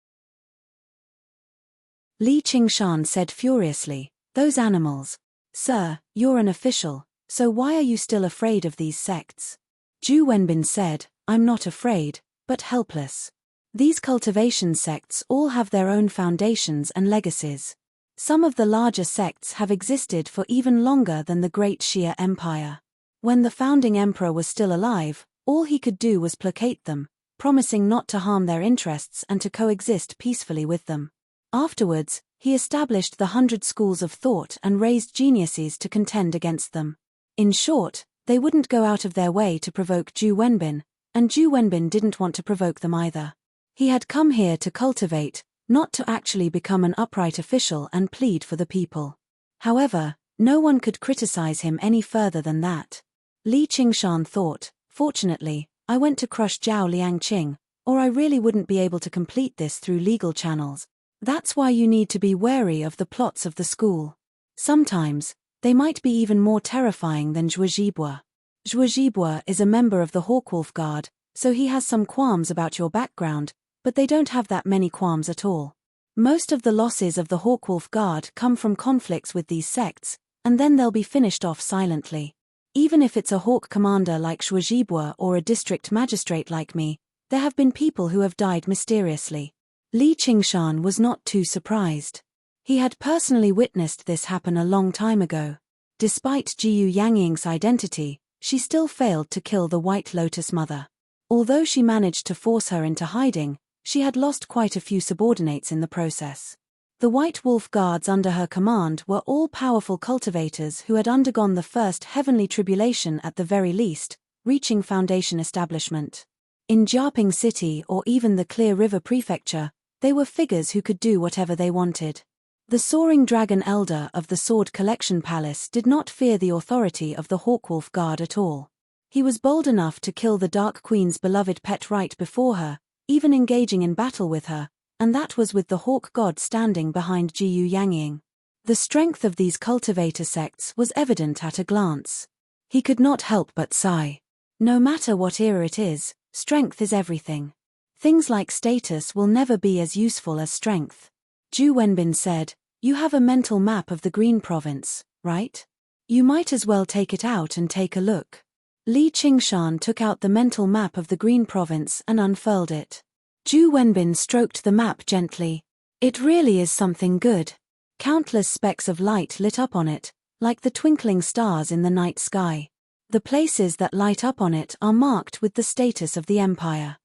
Li Qingshan said furiously, "Those animals. Sir, you're an official, so why are you still afraid of these sects?" Zhu Wenbin said, "I'm not afraid, but helpless. These cultivation sects all have their own foundations and legacies. Some of the larger sects have existed for even longer than the Great Xia Empire. When the founding emperor was still alive, all he could do was placate them, promising not to harm their interests and to coexist peacefully with them. Afterwards, he established the 100 schools of thought and raised geniuses to contend against them. In short, they wouldn't go out of their way to provoke Zhu Wenbin, and Zhu Wenbin didn't want to provoke them either. He had come here to cultivate, not to actually become an upright official and plead for the people. However, no one could criticize him any further than that. Li Qingshan thought, "Fortunately, I went to crush Zhao Liangqing, or I really wouldn't be able to complete this through legal channels. That's why you need to be wary of the plots of the school. Sometimes, they might be even more terrifying than Zhuojibua. Zhuojibua is a member of the Hawkwolf Guard, so he has some qualms about your background, but they don't have that many qualms at all. Most of the losses of the Hawkwolf Guard come from conflicts with these sects, and then they'll be finished off silently. Even if it's a hawk commander like Zhuojibua or a district magistrate like me, there have been people who have died mysteriously." Li Qingshan was not too surprised. He had personally witnessed this happen a long time ago. Despite Jiyu Yangying's identity, she still failed to kill the White Lotus Mother. Although she managed to force her into hiding, she had lost quite a few subordinates in the process. The White Wolf guards under her command were all powerful cultivators who had undergone the first heavenly tribulation at the very least, reaching foundation establishment. In Jiaping City or even the Clear River Prefecture, they were figures who could do whatever they wanted. The soaring dragon elder of the Sword Collection Palace did not fear the authority of the Hawkwolf Guard at all. He was bold enough to kill the Dark Queen's beloved pet right before her, even engaging in battle with her, and that was with the Hawk God standing behind Jiyu Yangying. The strength of these cultivator sects was evident at a glance. He could not help but sigh. No matter what era it is, strength is everything. Things like status will never be as useful as strength. Zhu Wenbin said, "You have a mental map of the Green Province, right? You might as well take it out and take a look." Li Qingshan took out the mental map of the Green Province and unfurled it. Zhu Wenbin stroked the map gently. "It really is something good." Countless specks of light lit up on it, like the twinkling stars in the night sky. The places that light up on it are marked with the status of the empire.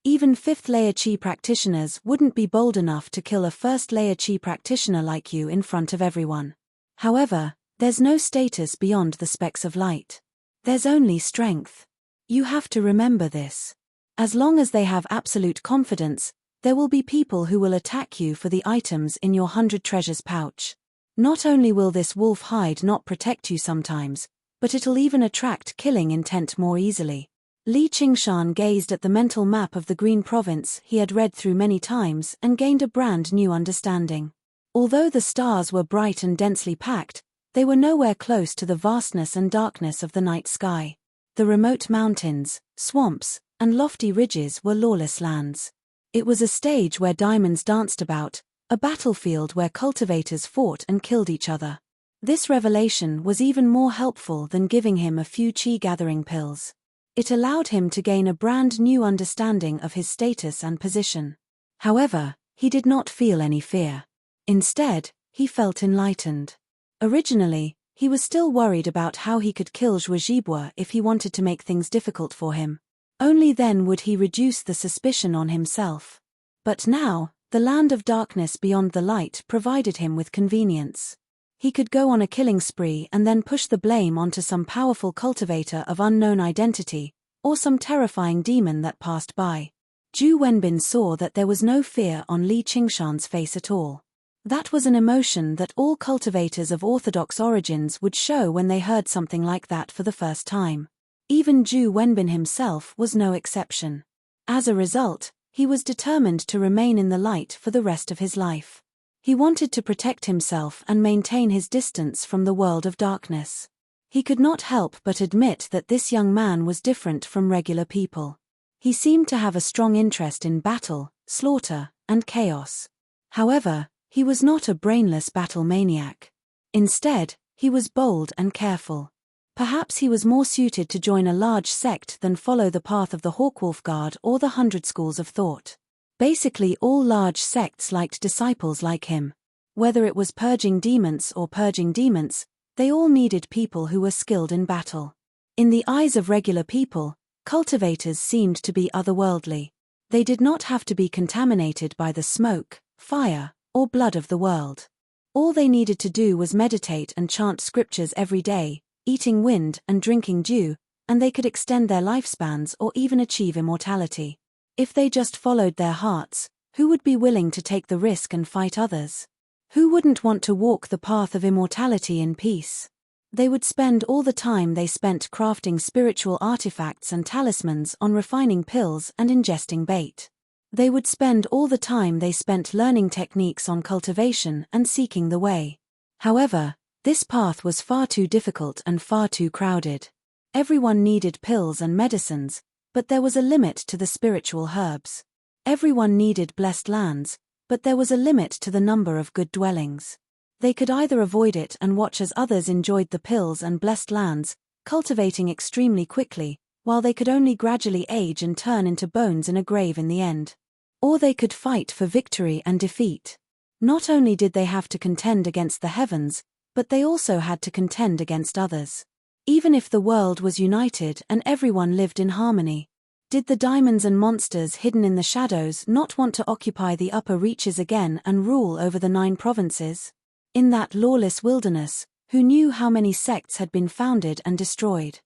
Even 5th-layer Qi practitioners wouldn't be bold enough to kill a 1st-layer Qi practitioner like you in front of everyone. However, there's no status beyond the specks of light. There's only strength. You have to remember this. As long as they have absolute confidence, there will be people who will attack you for the items in your 100 treasures pouch. Not only will this wolf hide not protect you sometimes, but it'll even attract killing intent more easily. Li Qingshan gazed at the mental map of the Green Province he had read through many times and gained a brand new understanding. Although the stars were bright and densely packed, they were nowhere close to the vastness and darkness of the night sky. The remote mountains, swamps, and lofty ridges were lawless lands. It was a stage where diamonds danced about, a battlefield where cultivators fought and killed each other. This revelation was even more helpful than giving him a few Qi gathering pills. It allowed him to gain a brand new understanding of his status and position. However, he did not feel any fear. Instead, he felt enlightened. Originally, he was still worried about how he could kill Zhuozhibua if he wanted to make things difficult for him. Only then would he reduce the suspicion on himself. But now, the land of darkness beyond the light provided him with convenience. He could go on a killing spree and then push the blame onto some powerful cultivator of unknown identity, or some terrifying demon that passed by. Zhu Wenbin saw that there was no fear on Li Qingshan's face at all. That was an emotion that all cultivators of orthodox origins would show when they heard something like that for the first time. Even Zhu Wenbin himself was no exception. As a result, he was determined to remain in the light for the rest of his life. He wanted to protect himself and maintain his distance from the world of darkness. He could not help but admit that this young man was different from regular people. He seemed to have a strong interest in battle, slaughter, and chaos. However, he was not a brainless battle maniac. Instead, he was bold and careful. Perhaps he was more suited to join a large sect than follow the path of the Hawkwolf Guard or the 100 Schools of Thought. Basically, all large sects liked disciples like him. Whether it was purging demons or purging demons, they all needed people who were skilled in battle. In the eyes of regular people, cultivators seemed to be otherworldly. They did not have to be contaminated by the smoke, fire, or blood of the world. All they needed to do was meditate and chant scriptures every day, eating wind and drinking dew, and they could extend their lifespans or even achieve immortality. If they just followed their hearts, who would be willing to take the risk and fight others? Who wouldn't want to walk the path of immortality in peace? They would spend all the time they spent crafting spiritual artifacts and talismans on refining pills and ingesting bait. They would spend all the time they spent learning techniques on cultivation and seeking the way. However, this path was far too difficult and far too crowded. Everyone needed pills and medicines, but there was a limit to the spiritual herbs. Everyone needed blessed lands, but there was a limit to the number of good dwellings. They could either avoid it and watch as others enjoyed the pills and blessed lands, cultivating extremely quickly, while they could only gradually age and turn into bones in a grave in the end. Or they could fight for victory and defeat. Not only did they have to contend against the heavens, but they also had to contend against others. Even if the world was united and everyone lived in harmony, Did the diamonds and monsters hidden in the shadows not want to occupy the upper reaches again and rule over the 9 provinces? In that lawless wilderness, who knew how many sects had been founded and destroyed?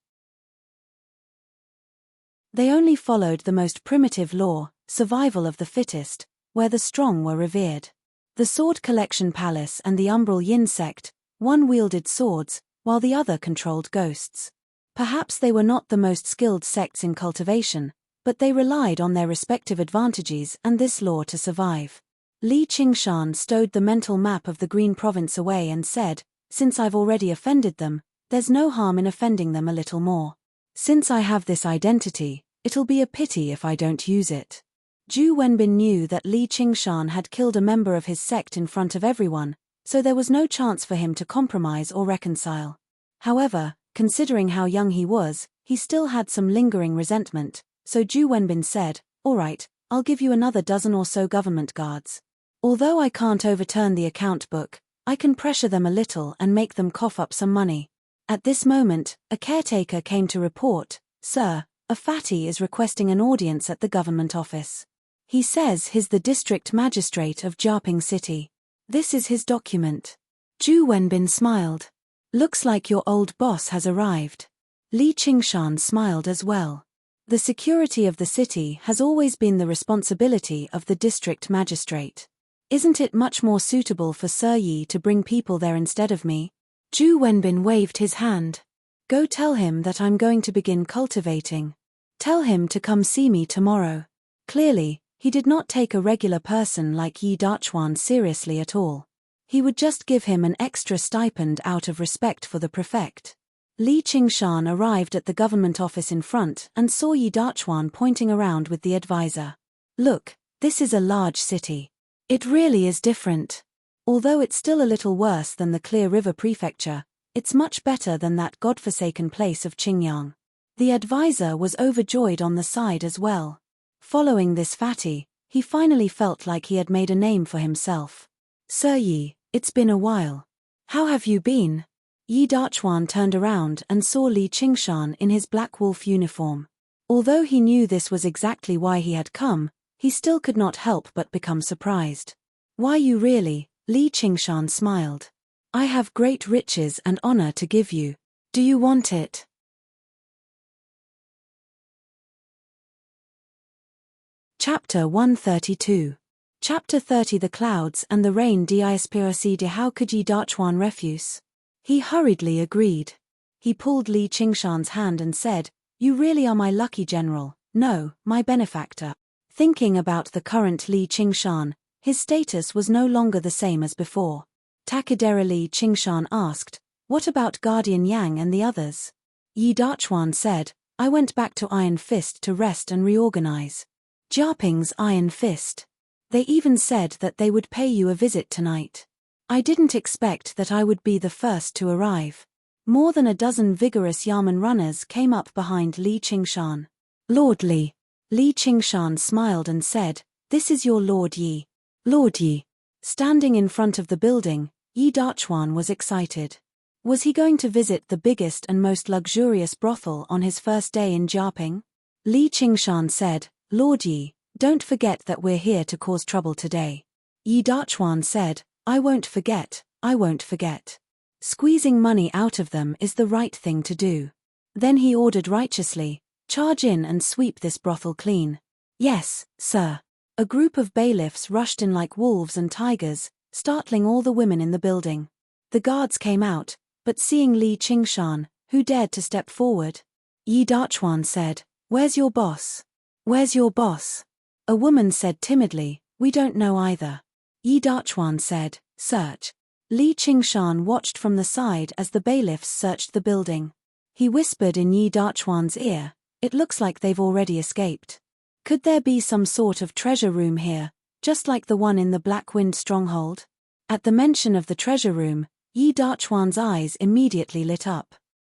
They only followed the most primitive law, survival of the fittest, where the strong were revered. The Sword Collection Palace and the Umbral Yin sect, one wielded swords, while the other controlled ghosts. Perhaps they were not the most skilled sects in cultivation, but they relied on their respective advantages and this law to survive. Li Qingshan stowed the mental map of the Green Province away and said, "Since I've already offended them, there's no harm in offending them a little more. Since I have this identity, it'll be a pity if I don't use it." Zhu Wenbin knew that Li Qingshan had killed a member of his sect in front of everyone, so there was no chance for him to compromise or reconcile. However, considering how young he was, he still had some lingering resentment, so Zhu Wenbin said, "All right, I'll give you another dozen or so government guards. Although I can't overturn the account book, I can pressure them a little and make them cough up some money." At this moment, a caretaker came to report, "Sir, a fatty is requesting an audience at the government office. He says he's the district magistrate of Jiaping City. This is his document." Zhu Wenbin smiled. "Looks like your old boss has arrived." Li Qingshan smiled as well. The security of the city has always been the responsibility of the district magistrate. Isn't it much more suitable for Sir Yi to bring people there instead of me? Zhu Wenbin waved his hand. "Go tell him that I'm going to begin cultivating. Tell him to come see me tomorrow." Clearly, he did not take a regular person like Yi Dachuan seriously at all. He would just give him an extra stipend out of respect for the prefect. Li Qingshan arrived at the government office in front and saw Yi Dachuan pointing around with the advisor. "Look, this is a large city. It really is different. Although it's still a little worse than the Clear River Prefecture, it's much better than that godforsaken place of Qingyang." The advisor was overjoyed on the side as well. Following this fatty, he finally felt like he had made a name for himself. "Sir Yi, it's been a while. How have you been?" Yi Dachuan turned around and saw Li Qingshan in his black wolf uniform. Although he knew this was exactly why he had come, he still could not help but become surprised. "Why you really?" Li Qingshan smiled. "I have great riches and honor to give you. Do you want it?" Chapter 132. Chapter 30. The clouds and the rain d'Ispiracy. How could Yi Dachuan refuse? He hurriedly agreed. He pulled Li Qingshan's hand and said, "You really are my lucky general, no, my benefactor." Thinking about the current Li Qingshan, his status was no longer the same as before. Takadera Li Qingshan asked, "What about Guardian Yang and the others?" Yi Dachuan said, "I went back to Iron Fist to rest and reorganize." Jiaping's Iron Fist. They even said that they would pay you a visit tonight. I didn't expect that I would be the first to arrive. More than a dozen vigorous Yamen runners came up behind Li Qingshan. "Lord Li." Li Qingshan smiled and said, "This is your Lord Yi." Lord Yi. Standing in front of the building, Yi Dachuan was excited. Was he going to visit the biggest and most luxurious brothel on his first day in Jiaping? Li Qingshan said, "Lord Yi, don't forget that we're here to cause trouble today." Yi Dachuan said, "I won't forget, I won't forget. Squeezing money out of them is the right thing to do." Then he ordered righteously, "Charge in and sweep this brothel clean." "Yes, sir." A group of bailiffs rushed in like wolves and tigers, startling all the women in the building. The guards came out, but seeing Li Qingshan, who dared to step forward? Yi Dachuan said, "Where's your boss? Where's your boss?" A woman said timidly, "We don't know either." Yi Dachuan said, "Search." Li Qingshan watched from the side as the bailiffs searched the building. He whispered in Yi Dachuan's ear, "It looks like they've already escaped. Could there be some sort of treasure room here, just like the one in the Black Wind stronghold?" At the mention of the treasure room, Yi Dachuan's eyes immediately lit up.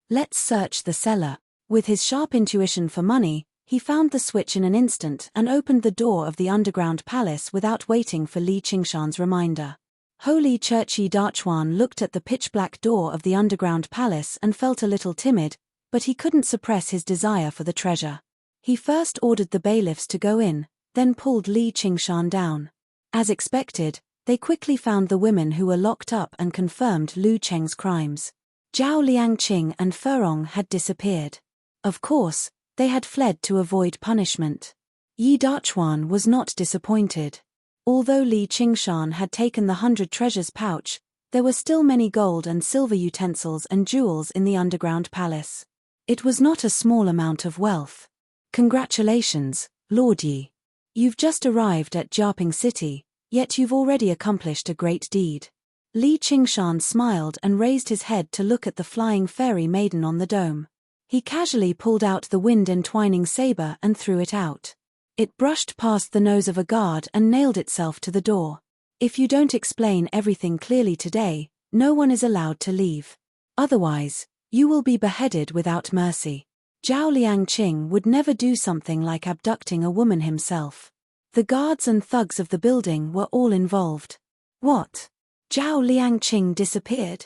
"Let's search the cellar." With his sharp intuition for money, he found the switch in an instant and opened the door of the underground palace without waiting for Li Qingshan's reminder. Holy Church. Yi Dachuan looked at the pitch-black door of the underground palace and felt a little timid, but he couldn't suppress his desire for the treasure. He first ordered the bailiffs to go in, then pulled Li Qingshan down. As expected, they quickly found the women who were locked up and confirmed Lu Cheng's crimes. Zhao Liangqing and Furong had disappeared. Of course, they had fled to avoid punishment. Yi Dachuan was not disappointed. Although Li Qingshan had taken the 100 treasures pouch, there were still many gold and silver utensils and jewels in the underground palace. It was not a small amount of wealth. Congratulations, Lord Yi. You've just arrived at Jiaping City, yet you've already accomplished a great deed. Li Qingshan smiled and raised his head to look at the flying fairy maiden on the dome. He casually pulled out the wind-entwining saber and threw it out. It brushed past the nose of a guard and nailed itself to the door. If you don't explain everything clearly today, no one is allowed to leave. Otherwise, you will be beheaded without mercy. Zhao Liangqing would never do something like abducting a woman himself. The guards and thugs of the building were all involved. What? Zhao Liangqing disappeared?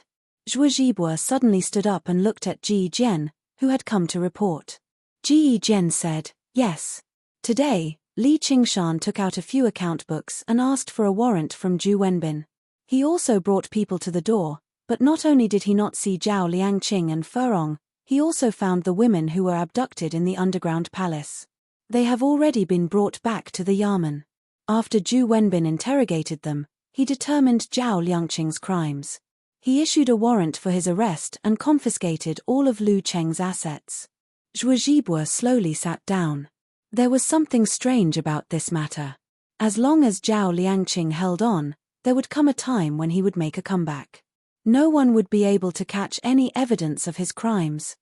Zhuo Zhibua suddenly stood up and looked at Ji Jian, who had come to report. Ji Jian said, yes. Today, Li Qingshan took out a few account books and asked for a warrant from Zhu Wenbin. He also brought people to the door, but not only did he not see Zhao Liangqing and Furong, he also found the women who were abducted in the underground palace. They have already been brought back to the Yamen. After Zhu Wenbin interrogated them, he determined Zhao Liangqing's crimes. He issued a warrant for his arrest and confiscated all of Lu Cheng's assets. Zhuo Zhibua slowly sat down. There was something strange about this matter. As long as Zhao Liangqing held on, there would come a time when he would make a comeback. No one would be able to catch any evidence of his crimes.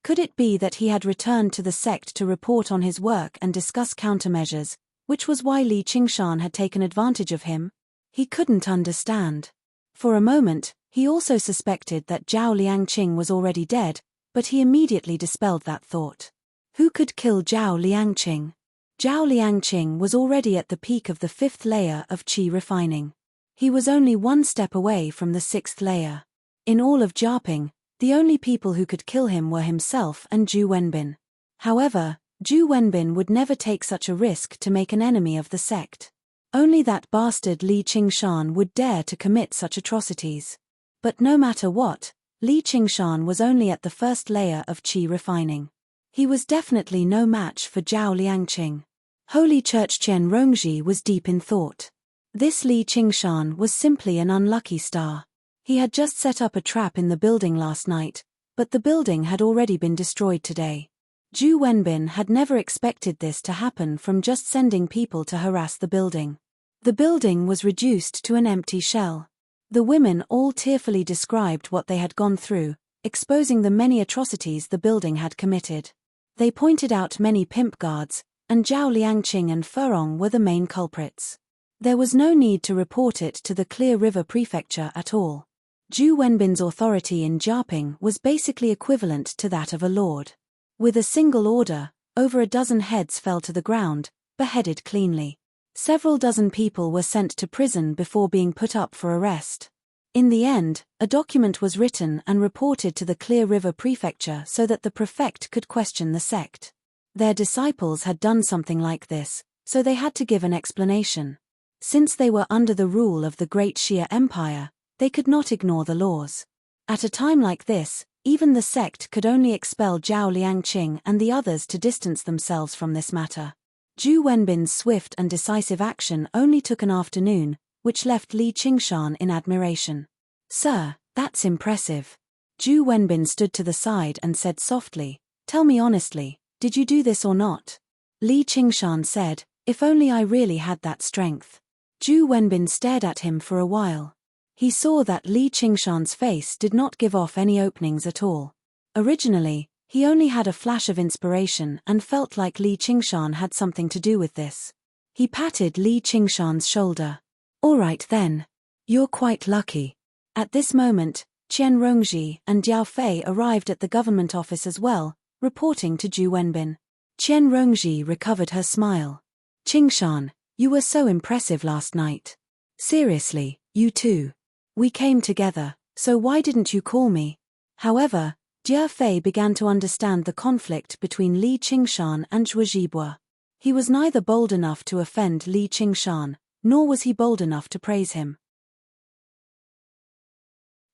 Could it be that he had returned to the sect to report on his work and discuss countermeasures, which was why Li Qingshan had taken advantage of him? He couldn't understand. For a moment, he also suspected that Zhao Liangqing was already dead, but he immediately dispelled that thought. Who could kill Zhao Liangqing? Zhao Liangqing was already at the peak of the 5th layer of qi refining. He was only one step away from the 6th layer. In all of Jiaping, the only people who could kill him were himself and Zhu Wenbin. However, Zhu Wenbin would never take such a risk to make an enemy of the sect. Only that bastard Li Qingshan would dare to commit such atrocities. But no matter what, Li Qingshan was only at the 1st layer of qi refining. He was definitely no match for Zhao Liangqing. Holy Church Chen Rongji was deep in thought. This Li Qingshan was simply an unlucky star. He had just set up a trap in the building last night, but the building had already been destroyed today. Zhu Wenbin had never expected this to happen from just sending people to harass the building. The building was reduced to an empty shell. The women all tearfully described what they had gone through, exposing the many atrocities the building had committed. They pointed out many pimp guards, and Zhao Liangqing and Furong were the main culprits. There was no need to report it to the Clear River Prefecture at all. Zhu Wenbin's authority in Jiaping was basically equivalent to that of a lord. With a single order, over a dozen heads fell to the ground, beheaded cleanly. Several dozen people were sent to prison before being put up for arrest. In the end, a document was written and reported to the Clear River Prefecture so that the prefect could question the sect. Their disciples had done something like this, so they had to give an explanation. Since they were under the rule of the Great Xia Empire, they could not ignore the laws. At a time like this, even the sect could only expel Zhao Liangqing and the others to distance themselves from this matter. Zhu Wenbin's swift and decisive action only took an afternoon, which left Li Qingshan in admiration. Sir, that's impressive. Zhu Wenbin stood to the side and said softly, tell me honestly, did you do this or not? Li Qingshan said, if only I really had that strength. Zhu Wenbin stared at him for a while. He saw that Li Qingshan's face did not give off any openings at all. Originally, he only had a flash of inspiration and felt like Li Qingshan had something to do with this. He patted Li Qingshan's shoulder. All right then. You're quite lucky. At this moment, Chen Rongji and Diao Fei arrived at the government office as well, reporting to Zhu Wenbin. Chen Rongji recovered her smile. Qingshan, you were so impressive last night. Seriously, you too. We came together, so why didn't you call me? However, Jia Fei began to understand the conflict between Li Qingshan and Zhuo Zhibua. He was neither bold enough to offend Li Qingshan, nor was he bold enough to praise him.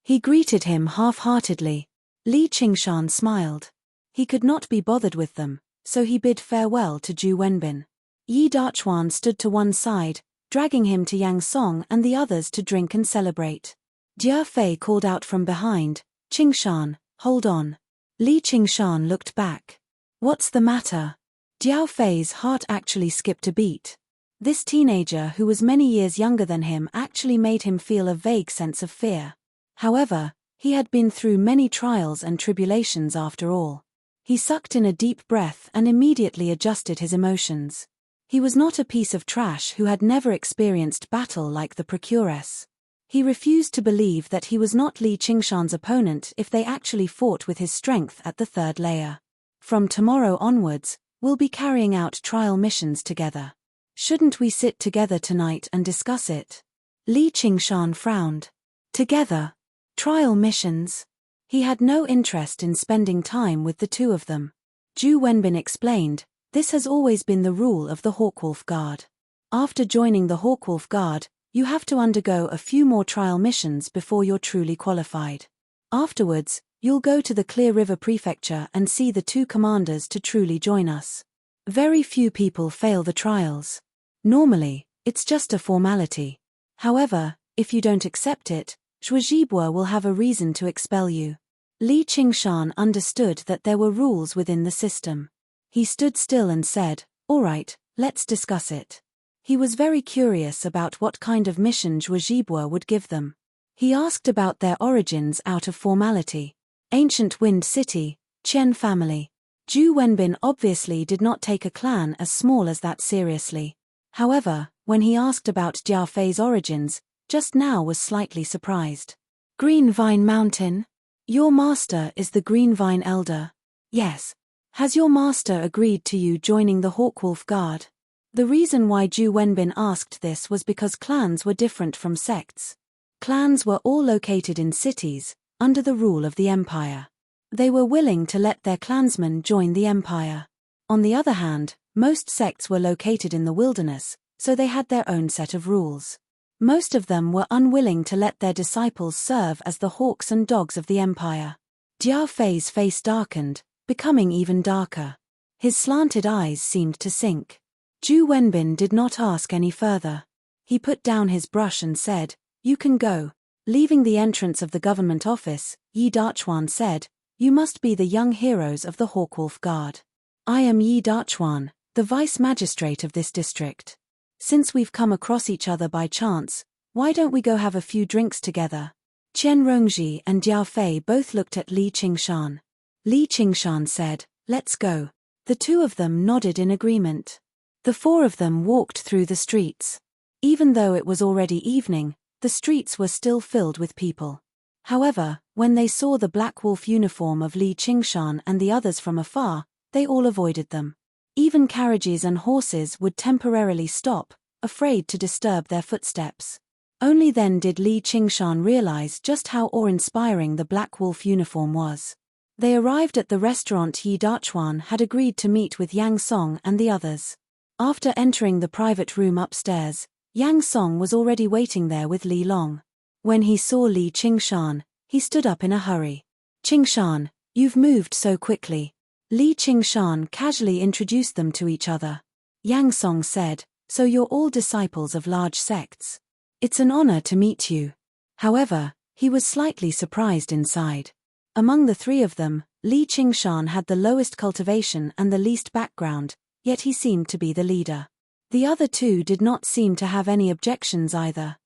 He greeted him half-heartedly. Li Qingshan smiled. He could not be bothered with them, so he bid farewell to Zhu Wenbin. Yi Dachuan stood to one side, dragging him to Yang Song and the others to drink and celebrate. Jia Fei called out from behind, "Qingshan, hold on." Li Qingshan looked back. "What's the matter?" Jiao Fei's heart actually skipped a beat. This teenager who was many years younger than him actually made him feel a vague sense of fear. However, he had been through many trials and tribulations after all. He sucked in a deep breath and immediately adjusted his emotions. He was not a piece of trash who had never experienced battle like the procuress. He refused to believe that he was not Li Qingshan's opponent if they actually fought with his strength at the third layer. "From tomorrow onwards, we'll be carrying out trial missions together. Shouldn't we sit together tonight and discuss it?" Li Qingshan frowned. Together? Trial missions? He had no interest in spending time with the two of them. Zhu Wenbin explained, "This has always been the rule of the Hawkwolf Guard. After joining the Hawkwolf Guard, you have to undergo a few more trial missions before you're truly qualified. Afterwards, you'll go to the Clear River Prefecture and see the two commanders to truly join us. Very few people fail the trials. Normally, it's just a formality. However, if you don't accept it, Zhuo Zhibua will have a reason to expel you." Li Qingshan understood that there were rules within the system. He stood still and said, "All right, let's discuss it." He was very curious about what kind of mission Zhuo Zhibua would give them. He asked about their origins out of formality. Ancient Wind City, Qian family. Zhu Wenbin obviously did not take a clan as small as that seriously. However, when he asked about Jia Fei's origins, just now was slightly surprised. "Green Vine Mountain? Your master is the Green Vine Elder." "Yes. Has your master agreed to you joining the Hawkwolf Guard?" The reason why Zhu Wenbin asked this was because clans were different from sects. Clans were all located in cities, under the rule of the empire. They were willing to let their clansmen join the empire. On the other hand, most sects were located in the wilderness, so they had their own set of rules. Most of them were unwilling to let their disciples serve as the hawks and dogs of the empire. Jia Fei's face darkened, becoming even darker. His slanted eyes seemed to sink. Zhu Wenbin did not ask any further. He put down his brush and said, "You can go." Leaving the entrance of the government office, Yi Dachuan said, "You must be the young heroes of the Hawkwolf Guard. I am Yi Dachuan, the vice magistrate of this district. Since we've come across each other by chance, why don't we go have a few drinks together?" Chen Rongji and Jiao Fei both looked at Li Qingshan. Li Qingshan said, "Let's go." The two of them nodded in agreement. The four of them walked through the streets. Even though it was already evening, the streets were still filled with people. However, when they saw the black wolf uniform of Li Qingshan and the others from afar, they all avoided them. Even carriages and horses would temporarily stop, afraid to disturb their footsteps. Only then did Li Qingshan realize just how awe-inspiring the black wolf uniform was. They arrived at the restaurant Yi Dachuan had agreed to meet with Yang Song and the others. After entering the private room upstairs, Yang Song was already waiting there with Li Long. When he saw Li Qingshan, he stood up in a hurry. "Qingshan, you've moved so quickly." Li Qingshan casually introduced them to each other. Yang Song said, "So you're all disciples of large sects. It's an honor to meet you." However, he was slightly surprised inside. Among the three of them, Li Qingshan had the lowest cultivation and the least background, yet he seemed to be the leader. The other two did not seem to have any objections either.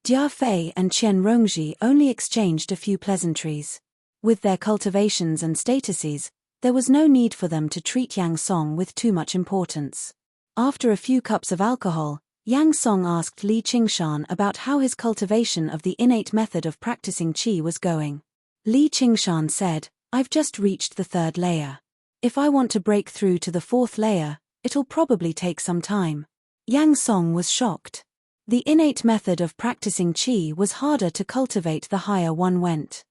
Jia Fei and Chen Rongji only exchanged a few pleasantries. With their cultivations and statuses, there was no need for them to treat Yang Song with too much importance. After a few cups of alcohol, Yang Song asked Li Qingshan about how his cultivation of the innate method of practicing qi was going. Li Qingshan said, "I've just reached the third layer. If I want to break through to the fourth layer, it'll probably take some time." Yang Song was shocked. The innate method of practicing qi was harder to cultivate the higher one went.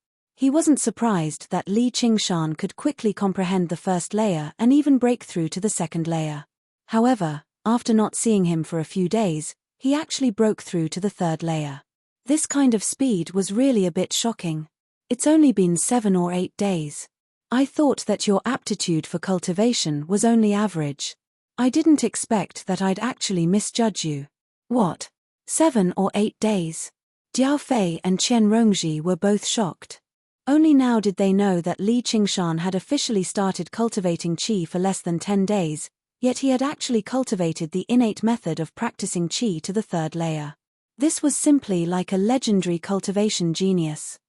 He wasn't surprised that Li Qingshan could quickly comprehend the first layer and even break through to the second layer. However, after not seeing him for a few days, he actually broke through to the third layer. This kind of speed was really a bit shocking. It's only been 7 or 8 days. I thought that your aptitude for cultivation was only average. I didn't expect that I'd actually misjudge you. What? 7 or 8 days? Jiao Fei and Qian Rongji were both shocked. Only now did they know that Li Qingshan had officially started cultivating qi for less than 10 days, yet he had actually cultivated the innate method of practicing qi to the third layer. This was simply like a legendary cultivation genius.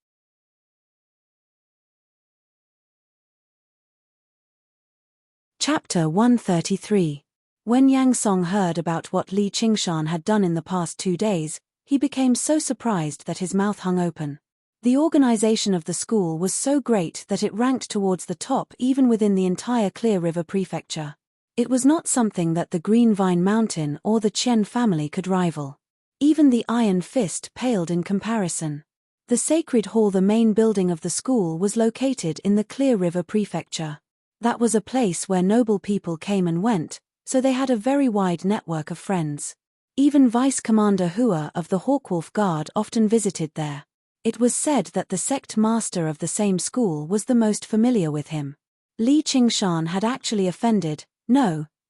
Chapter 133. When Yang Song heard about what Li Qingshan had done in the past 2 days, he became so surprised that his mouth hung open. The organization of the school was so great that it ranked towards the top even within the entire Clear River Prefecture. It was not something that the Green Vine Mountain or the Chen family could rival. Even the Iron Fist paled in comparison. The Sacred Hall, the main building of the school, was located in the Clear River Prefecture. That was a place where noble people came and went, so they had a very wide network of friends. Even Vice Commander Hua of the Hawkwolf Guard often visited there. It was said that the sect master of the same school was the most familiar with him. Li Qingshan had actually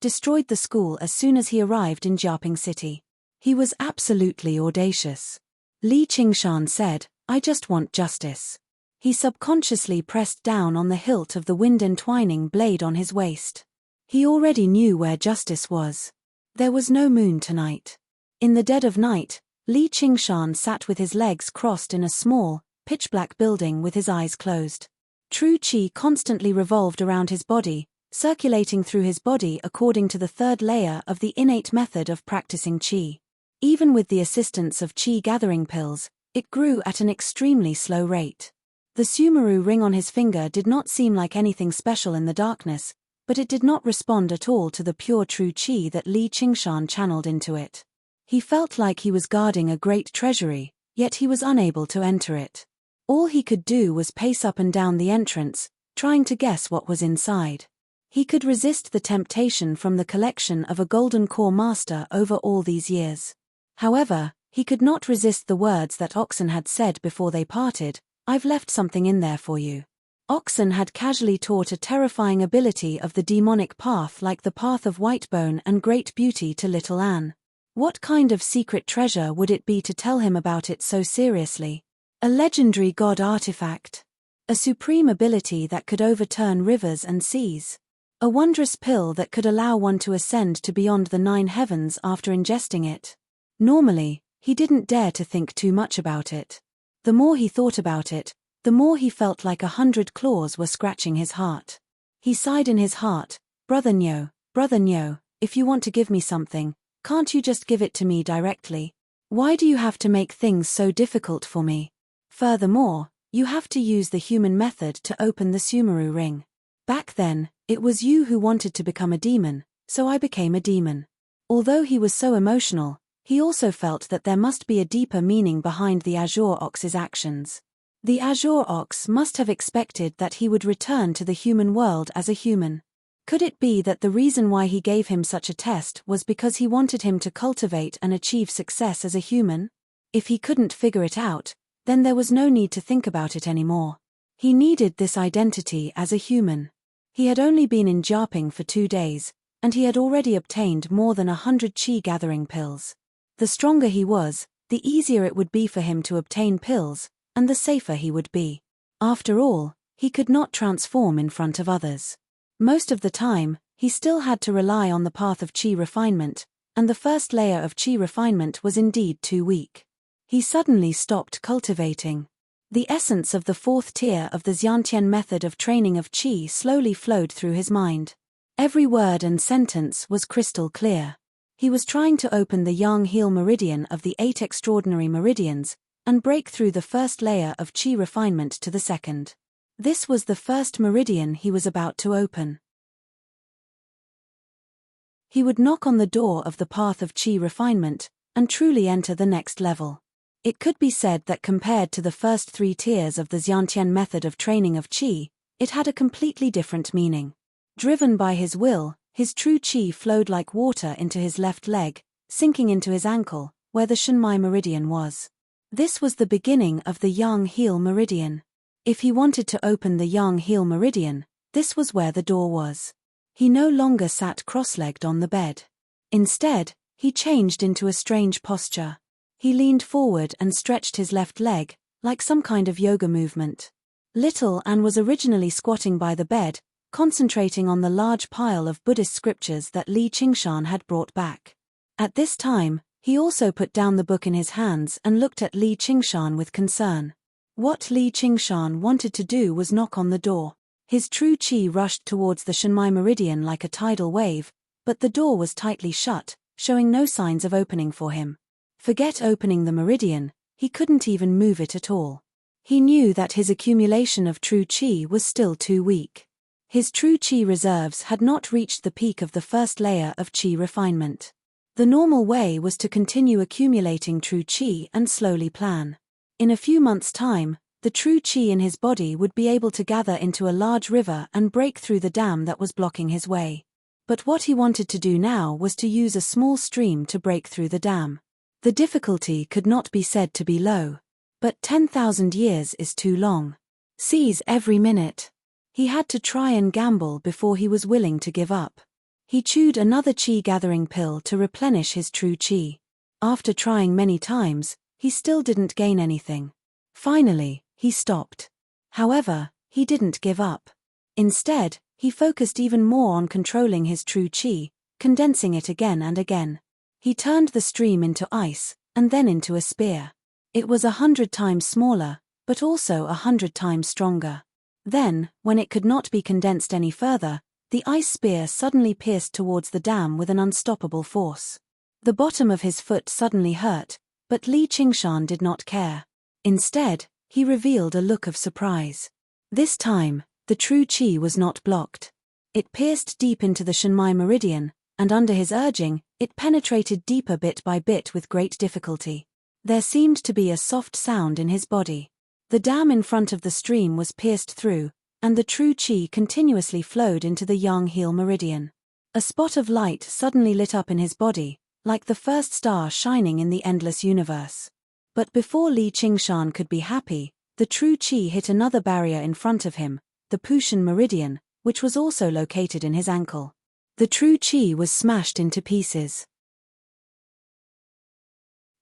destroyed the school as soon as he arrived in Jiaping City. He was absolutely audacious. Li Qingshan said, "I just want justice." He subconsciously pressed down on the hilt of the wind-entwining blade on his waist. He already knew where justice was. There was no moon tonight. In the dead of night, Li Qingshan sat with his legs crossed in a small, pitch-black building with his eyes closed. True qi constantly revolved around his body, circulating through his body according to the third layer of the innate method of practicing qi. Even with the assistance of qi-gathering pills, it grew at an extremely slow rate. The Sumeru ring on his finger did not seem like anything special in the darkness, but it did not respond at all to the pure true qi that Li Qingshan channeled into it. He felt like he was guarding a great treasury, yet he was unable to enter it. All he could do was pace up and down the entrance, trying to guess what was inside. He could resist the temptation from the collection of a golden core master over all these years. However, he could not resist the words that Oxen had said before they parted, "I've left something in there for you." Oxen had casually taught a terrifying ability of the demonic path like the Path of Whitebone and Great Beauty to little Anne. What kind of secret treasure would it be to tell him about it so seriously? A legendary god artifact. A supreme ability that could overturn rivers and seas. A wondrous pill that could allow one to ascend to beyond the 9 heavens after ingesting it. Normally, he didn't dare to think too much about it. The more he thought about it, the more he felt like 100 claws were scratching his heart. He sighed in his heart, Brother Nyo, if you want to give me something, can't you just give it to me directly? Why do you have to make things so difficult for me? Furthermore, you have to use the human method to open the Sumeru ring. Back then, it was you who wanted to become a demon, so I became a demon. Although he was so emotional, he also felt that there must be a deeper meaning behind the Azure Ox's actions. The Azure Ox must have expected that he would return to the human world as a human. Could it be that the reason why he gave him such a test was because he wanted him to cultivate and achieve success as a human? If he couldn't figure it out, then there was no need to think about it anymore. He needed this identity as a human. He had only been in Jiaping for 2 days, and he had already obtained more than 100 qi-gathering pills. The stronger he was, the easier it would be for him to obtain pills, and the safer he would be. After all, he could not transform in front of others. Most of the time, he still had to rely on the path of qi refinement, and the first layer of qi refinement was indeed too weak. He suddenly stopped cultivating. The essence of the 4th tier of the Xiantian method of training of qi slowly flowed through his mind. Every word and sentence was crystal clear. He was trying to open the Yang-Heal meridian of the 8 extraordinary meridians, and break through the first layer of qi refinement to the second. This was the first meridian he was about to open. He would knock on the door of the path of qi refinement, and truly enter the next level. It could be said that compared to the first 3 tiers of the Xiantian method of training of qi, it had a completely different meaning. Driven by his will, his true qi flowed like water into his left leg, sinking into his ankle, where the Shenmai meridian was. This was the beginning of the yang heel meridian. If he wanted to open the yang heel meridian, this was where the door was. He no longer sat cross-legged on the bed. Instead, he changed into a strange posture. He leaned forward and stretched his left leg, like some kind of yoga movement. Little An was originally squatting by the bed, concentrating on the large pile of Buddhist scriptures that Li Qingshan had brought back. At this time, he also put down the book in his hands and looked at Li Qingshan with concern. What Li Qingshan wanted to do was knock on the door. His true qi rushed towards the Shenmai meridian like a tidal wave, but the door was tightly shut, showing no signs of opening for him. Forget opening the meridian, he couldn't even move it at all. He knew that his accumulation of true qi was still too weak. His true qi reserves had not reached the peak of the first layer of qi refinement. The normal way was to continue accumulating true qi and slowly plan. In a few months' time, the true qi in his body would be able to gather into a large river and break through the dam that was blocking his way. But what he wanted to do now was to use a small stream to break through the dam. The difficulty could not be said to be low. But 10,000 years is too long. Seize every minute. He had to try and gamble before he was willing to give up. He chewed another qi-gathering pill to replenish his true qi. After trying many times, he still didn't gain anything. Finally, he stopped. However, he didn't give up. Instead, he focused even more on controlling his true qi, condensing it again and again. He turned the stream into ice, and then into a spear. It was 100 times smaller, but also 100 times stronger. Then, when it could not be condensed any further, the ice spear suddenly pierced towards the dam with an unstoppable force. The bottom of his foot suddenly hurt, but Li Qingshan did not care. Instead, he revealed a look of surprise. This time, the true qi was not blocked. It pierced deep into the Shenmai meridian, and under his urging, it penetrated deeper bit by bit with great difficulty. There seemed to be a soft sound in his body. The dam in front of the stream was pierced through, and the true qi continuously flowed into the yang heel meridian. A spot of light suddenly lit up in his body, like the first star shining in the endless universe. But before Li Qingshan could be happy, the true qi hit another barrier in front of him, the Pushan meridian, which was also located in his ankle. The true qi was smashed into pieces.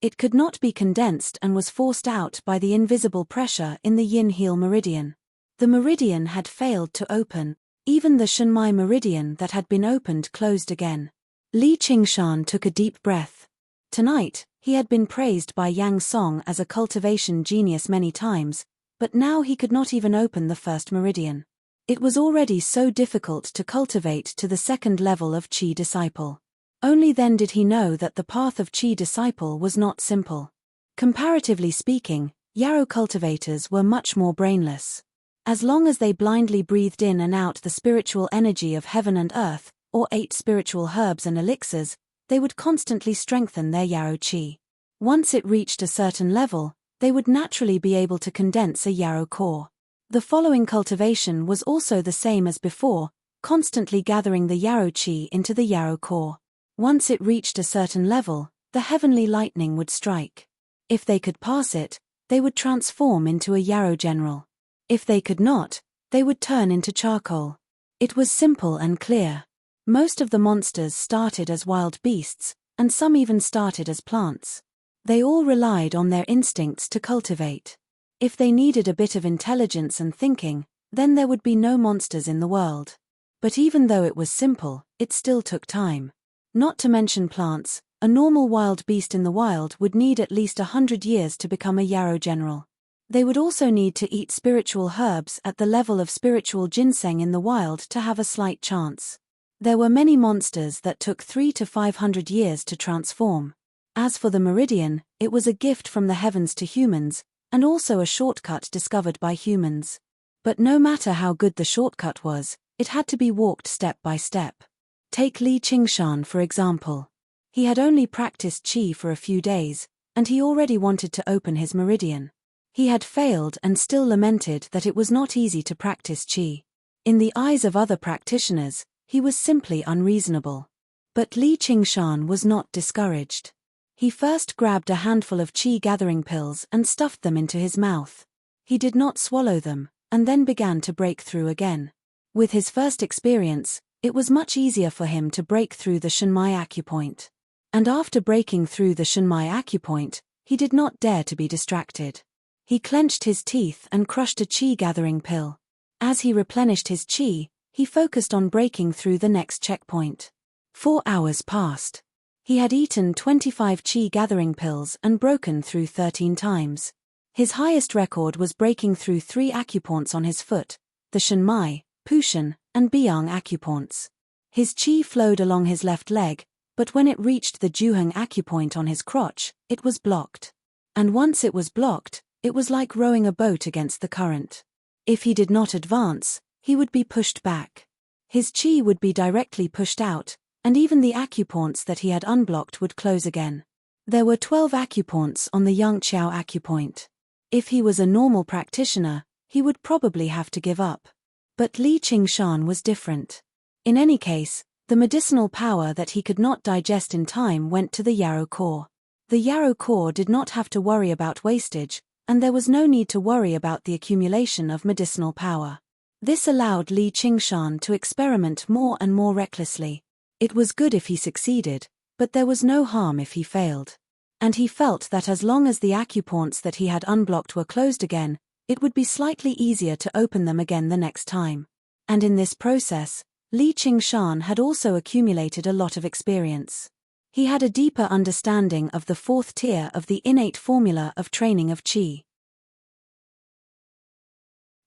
It could not be condensed and was forced out by the invisible pressure in the yin heel meridian. The meridian had failed to open. Even the Shenmai meridian that had been opened closed again. Li Qingshan took a deep breath. Tonight, he had been praised by Yang Song as a cultivation genius many times, but now he could not even open the first meridian. It was already so difficult to cultivate to the second level of Qi disciple. Only then did he know that the path of Qi disciple was not simple. Comparatively speaking, Yarrow cultivators were much more brainless. As long as they blindly breathed in and out the spiritual energy of heaven and earth, or ate spiritual herbs and elixirs, they would constantly strengthen their Yarrow Qi. Once it reached a certain level, they would naturally be able to condense a Yarrow core. The following cultivation was also the same as before, constantly gathering the Yarrow Qi into the Yarrow core. Once it reached a certain level, the heavenly lightning would strike. If they could pass it, they would transform into a Yarrow general. If they could not, they would turn into charcoal. It was simple and clear. Most of the monsters started as wild beasts, and some even started as plants. They all relied on their instincts to cultivate. If they needed a bit of intelligence and thinking, then there would be no monsters in the world. But even though it was simple, it still took time. Not to mention plants, a normal wild beast in the wild would need at least 100 years to become a Yarrow general. They would also need to eat spiritual herbs at the level of spiritual ginseng in the wild to have a slight chance. There were many monsters that took 300 to 500 years to transform. As for the meridian, it was a gift from the heavens to humans, and also a shortcut discovered by humans. But no matter how good the shortcut was, it had to be walked step by step. Take Li Qingshan for example. He had only practiced qi for a few days, and he already wanted to open his meridian. He had failed and still lamented that it was not easy to practice qi. In the eyes of other practitioners, he was simply unreasonable. But Li Qingshan was not discouraged. He first grabbed a handful of qi-gathering pills and stuffed them into his mouth. He did not swallow them, and then began to break through again. With his first experience, it was much easier for him to break through the Shenmai acupoint. And after breaking through the Shenmai acupoint, he did not dare to be distracted. He clenched his teeth and crushed a qi-gathering pill. As he replenished his qi, he focused on breaking through the next checkpoint. 4 hours passed. He had eaten 25 qi-gathering pills and broken through 13 times. His highest record was breaking through 3 acupoints on his foot, the Shenmai, Pushan, and Biyang acupoints. His qi flowed along his left leg, but when it reached the Juheng acupoint on his crotch, it was blocked. And once it was blocked, it was like rowing a boat against the current. If he did not advance, he would be pushed back. His qi would be directly pushed out, and even the acupoints that he had unblocked would close again. There were 12 acupoints on the Yangqiao acupoint. If he was a normal practitioner, he would probably have to give up. But Li Qingshan was different. In any case, the medicinal power that he could not digest in time went to the Yarrow core. The Yarrow core did not have to worry about wastage, and there was no need to worry about the accumulation of medicinal power. This allowed Li Qingshan to experiment more and more recklessly. It was good if he succeeded, but there was no harm if he failed. And he felt that as long as the acupoints that he had unblocked were closed again, it would be slightly easier to open them again the next time. And in this process, Li Qingshan had also accumulated a lot of experience. He had a deeper understanding of the 4th tier of the innate formula of training of qi.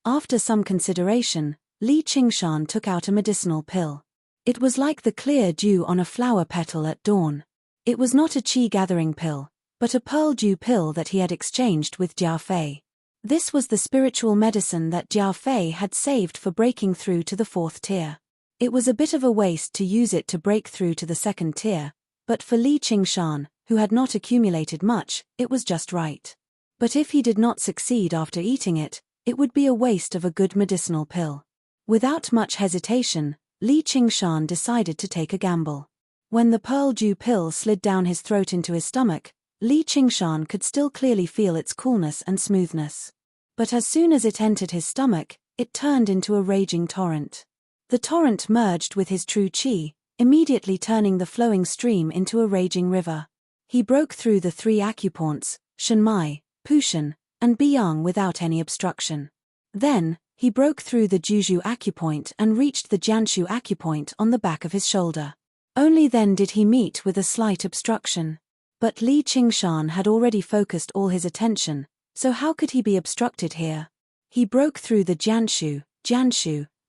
After some consideration, Li Qingshan took out a medicinal pill. It was like the clear dew on a flower petal at dawn. It was not a qi-gathering pill, but a pearl dew pill that he had exchanged with Jia Fei. This was the spiritual medicine that Jia Fei had saved for breaking through to the 4th tier. It was a bit of a waste to use it to break through to the 2nd tier, but for Li Qingshan, who had not accumulated much, it was just right. But if he did not succeed after eating it, it would be a waste of a good medicinal pill. Without much hesitation, Li Qingshan decided to take a gamble. When the pearl dew pill slid down his throat into his stomach, Li Qingshan could still clearly feel its coolness and smoothness. But as soon as it entered his stomach, it turned into a raging torrent. The torrent merged with his true qi, immediately turning the flowing stream into a raging river. He broke through the 3 acupoints, Shenmai, Pushan, and Biyang without any obstruction. Then, he broke through the Juju acupoint and reached the Jianshu acupoint on the back of his shoulder. Only then did he meet with a slight obstruction. But Li Qingshan had already focused all his attention, so how could he be obstructed here? He broke through the Jianshu,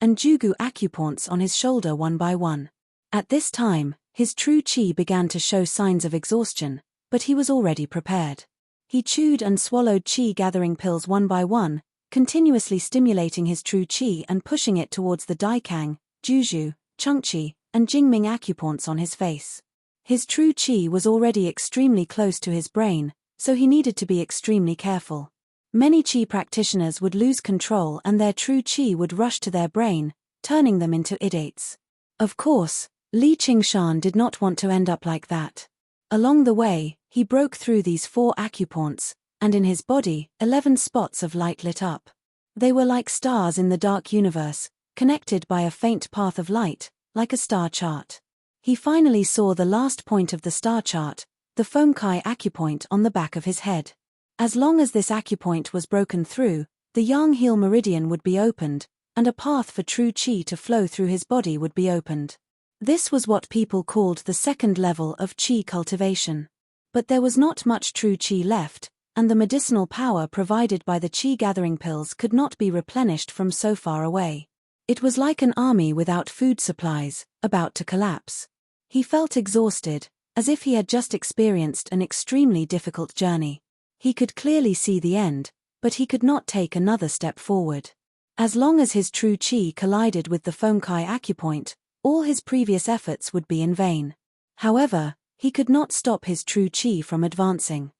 and Jugu acupoints on his shoulder one by one. At this time, his true qi began to show signs of exhaustion, but he was already prepared. He chewed and swallowed qi-gathering pills one by one, continuously stimulating his true qi and pushing it towards the Daikang, Juju, Chengqi, and Jingming acupoints on his face. His true qi was already extremely close to his brain, so he needed to be extremely careful. Many qi practitioners would lose control and their true qi would rush to their brain, turning them into idiots. Of course, Li Qingshan did not want to end up like that. Along the way, he broke through these 4 acupoints, and in his body, 11 spots of light lit up. They were like stars in the dark universe, connected by a faint path of light, like a star chart. He finally saw the last point of the star chart, the Fengkai acupoint on the back of his head. As long as this acupoint was broken through, the Yang heel meridian would be opened, and a path for true qi to flow through his body would be opened. This was what people called the 2nd level of qi cultivation. But there was not much true qi left, and the medicinal power provided by the qi-gathering pills could not be replenished from so far away. It was like an army without food supplies, about to collapse. He felt exhausted, as if he had just experienced an extremely difficult journey. He could clearly see the end, but he could not take another step forward. As long as his true qi collided with the Fengkai acupoint, all his previous efforts would be in vain. However, he could not stop his true qi from advancing.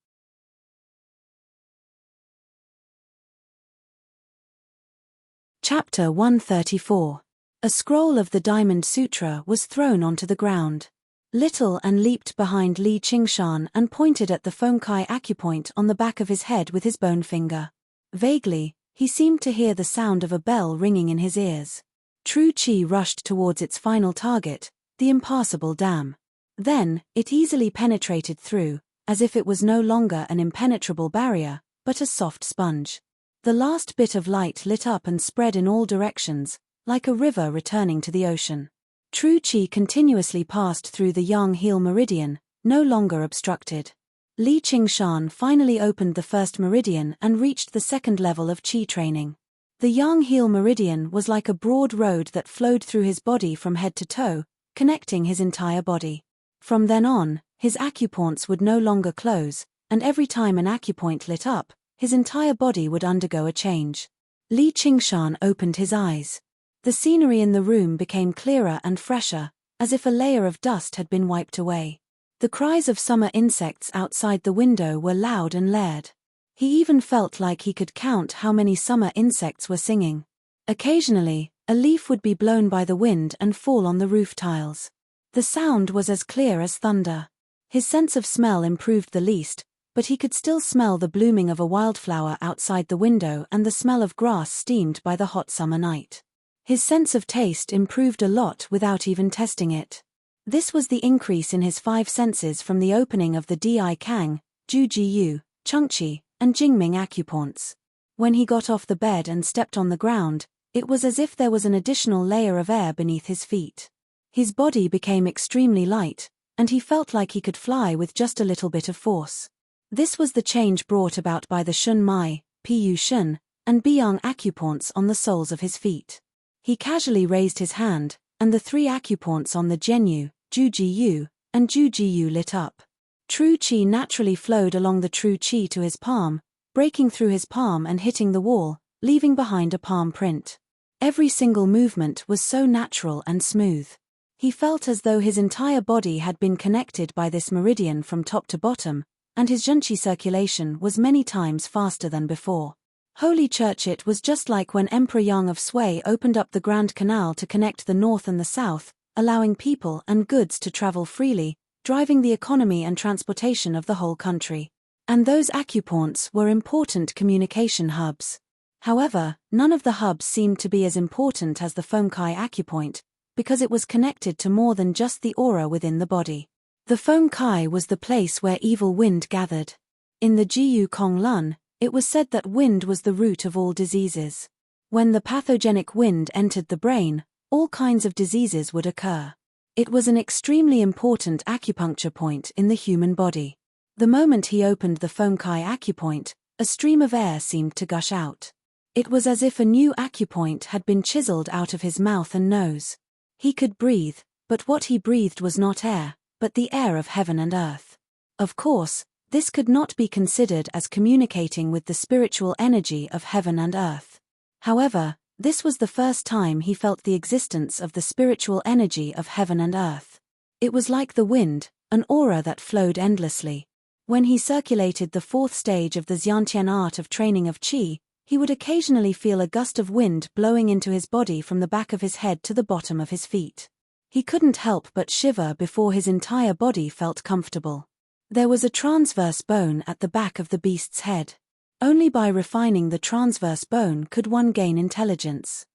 Chapter 134. A scroll of the Diamond Sutra was thrown onto the ground. Little An leaped behind Li Qingshan and pointed at the Fengkai acupoint on the back of his head with his bone finger. Vaguely, he seemed to hear the sound of a bell ringing in his ears. True Qi rushed towards its final target, the impassable dam. Then, it easily penetrated through, as if it was no longer an impenetrable barrier, but a soft sponge. The last bit of light lit up and spread in all directions, like a river returning to the ocean. True Qi continuously passed through the Yang-Heel meridian, no longer obstructed. Li Qingshan finally opened the first meridian and reached the second level of Qi training. The Yang-Heel meridian was like a broad road that flowed through his body from head to toe, connecting his entire body. From then on, his acupoints would no longer close, and every time an acupoint lit up, his entire body would undergo a change. Li Qingshan opened his eyes. The scenery in the room became clearer and fresher, as if a layer of dust had been wiped away. The cries of summer insects outside the window were loud and layered. He even felt like he could count how many summer insects were singing. Occasionally, a leaf would be blown by the wind and fall on the roof tiles. The sound was as clear as thunder. His sense of smell improved the least, but he could still smell the blooming of a wildflower outside the window and the smell of grass steamed by the hot summer night. His sense of taste improved a lot without even testing it. This was the increase in his 5 senses from the opening of the Di Kang, Jujiyu, Chengqi, and Jingming acupoints. When he got off the bed and stepped on the ground, it was as if there was an additional layer of air beneath his feet. His body became extremely light, and he felt like he could fly with just a little bit of force. This was the change brought about by the Shun Mai, Pu Shun, and Biyang acupoints on the soles of his feet. He casually raised his hand, and the 3 acupoints on the Jianyu, Jujiyu, and Jujiyu lit up. True Qi naturally flowed along the True Qi to his palm, breaking through his palm and hitting the wall, leaving behind a palm print. Every single movement was so natural and smooth. He felt as though his entire body had been connected by this meridian from top to bottom, and his Zhenqi circulation was many times faster than before. Holy Church, it was just like when Emperor Yang of Sui opened up the Grand Canal to connect the north and the south, allowing people and goods to travel freely, driving the economy and transportation of the whole country. And those acupoints were important communication hubs. However, none of the hubs seemed to be as important as the Fengkai acupoint, because it was connected to more than just the aura within the body. The Fengkai was the place where evil wind gathered. In the Jiyu Kong Lun, it was said that wind was the root of all diseases. When the pathogenic wind entered the brain, all kinds of diseases would occur. It was an extremely important acupuncture point in the human body. The moment he opened the Fengkai acupoint, a stream of air seemed to gush out. It was as if a new acupoint had been chiseled out of his mouth and nose. He could breathe, but what he breathed was not air, but the air of heaven and earth. Of course, this could not be considered as communicating with the spiritual energy of heaven and earth. However, this was the first time he felt the existence of the spiritual energy of heaven and earth. It was like the wind, an aura that flowed endlessly. When he circulated the 4th stage of the Xiantian art of training of Qi, he would occasionally feel a gust of wind blowing into his body from the back of his head to the bottom of his feet. He couldn't help but shiver before his entire body felt comfortable. There was a transverse bone at the back of the beast's head. Only by refining the transverse bone could one gain intelligence.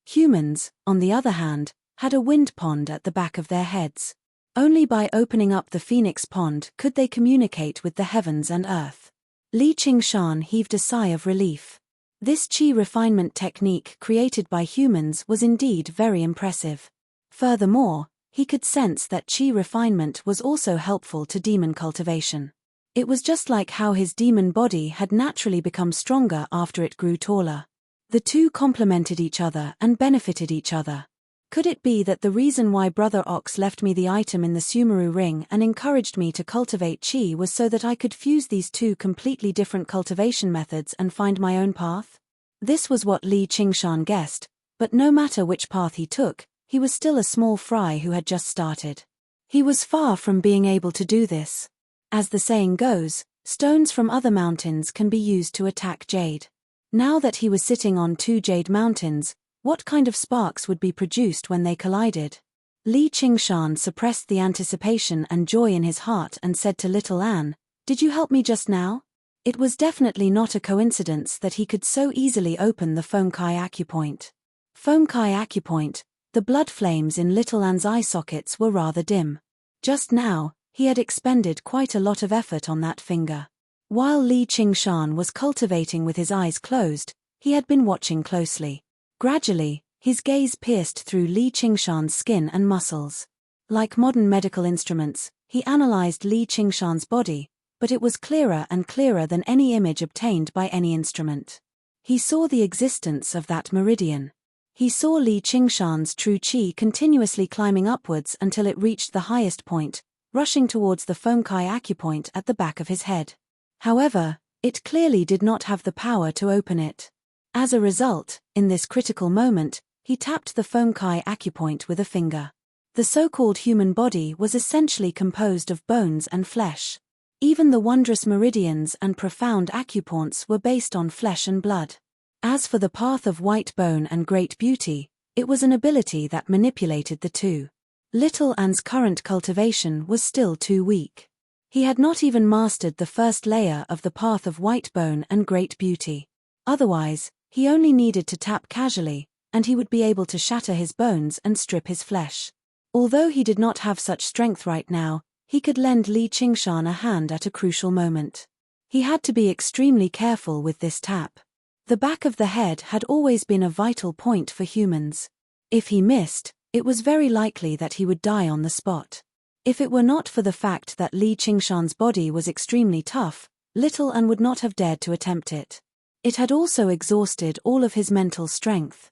Humans, on the other hand, had a wind pond at the back of their heads. Only by opening up the phoenix pond could they communicate with the heavens and earth. Li Qingshan heaved a sigh of relief. This Qi refinement technique created by humans was indeed very impressive. Furthermore, he could sense that Qi refinement was also helpful to demon cultivation. It was just like how his demon body had naturally become stronger after it grew taller. The two complemented each other and benefited each other. Could it be that the reason why Brother Ox left me the item in the Sumeru ring and encouraged me to cultivate Qi was so that I could fuse these two completely different cultivation methods and find my own path? This was what Li Qingshan guessed, but no matter which path he took, he was still a small fry who had just started. He was far from being able to do this. As the saying goes, stones from other mountains can be used to attack jade. Now that he was sitting on two jade mountains, what kind of sparks would be produced when they collided? Li Qingshan suppressed the anticipation and joy in his heart and said to little Anne, "Did you help me just now?" It was definitely not a coincidence that he could so easily open the Fengkai acupoint. Fengkai acupoint, the blood flames in little Anne's eye sockets were rather dim. Just now, he had expended quite a lot of effort on that finger. While Li Qingshan was cultivating with his eyes closed, he had been watching closely. Gradually, his gaze pierced through Li Qingshan's skin and muscles. Like modern medical instruments, he analyzed Li Qingshan's body, but it was clearer and clearer than any image obtained by any instrument. He saw the existence of that meridian. He saw Li Qingshan's true qi continuously climbing upwards until it reached the highest point, rushing towards the Fengkai acupoint at the back of his head. However, it clearly did not have the power to open it. As a result, in this critical moment, he tapped the Fengkai acupoint with a finger. The so-called human body was essentially composed of bones and flesh. Even the wondrous meridians and profound acupoints were based on flesh and blood. As for the path of white bone and great beauty, it was an ability that manipulated the two. Little Anne's current cultivation was still too weak. He had not even mastered the first layer of the path of white bone and great beauty. Otherwise, he only needed to tap casually, and he would be able to shatter his bones and strip his flesh. Although he did not have such strength right now, he could lend Li Qingshan a hand at a crucial moment. He had to be extremely careful with this tap. The back of the head had always been a vital point for humans. If he missed, it was very likely that he would die on the spot. If it were not for the fact that Li Qingshan's body was extremely tough, little Anne would not have dared to attempt it. It had also exhausted all of his mental strength.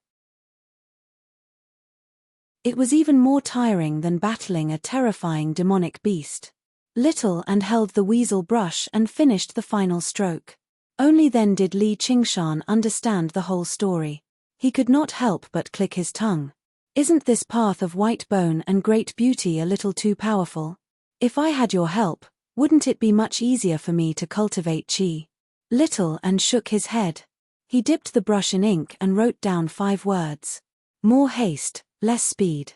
It was even more tiring than battling a terrifying demonic beast. Little Anne held the weasel brush and finished the final stroke. Only then did Li Qingshan understand the whole story. He could not help but click his tongue. Isn't this path of white bone and great beauty a little too powerful? If I had your help, wouldn't it be much easier for me to cultivate qi? Little Anne shook his head. He dipped the brush in ink and wrote down 5 words. More haste, less speed.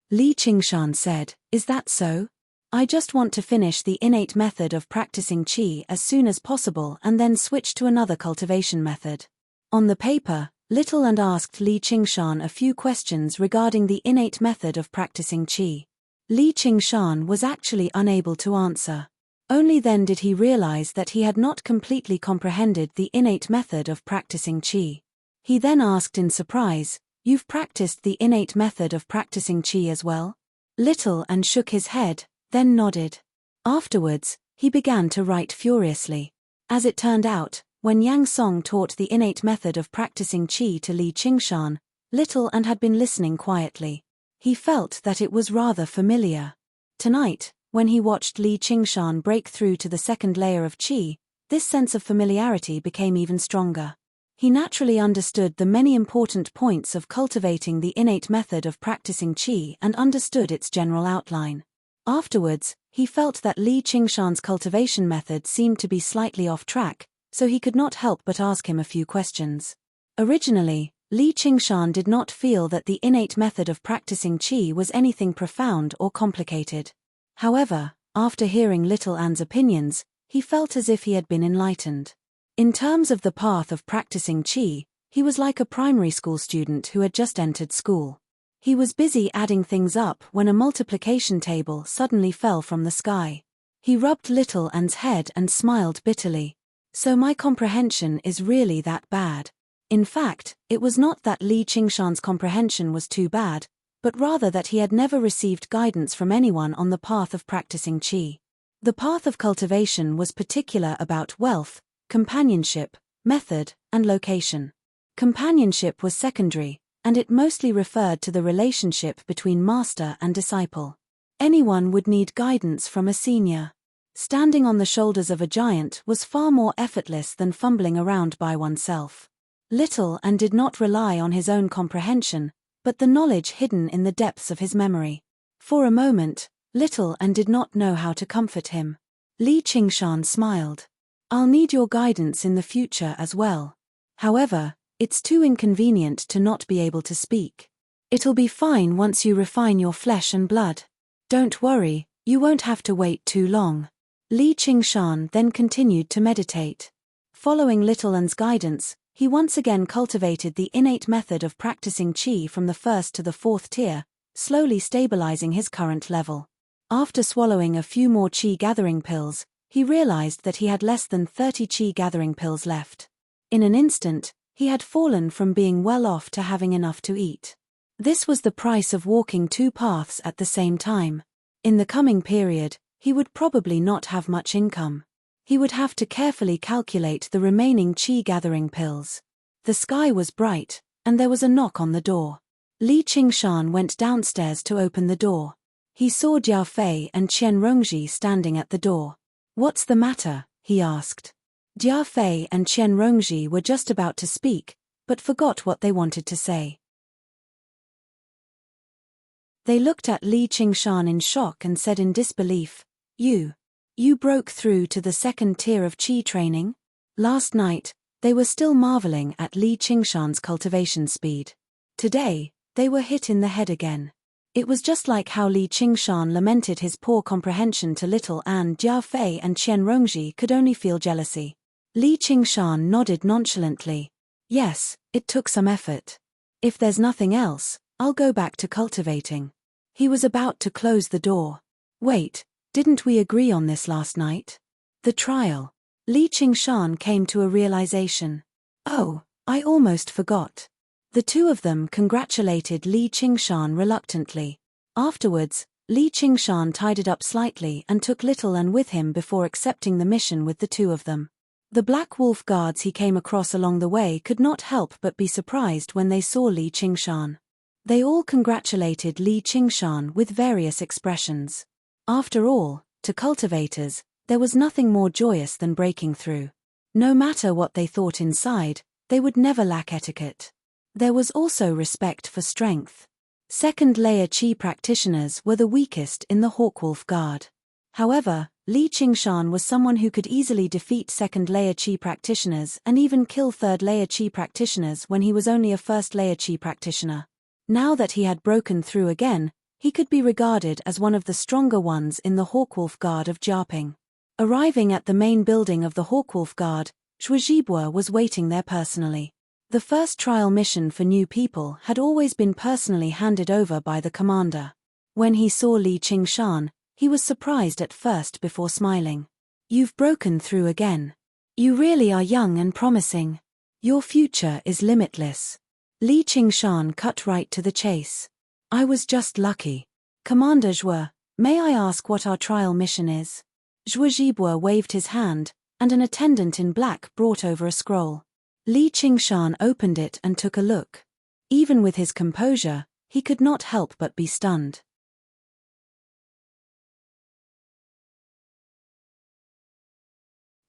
Li Qingshan said, "Is that so? I just want to finish the innate method of practicing qi as soon as possible and then switch to another cultivation method." On the paper, Little Anne asked Li Qingshan a few questions regarding the innate method of practicing qi. Li Qingshan was actually unable to answer. Only then did he realize that he had not completely comprehended the innate method of practicing qi. He then asked in surprise, "You've practiced the innate method of practicing qi as well?" Little Anne shook his head, then nodded. Afterwards, he began to write furiously. As it turned out, when Yang Song taught the innate method of practicing qi to Li Qingshan, Little Anne had been listening quietly. He felt that it was rather familiar. Tonight, when he watched Li Qingshan break through to the second layer of qi, this sense of familiarity became even stronger. He naturally understood the many important points of cultivating the innate method of practicing qi and understood its general outline. Afterwards, he felt that Li Qingshan's cultivation method seemed to be slightly off track, so he could not help but ask him a few questions. Originally, Li Qingshan did not feel that the innate method of practicing qi was anything profound or complicated. However, after hearing Little Anne's opinions, he felt as if he had been enlightened. In terms of the path of practicing qi, he was like a primary school student who had just entered school. He was busy adding things up when a multiplication table suddenly fell from the sky. He rubbed Little Anne's head and smiled bitterly. "So my comprehension is really that bad." In fact, it was not that Li Qingshan's comprehension was too bad, but rather that he had never received guidance from anyone on the path of practicing qi. The path of cultivation was particular about wealth, companionship, method, and location. Companionship was secondary, and it mostly referred to the relationship between master and disciple. Anyone would need guidance from a senior. Standing on the shoulders of a giant was far more effortless than fumbling around by oneself. Little Anne did not rely on his own comprehension, but the knowledge hidden in the depths of his memory. For a moment, Little Anne did not know how to comfort him. Li Qingshan smiled. "I'll need your guidance in the future as well." However, it's too inconvenient to not be able to speak. It'll be fine once you refine your flesh and blood. Don't worry, you won't have to wait too long. Li Qingshan then continued to meditate. Following Little Un's guidance, he once again cultivated the innate method of practicing qi from the first to the fourth tier, slowly stabilizing his current level. After swallowing a few more qi gathering pills, he realized that he had less than 30 qi gathering pills left. In an instant, he had fallen from being well off to having enough to eat. This was the price of walking two paths at the same time. In the coming period, he would probably not have much income. He would have to carefully calculate the remaining qi gathering pills. The sky was bright, and there was a knock on the door. Li Qingshan went downstairs to open the door. He saw Jia Fei and Qian Rongji standing at the door. "What's the matter?" he asked. Jia Fei and Qian Rongji were just about to speak, but forgot what they wanted to say. They looked at Li Qingshan in shock and said in disbelief, You broke through to the second tier of qi training?" Last night, they were still marveling at Li Qingshan's cultivation speed. Today, they were hit in the head again. It was just like how Li Qingshan lamented his poor comprehension to Little An. Jia Fei and Qian Rongji could only feel jealousy. Li Qingshan nodded nonchalantly. "Yes, it took some effort. If there's nothing else, I'll go back to cultivating." He was about to close the door. "Wait, didn't we agree on this last night? The trial." Li Qingshan came to a realization. "Oh, I almost forgot." The two of them congratulated Li Qingshan reluctantly. Afterwards, Li Qingshan tidied up slightly and took Little An with him before accepting the mission with the two of them. The Black Wolf guards he came across along the way could not help but be surprised when they saw Li Qingshan. They all congratulated Li Qingshan with various expressions. After all, to cultivators, there was nothing more joyous than breaking through. No matter what they thought inside, they would never lack etiquette. There was also respect for strength. Second-layer qi practitioners were the weakest in the Hawkwolf Guard. However, Li Qingshan was someone who could easily defeat second-layer qi practitioners and even kill third-layer qi practitioners when he was only a first-layer qi practitioner. Now that he had broken through again, he could be regarded as one of the stronger ones in the Hawkwolf Guard of Jiaping. Arriving at the main building of the Hawkwolf Guard, Zhuozhibua was waiting there personally. The first trial mission for new people had always been personally handed over by the commander. When he saw Li Qingshan, he was surprised at first before smiling. "You've broken through again. You really are young and promising. Your future is limitless." Li Qingshan cut right to the chase. "I was just lucky. Commander Zhuo, may I ask what our trial mission is?" Zhuozhibua waved his hand, and an attendant in black brought over a scroll. Li Qingshan opened it and took a look. Even with his composure, he could not help but be stunned.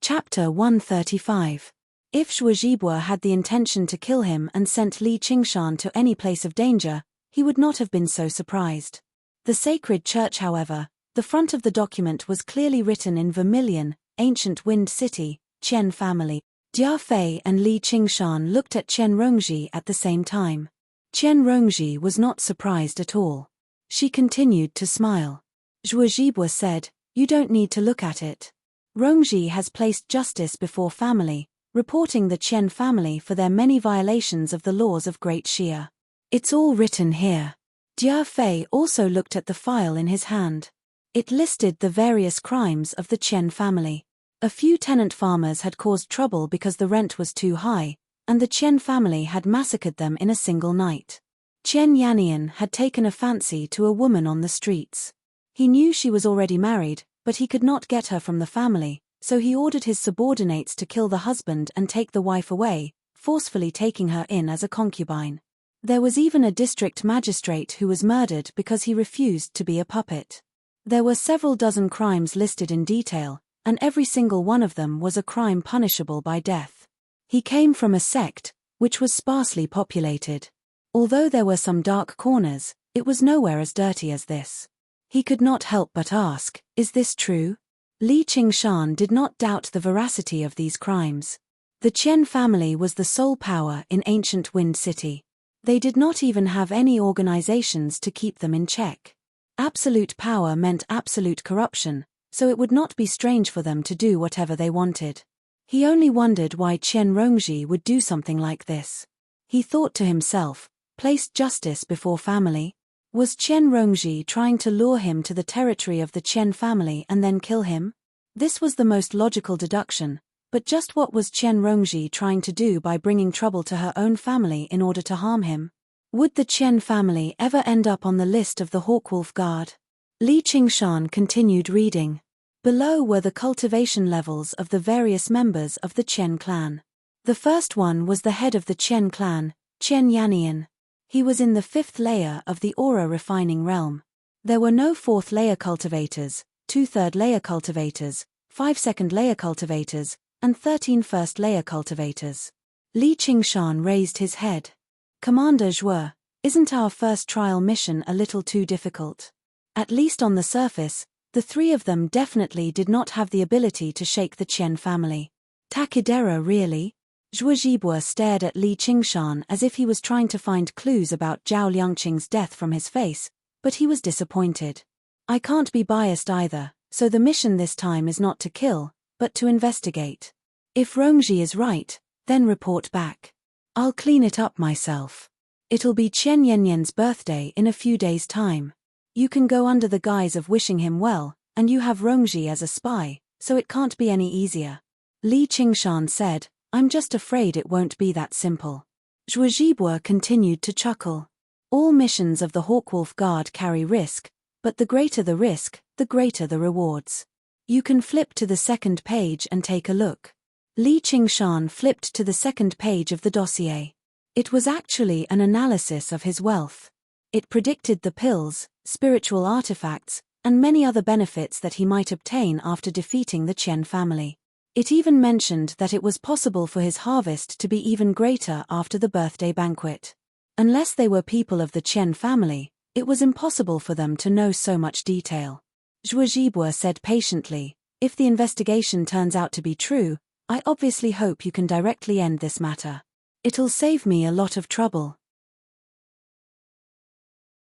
Chapter 135. If Zhuozhibua had the intention to kill him and sent Li Qingshan to any place of danger, he would not have been so surprised. The sacred church, however, the front of the document was clearly written in vermilion, Ancient Wind City, Qian family. Jia Fei and Li Qingshan looked at Qian Rongji at the same time. Qian Rongji was not surprised at all. She continued to smile. Zhuozhibua said, "You don't need to look at it. Rongji has placed justice before family, reporting the Qian family for their many violations of the laws of Great Xia. It's all written here." Jia Fei also looked at the file in his hand. It listed the various crimes of the Qian family. A few tenant farmers had caused trouble because the rent was too high, and the Qian family had massacred them in a single night. Qian Yannian had taken a fancy to a woman on the streets. He knew she was already married, but he could not get her from the family, so he ordered his subordinates to kill the husband and take the wife away, forcefully taking her in as a concubine. There was even a district magistrate who was murdered because he refused to be a puppet. There were several dozen crimes listed in detail, and every single one of them was a crime punishable by death. He came from a sect, which was sparsely populated. Although there were some dark corners, it was nowhere as dirty as this. He could not help but ask, "Is this true?" Li Qingshan did not doubt the veracity of these crimes. The Chen family was the sole power in ancient Wind City. They did not even have any organizations to keep them in check. Absolute power meant absolute corruption, so it would not be strange for them to do whatever they wanted. He only wondered why Chen Rongji would do something like this. He thought to himself, placed justice before family? Was Chen Rongji trying to lure him to the territory of the Chen family and then kill him? This was the most logical deduction, but just what was Chen Rongji trying to do by bringing trouble to her own family in order to harm him? Would the Chen family ever end up on the list of the Hawkwolf Guard? Li Qingshan continued reading. Below were the cultivation levels of the various members of the Chen clan. The first one was the head of the Chen clan, Chen Yannian. He was in the 5th layer of the aura refining realm. There were no 4th layer cultivators, 2 3rd layer cultivators, 5 2nd layer cultivators, and 13 1st layer cultivators. Li Qingshan raised his head. Commander Zhuo, isn't our first trial mission a little too difficult? At least on the surface, the 3 of them definitely did not have the ability to shake the Chen family. Takidera really? Zhuo Zhibua stared at Li Qingshan as if he was trying to find clues about Zhao Liangqing's death from his face, but he was disappointed. I can't be biased either, so the mission this time is not to kill, but to investigate. If Rongji is right, then report back. I'll clean it up myself. It'll be Chen Yanyan's birthday in a few days' time. You can go under the guise of wishing him well, and you have Rongji as a spy, so it can't be any easier. Li Qingshan said, I'm just afraid it won't be that simple. Zhuo Zhibua continued to chuckle. All missions of the Hawkwolf Guard carry risk, but the greater the risk, the greater the rewards. You can flip to the 2nd page and take a look. Li Qingshan flipped to the 2nd page of the dossier. It was actually an analysis of his wealth. It predicted the pills, spiritual artifacts, and many other benefits that he might obtain after defeating the Chen family. It even mentioned that it was possible for his harvest to be even greater after the birthday banquet. Unless they were people of the Chen family, it was impossible for them to know so much detail. Zhuo Zhibua said patiently, if the investigation turns out to be true, I obviously hope you can directly end this matter. It'll save me a lot of trouble.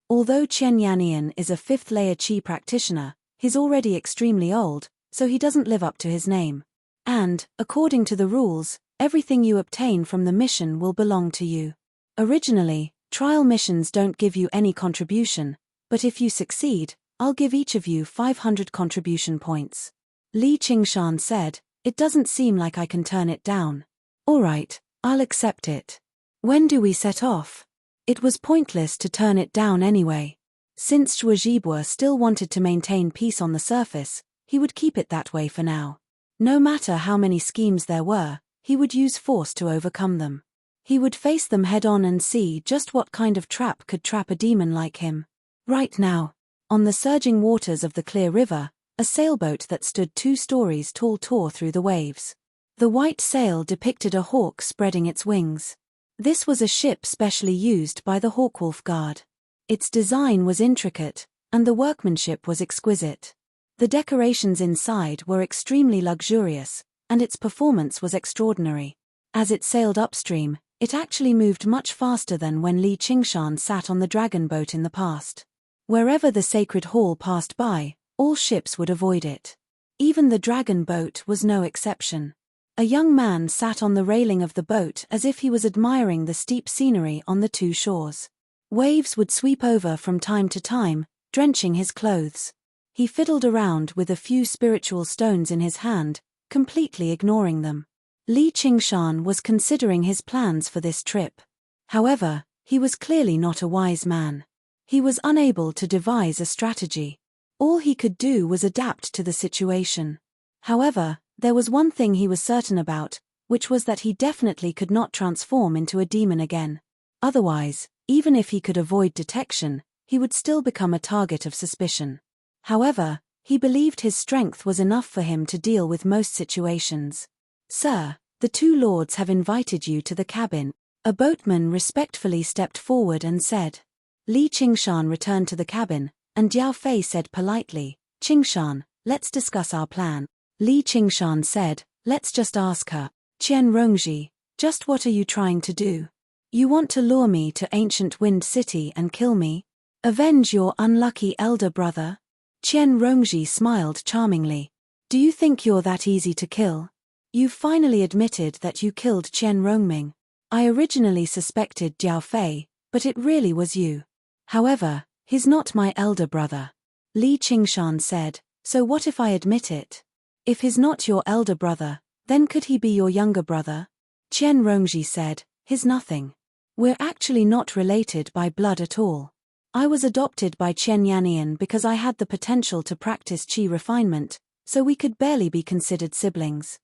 Although Chen Yannian is a 5th layer Qi practitioner, he's already extremely old, so he doesn't live up to his name. And, according to the rules, everything you obtain from the mission will belong to you. Originally, trial missions don't give you any contribution, but if you succeed, I'll give each of you 500 contribution points. Li Qingshan said, it doesn't seem like I can turn it down. All right, I'll accept it. When do we set off? It was pointless to turn it down anyway. Since Zhuo Zhibua still wanted to maintain peace on the surface, he would keep it that way for now. No matter how many schemes there were, he would use force to overcome them. He would face them head-on and see just what kind of trap could trap a demon like him. Right now, on the surging waters of the clear river, a sailboat that stood 2 stories tall tore through the waves. The white sail depicted a hawk spreading its wings. This was a ship specially used by the Hawkwolf Guard. Its design was intricate, and the workmanship was exquisite. The decorations inside were extremely luxurious, and its performance was extraordinary. As it sailed upstream, it actually moved much faster than when Li Qingshan sat on the dragon boat in the past. Wherever the sacred hall passed by, all ships would avoid it. Even the dragon boat was no exception. A young man sat on the railing of the boat as if he was admiring the steep scenery on the 2 shores. Waves would sweep over from time to time, drenching his clothes. He fiddled around with a few spiritual stones in his hand, completely ignoring them. Li Qingshan was considering his plans for this trip. However, he was clearly not a wise man. He was unable to devise a strategy. All he could do was adapt to the situation. However, there was one thing he was certain about, which was that he definitely could not transform into a demon again. Otherwise, even if he could avoid detection, he would still become a target of suspicion. However, he believed his strength was enough for him to deal with most situations. Sir, the 2 lords have invited you to the cabin. A boatman respectfully stepped forward and said. Li Qingshan returned to the cabin, and Jiao Fei said politely, Qingshan, let's discuss our plan. Li Qingshan said, let's just ask her. Qian Rongji, just what are you trying to do? You want to lure me to ancient Wind City and kill me? Avenge your unlucky elder brother? Qian Rongji smiled charmingly. Do you think you're that easy to kill? You've finally admitted that you killed Qian Rongming. I originally suspected Jiao Fei, but it really was you. However, he's not my elder brother. Li Qingshan said, so what if I admit it? If he's not your elder brother, then could he be your younger brother? Qian Rongji said, he's nothing. We're actually not related by blood at all. I was adopted by Qian Yannian because I had the potential to practice qi refinement, so we could barely be considered siblings.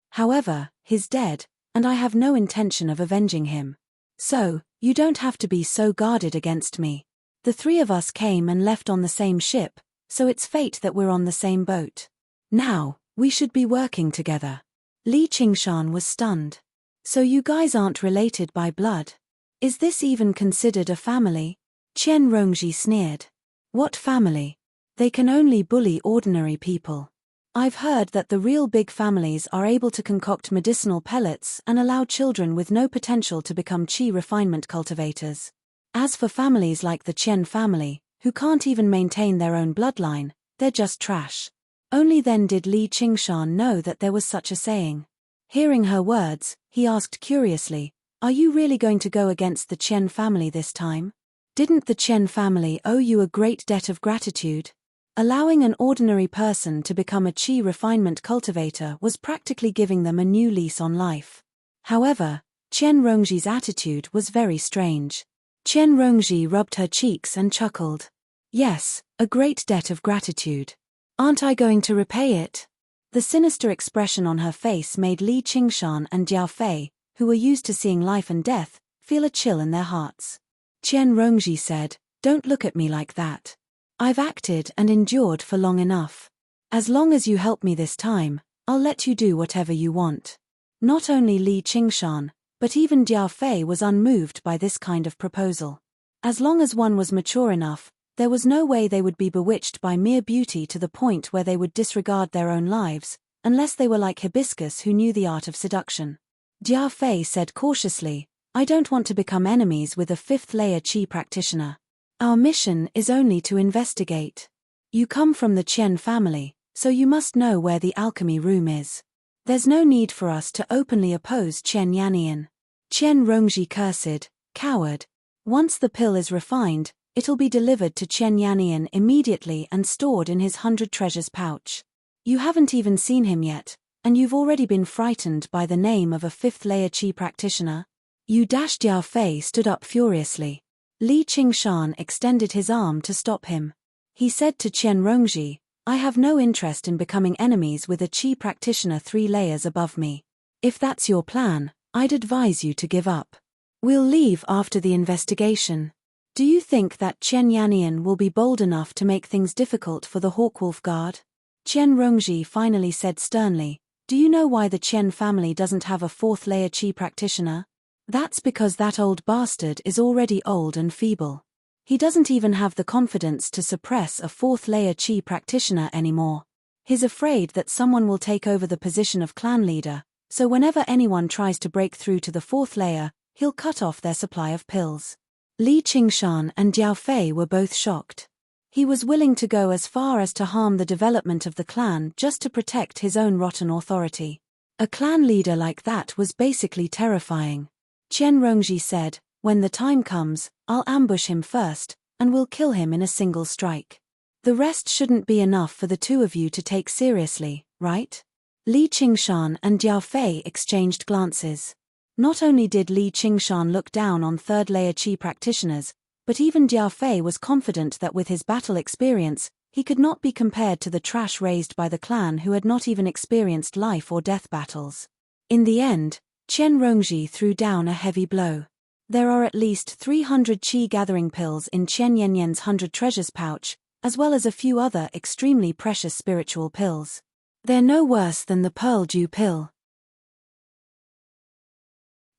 However, he's dead, and I have no intention of avenging him. So, you don't have to be so guarded against me. The three of us came and left on the same ship, so it's fate that we're on the same boat. Now, we should be working together. Li Qingshan was stunned. So you guys aren't related by blood? Is this even considered a family? Qian Rongji sneered. What family? They can only bully ordinary people. I've heard that the real big families are able to concoct medicinal pellets and allow children with no potential to become qi refinement cultivators. As for families like the Qian family, who can't even maintain their own bloodline, they're just trash. Only then did Li Qingshan know that there was such a saying. Hearing her words, he asked curiously, are you really going to go against the Qian family this time? Didn't the Qian family owe you a great debt of gratitude? Allowing an ordinary person to become a qi refinement cultivator was practically giving them a new lease on life. However, Qian Rongji's attitude was very strange. Qian Rongji rubbed her cheeks and chuckled. Yes, a great debt of gratitude. Aren't I going to repay it? The sinister expression on her face made Li Qingshan and Jiao Fei, who were used to seeing life and death, feel a chill in their hearts. Qian Rongji said, don't look at me like that. I've acted and endured for long enough. As long as you help me this time, I'll let you do whatever you want. Not only Li Qingshan, but even Jiao Fei was unmoved by this kind of proposal. As long as one was mature enough, there was no way they would be bewitched by mere beauty to the point where they would disregard their own lives, unless they were like Hibiscus who knew the art of seduction. Jiao Fei said cautiously, I don't want to become enemies with a fifth-layer qi practitioner. Our mission is only to investigate. You come from the Qian family, so you must know where the alchemy room is. There's no need for us to openly oppose Qian Yannian. Qian Rongji cursed, coward. Once the pill is refined, it'll be delivered to Qian Yannian immediately and stored in his 100 treasures pouch. You haven't even seen him yet, and you've already been frightened by the name of a fifth-layer qi practitioner? Jiao Fei stood up furiously. Li Qingshan extended his arm to stop him. He said to Qian Rongji, I have no interest in becoming enemies with a qi practitioner 3 layers above me. If that's your plan, I'd advise you to give up. We'll leave after the investigation. Do you think that Qian Yannian will be bold enough to make things difficult for the Hawkwolf Guard? Qian Rongji finally said sternly, do you know why the Qian family doesn't have a 4th-layer qi practitioner? That's because that old bastard is already old and feeble. He doesn't even have the confidence to suppress a 4th-layer qi practitioner anymore. He's afraid that someone will take over the position of clan leader, so whenever anyone tries to break through to the 4th layer, he'll cut off their supply of pills. Li Qingshan and Jiao Fei were both shocked. He was willing to go as far as to harm the development of the clan just to protect his own rotten authority. A clan leader like that was basically terrifying. Qian Rongji said, when the time comes, I'll ambush him first, and we'll kill him in a single strike. The rest shouldn't be enough for the two of you to take seriously, right? Li Qingshan and Jiao Fei exchanged glances. Not only did Li Qingshan look down on 3rd-layer qi practitioners, but even Jiao Fei was confident that with his battle experience, he could not be compared to the trash raised by the clan who had not even experienced life or death battles. In the end, Qian Rongji threw down a heavy blow. There are at least 300 qi gathering pills in Qian Yannian's 100 treasures pouch, as well as a few other extremely precious spiritual pills. They're no worse than the Pearl Dew pill.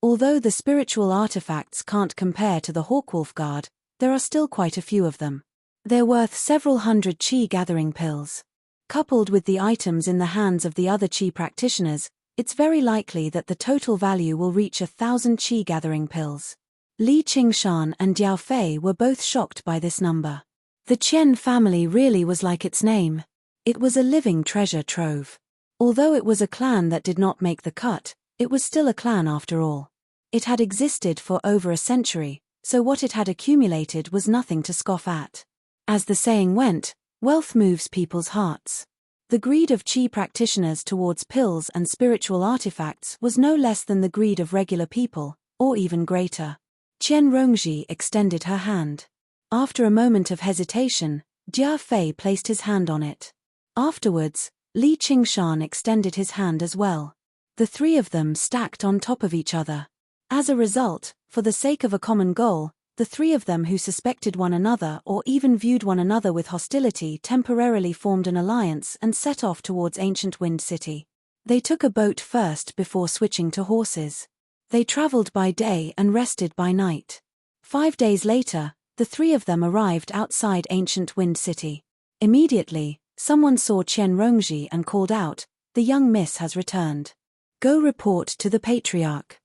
Although the spiritual artifacts can't compare to the Hawkwolf Guard, there are still quite a few of them. They're worth several hundred qi gathering pills. Coupled with the items in the hands of the other qi practitioners, it's very likely that the total value will reach 1,000 qi gathering pills. Li Qingshan and Diao Fei were both shocked by this number. The Qian family really was like its name. It was a living treasure trove. Although it was a clan that did not make the cut, it was still a clan after all. It had existed for over a century, so what it had accumulated was nothing to scoff at. As the saying went, wealth moves people's hearts. The greed of qi practitioners towards pills and spiritual artifacts was no less than the greed of regular people, or even greater. Qian Rongji extended her hand. After a moment of hesitation, Jia Fei placed his hand on it. Afterwards, Li Qingshan extended his hand as well. The three of them stacked on top of each other. As a result, for the sake of a common goal, the three of them who suspected one another or even viewed one another with hostility temporarily formed an alliance and set off towards ancient Wind City. They took a boat first before switching to horses. They traveled by day and rested by night. 5 days later, the three of them arrived outside ancient Wind City. Immediately, someone saw Qian Rongji and called out, "The young miss has returned. Go report to the Patriarch."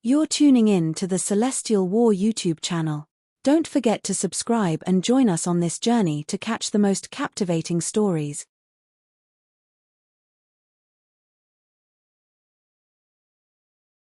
You're tuning in to the Celestial War YouTube channel. Don't forget to subscribe and join us on this journey to catch the most captivating stories,